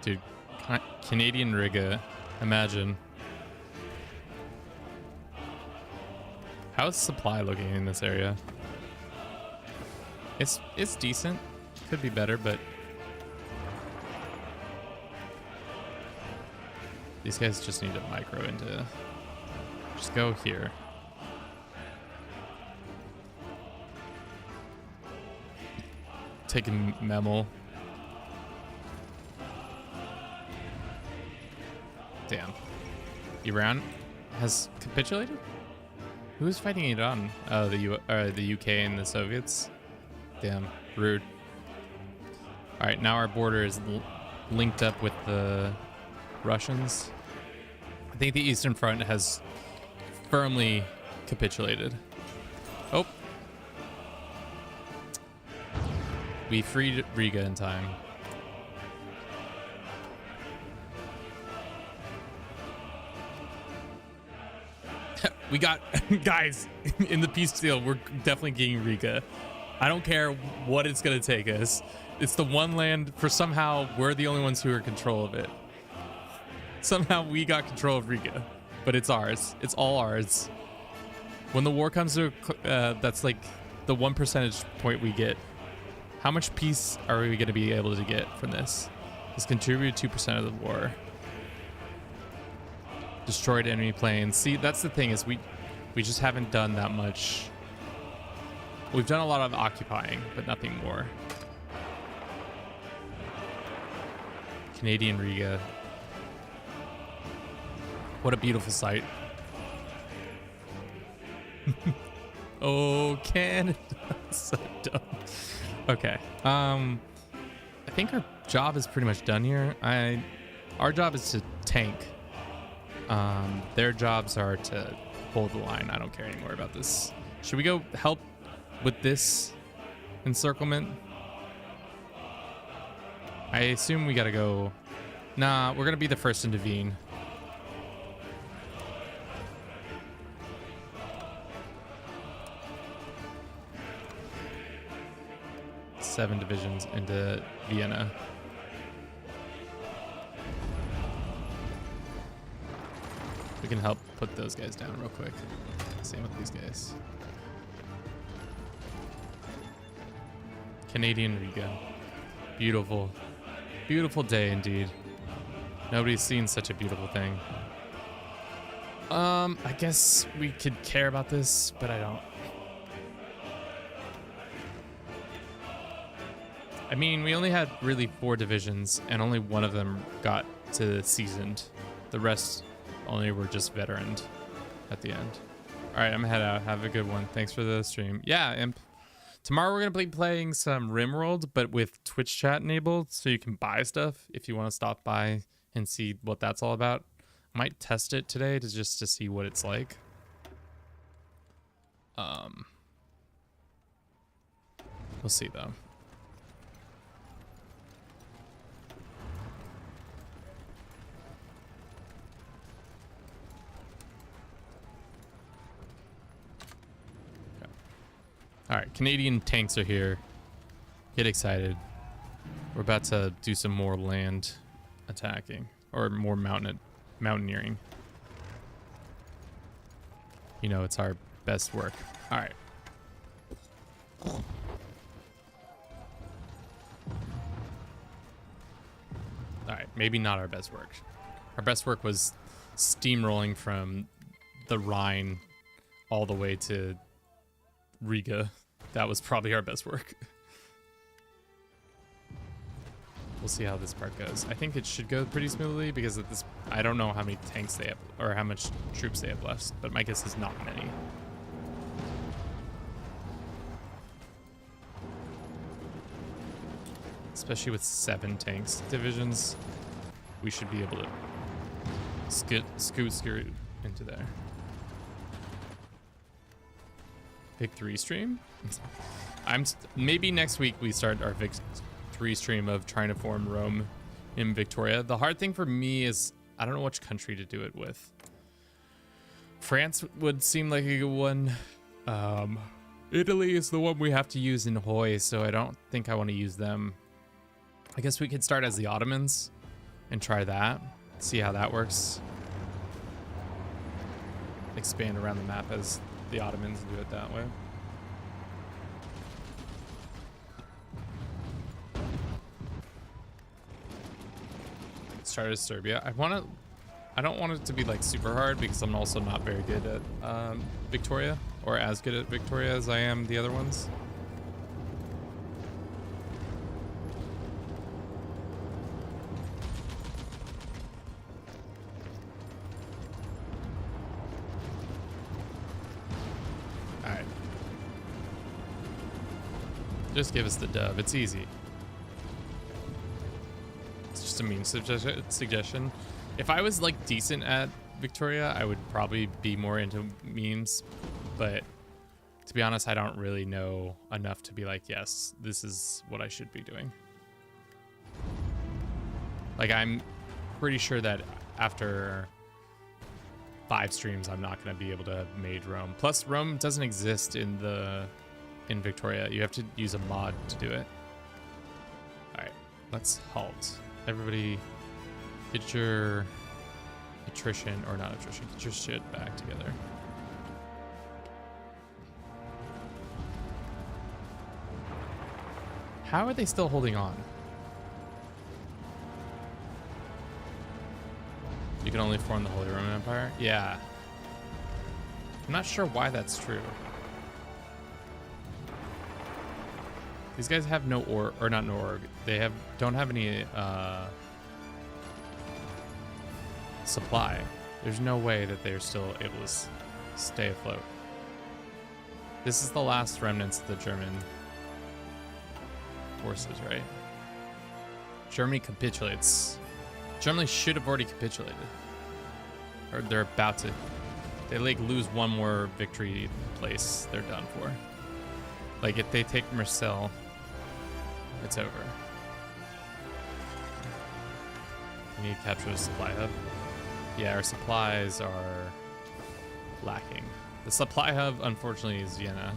Dude, Canadian Riga, imagine. How's supply looking in this area? It's decent. Could be better, but these guys just need to micro into. Just go here. Taking Memel. Damn. Iran has capitulated? Who is fighting Iran? Oh, the UK and the Soviets. Damn, rude. All right, now our border is linked up with the Russians. I think the Eastern Front has firmly capitulated. Oh. We freed Riga in time. We got, guys, in the peace deal, we're definitely getting Riga. I don't care what it's going to take us. It's the one land, for somehow we're the only ones who are in control of it. Somehow we got control of Riga, but it's ours. It's all ours. When the war comes to, that's like the 1 percentage point we get. How much peace are we going to be able to get from this? It's contributed 2% of the war. Destroyed enemy planes. See, that's the thing, is we just haven't done that much We've done a lot of occupying, but nothing more. Canadian Riga. What a beautiful sight. Oh, Canada. So dumb. Okay. I think our job is pretty much done here. Our job is to tank. Their jobs are to hold the line. I don't care anymore about this. Should we go help with this encirclement? I assume we gotta go. Nah, we're gonna be the first to intervene. Seven divisions into Vienna. We can help put those guys down real quick. Same with these guys. Canadian Riga. Beautiful. Beautiful day indeed. Nobody's seen such a beautiful thing. I guess we could care about this, but I don't. I mean, we only had really 4 divisions, and only one of them got to seasoned. The rest only were just veteraned at the end. All right, I'm gonna head out. Have a good one. Thanks for the stream. Yeah, Imp. Tomorrow we're gonna be playing some RimWorld, but with Twitch chat enabled, so you can buy stuff if you want to stop by and see what that's all about. I might test it today to see what it's like. We'll see though. All right, Canadian tanks are here. Get excited. We're about to do some more land attacking, or more mountaineering. You know, it's our best work. All right. All right, maybe not our best work. Our best work was steamrolling from the Rhine all the way to Riga. That was probably our best work. We'll see how this part goes. I think it should go pretty smoothly because at this, I don't know how many tanks they have or how much troops they have left, but my guess is not many. Especially with 7 tanks divisions, we should be able to scoot into there. Victory stream? Maybe next week we start our victory stream of trying to form Rome in Victoria. The hard thing for me is I don't know which country to do it with. France would seem like a good one. Italy is the one we have to use in Hoi, so I don't think I want to use them. I guess we could start as the Ottomans and try that. See how that works. Expand around the map as the Ottomans and do it that way. Start as Serbia. I don't want it to be like super hard because I'm also not very good at Victoria, or as good at Victoria as I am the other ones. Just give us the dub. It's easy. It's just a meme suggestion. If I was like decent at Victoria, I would probably be more into memes. But to be honest, I don't really know enough to be like, yes, this is what I should be doing. Like, I'm pretty sure that after 5 streams, I'm not going to be able to have made Rome. Plus, Rome doesn't exist in Victoria. You have to use a mod to do it. All right, let's halt. Everybody get your attrition, or not attrition, get your shit back together. How are they still holding on? You can only form the Holy Roman Empire? Yeah. I'm not sure why that's true. These guys have no ore, or not no org. They don't have any supply. There's no way that they're still able to stay afloat. This is the last remnants of the German forces, right? Germany capitulates. Germany should have already capitulated. Or they're about to. They like lose one more victory place, they're done for. Like if they take Marseille, it's over. We need to capture the supply hub. Yeah, our supplies are lacking. The supply hub, unfortunately, is Vienna.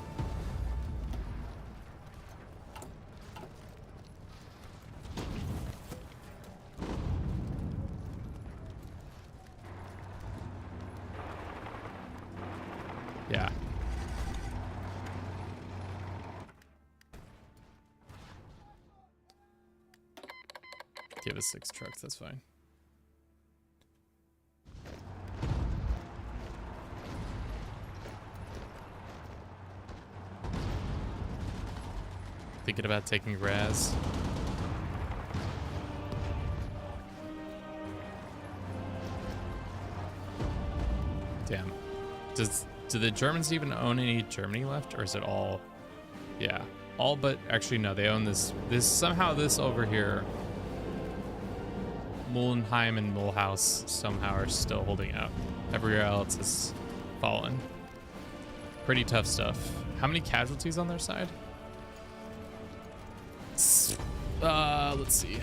Yeah. Give us 6 trucks, that's fine. Thinking about taking Graz. Damn. Do the Germans even own any Germany left, or is it all? Yeah, all but actually no. They own this. Somehow this over here. Mullenheim and Mulhouse somehow are still holding out. Everywhere else is fallen. Pretty tough stuff. How many casualties on their side? Let's see.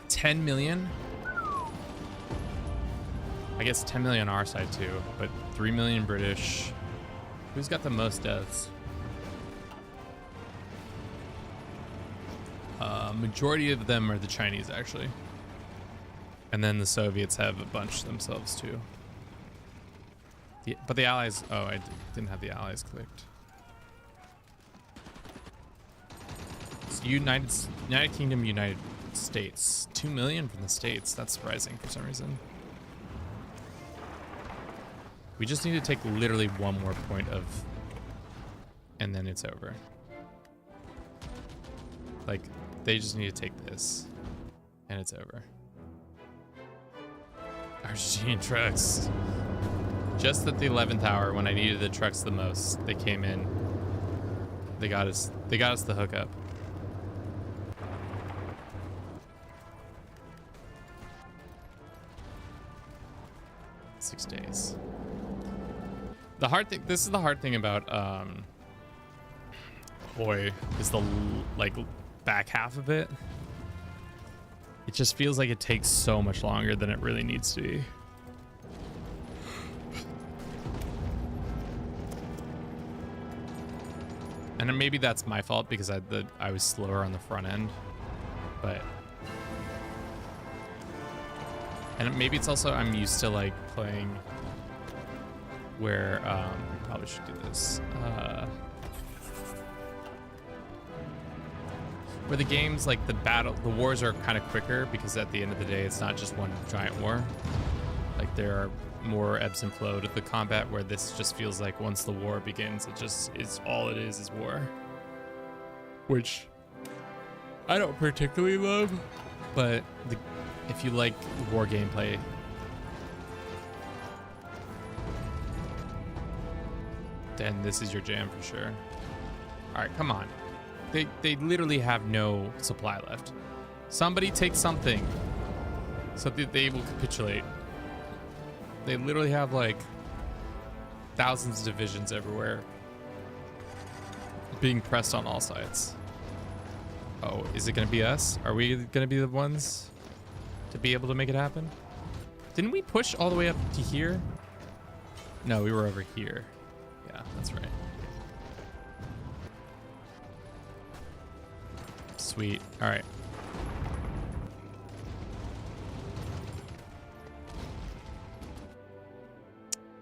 10 million. I guess 10 million on our side too, but 3 million British. Who's got the most deaths? Majority of them are the Chinese actually. And then the Soviets have a bunch themselves too. But the Allies, oh, I didn't have the Allies clicked. It's United Kingdom, United States. 2 million from the States. That's surprising for some reason. We just need to take literally one more point of, and then it's over. Like, they just need to take this, and it's over. Argentinian trucks. Just at the 11th hour, when I needed the trucks the most, they came in. They got us the hookup. Days. The hard thing. This is the hard thing about Boy, is the like back half of it. It just feels like it takes so much longer than it really needs to be. And then maybe that's my fault because I was slower on the front end, but. And maybe it's also I'm used to like playing where probably should do this. Where the games like the wars are kind of quicker because at the end of the day it's not just one giant war. Like there are more ebbs and flow to the combat where this just feels like once the war begins it just is all it is war. Which I don't particularly love, but if you like war gameplay, then this is your jam for sure. All right, come on. They literally have no supply left. Somebody take something so that they will capitulate. They literally have like thousands of divisions everywhere being pressed on all sides. Oh, is it gonna be us? Are we gonna be the ones to be able to make it happen? Didn't we push all the way up to here? No, we were over here. Yeah, that's right. Sweet. All right.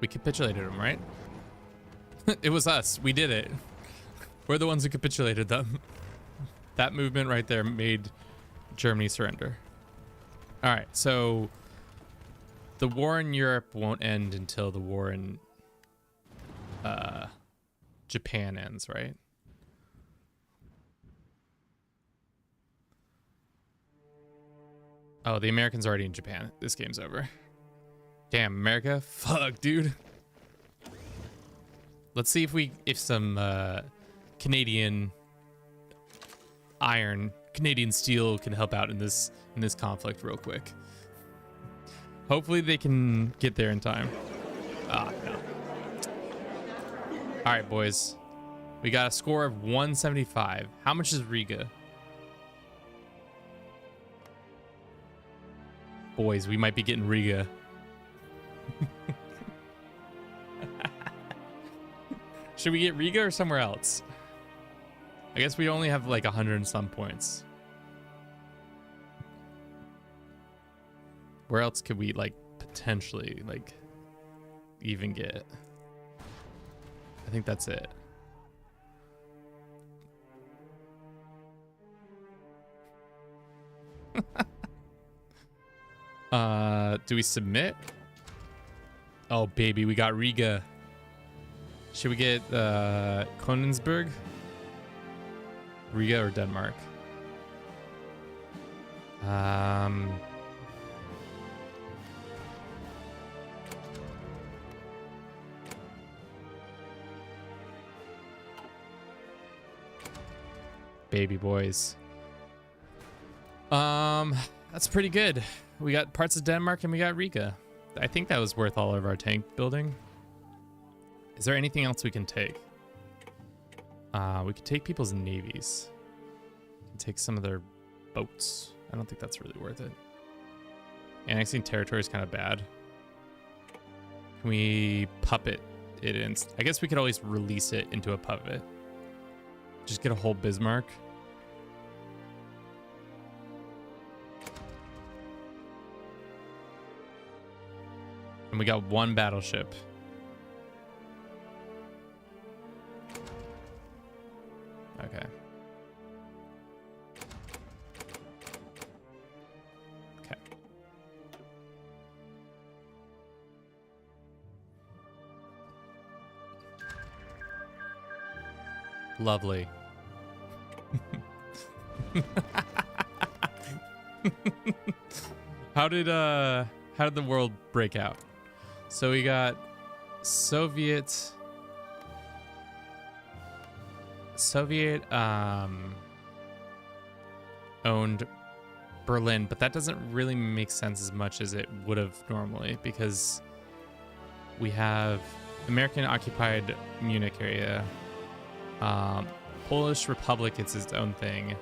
We capitulated them, right? It was us. We did it. We're the ones who capitulated them. That movement right there made Germany surrender. All right, so the war in Europe won't end until the war in Japan ends, right? Oh, the Americans are already in Japan. This game's over. Damn, America. Fuck, dude. Let's see if some Canadian iron, Canadian steel can help out in this conflict real quick. Hopefully they can get there in time. Ah, no. All right, boys. We got a score of 175. How much is Riga? Boys, we might be getting Riga. Should we get Riga or somewhere else? I guess we only have like 100 and some points. Where else could we like potentially like even get? I think that's it. Do we submit? Oh baby, we got Riga. Should we get Konigsberg? Riga or Denmark? Baby boys. That's pretty good. We got parts of Denmark and we got Riga. I think that was worth all of our tank building. Is there anything else we can take? We could take people's navies. We can take some of their boats. I don't think that's really worth it. Annexing territory is kind of bad. Can we puppet it in? I guess we could always release it into a puppet. Just get a whole Bismarck. And we got one battleship. Okay. Okay. Lovely. How did the world break out? So we got Soviet owned Berlin, but that doesn't really make sense as much as it would have normally, because we have American occupied Munich area. Polish Republic, it's its own thing.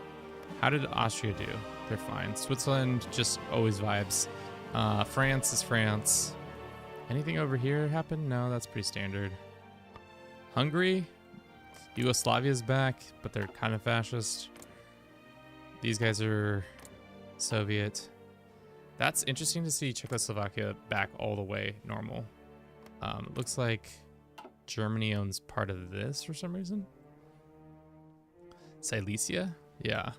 How did Austria do? They're fine. Switzerland, just always vibes. France is France. Anything over here happen? No, that's pretty standard. Hungary? Yugoslavia's back, but they're kind of fascist. These guys are Soviet. That's interesting to see Czechoslovakia back all the way normal. It looks like Germany owns part of this for some reason. Silesia? Yeah.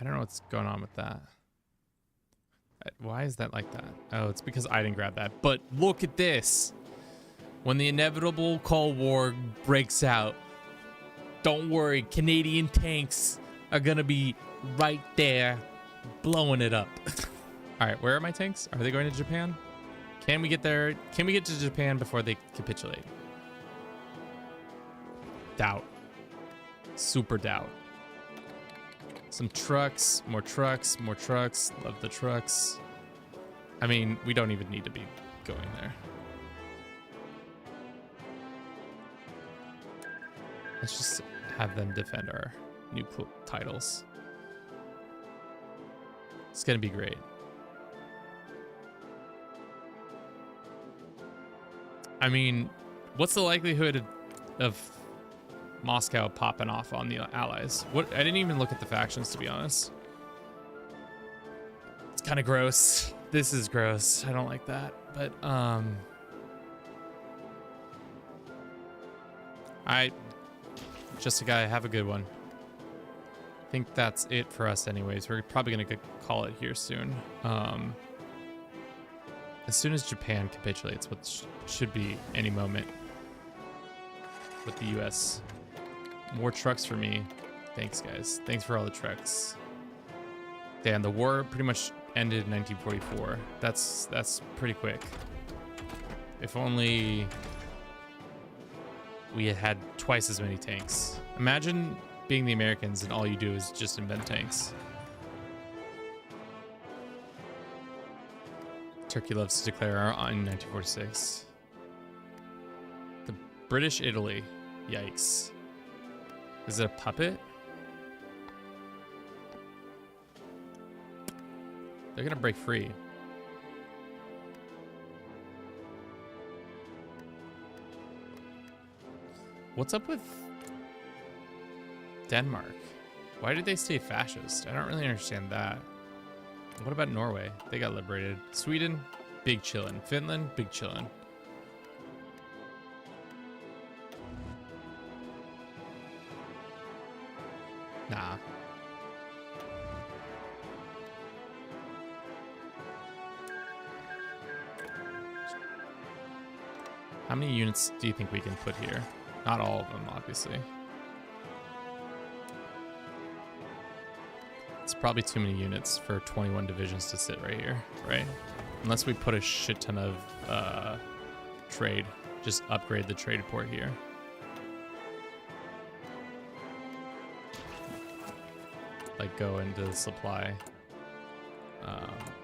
I don't know what's going on with that. Why is that like that? Oh, it's because I didn't grab that. But look at this. When the inevitable Cold War breaks out, don't worry, Canadian tanks are gonna be right there blowing it up. All right, where are my tanks? Are they going to Japan? Can we get there? Can we get to Japan before they capitulate? Doubt. Super doubt. Some trucks, more trucks, more trucks. Love the trucks. I mean, we don't even need to be going there. Let's just have them defend our new titles. It's gonna be great. I mean, what's the likelihood of Moscow popping off on the Allies? What? I didn't even look at the factions, to be honest. It's kind of gross. This is gross. I don't like that. But just a guy. Have a good one. I think that's it for us, anyways. We're probably gonna call it here soon. As soon as Japan capitulates, what should be any moment with the U.S. More trucks for me. Thanks, guys. Thanks for all the trucks. Damn, the war pretty much ended in 1944. That's pretty quick. If only we had twice as many tanks. Imagine being the Americans and all you do is just invent tanks. Turkey loves to declare in 1946. The British Italy. Yikes. Is it a puppet? They're gonna break free. What's up with Denmark? Why did they stay fascist? I don't really understand that. What about Norway? They got liberated. Sweden, big chillin'. Finland, big chillin'. Nah. How many units do you think we can put here? Not all of them, obviously. It's probably too many units for 21 divisions to sit right here, right? Unless we put a shit ton of trade. Just upgrade the trade port here. Like go into the supply.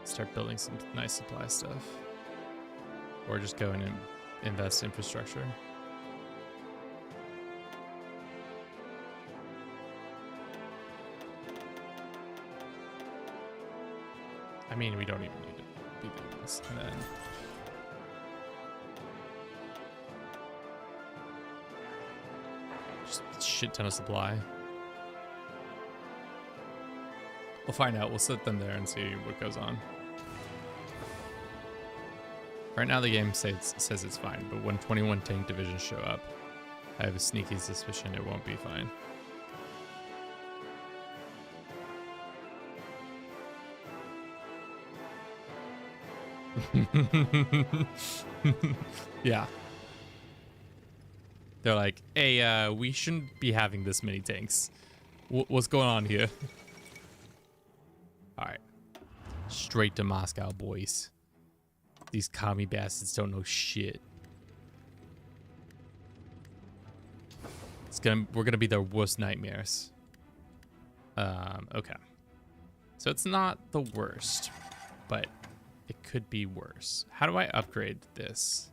Start building some nice supply stuff. Or just go in and invest infrastructure. I mean, we don't even need to be doing this. And then just a shit ton of supply. We'll find out. We'll sit them there and see what goes on. Right now the game says it's fine, but when 21 tank divisions show up, I have a sneaky suspicion it won't be fine. Yeah. They're like, hey, we shouldn't be having this many tanks. What's going on here? Alright. Straight to Moscow, boys. These commie bastards don't know shit. We're gonna be their worst nightmares. Okay. So it's not the worst, but it could be worse. How do I upgrade this?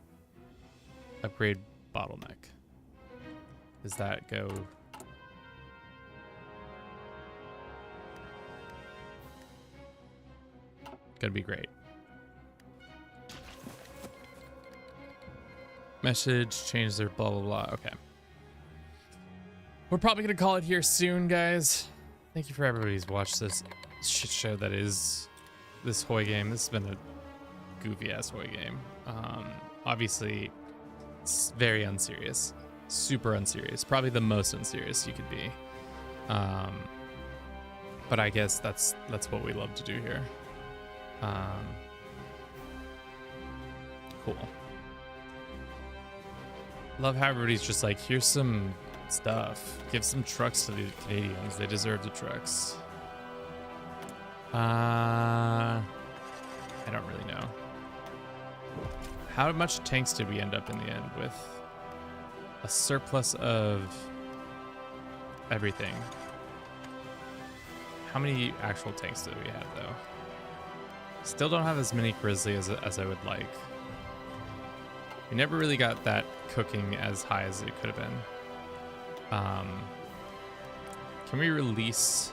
Upgrade bottleneck. Does that go? Gonna be great. Message, change their blah, blah, blah. Okay. We're probably going to call it here soon, guys. Thank you for everybody who's watched this shit show that is this Hoi game. This has been a goofy-ass Hoi game. Obviously, it's very unserious. Super unserious. Probably the most unserious you could be. But I guess that's what we love to do here. Cool. Love how everybody's just like, here's some stuff. Give some trucks to the Canadians. They deserve the trucks. I don't really know. How much tanks did we end up in the end with? A surplus of everything. How many actual tanks did we have though? Still don't have as many Grizzly as I would like. We never really got that cooking as high as it could have been. Can we release?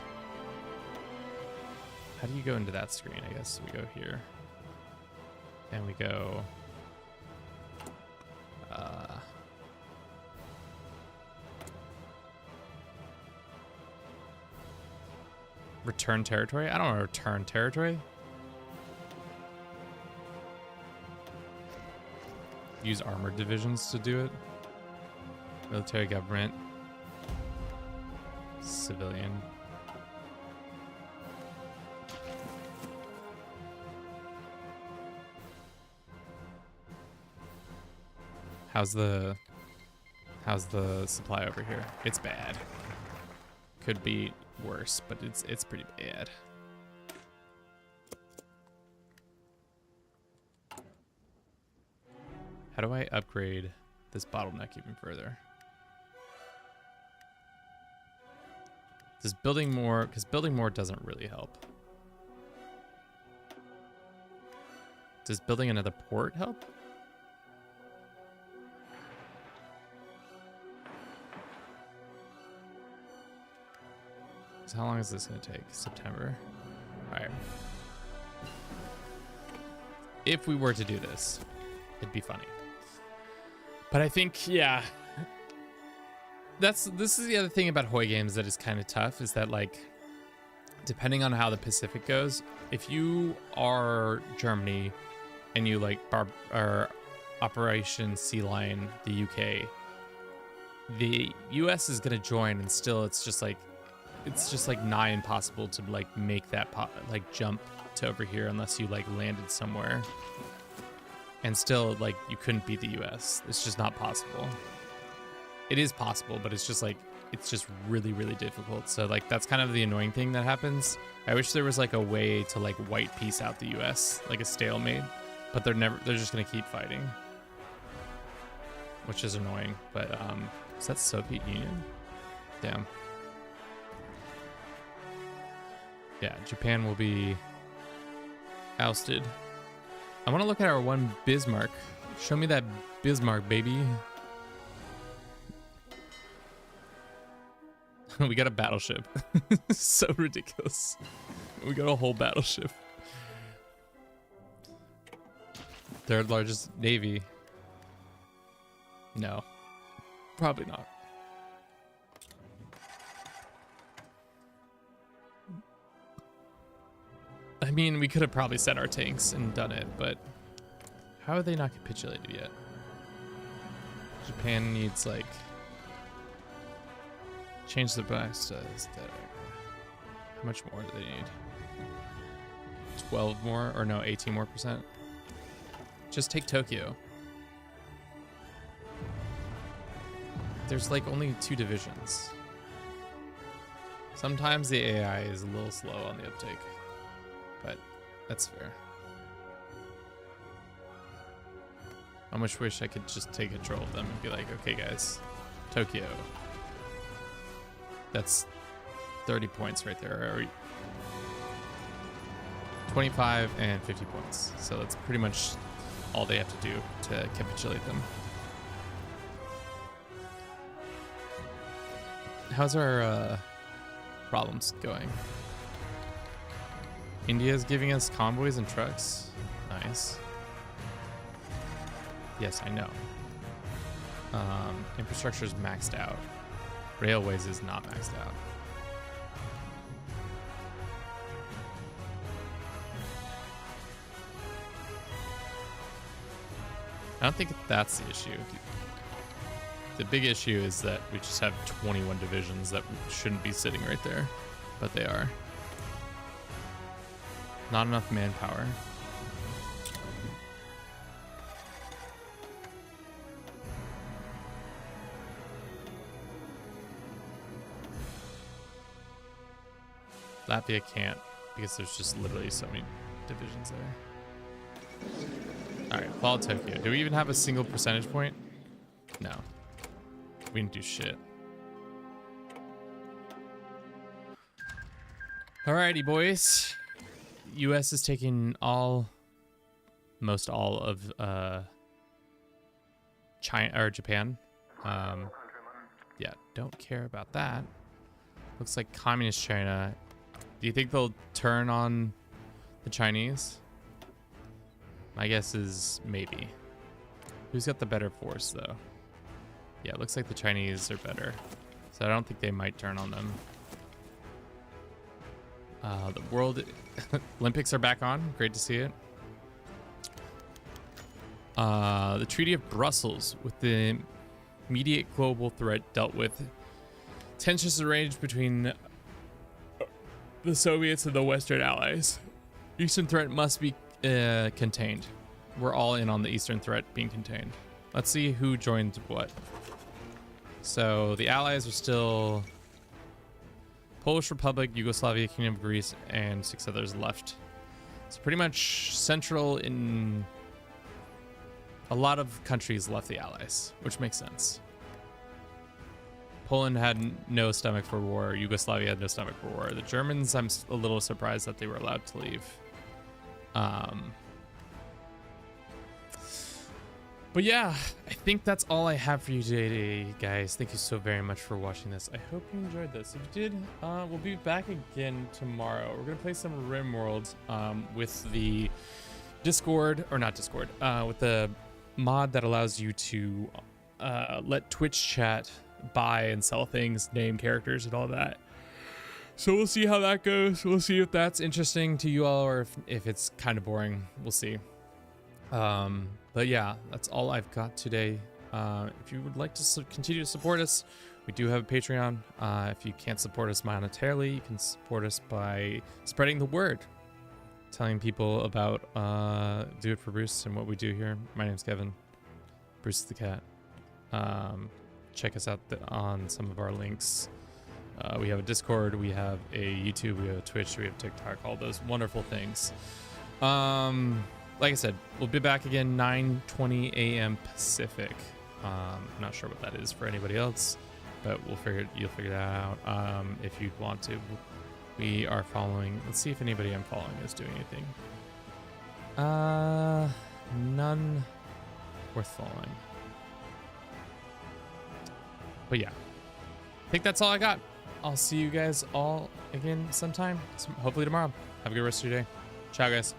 How do you go into that screen? I guess we go here. And we go... return territory? I don't want to return territory. Use armored divisions to do it. Military government. Civilian. How's the supply over here? It's bad. Could be worse, but it's pretty bad. How do I upgrade this bottleneck even further? Does building more, because building more doesn't really help. Does building another port help? So how long is this going to take? September? All right. If we were to do this, it'd be funny. But I think, yeah. This is the other thing about Hoi games that is kind of tough, is that, like, depending on how the Pacific goes, if you are Germany and you like or Operation Sea Lion, the UK, the US is gonna join, and still it's just like nigh impossible to like make that jump to over here unless you like landed somewhere. And still, like, you couldn't beat the US. It's just not possible. It is possible, but it's just like, it's just really, really difficult. So like, that's kind of the annoying thing that happens. I wish there was like a way to like white piece out the US, like a stalemate, but they're just gonna keep fighting, which is annoying. But is that Soviet Union? Damn. Yeah, Japan will be ousted. I want to look at our one Bismarck. Show me that Bismarck, baby. We got a battleship. So ridiculous. We got a whole battleship. Third largest navy. No, probably not. I mean, we could have probably sent our tanks and done it, but how are they not capitulated yet? Japan needs, like, change the best aesthetic. How much more do they need? 12 more, or no, 18 more percent? Just take Tokyo. There's like only 2 divisions. Sometimes the AI is a little slow on the uptake, but that's fair. I almost wish I could just take control of them and be like, okay guys, Tokyo. That's 30 points right there. Or 25 and 50 points. So that's pretty much all they have to do to capitulate them. How's our problems going? India's giving us convoys and trucks. Nice. Yes, I know. Infrastructure is maxed out. Railways is not maxed out. I don't think that's the issue. The big issue is that we just have 21 divisions that shouldn't be sitting right there, but they are. Not enough manpower. Latvia can't because there's just literally so many divisions there. Alright, fall Tokyo. Do we even have a single percentage point? No. We didn't do shit. Alrighty, boys. US is taking most all of China or Japan. Yeah, don't care about that. Looks like communist China. Do you think they'll turn on the Chinese? My guess is maybe. Who's got the better force though? Yeah, it looks like the Chinese are better. So I don't think they might turn on them. The World Olympics are back on. Great to see it. The Treaty of Brussels, with the immediate global threat dealt with. Tensions arranged between the Soviets and the Western allies. Eastern threat must be contained. We're all in on the Eastern threat being contained. Let's see who joined what. So the allies are still Polish Republic, Yugoslavia, Kingdom of Greece, and 6 others left. It's pretty much central in a lot of countries left the Allies, which makes sense. Poland had no stomach for war. Yugoslavia had no stomach for war. The Germans, I'm a little surprised that they were allowed to leave. But yeah, I think that's all I have for you today, guys. Thank you so very much for watching this. I hope you enjoyed this. If you did, we'll be back again tomorrow. We're gonna play some RimWorld with the Discord, or not Discord, with the mod that allows you to let Twitch chat buy and sell things, name characters, and all that. So we'll see how that goes. We'll see if that's interesting to you all, or if it's kind of boring. We'll see. But yeah, that's all I've got today. If you would like to continue to support us, we do have a Patreon. If you can't support us monetarily, you can support us by spreading the word, telling people about Do It for Bruce and what we do here. My name's Kevin. Bruce the cat. Check us out on some of our links. We have a Discord, we have a YouTube, we have a Twitch, we have TikTok, all those wonderful things. Like I said, we'll be back again 9:20 a.m. Pacific. I'm not sure what that is for anybody else, but you'll figure that out if you'd want to. We are following. Let's see if anybody I'm following is doing anything. None worth following. But yeah, I think that's all I got. I'll see you guys all again sometime, hopefully tomorrow. Have a good rest of your day. Ciao, guys.